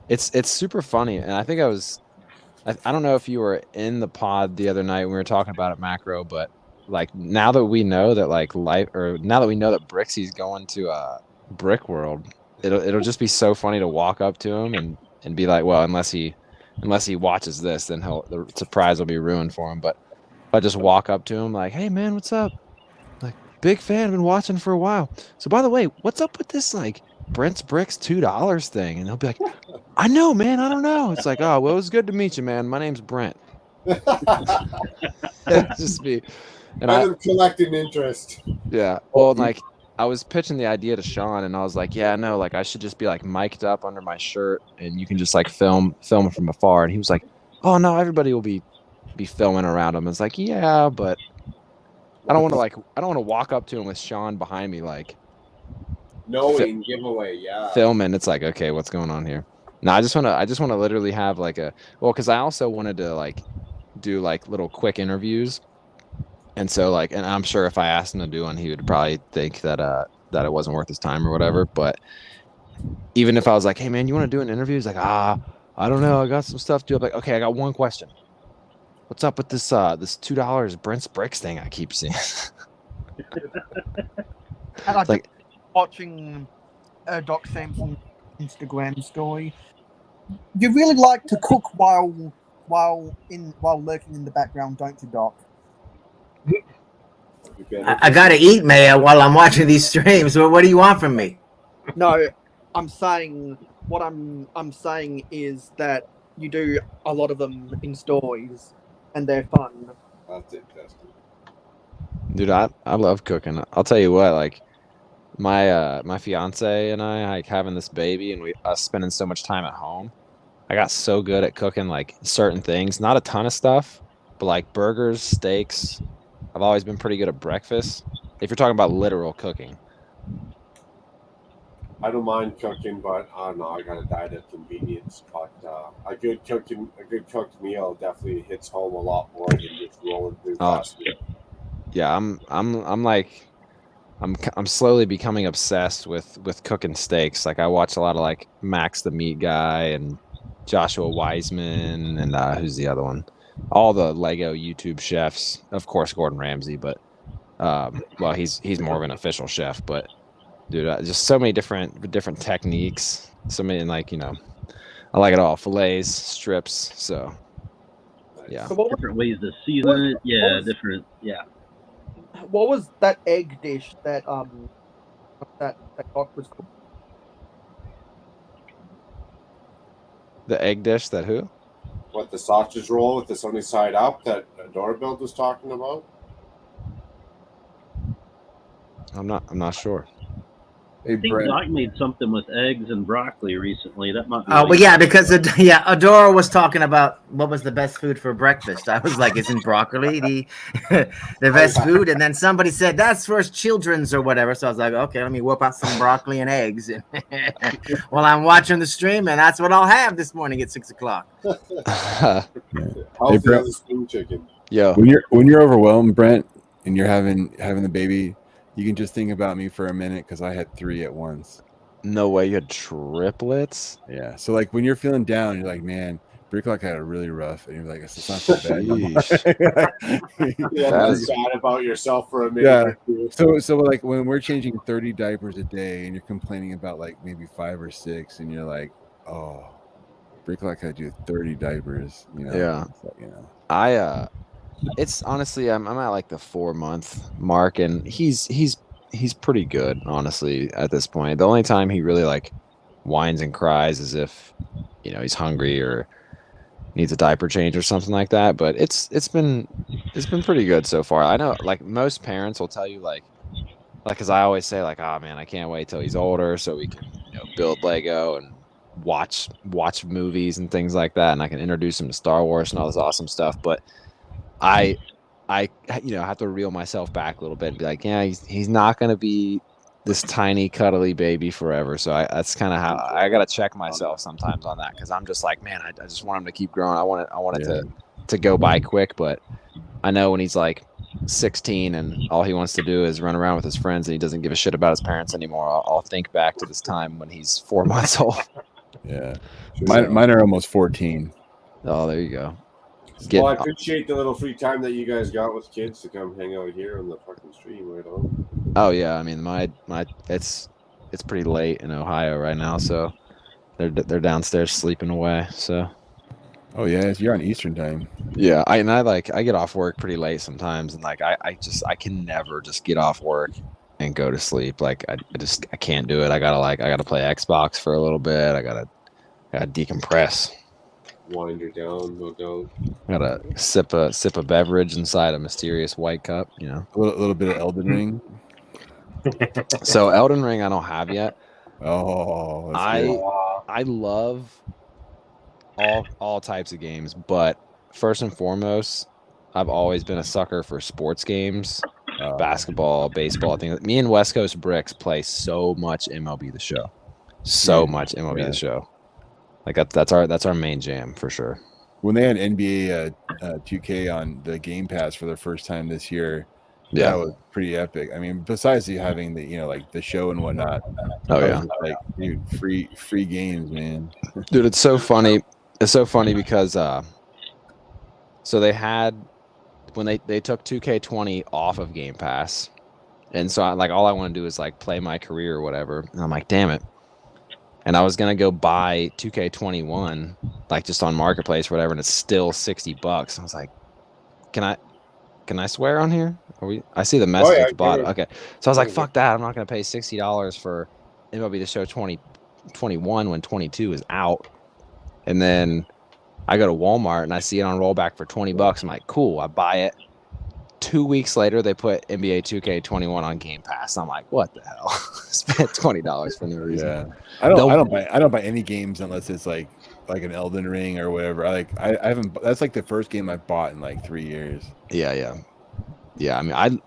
it's super funny, and I think I don't know if you were in the pod the other night when we were talking about it macro, but like now that we know that now that we know that Brixxy's going to Brick World, it'll just be so funny to walk up to him and be like, well, unless he watches this, then the surprise will be ruined for him. But if I just walk up to him like, hey man, what's up? Like, big fan, been watching for a while. So by the way, what's up with this like Brent's Bricks $2 thing? And he'll be like, I know, man, I don't know. It's like, oh well, it was good to meet you, man. My name's Brent. Just be, and I'm collecting interest. yeah. Well, like I was pitching the idea to Sean, and I was like, yeah, no, like I should just be like mic'd up under my shirt, and you can just like film from afar. And he was like, oh no, everybody will be filming around him. It's like, yeah, but I don't want to walk up to him with Sean behind me like Knowing giveaway, yeah. filming. It's like, okay, what's going on here? No, I just want to literally have like because I also wanted to like do like little quick interviews, and so like, and I'm sure if I asked him to do one, he would probably think that it wasn't worth his time or whatever. But even if I was like, hey man, you want to do an interview? He's like, I don't know, I got some stuff to do. I'm like, okay, I got one question. What's up with this $2 Brent's Bricks thing I keep seeing? And I like watching Doc Samson's Instagram story. You really like to cook while lurking in the background, don't you, Doc? I gotta eat, Maya, while I'm watching these streams. So what do you want from me? No, I'm saying what I'm saying is that you do a lot of them in stories, and they're fun. That's interesting. Dude, I love cooking. I'll tell you what, like my fiance and I like having this baby, and us spending so much time at home. I got so good at cooking like certain things, not a ton of stuff, but like burgers, steaks. I've always been pretty good at breakfast. If you're talking about literal cooking. I don't mind cooking, but I don't know. I got a diet of convenience. But a good cooked meal definitely hits home a lot more than just rolling through fast food. Yeah, I'm slowly becoming obsessed with cooking steaks. Like I watch a lot of like Max the Meat Guy and Joshua Wiseman and who's the other one? All the Lego YouTube chefs, of course Gordon Ramsay, but well he's more of an official chef, but dude, just so many different techniques. So many, like, you know, I like it all. Fillets, strips. So yeah, So Different ways to season it. Yeah, different. Yeah. What was that egg dish that that Doc was cooking? the egg dish that who? What, the sausage roll with the sunny side up that Doorbell was talking about? I'm not sure. I think Doc made something with eggs and broccoli recently. That might be. Oh, well, yeah, because Adora was talking about what was the best food for breakfast. I was like, isn't broccoli the best food? And then somebody said that's for children's or whatever. So I was like, okay, let me whip out some broccoli and eggs while I'm watching the stream, and that's what I'll have this morning at 6 o'clock. How's Hey, the Brent. other spring chicken? Yo, When you're overwhelmed, Brent, and you're having the baby, you can just think about me for a minute because I had 3 at once. no way, you had triplets? Yeah. So like when you're feeling down, you're like, man, Bricklock had a really rough, and you're like, it's not so bad. Yeah, That's- sad about yourself for a minute. Yeah. So like when we're changing 30 diapers a day, and you're complaining about like maybe 5 or 6, and you're like, oh, Bricklock had to do 30 diapers. You know. Yeah. It's like, you know. It's honestly, I'm at like the 4-month mark, and he's pretty good, honestly, at this point. The only time he really like whines and cries is if, you know, he's hungry or needs a diaper change or something like that. But it's been pretty good so far. I know like most parents will tell you like because I always say like, oh man, I can't wait till he's older so we can build Lego and watch movies and things like that, and I can introduce him to Star Wars and all this awesome stuff. But I have to reel myself back a little bit and be like, yeah, he's not going to be this tiny cuddly baby forever. So that's kind of how I got to check myself sometimes on that, because I'm just like, man, I just want him to keep growing. I want it to go by quick. But I know when he's like 16 and all he wants to do is run around with his friends and he doesn't give a shit about his parents anymore, I'll think back to this time when he's 4 months old. Yeah, mine are almost 14. Oh, there you go. Well, I appreciate the little free time that you guys got with kids to come hang out here on the fucking stream right on. Oh yeah, I mean my it's pretty late in Ohio right now, so they're downstairs sleeping away. So. Oh yeah, you're on Eastern time. Yeah, I get off work pretty late sometimes, and like I can never just get off work and go to sleep. Like I can't do it. I gotta play Xbox for a little bit. I gotta decompress. Wind her down, no doubt. Gotta sip a beverage inside a mysterious white cup. A little bit of Elden Ring. So Elden Ring I don't have yet. Oh, I love all types of games, but first and foremost, I've always been a sucker for sports games, basketball, baseball. I think me and West Coast Bricks play so much MLB The Show, much MLB The Show. Like that's our main jam for sure. When they had NBA 2K on the Game Pass for the first time this year, that was pretty epic. I mean, besides having the like the show and whatnot. Oh yeah, like dude, free games, man. Dude, it's so funny. It's so funny because so they had when they took 2K20 off of Game Pass, and so all I want to do is like play my career or whatever. And I'm like, damn it. And I was gonna go buy 2K21 like just on Marketplace or whatever, and it's still $60. I was like, can I swear on here? I see the message at the bottom. Okay, so I was like, fuck that. I'm not gonna pay $60 for MLB The Show 2021 when 22 is out. And then I go to Walmart and I see it on rollback for $20. I'm like, cool. I buy it. 2 weeks later, they put NBA 2K21 on Game Pass. I'm like, what the hell? Spent $20 for no reason. Yeah, I don't buy any games unless it's like an Elden Ring or whatever. I haven't. That's like the first game I've bought in like 3 years. Yeah. I mean, I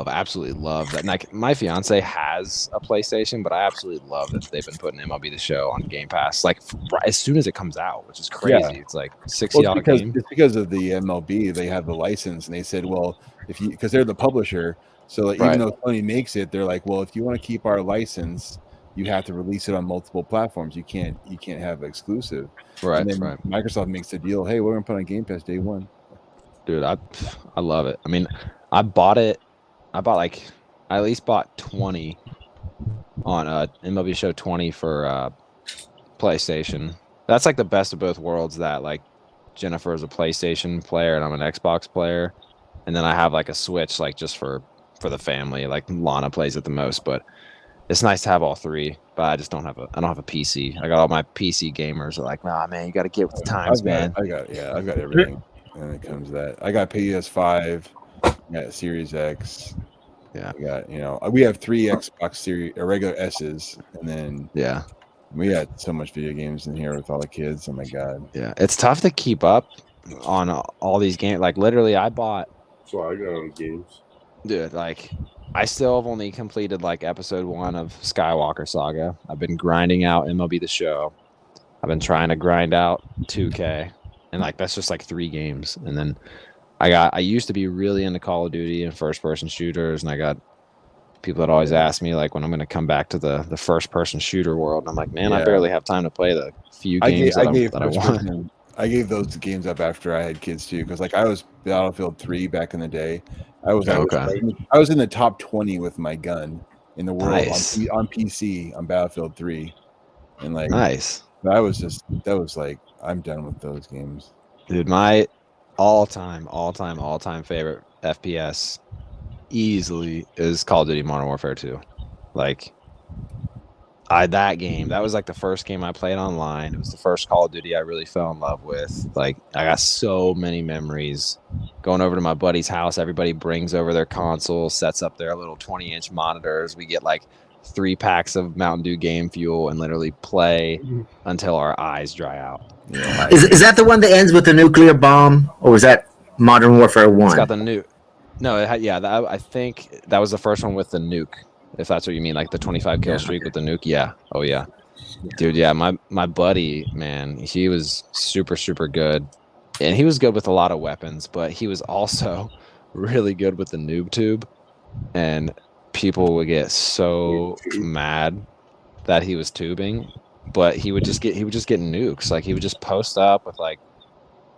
absolutely love that. And like my fiance has a PlayStation, but I absolutely love that they've been putting MLB The Show on Game Pass like as soon as it comes out, which is crazy. Yeah. It's like $60 game. It's because of the MLB. They have the license, and they said, well, because they're the publisher, so like, even though Sony makes it, they're like, well, if you want to keep our license, you have to release it on multiple platforms. You can't have exclusive. Right. And then Microsoft makes the deal. Hey, we're gonna put on Game Pass day one. Dude, I love it. I mean, I at least bought 20 on MLB Show 20 for PlayStation. That's like the best of both worlds. That like Jennifer is a PlayStation player and I'm an Xbox player, and then I have like a Switch like just for the family. Like Lana plays it the most, but it's nice to have all three. But I don't have a PC. I got all my PC gamers are like, nah, man, you got to get with the times, man. I've got everything. And it comes to that. I got PS5, I got Series X. Yeah. I got, we have 3 Xbox Series regular S's, and then we got so much video games in here with all the kids. Oh my god. Yeah, it's tough to keep up on all these games. Like literally, I bought. So I got all the games. Dude, like I still have only completed like episode 1 of Skywalker Saga. I've been grinding out MLB The Show. I've been trying to grind out 2K. And like that's just like 3 games. And then I used to be really into Call of Duty and first person shooters, and I got people that always ask me like when I'm gonna come back to the first person shooter world. And I'm like, man, I barely have time to play the few games that I want. I gave those games up after I had kids too, because like I was Battlefield 3 back in the day. I was in the top 20 with my gun in the world on PC on Battlefield 3. And like that was like, I'm done with those games. Dude, my all-time favorite FPS easily is Call of Duty Modern Warfare 2. Like, that game, that was like the first game I played online. It was the first Call of Duty I really fell in love with. Like, I got so many memories going over to my buddy's house. Everybody brings over their console, sets up their little 20-inch monitors. We get like 3 packs of Mountain Dew Game Fuel and literally play until our eyes dry out. You know, like, Is that the one that ends with the nuclear bomb, or was that Modern Warfare 1? it's got the nuke. No, I think that was the first one with the nuke. If that's what you mean, like the 25 kill streak with the nuke. Yeah. Oh yeah. Dude, yeah, my buddy, man, he was super, super good. And he was good with a lot of weapons, but he was also really good with the noob tube. And people would get so mad that he was tubing, but he would just get nukes. Like, he would just post up with like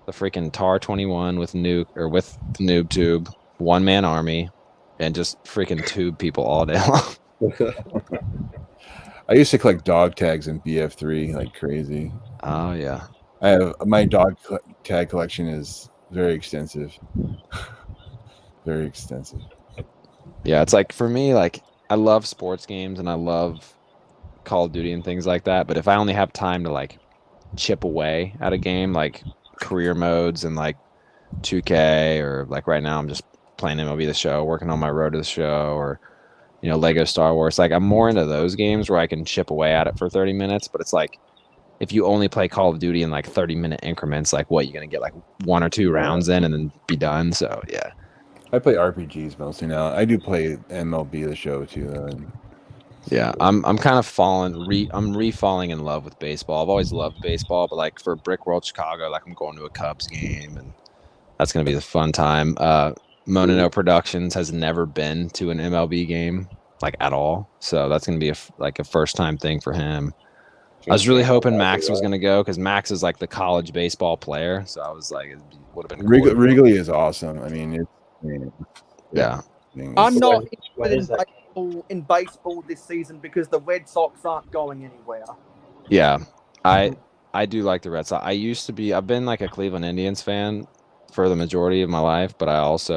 the freaking TAR 21 with nuke, or with the noob tube, 1-man army, and just freaking tube people all day long. I used to collect dog tags in BF3 like crazy. Oh yeah, I have my dog tag collection is very extensive. Very extensive. Yeah, it's like, for me, like, I love sports games and I love Call of Duty and things like that, but if I only have time to like chip away at a game, like career modes and like 2K, or like right now I'm just playing MLB The Show, working on my Road to the Show, or, you know, Lego Star Wars. Like, I'm more into those games where I can chip away at it for 30 minutes. But it's like, if you only play Call of Duty in like 30-minute increments, like, what, you're gonna get like 1 or 2 rounds in and then be done. So yeah, I play RPGs mostly now. I do play MLB The Show too, though. And yeah, I'm kind of I'm re-falling in love with baseball. I've always loved baseball, but like for Brick World Chicago, like, I'm going to a Cubs game, and that's gonna be the fun time. Monino Productions has never been to an MLB game, like, at all, so that's gonna be a first time thing for him. I was really hoping Max was gonna go, because Max is like the college baseball player, so I was like, it would have been cool. Wrigley is awesome. I mean, yeah. I'm not interested in baseball this season because the Red Sox aren't going anywhere. Yeah, I do like the Red Sox. I've been like a Cleveland Indians fan for the majority of my life, but I was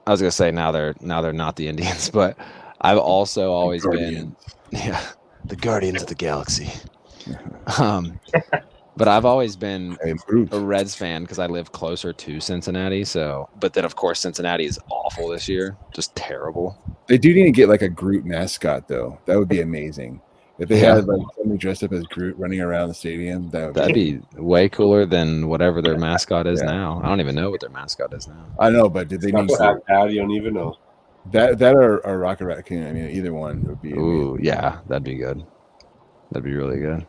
gonna say now they're not the Indians, but I've also always been the Guardians of the Galaxy. But I've always been a Reds fan because I live closer to Cincinnati. So, but then of course Cincinnati is awful this year, just terrible. They do need to get like a Groot mascot though. That would be amazing. If they had like somebody dressed up as Groot running around the stadium, that'd be way cooler than whatever their mascot is now. I don't even know what their mascot is now. I know, but did they need that? I don't even know. That or Rocket Raccoon? I mean, either one would be. Ooh, yeah, that'd be good. That'd be really good.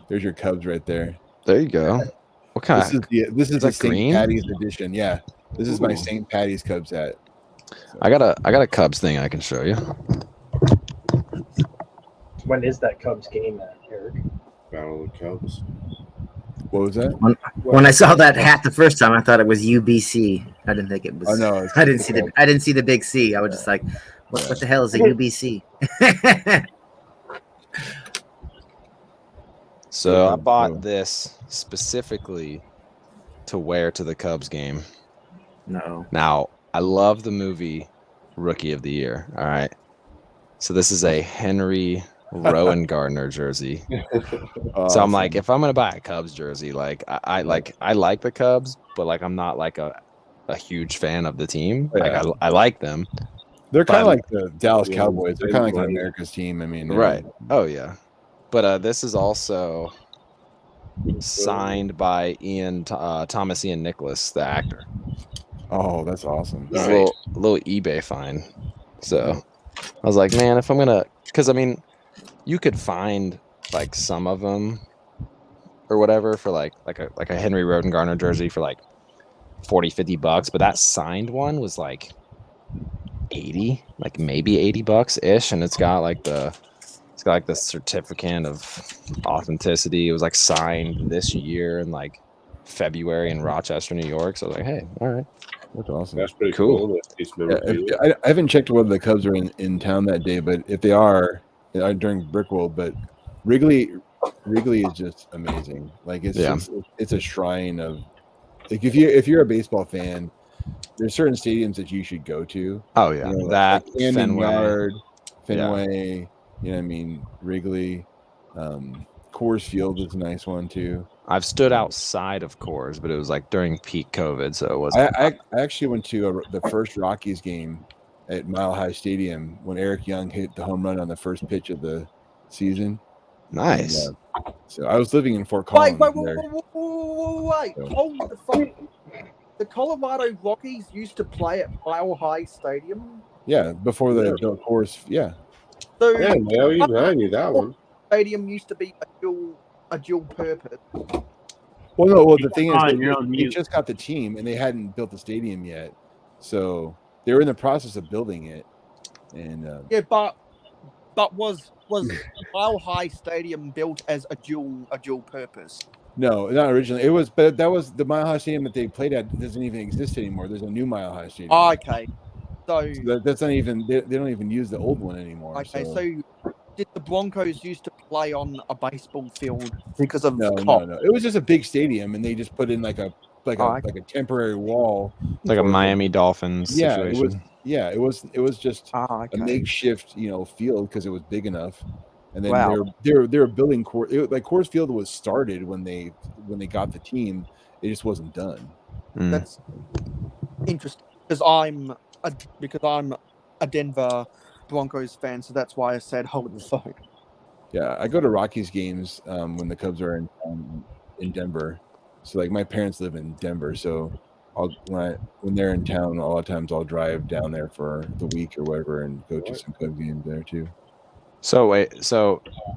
There's your Cubs right there. There you go. What kind? This is that the St. green? Patty's edition. Yeah, this is my St. Patty's Cubs hat. So. I got a Cubs thing I can show you. When is that Cubs game at, Eric? Battle of the Cubs. What was that? When I saw that hat the first time, I thought it was UBC. I didn't think it was. Oh no! I didn't see the big C. I was just like, what the hell is a UBC? So I bought this specifically to wear to the Cubs game. No. Now, I love the movie Rookie of the Year. All right. So this is a Henry Rowan Gardner jersey. So I'm like, if I'm gonna buy a Cubs jersey, like I like the Cubs, but like I'm not like a huge fan of the team. Like I like them. They're kind of like the Dallas Cowboys. They're kind of like America's team. I mean, right? Oh yeah. But this is also signed by Thomas Ian Nicholas, the actor. Oh, that's awesome. It's a little eBay find. So I was like, man, if I'm gonna, because I mean, you could find like some of them or whatever for like a Henry Roden Gardner jersey for like $40-$50, but that signed one was like 80, like maybe $80 ish, and it's got like the certificate of authenticity. It was like signed this year in like February in Rochester, New York. So I was like, hey, all right. That's awesome. That's pretty cool. I haven't checked whether the Cubs are in town that day, but if they are during Brick World, but Wrigley is just amazing. Like it's a shrine of like if you're a baseball fan, there's certain stadiums that you should go to. Oh yeah, You know, that like Camden Fenway. Yard, Yeah. Fenway. You know what I mean? Wrigley, Coors Field is a nice one too. I've stood outside of Coors, but it was like during peak COVID, so it wasn't. I actually went to the first Rockies game at Mile High Stadium when Eric Young hit the home run on the first pitch of the season. Nice. And, so I was living in Fort Collins. Wait, there. hold the phone. The Colorado Rockies used to play at Mile High Stadium. Yeah, before the Coors. Yeah. So Yeah, Mayo, I knew that one. Stadium used to be a dual purpose. Well, no. Well, the thing is, You're on they mute. just got the team and they hadn't built the stadium yet, so they were in the process of building it. And Yeah, but was Mile High Stadium built as a dual purpose? no, not originally. It was, but that was the Mile High Stadium that they played at doesn't even exist anymore. There's a new Mile High Stadium. Oh, okay. So That's not even. They don't even use the old one anymore. okay, so. so did the Broncos used to play on a baseball field because of No. It was just a big stadium, and they just put in like a temporary wall, Like a Miami Dolphins Yeah, situation. it was just a makeshift, field because it was big enough. And then Wow. they were building Coors Field was started when they got the team. It just wasn't done. That's interesting because I'm a Denver Broncos fan, so that's why I said hold the phone. Yeah, I go to Rockies games when the Cubs are in Denver. So like my parents live in Denver, so when they're in town, a lot of times I'll drive down there for the week or whatever and go to some Cubs games there too. So wait,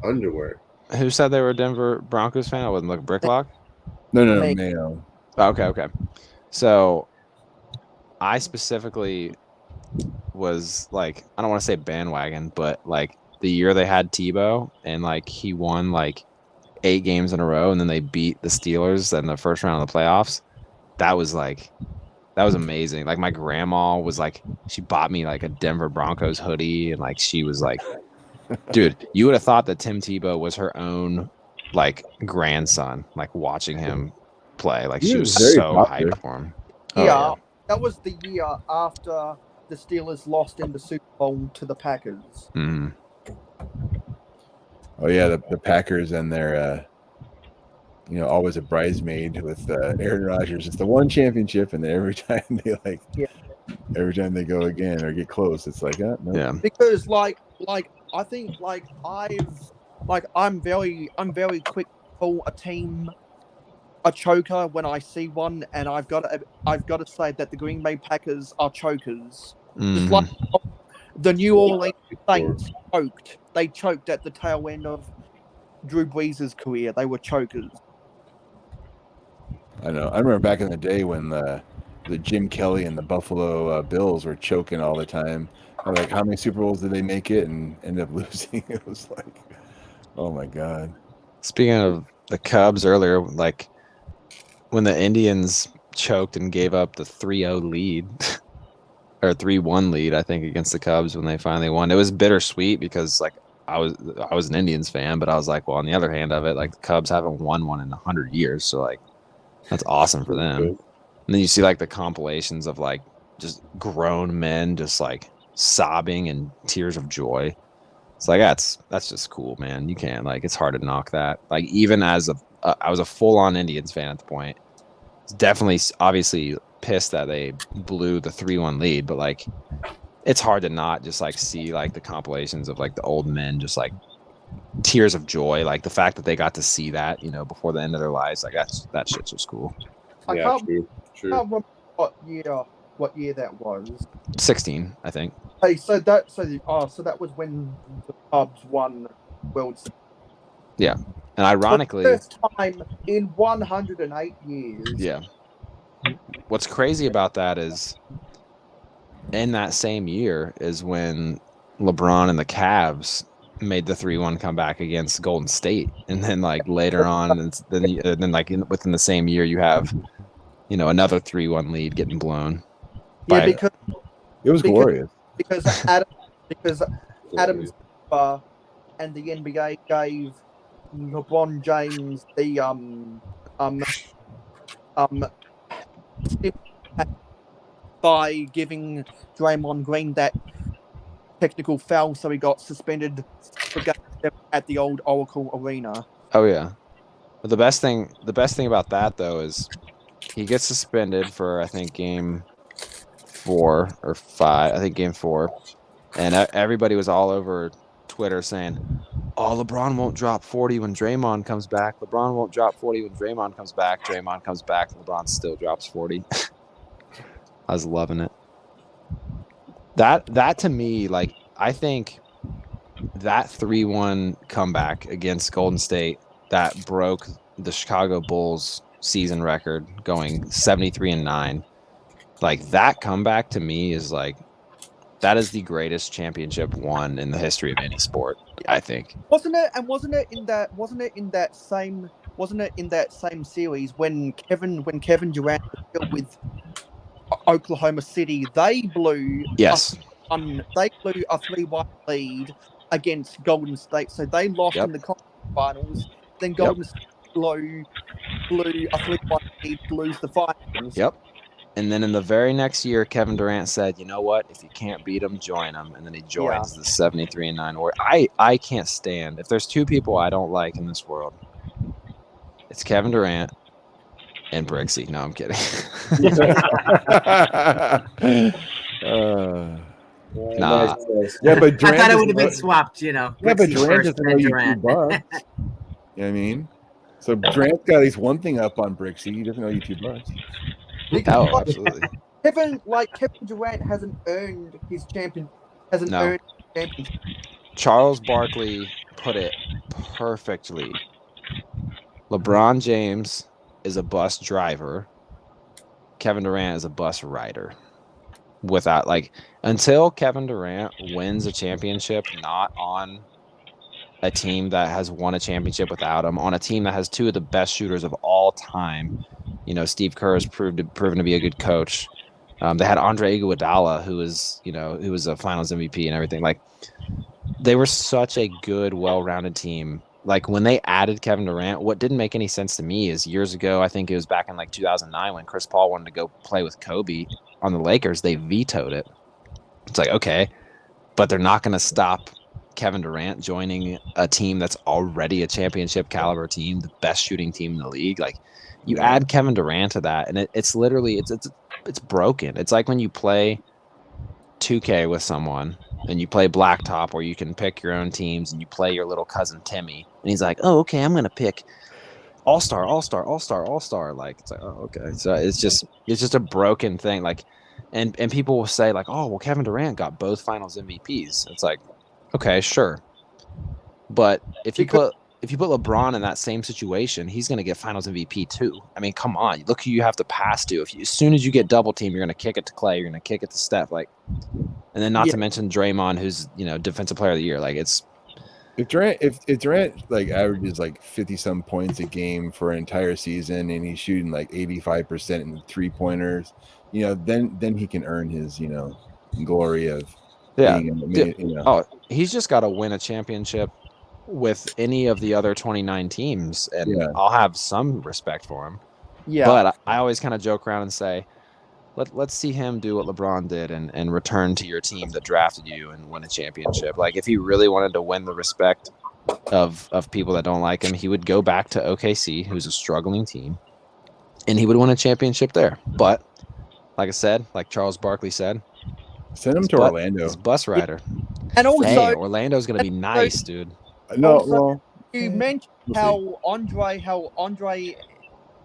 underwear. Who said they were a Denver Broncos fan? I wasn't looking Bricklock. No, Mayo. Okay. So I specifically was like, I don't want to say bandwagon, but like the year they had Tebow and like he won like 8 games in a row and then they beat the Steelers in the first round of the playoffs. That was amazing. Like my grandma was like, she bought me like a Denver Broncos hoodie and like she was like, dude, you would have thought that Tim Tebow was her own like grandson, like watching him play. Like she was so hyped for him. Yeah, that was the year after the Steelers lost in the Super Bowl to the Packers. Mm. Oh yeah, the Packers and their always a bridesmaid with Aaron Rodgers. It's the one championship, and then every time every time they go again or get close, it's like, no. Yeah. Because I think I'm very quick to call a team a choker when I see one, and I've got to say that the Green Bay Packers are chokers. Just like the New Orleans Saints choked. They choked at the tail end of Drew Brees' career. They were chokers. I know. I remember back in the day when the Jim Kelly and the Buffalo Bills were choking all the time. I'm like, how many Super Bowls did they make it and end up losing? It was like, oh my God. Speaking of the Cubs earlier, like when the Indians choked and gave up the 3-0 lead or 3-1 lead, I think, against the Cubs when they finally won. It was bittersweet because like I was an Indians fan, but I was like, well, on the other hand of it, like the Cubs haven't won one in 100 years, so like that's awesome for them. And then you see like the compilations of like just grown men just like sobbing and tears of joy. It's like that's just cool, man. You can't, like, it's hard to knock that. Like even as I was a full-on Indians fan at the point. It's definitely obviously pissed that they blew the 3-1 lead, but like it's hard to not just like see like the compilations of like the old men just like tears of joy, like the fact that they got to see that, before the end of their lives. Like that shit's just cool. I can't remember what year that was. 16, I think. Hey, so that was when the Cubs won World Series. Yeah, and ironically, for the first time in 108 years. Yeah. What's crazy about that is, in that same year is when LeBron and the Cavs made the 3-1 comeback against Golden State, and then like later on, and then like within the same year, you have, another 3-1 lead getting blown. Yeah, because it was glorious. Because Adam Silver and the NBA gave LeBron James the by giving Draymond Green that technical foul, so he got suspended for game 7 at the old Oracle Arena. Oh yeah. But the best thing about that though is he gets suspended for I think game 4 or 5. I think game 4, and everybody was all over Twitter saying, "Oh, LeBron won't drop 40 when Draymond comes back. LeBron won't drop 40 when Draymond comes back. Draymond comes back, LeBron still drops 40." I was loving it. That to me, like, I think that 3-1 comeback against Golden State that broke the Chicago Bulls season record going 73-9. Like, that comeback to me is like, that is the greatest championship won in the history of any sport, I think. Wasn't it in that same series when Kevin Durant was still with Oklahoma City, they blew Yes. a 3-1 lead against Golden State, so they lost in the conference finals. Then Golden State blew a 3-1 lead to lose the finals. Yep. And then in the very next year, Kevin Durant said, "You know what? If you can't beat them, join them." And then he joins the 73-9 war. I can't stand. If there's two people I don't like in this world, it's Kevin Durant and Brixxy. No, I'm kidding. Nah. Yeah, but Durant I thought it would have been doesn't know- swapped, you know. Yeah, but Brixxy Durant first, doesn't know then you Durant. $2. You know what I mean? So Durant's got at least one thing up on Brixxy. He doesn't know you $2. Oh, absolutely. Kevin Durant hasn't earned his champion. No. Earned his championship. Charles Barkley put it perfectly. LeBron James is a bus driver. Kevin Durant is a bus rider. Without, like, until Kevin Durant wins a championship, not on a team that has won a championship without him, on a team that has two of the best shooters of all time. You know, Steve Kerr has proven to be a good coach. They had Andre Iguodala, who was a Finals MVP and everything. Like, they were such a good, well-rounded team. Like, when they added Kevin Durant, what didn't make any sense to me is years ago, I think it was back in like 2009 when Chris Paul wanted to go play with Kobe on the Lakers, they vetoed it. It's like, okay, but they're not going to stop Kevin Durant joining a team that's already a championship caliber team, the best shooting team in the league. Like, you add Kevin Durant to that, and it's literally it's broken. It's like when you play 2K with someone and you play Blacktop, where you can pick your own teams and you play your little cousin Timmy, and he's like, "Oh, okay, I'm gonna pick All-Star. Like, it's like, oh, okay. So it's just a broken thing. Like, and people will say like, "Oh, well, Kevin Durant got both Finals MVPs." It's like, okay, sure, but if you put LeBron in that same situation, he's going to get Finals MVP too. I mean, come on, look who you have to pass to. As soon as you get double team, you're going to kick it to Clay, you're going to kick it to Steph, like, and then not to mention Draymond, who's Defensive Player of the Year. Like, it's If Durant like averages like 50-some points a game for an entire season, and he's shooting like 85% in 3-pointers, then he can earn his glory of being, Oh, he's just got to win a championship with any of the other 29 teams, and I'll have some respect for him. Yeah. But I always kind of joke around and say, let's see him do what LeBron did and return to your team that drafted you and win a championship. Like, if he really wanted to win the respect of people that don't like him, he would go back to OKC, who's a struggling team, and he would win a championship there. But like I said, like Charles Barkley said, send him to Orlando. He's a bus rider. And also, hey, Orlando's going to be nice, dude. You mentioned how Andre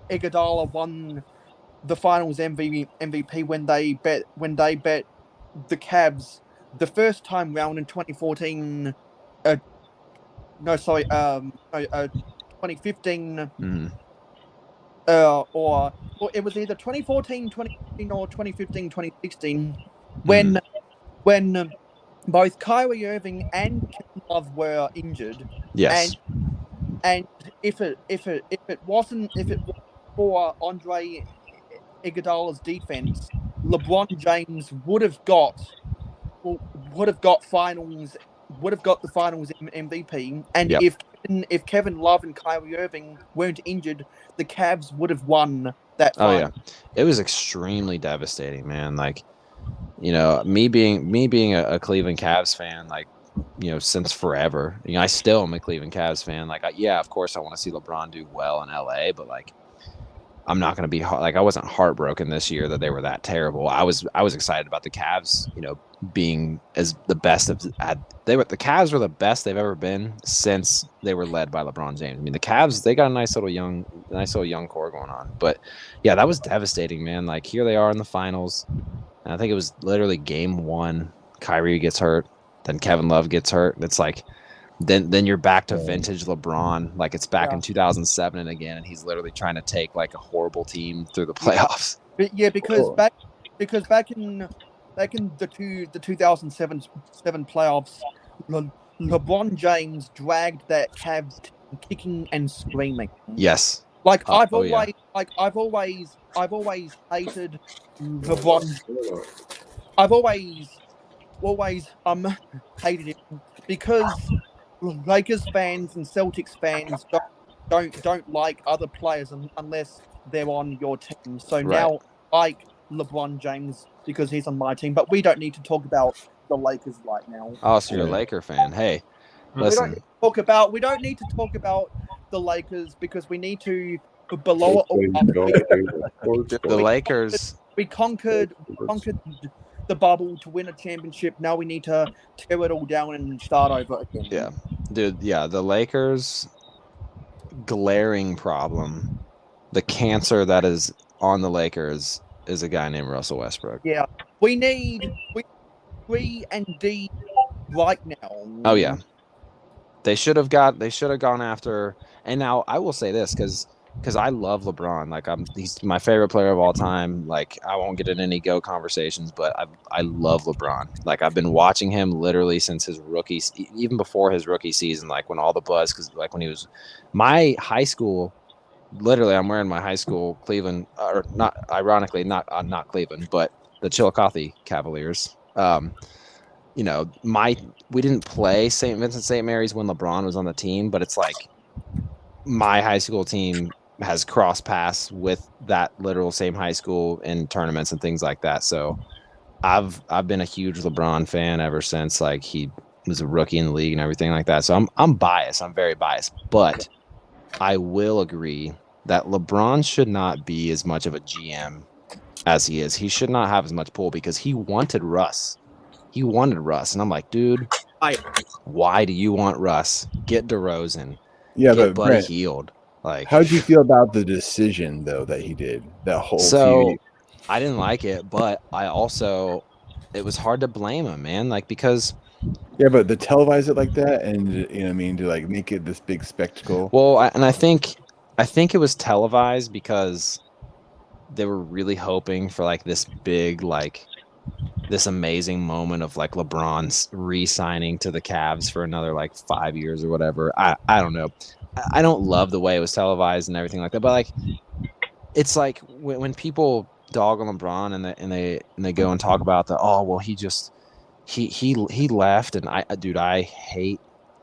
Iguodala won the Finals MVP when they bet the Cavs the first time round in 2014. 2015. Or it was either 2014, 2015, or 2015, 2016 when both Kyrie Irving and Kevin Love were injured. Yes. And if it wasn't for Andre Iguodala's defense, LeBron James would have got the Finals MVP. And if Kevin Love and Kyrie Irving weren't injured, the Cavs would have won that Oh time. yeah, it was extremely devastating, man. Like, me being a Cleveland Cavs fan, like, since forever. I still am a Cleveland Cavs fan. Like, yeah, of course I want to see LeBron do well in LA, but like, I'm not going to be like, I wasn't heartbroken this year that they were that terrible. I was excited about the Cavs, being as the best of the Cavs were the best they've ever been since they were led by LeBron James. I mean, the Cavs, they got a nice little young core going on. But yeah, that was devastating, man. Like, here they are in the finals. And I think it was literally game 1. Kyrie gets hurt, then Kevin Love gets hurt. It's like, then you're back to vintage LeBron, like it's back in 2007 again, and he's literally trying to take like a horrible team through the playoffs. Yeah, because back in the 2007 playoffs, LeBron James dragged that Cavs team kicking and screaming. Yes. Like I've yeah. always hated LeBron. I've always hated him because Lakers fans and Celtics fans don't like other players unless they're on your team. So now I like LeBron James because he's on my team, but we don't need to talk about the Lakers right now. Oh, so you're a Laker fan? Hey, listen. We don't need to talk about the Lakers because we need to blow it all up. The Lakers. We conquered the bubble to win a championship. Now we need to tear it all down and start over again. Yeah, dude. Yeah, the Lakers' glaring problem, the cancer that is on the Lakers, is a guy named Russell Westbrook. Yeah, we need 3 and D right now. Oh yeah, they should have gone after. And now I will say this because I love LeBron. Like, he's my favorite player of all time. Like, I won't get in any GOAT conversations, but I love LeBron. Like, I've been watching him literally since his even before his rookie season. Like, when all the buzz, because like when he was my high school. Literally, I'm wearing my high school Cleveland, or not. Ironically, not Cleveland, but the Chillicothe Cavaliers. We didn't play St. Vincent St. Mary's when LeBron was on the team, but it's like my high school team has cross paths with that literal same high school in tournaments and things like that. So I've been a huge LeBron fan ever since like he was a rookie in the league and everything like that. So I'm biased. I'm very biased, but I will agree that LeBron should not be as much of a GM as he is. He should not have as much pull because he wanted Russ. And I'm like, dude, why do you want Russ? Get DeRozan. Yeah, Get but Buddy Brent, Hield. Like, how'd you feel about the decision though that he did that whole? So I didn't like it, but it was hard to blame him, man. Like, because yeah, but to televise it like that, and to like make it this big spectacle. Well, I think it was televised because they were really hoping for like this big, like this amazing moment of like LeBron's re-signing to the Cavs for another like 5 years or whatever. I don't know. I don't love the way it was televised and everything like that, but like it's like when people dog on LeBron and they go and talk about he left, and I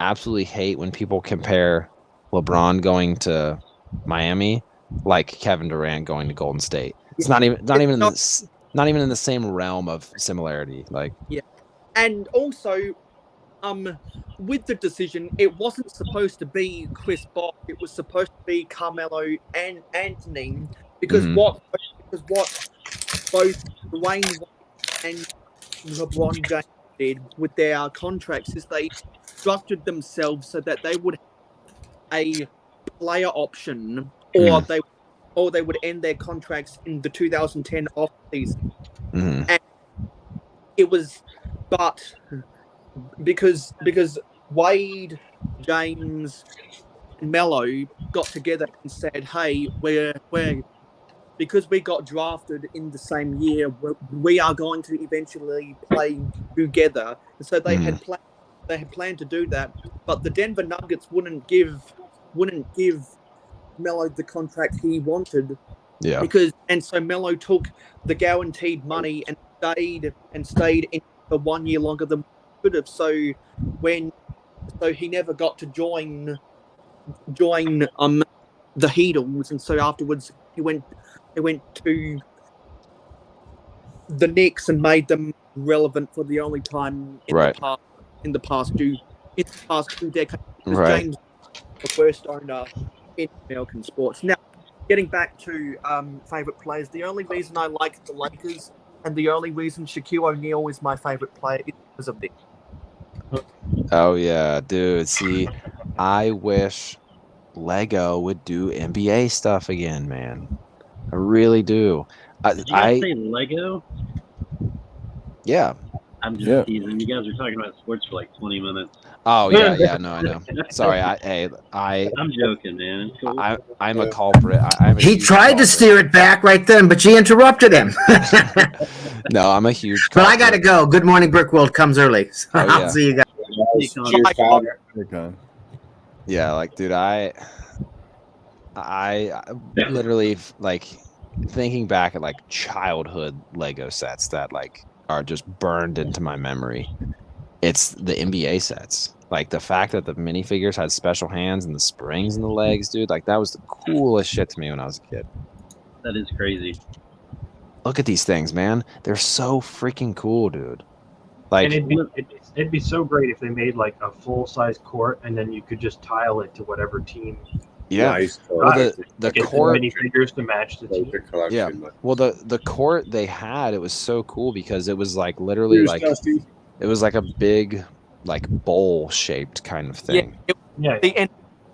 absolutely hate when people compare LeBron going to Miami like Kevin Durant going to Golden State. It's not even in the same realm of similarity. Like, yeah, and also, with the decision, it wasn't supposed to be Chris Bosh. It was supposed to be Carmelo and Anthony because what both Dwayne and LeBron James did with their contracts is they structured themselves so that they would have a player option, or they would end their contracts in the 2010 off season. And it was, but because Wade, James, and Melo got together and said, "Hey, we're because we got drafted in the same year, we are going to eventually play together." And so they had planned to do that, but the Denver Nuggets wouldn't give Melo the contract he wanted. Yeah. So Melo took the guaranteed money and stayed in for 1 year longer than he could have. So he never got to join the Heatles, and so afterwards he went They went to the Knicks and made them relevant for the only time Right. in the past 2 decades. Because Right. James was the first owner in American sports. Now, getting back to favorite players, the only reason I like the Lakers and the only reason Shaquille O'Neal is my favorite player is because of this. Oh yeah, dude. See, I wish Lego would do NBA stuff again, man. I really do. Did you guys say Lego? Yeah. I'm just Yeah. teasing. You guys were talking about sports for like 20 minutes. Oh yeah, no, I know. Sorry, I'm joking, man. It's cool. I'm a culprit. I'm a He huge tried to culprit. steer it back right then, but she interrupted him. No, I'm a huge. But I gotta go. Good Morning Brick World comes early. So Oh, yeah. I'll see you guys. Yeah, like, dude, I literally like thinking back at like childhood Lego sets that like are just burned into my memory. It's the NBA sets. Like the fact that the minifigures had special hands and the springs in the legs, dude. Like that was the coolest shit to me when I was a kid. That is crazy. Look at these things, man. They're so freaking cool, dude. Like, and it'd be so great if they made like a full size court and then you could just tile it to whatever team. yeah. Well, the Get court. minifigures to match the team. Yeah. Well, the court they had, it was so cool because it was like literally Here's like Dusty. it was like a big like bowl shaped kind of thing.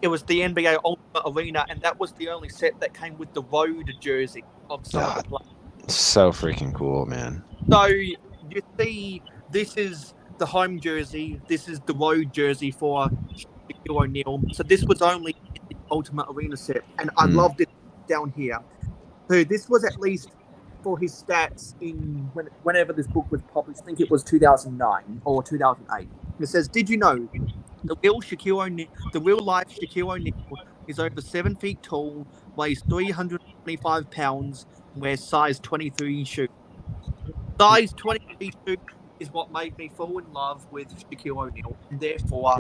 It was the NBA Ultimate Arena, and that was the only set that came with the road jersey of some of the players. So freaking cool, man. So you see, this is the home jersey, this is the road jersey for Shaquille O'Neal. So this was only in the Ultimate Arena set, and I loved it down here. So this was at least for his stats in whenever this book was published. I think it was 2009 or 2008. It says, "Did you know the real life Shaquille O'Neal is over 7 feet tall, weighs 325 pounds, and wears size 23 shoes. Size 23 shoes is what made me fall in love with Shaquille O'Neal, and therefore."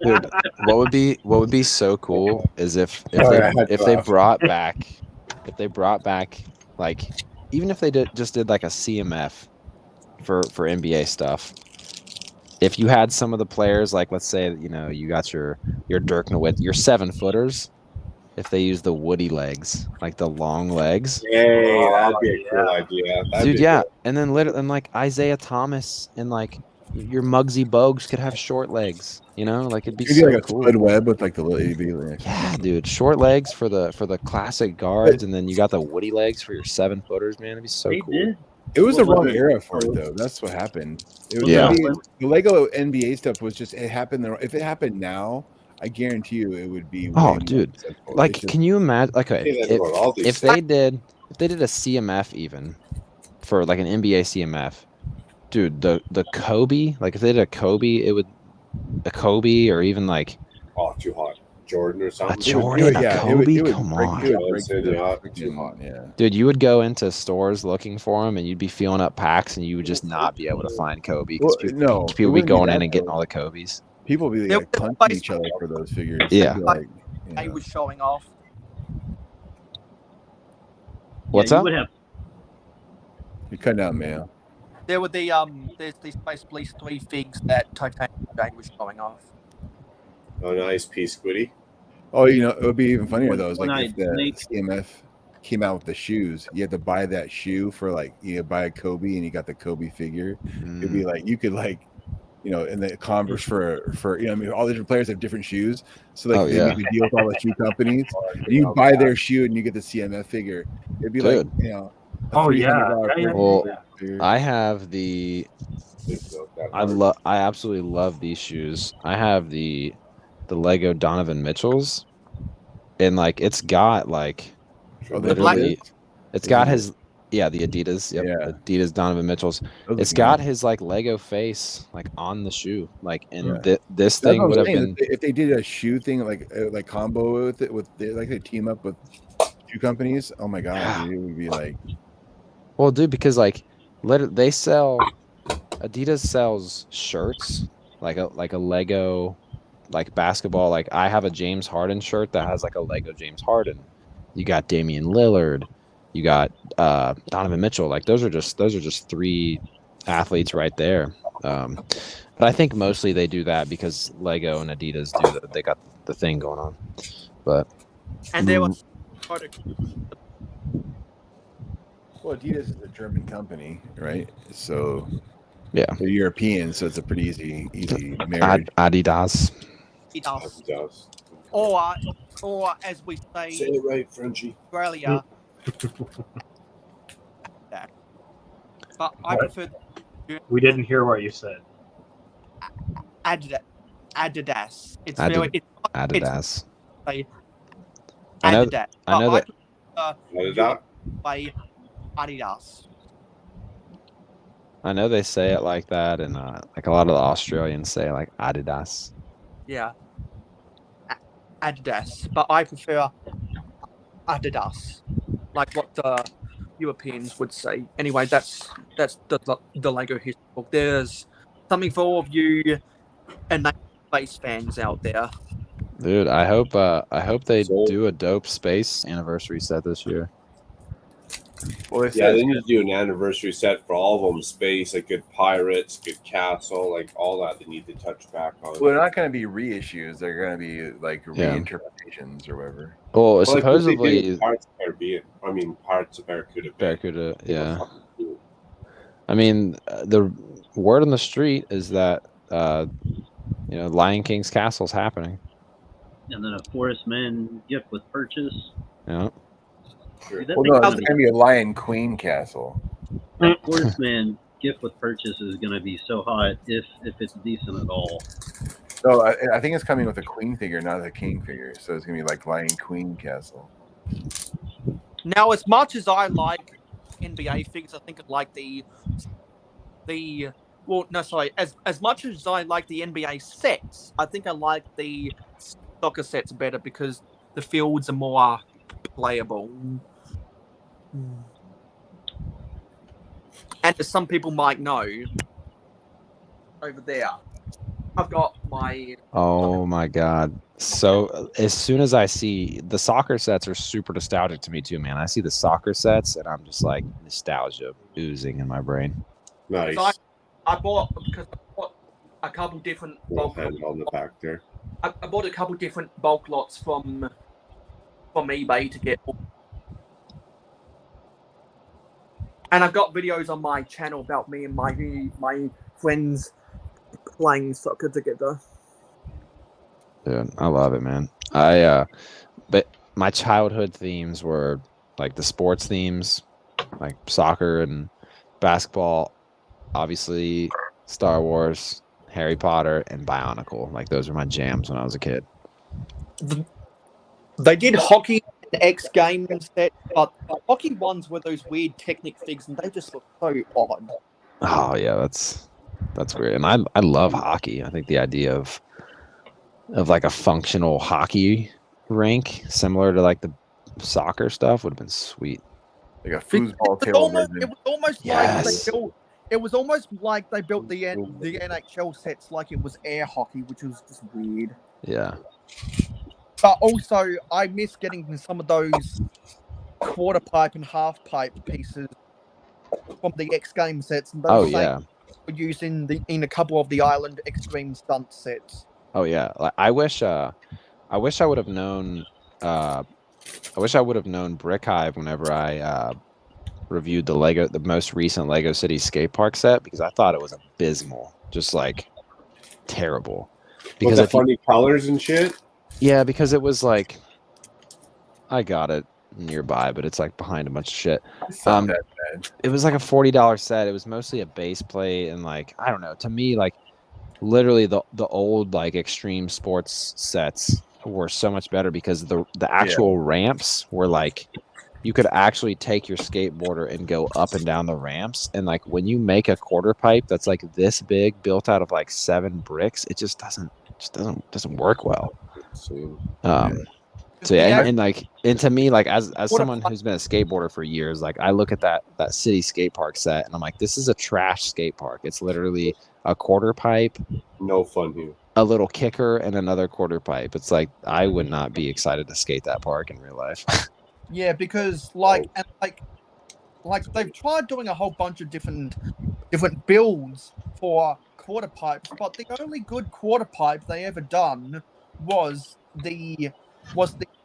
Dude, what would be so cool is if they brought back like even if they did like a CMF for NBA stuff. If you had some of the players, like let's say, you know, you got your Dirk Nowitzki, your 7-footers, if they use the woody legs, like the long legs. Hey, that'd be a cool idea. Dude, yeah. And then literally, and like Isaiah Thomas and like your Muggsy Bogues could have short legs, you know, like it'd be so like a cool. split web with like the little AV. Yeah, dude, short legs for the classic guards, and then you got the woody legs for your 7-footers, man. It'd be so cool. It was the wrong era for it, though. That's what happened. It was the Lego NBA stuff was just it happened. If it happened now, I guarantee you it would be. Oh, way dude! more successful. Like, It's just- can you imagine? Like, okay, Say that about all these if they did a CMF even for like an NBA CMF, dude, the Kobe, like if they did a Kobe or even like too hot. Jordan or something. a Jordan, a Kobe. Come on, too hot. Yeah. dude, you would go into stores looking for them, and you'd be filling up packs, and you would just not be able to find Kobe because Well, no, people it would be wouldn't be going that, in and getting though. all the Kobe's. People be like punching each other for those figures. Yeah. They'd be like, He was showing off. What's you up? would have you cut out, man. There were there's these Space Police 3 figs that Titanium Day was showing off. Oh, nice piece, Squiddy. Oh, you know, it would be even funnier though. Is When like if the I- CMF came out with the shoes, you had to buy that shoe for like you buy a Kobe and you got the Kobe figure. It'd be like you could like, you know, and the Converse for you know, I mean, all the different players have different shoes, so like Oh, they yeah. make a deal with all the shoe companies. And you buy their shoe and you get the CMF figure. It'd be like, Dude. you know, a Oh, yeah. $300 figure. Well, I have I absolutely love these shoes. I have the Lego Donovan Mitchells, and like it's got like Oh, the literally, Adidas? it's got his the Adidas, Adidas Donovan Mitchells. Those It's are got nice. his like Lego face like on the shoe, like, and Yeah. this That's thing what I'm would have saying. been. If they did a shoe thing like combo with it like they team up with shoe companies. Oh my god, dude, it would be like Well, dude, because like they sell Adidas sells shirts like a Lego like basketball. Like I have a James Harden shirt that has like a Lego James Harden, You got Damian Lillard. You got Donovan Mitchell. Like those are just three athletes right there. But I think mostly they do that because Lego and Adidas they got the thing going on. But And there was Well, Adidas is a German company, right? So yeah, they're European, so it's a pretty easy marriage. Adidas. Adidas. Or as we say it right, Frenchie. Australia. But I What? prefer We didn't hear what you said. Adidas. It's very Adidas. It's I know. Adidas. I know that. Adidas. By Adidas. I know they say it like that, and like a lot of the Australians say like Adidas. Yeah. Adidas, but I prefer Adidas, like what the Europeans would say. Anyway, that's the Lego history book. There's something for all of you and space fans out there. Dude, I hope they do a dope space anniversary set this year. Well, Yeah, they need to do an anniversary set for all of them. Space, like good pirates, good castle, like all that. They need to touch back on. Well, they're not going to be reissues. They're going to be like Yeah. reinterpretations or whatever. Well, Like what they did supposedly with Pirates of Caribbean. I mean, Pirates of Barracuda. Bay. Barracuda. Yeah. I mean, the word on the street is that Lion King's castle's happening. And then a Forest Man gift with purchase. Yeah. Sure. That Well, thing no, sounds it's going to be a Lion Queen castle. like Forest Man gift with purchase is going to be so hot if it's decent at all. No, I think it's coming with a queen figure, not a king figure. So it's going to be like Lion Queen castle. Now, as much as I like NBA figures, I think I like as much as I like the NBA sets, I think I like the soccer sets better because the fields are more playable. And as some people might know, over there, I've got my. Oh my God. So as soon as I see the soccer sets are super nostalgic to me too, man. I see the soccer sets and I'm just like nostalgia oozing in my brain. Nice. I bought a couple different Well, bulk hand on the back there. I bought a couple different bulk lots from eBay to get. And I've got videos on my channel about me and my friends playing soccer together. Dude, I love it, man. But my childhood themes were like the sports themes, like soccer and basketball, obviously Star Wars, Harry Potter, and Bionicle. Like those were my jams when I was a kid. They did hockey and X Games set, but the hockey ones were those weird Technic figs, and they just look so odd. Oh yeah, that's great. And I love hockey. I think the idea of like a functional hockey rink similar to like the soccer stuff would have been sweet. Like a foosball table version. It was almost Yes. like they built. It was almost like they built the NHL sets like it was air hockey, which was just weird. Yeah. But also, I miss getting some of those quarter pipe and half pipe pieces from the X Games sets, and those Oh same yeah. were used in a couple of the Island Extreme Stunt sets. Oh yeah. Like I wish I would have known Brick Hive whenever I reviewed the most recent Lego City skate park set, because I thought it was abysmal, just like terrible. Because the funny colors and shit. Yeah, because it was like, I got it nearby, but it's like behind a bunch of shit. It's not that bad. It was like a $40 set. It was mostly a base plate and like, I don't know. To me, like literally the old like extreme sports sets were so much better because the actual ramps were like, you could actually take your skateboarder and go up and down the ramps. And like when you make a quarter pipe that's like this big, built out of like 7 bricks, it just doesn't work well. So yeah, and to me, like as someone who's been a skateboarder for years, like I look at that city skate park set and I'm like, this is a trash skate park. It's literally a quarter pipe, no fun here, a little kicker, and another quarter pipe. It's like I would not be excited to skate that park in real life. Yeah, because like they've tried doing a whole bunch of different builds for quarter pipes, but the only good quarter pipe they ever done was the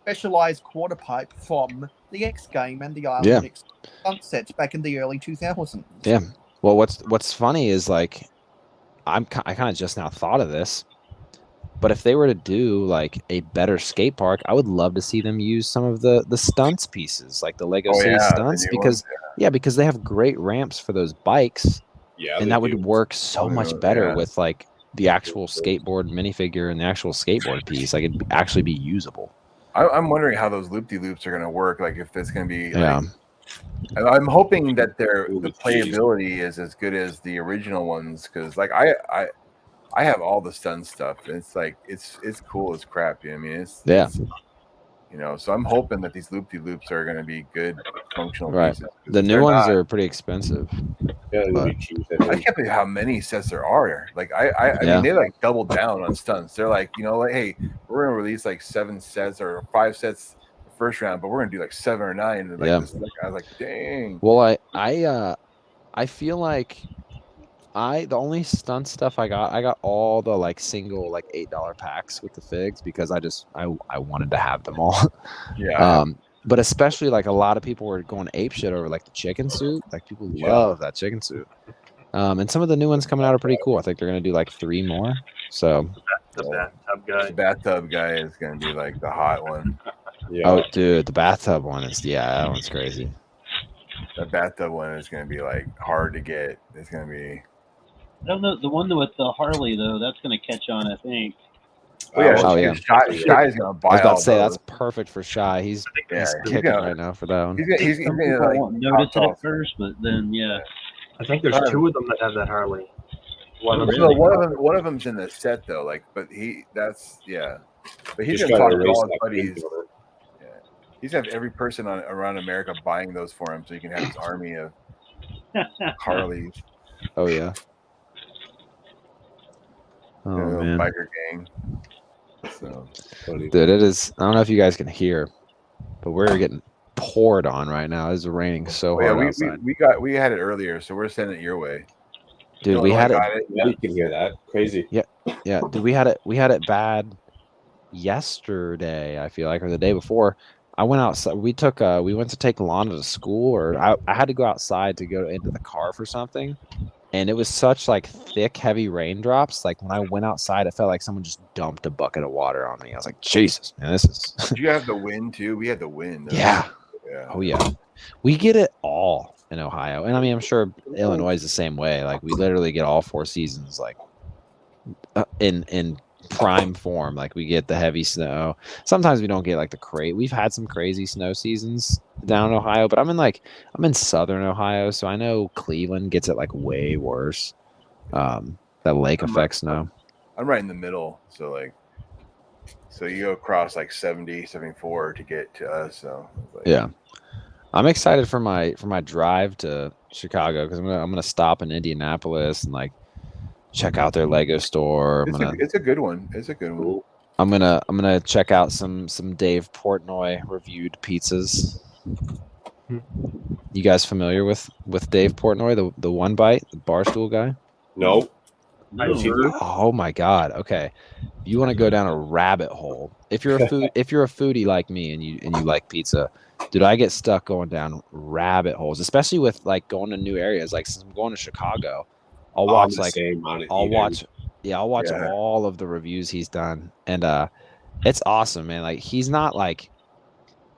specialized quarter pipe from the X game and the Island Yeah. X Sunsets back in the early 2000s. Yeah. Well, what's funny is like I kind of just now thought of this, but if they were to do like a better skate park, I would love to see them use some of the stunts pieces, like the Lego City stunts, because because they have great ramps for those bikes. Yeah, and they that would do. work so much better yeah. with like the actual skateboard minifigure and the actual skateboard piece. Like it'd actually be usable. I'm wondering how those loop-de-loops are going to work. Like if it's going to be Yeah. like, I'm hoping that the playability is as good as the original ones, because like I have all the stun stuff. It's like it's cool as crap. You know what I mean? It's, you know, so I'm hoping that these loop-de-loops are going to be good functional Right. pieces. 'cause The if new they're ones not, are pretty expensive. Yeah, but- I can't believe how many sets there are. Like I Yeah. mean, they like doubled down on stunts. They're like, you know, like, hey, we're gonna release like 7 sets or 5 sets the first round, but we're gonna do like 7 or 9. And like Yeah. this, like, I was like, dang. Well, I feel like the only stunt stuff I got all the like single like $8 packs with the figs because I wanted to have them all. Yeah. But especially like a lot of people were going ape shit over like the chicken suit. Like people love that chicken suit. And some of the new ones coming out are pretty cool. I think they're gonna do like 3 more. So The bathtub guy. The bathtub guy is gonna be like the hot one. Yeah. oh dude, the bathtub one is that one's crazy. The bathtub one is gonna be like hard to get. It's gonna be. I don't know. The one with the Harley, though, that's going to catch on, I think. Oh yeah, Shy is gonna buy. I was about all to say those. that's perfect for Shy. He's he's kicking gonna- right now for that one. He's Some gonna people like won't notice it top at first, but then, yeah. I think there's 2 of them that have that Harley. One of So them. one of them's in the set though, like, but but he's Just gonna trying talk to to erase all his that buddies. pink one. Yeah, he's gonna have every person around America buying those for him, so he can have his army of Harleys. Oh yeah. Oh you know, man. biker gang. So Dude, it is. I don't know if you guys can hear, but we're getting poured on right now. It's raining so yeah, hard outside. we had it earlier, so we're sending it your way. Dude, we had it. Yeah, you can hear that. Crazy. Yeah, dude, we had it bad yesterday, I feel like, or the day before. I went outside. We went to take Lana to school, or I had to go outside to go into the car for something. And it was such like thick, heavy raindrops. Like when I went outside, it felt like someone just dumped a bucket of water on me. I was like, Jesus, man, this is. Did you have the wind too? We had the wind. Yeah. Yeah. Oh yeah. We get it all in Ohio, and I mean, I'm sure Illinois is the same way. Like we literally get all 4 seasons, like in prime form. Like we get the heavy snow. Sometimes we don't get like the crate. We've had some crazy snow seasons down in Ohio, but I'm in southern Ohio, so I know Cleveland gets it like way worse. That lake effect snow. I'm right in the middle, so you go across like 70, 74 to get to us. So Yeah, I'm excited for my drive to Chicago because I'm gonna stop in Indianapolis and like check out their Lego store. It's a good one. It's a good one. I'm gonna check out some Dave Portnoy reviewed pizzas. You guys familiar with Dave Portnoy, the One Bite, the Barstool guy? No. Oh my God. Okay. You want to go down a rabbit hole. If you're a foodie like me and you like pizza, dude, I get stuck going down rabbit holes, especially with like going to new areas. Like since I'm going to Chicago, I'll watch all of the reviews he's done. And it's awesome, man. Like he's not like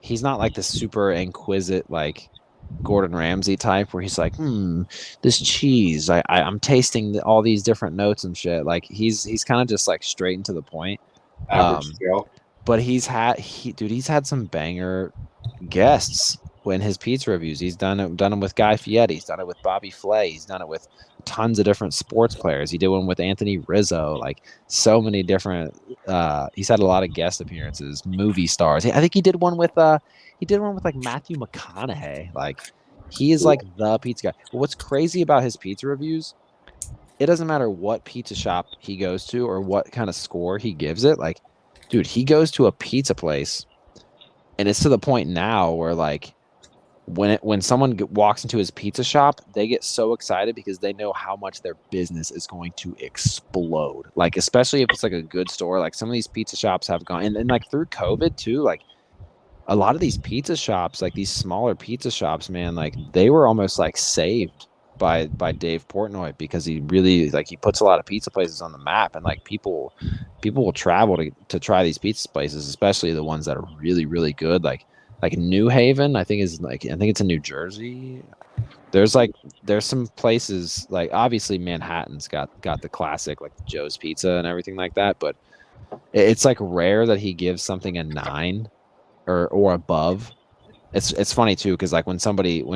the super inquisitive like Gordon Ramsay type where he's like, this cheese, I'm tasting all these different notes and shit. Like he's kind of just like straight and to the point. But he's had some banger guests in his pizza reviews. He's done them with Guy Fieri. He's done it with Bobby Flay. He's done it with tons of different sports players. He did one with Anthony Rizzo. Like so many different. He's had a lot of guest appearances, movie stars. I think he did one with like Matthew McConaughey. Like he is like the pizza guy. But what's crazy about his pizza reviews? It doesn't matter what pizza shop he goes to or what kind of score he gives it. Like, dude, he goes to a pizza place and it's to the point now where like when someone walks into his pizza shop, they get so excited because they know how much their business is going to explode. Like, especially if it's like a good store, like some of these pizza shops have gone, and like through COVID too, like a lot of these pizza shops, like these smaller pizza shops, man, like they were almost like saved by Dave Portnoy, because he really, like, he puts a lot of pizza places on the map, and like people will travel to try these pizza places, especially the ones that are really, really good. Like New Haven, I think it's in New Jersey. There's some places, like obviously Manhattan's got the classic, like Joe's Pizza and everything like that, but it's like rare that he gives something a 9 or above. It's funny too, because like when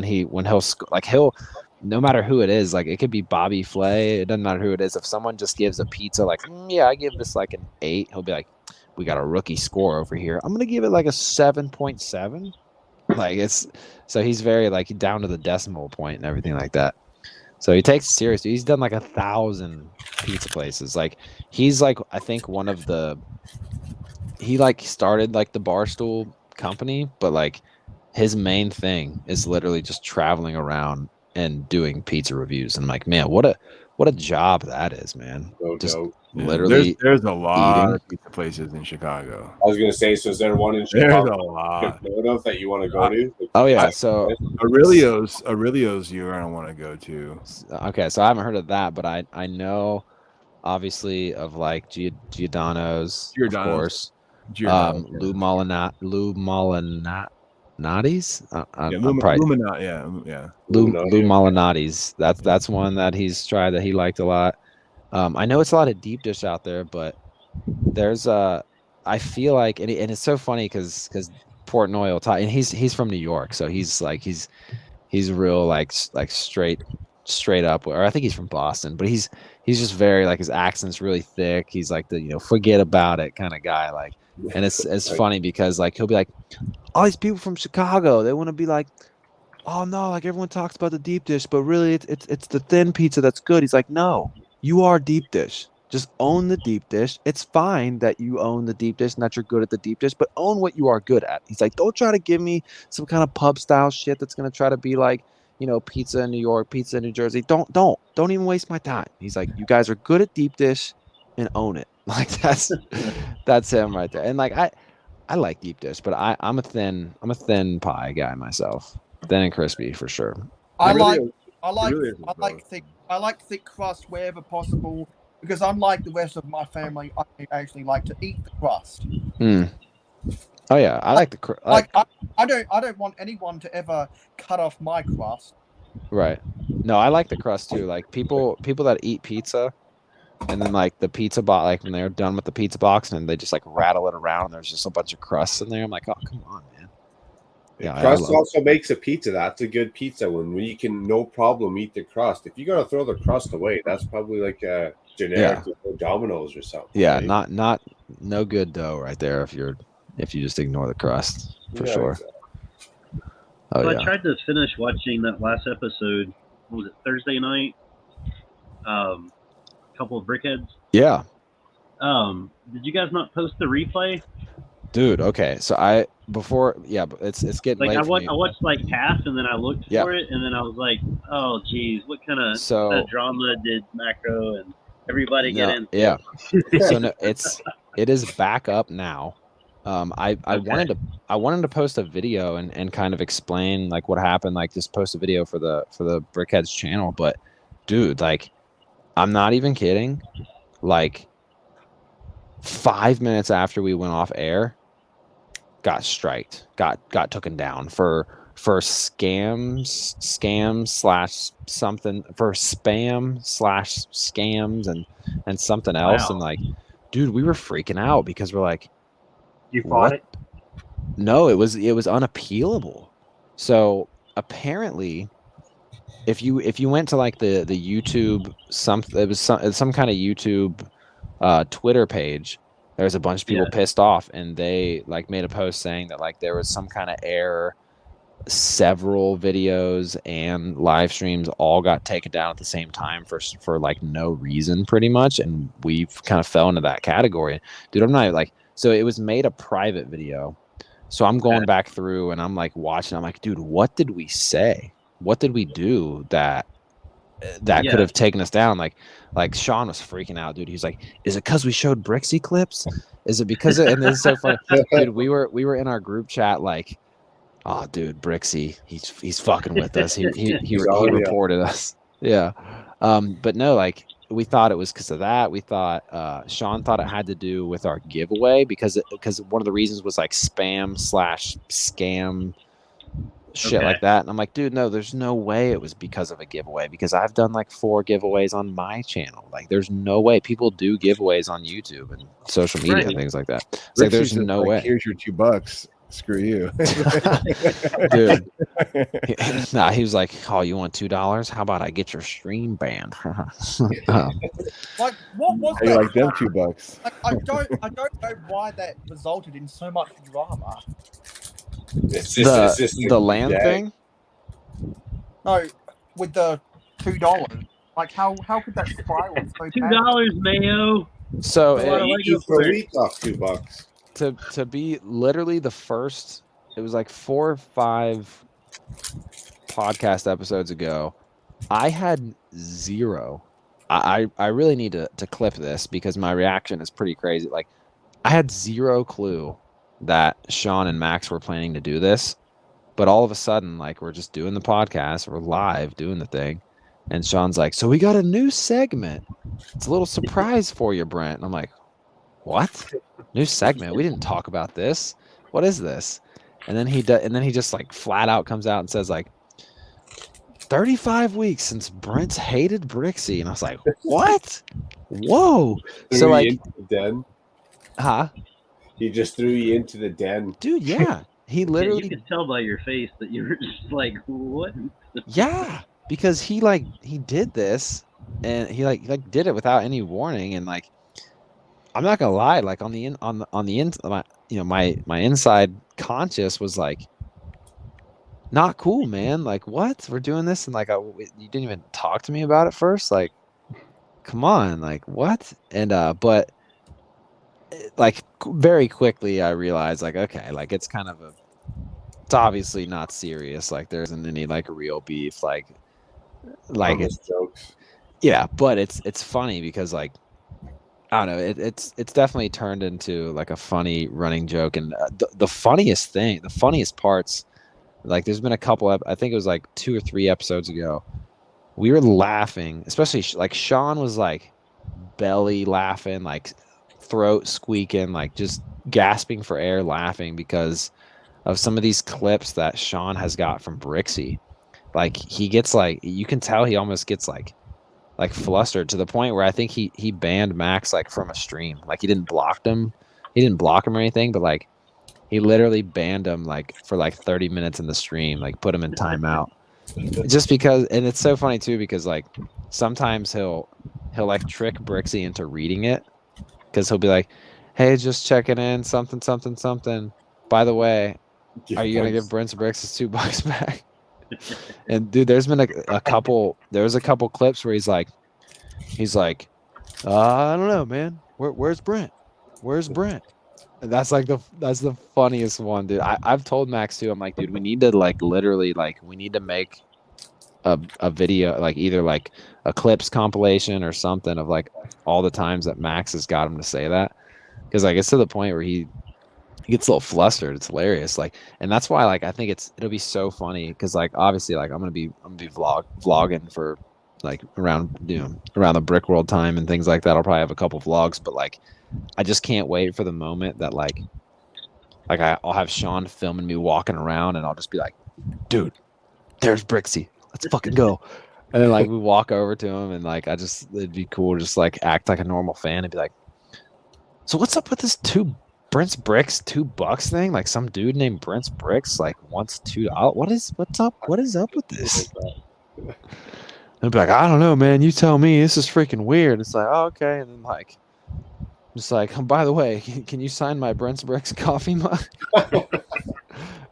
he'll no matter who it is, like it could be Bobby Flay, it doesn't matter who it is. If someone just gives a pizza like, yeah, I give this like an 8, he'll be like, we got a rookie score over here, I'm gonna give it like a 7.7. Like so he's very like down to the decimal point and everything like that. So he takes it seriously. He's done like 1,000 pizza places. Like he's like, I think he like started like the Barstool company, but like his main thing is literally just traveling around and doing pizza reviews. And like, man, what a job that is, man. Just literally there's a lot eating. of pizza places in Chicago. I was gonna say, so is there one in There's Chicago a lot that you want to go to? Oh yeah, so Aurelio's you're gonna want to go to. Okay, so I haven't heard of that, but I know obviously of like Giordano's, of course. Lou Molinati's. Lou Molinati's. That's one that he's tried that he liked a lot. I know it's a lot of deep dish out there, but there's I feel like, and it's so funny because Portnoy will talk, and he's from New York, so he's real like straight up, or I think he's from Boston, but he's just very like, his accent's really thick. He's like the forget about it kind of guy, like, and it's funny because like he'll be like, all these people from Chicago, they want to be like, oh no, like everyone talks about the deep dish, but really it's the thin pizza that's good. He's like, no, you are deep dish. Just own the deep dish. It's fine that you own the deep dish and that you're good at the deep dish, but own what you are good at. He's like, don't try to give me some kind of pub style shit that's gonna try to be like, pizza in New York, pizza in New Jersey. Don't even waste my time. He's like, you guys are good at deep dish and own it. Like that's him right there. And like I like deep dish, but I'm a thin pie guy myself. Thin and crispy for sure. I like thick crust wherever possible, because unlike the rest of my family, I actually like to eat the crust. Oh yeah, I like the I don't want anyone to ever cut off my crust. Right. No, I like the crust too. Like people that eat pizza, and then like the pizza box, like when they're done with the pizza box, and they just like rattle it around, and there's just a bunch of crusts in there. I'm like, oh come on, man. Yeah, crust also makes a pizza. That's a good pizza when you can no problem eat the crust. If you gotta throw the crust away, that's probably like a generic Domino's or something. Yeah, right? not no good dough right there if you just ignore the crust for sure. Exactly. Oh So yeah. I tried to finish watching that last episode. What was it, Thursday night? Couple of brickheads. Yeah. Did you guys not post the replay? Dude, okay. So but it's getting Like late. I watched like half, and then I looked for it, and then I was like, oh geez, what kind of drama did Macro and everybody get into? Yeah. So no, it is back up now. I wanted to post a video and kind of explain like what happened, like just post a video for the Brickheads channel, but dude, like I'm not even kidding. Like 5 minutes after we went off air, got striked, got taken down for scams slash something, for spam slash scams and something else. Wow. And like, dude, we were freaking out because we're like, you fought it? No, it was unappealable. So apparently, if you went to like the YouTube, it was some kind of YouTube Twitter page, there was a bunch of people pissed off, and they like made a post saying that like there was some kind of error. Several videos and live streams all got taken down at the same time for like no reason, pretty much, and we've kind of fell into that category. Dude, I'm not like, so it was made a private video, So I'm going back through and I'm like watching. I'm like, dude, what did we say? What did we do that could have taken us down? Like Sean was freaking out, dude. He's like, is it because we showed Brixie clips? Is it because and this is so funny, dude. We were in our group chat like, oh, dude, Brixie, he's fucking with us. He reported us. Yeah. But no, like we thought it was because of that. We thought Sean thought it had to do with our giveaway because one of the reasons was like spam/scam shit like that. And I'm like, dude, no, there's no way it was because of a giveaway, because I've done like 4 giveaways on my channel. Like there's no way. People do giveaways on YouTube and social media and things like that. It's like there's no way. Here's your $2. Screw you. Dude. He was like, oh, you want $2? How about I get your stream banned? Like, what was Hey, that? like them $2. I don't know why that resulted in so much drama. The land thing? No, with the $2. Like, how could that spiral so bad? $2, Mayo. So you for a week off $2. To be literally the first, it was like 4 or 5 podcast episodes ago, I had 0. I really need to clip this because my reaction is pretty crazy. Like I had 0 clue that Sean and Max were planning to do this, but all of a sudden, like we're just doing the podcast, we're live doing the thing, and Sean's like, so we got a new segment. It's a little surprise for you, Brent. And I'm like, what? New segment? We didn't talk about this. What is this? And then he just like flat out comes out and says like 35 weeks since Brent's hated Brixie. And I was like, what? Whoa. So like into the den. Huh? He just threw you into the den. Dude, yeah. He literally You could tell by your face that you were just like, what? Yeah. Because he did this and he did it without any warning, and like I'm not gonna lie, like on the my inside conscious was like, not cool, man. Like, what? We're doing this, and like you didn't even talk to me about it first. Like, come on, like what? And but like very quickly I realized like, okay, like it's obviously not serious. Like there isn't any like real beef. Like it's jokes. Yeah, but it's funny because like I don't know. It's definitely turned into like a funny running joke, and the funniest parts, like there's been a couple. I think it was like 2 or 3 episodes ago. We were laughing, especially like Sean was like belly laughing, like throat squeaking, like just gasping for air, laughing because of some of these clips that Sean has got from Brixie. Like he gets like, you can tell he almost gets like flustered to the point where I think he banned Max like from a stream. Like he didn't block him or anything, but like he literally banned him like for like 30 minutes in the stream, like put him in timeout. Just because, and it's so funny too because like sometimes he'll like trick Brixie into reading it, because he'll be like, hey, just checking in, something. By the way, are you gonna give Brent Brixx his $2 back? And dude, there's been a couple clips where he's like, I don't know, man. Where's Brent? And that's the funniest one, dude. I've told Max too. I'm like, dude, we need to like literally like we need to make a video, like either like a clips compilation or something of like all the times that Max has got him to say that, because like it's to the point where he gets a little flustered. It's hilarious. Like, and that's why like I think it'll be so funny, because like obviously like I'm gonna be vlogging for like around the Brick World time and things like that. I'll probably have a couple vlogs, but like I just can't wait for the moment that like I'll have Sean filming me walking around, and I'll just be like, dude, there's Brixie, let's fucking go. And then like we walk over to him, and like it'd be cool to just like act like a normal fan and be like, so what's up with this Brent Brixx $2 thing? Like some dude named Brent Brixx like wants $2. What's up? What is up with this? And be like, I don't know, man. You tell me. This is freaking weird. It's like, oh, okay. And then like, just like, oh, by the way, can you sign my Brent Brixx coffee mug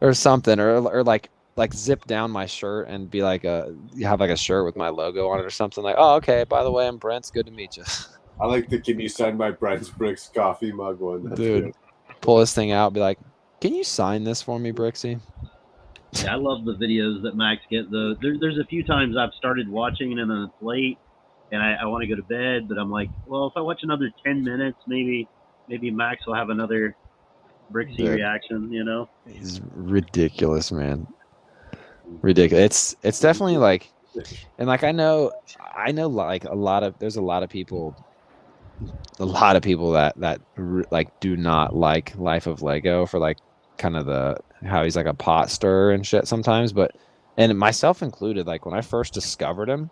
or something, or like zip down my shirt and be like have like a shirt with my logo on it or something. Like, oh, okay. By the way, I'm Brent's. Good to meet you. I like the can you sign my Brent Brixx coffee mug one. That's dude. good. Pull this thing out, be like, Can you sign this for me, Brixie? Yeah, I love the videos that Max get. There's a few times I've started watching and then it's late, and I want to go to bed, but I'm like, well, if I watch another 10 minutes, maybe Max will have another Brixie Dude. reaction. You know? He's ridiculous, man. Ridiculous. It's definitely like, and like I know like there's a lot of people that like do not like Life of Lego for like kind of how he's like a pot stirrer and shit sometimes, but and myself included, like when I first discovered him,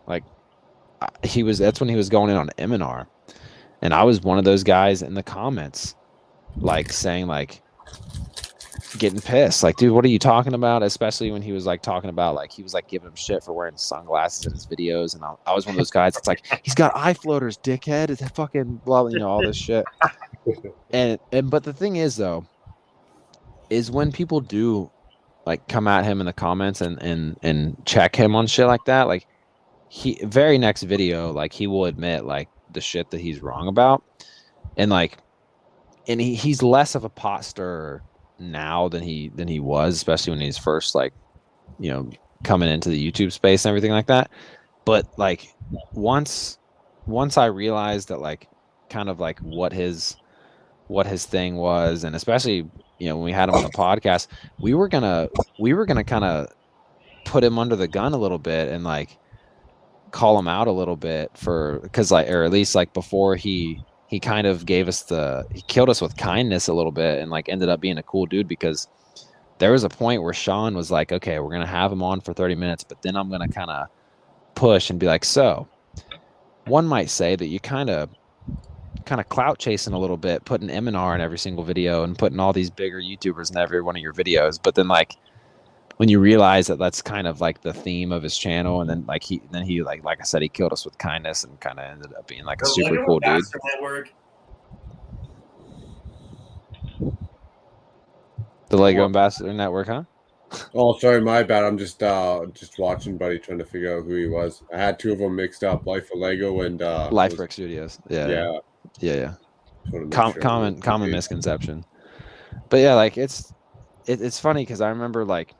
like that's when he was going in on Eminar, and I was one of those guys in the comments like saying like getting pissed, like, dude, what are you talking about? Especially when he was like talking about like he was like giving him shit for wearing sunglasses in his videos, and I was one of those guys that's like, he's got eye floaters, dickhead, it's fucking blah, you know, all this shit. and but the thing is though, is when people do like come at him in the comments and check him on shit like that, like he very next video, like he will admit like the shit that he's wrong about, and like, and he's less of a pot stirrer now than he was, especially when he's first like, you know, coming into the YouTube space and everything like that. But like once I realized that like kind of like what his thing was, and especially, you know, when we had him on the podcast, we were gonna kind of put him under the gun a little bit and like call him out a little bit because like, or at least like before he kind of gave us he killed us with kindness a little bit and like ended up being a cool dude, because there was a point where Sean was like, okay, we're going to have him on for 30 minutes, but then I'm going to kind of push and be like, so one might say that you kind of clout chasing a little bit, putting M&R in every single video and putting all these bigger YouTubers in every one of your videos. But then like, when you realize that that's kind of like the theme of his channel, and then like he like I said, he killed us with kindness and kind of ended up being like a super cool dude. The Lego Ambassador Network, huh? Oh, sorry, my bad. I'm just watching Buddy trying to figure out who he was. I had two of them mixed up, Life of Lego and Life Brixx Studios. Yeah. Common misconception. But yeah, like it's funny because I remember like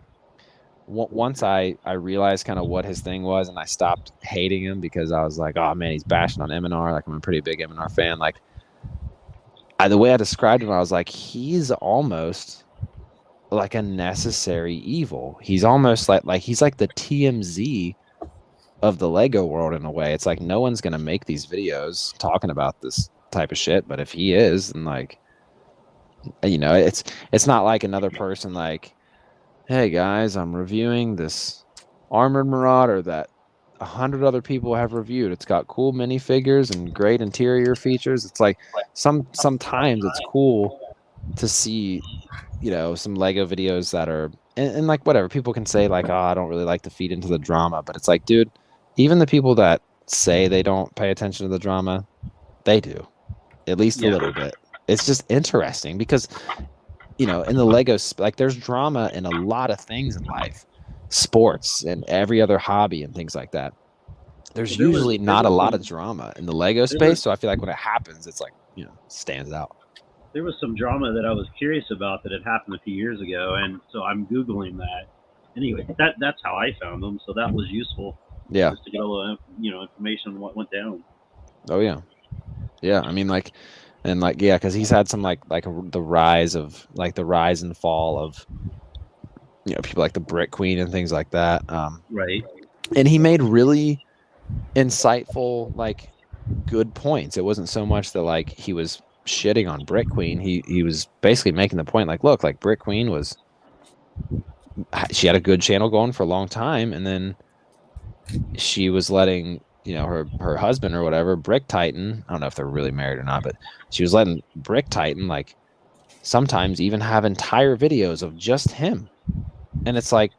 once I realized kind of what his thing was, and I stopped hating him because I was like, oh man, he's bashing on M&R. Like I'm a pretty big M&R fan. Like the way I described him, I was like, he's almost like a necessary evil. He's almost like he's like the TMZ of the Lego world in a way. It's like no one's gonna make these videos talking about this type of shit, but if he is, and like, you know, it's not like another person like, hey guys, I'm reviewing this Armored Marauder that 100 other people have reviewed. It's got cool minifigures and great interior features. It's like sometimes it's cool to see, you know, some Lego videos that are and like whatever people can say like, oh, I don't really like to feed into the drama, but it's like, dude, even the people that say they don't pay attention to the drama, they do, at least a little bit. It's just interesting because, you know, in the Lego, like there's drama in a lot of things in life, sports and every other hobby and things like that. There's usually not a lot of drama in the Lego space. So I feel like when it happens, it's like, you know, stands out. There was some drama that I was curious about that had happened a few years ago, and so I'm Googling that. Anyway, that's how I found them, so that was useful. Yeah. Just to get all the, you know, information on what went down. Oh yeah. Yeah. I mean, like, and like, yeah, because he's had some like the rise and fall of, you know, people like the Brick Queen and things like that. Right. And he made really insightful, like, good points. It wasn't so much that like he was shitting on Brick Queen. He was basically making the point like, look, like Brick Queen she had a good channel going for a long time, and then she was letting, you know, her husband or whatever, Brick Titan, I don't know if they're really married or not, but she was letting Brick Titan like sometimes even have entire videos of just him. And it's like,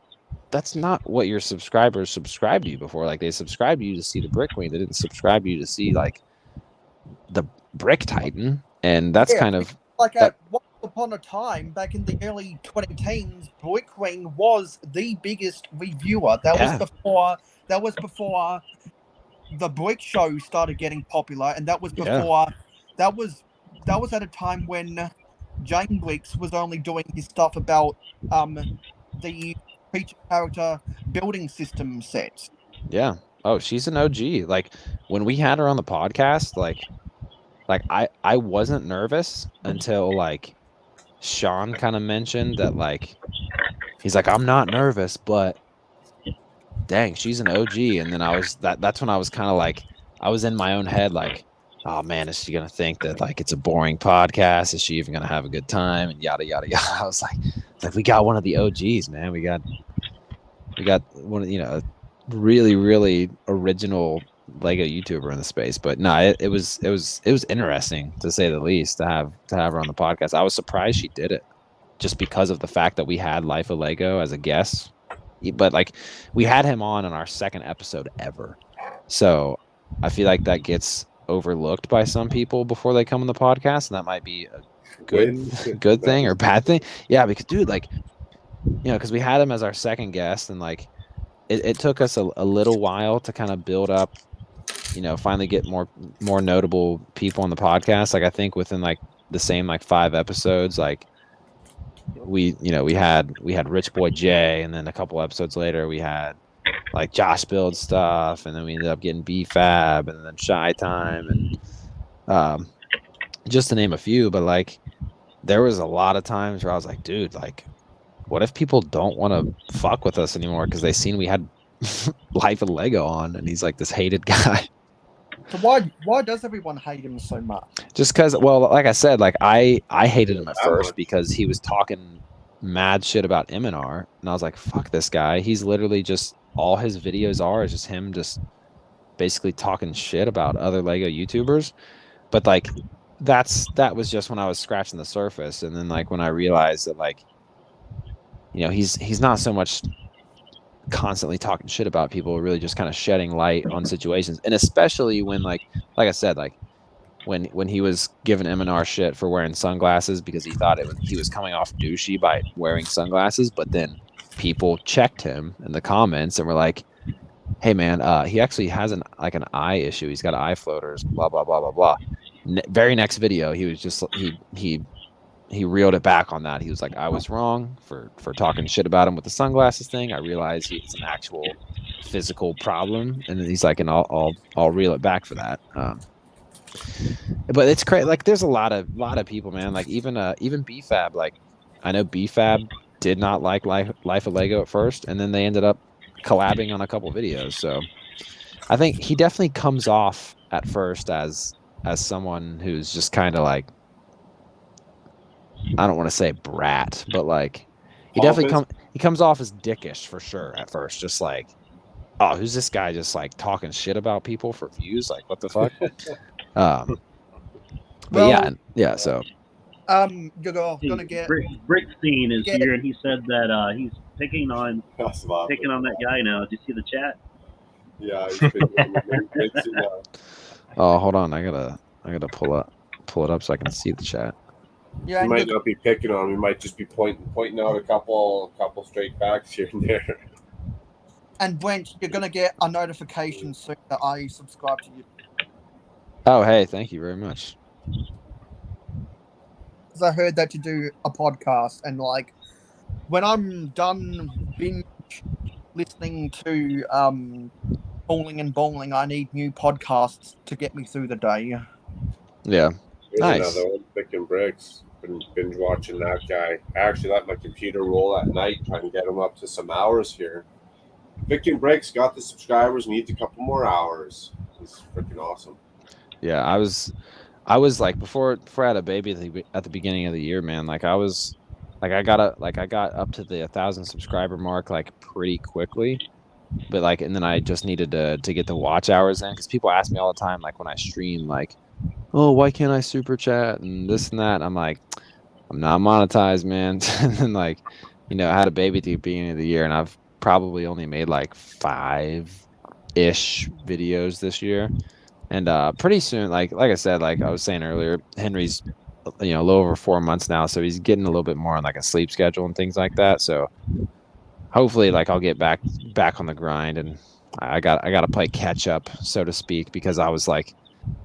that's not what your subscribers subscribed to you before. Like they subscribed to you to see the Brick Queen. They didn't subscribe to you to see like the Brick Titan. And that's kind of like at once upon a time back in the early 2010s, Brick Queen was the biggest reviewer. That was before the Brick Show started getting popular, and that was before that was at a time when Jane Brixx was only doing his stuff about the creature character building system sets. Yeah. Oh, she's an OG. Like when we had her on the podcast, like I wasn't nervous until like Sean kind of mentioned that, like he's like, I'm not nervous, but dang, she's an OG. And then that's when I was kind of like, I was in my own head like, oh man, is she gonna think that like it's a boring podcast? Is she even gonna have a good time? And yada yada yada. I was like we got one of the OGs, man. We got one of, you know, really, really original Lego YouTuber in the space. But no, it was interesting to say the least to have her on the podcast. I was surprised she did it just because of the fact that we had Life of Lego as a guest. But like we had him on our second episode ever. So I feel like that gets overlooked by some people before they come on the podcast, and that might be a good thing or bad thing. Yeah, because dude, like, you know, because we had him as our second guest, and like it took us a little while to kind of build up, you know, finally get more notable people on the podcast. Like I think within like the same like 5 episodes, like we had Rich Boy J, and then a couple episodes later we had like Josh Build stuff, and then we ended up getting B-Fab, and then Shy Time, and just to name a few. But like there was a lot of times where I was like, dude, like what if people don't want to fuck with us anymore because they seen we had Life of Lego on, and he's like this hated guy. So why does everyone hate him so much? Just because, well, like I said, like I hated him at first because he was talking mad shit about M&R, and I was like, fuck this guy. He's literally just, all his videos is just him just basically talking shit about other Lego YouTubers. But like that was just when I was scratching the surface, and then like when I realized that, like, you know, he's not so much constantly talking shit about people, really just kind of shedding light on situations. And especially when like I said, like when he was giving M&R shit for wearing sunglasses because he thought he was coming off douchey by wearing sunglasses, but then people checked him in the comments and were like, hey man, he actually has an eye issue, he's got eye floaters, blah blah blah blah blah. Very next video he was just he reeled it back on that. He was like, I was wrong for talking shit about him with the sunglasses thing. I realized it's an actual physical problem. And then he's like, and I'll reel it back for that. But it's crazy. Like there's a lot of people, man. Like even B-Fab, like I know B-Fab did not like Life of Lego at first, and then they ended up collabing on a couple videos. So I think he definitely comes off at first as someone who's just kind of like, I don't want to say brat, but like he definitely comes off as dickish for sure at first. Just like, oh, who's this guy just like talking shit about people for views? Like, what the fuck? But well, yeah. So you're gonna get Brixstein is here, and he said that he's picking on that guy now. Did you see the chat? Yeah. He's picking on oh, hold on. I gotta pull it up so I can see the chat. Yeah, we might not be picking on him. We might just be pointing out a couple straight facts here and there. And Brent, you're gonna get a notification soon that I subscribe to you. Oh, hey, thank you very much. Because I heard that you do a podcast, and like when I'm done binge listening to Bowling and Bowling, I need new podcasts to get me through the day. Yeah. Here's nice. Another one, Picking Bricks. Been binge watching that guy. I actually let my computer roll at night, trying to get him up to some hours here. Picking Bricks got the subscribers, needs a couple more hours. He's freaking awesome. Yeah, I was like before I had a baby at the beginning of the year, man. Like I got up to the 1,000 subscriber mark like pretty quickly, but like, and then I just needed to get the watch hours in, because people ask me all the time, like when I stream, like, oh, why can't I super chat and this and that? I'm like, I'm not monetized, man. And then like, you know, I had a baby at the beginning of the year, and I've probably only made like 5-ish videos this year. And pretty soon, like I said, like I was saying earlier, Henry's, you know, a little over 4 months now, so he's getting a little bit more on like a sleep schedule and things like that. So hopefully, like I'll get back on the grind, and I got to play catch up, so to speak, because I was like,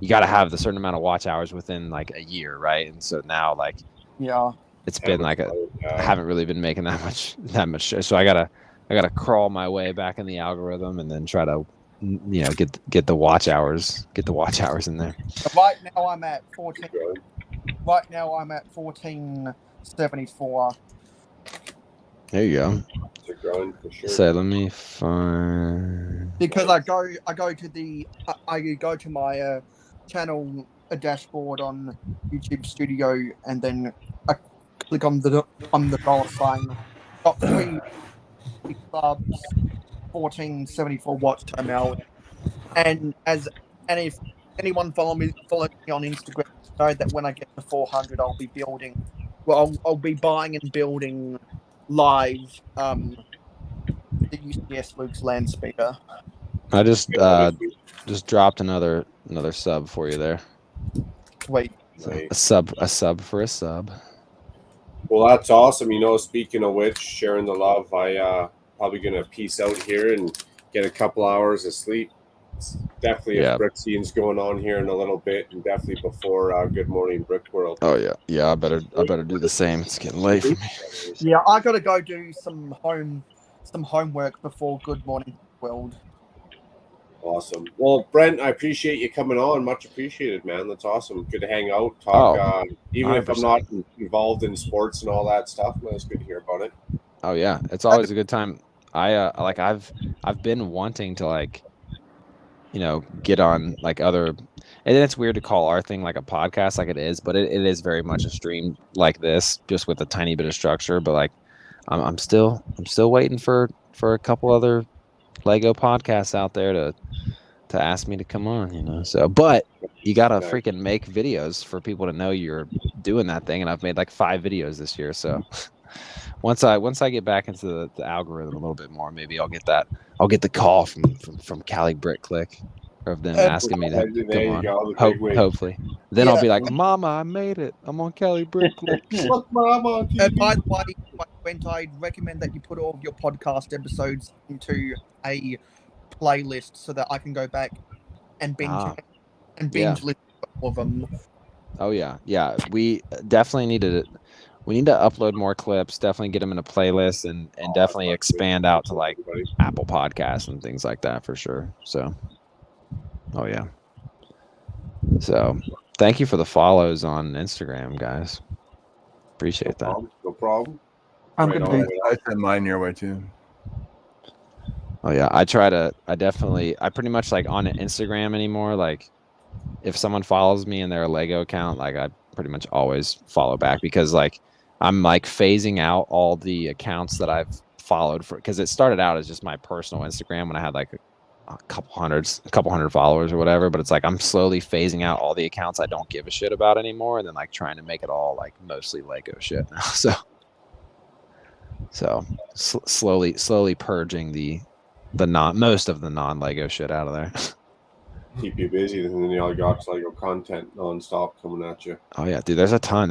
you got to have the certain amount of watch hours within like a year, right? And so now, like, Yeah. It's been like I haven't really been making that much. So I gotta crawl my way back in the algorithm and then try to, get the watch hours in there. Right now I'm at 14. Right now I'm at 1474. There you go. They're growing for sure. So let me find. Because I go to my channel dashboard on YouTube Studio, and then I click on the dollar sign. Got 3 subs, 1474 watch time hours, and if anyone follow me on Instagram, know that when I get to 400, I'll be building. Well, I'll be buying and building live the UCS Luke's land speaker. I just dropped another sub for you there. Wait. A sub for a sub. Well, that's awesome. Speaking of which, sharing the love, I probably gonna peace out here and get a couple hours of sleep. It's definitely a brick scene's going on here in a little bit, and definitely before Good Morning Brick World. Oh yeah. I better do the same. It's getting late for me. Yeah, I gotta go do some homework before Good Morning World. Awesome. Well, Brent, I appreciate you coming on. Much appreciated, man. That's awesome. Good to hang out, talk. Even 100%. If I'm not involved in sports and all that stuff, man, it's good to hear about it. Oh yeah, it's always a good time. I've been wanting to get on other, and then it's weird to call our thing like a podcast like it is, but it is very much a stream like this, just with a tiny bit of structure. But I'm still waiting for a couple other Lego podcasts out there to ask me to come on, So, but you gotta freaking make videos for people to know you're doing that thing, and I've made 5 videos this year. So once I get back into the algorithm a little bit more, maybe I'll get the call from Cali Brick Click, or of them asking me to come on. Hopefully, then I'll be like, "Mama, I made it. I'm on Cali Brick Click." Look, Mama. By the way, Brent, I'd recommend that you put all of your podcast episodes into a playlist so that I can go back and binge listen to all of them. Oh yeah. We definitely need to upload more clips. Definitely get them in a playlist, and definitely expand out to Apple Podcasts and things like that for sure. So, oh yeah. So, thank you for the follows on Instagram, guys. Appreciate that. No problem. I'm gonna send mine your way too. Oh yeah, I pretty much on Instagram anymore. If someone follows me in their Lego account, I pretty much always follow back, because I'm phasing out all the accounts that I've followed because it started out as just my personal Instagram when I had a couple hundred followers or whatever. But it's I'm slowly phasing out all the accounts I don't give a shit about anymore, and then trying to make it all mostly Lego shit now. So slowly purging most of the non-Lego shit out of there. Keep you busy, and then you got Lego content nonstop coming at you. Oh yeah, dude. There's a ton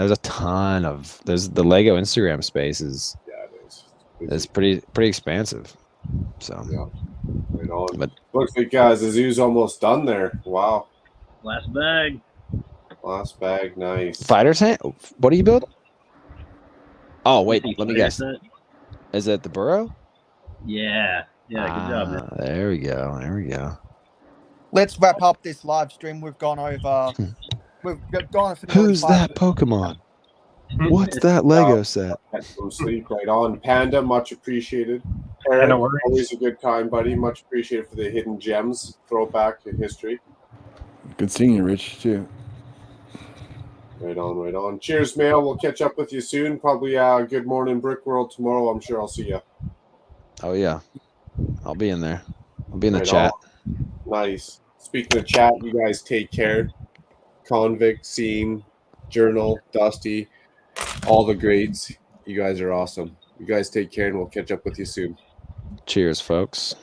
of the Lego Instagram space is pretty expansive. So yeah, right on. But looks like the zoo's almost done there. Wow. Last bag, nice. Fighter's hand. What are you building? Oh wait, let me guess. Is it the burrow? Yeah. Good job, man. There we go. Let's wrap up this live stream. We've gone over. We've gone. Who's that Pokemon? What's that Lego set? Some sleep right on. Panda, much appreciated. Aaron, always a good time, buddy. Much appreciated for the hidden gems, throwback in history. Good seeing you, Rich, too. Right on. Cheers, Mail. We'll catch up with you soon. Probably Good Morning Brick World tomorrow. I'm sure I'll see you. Oh, yeah. I'll be in there. I'll be in the chat. Nice. Speaking of chat, you guys take care. Convict, Seam, Journal, Dusty, all the greats. You guys are awesome. You guys take care, and we'll catch up with you soon. Cheers, folks.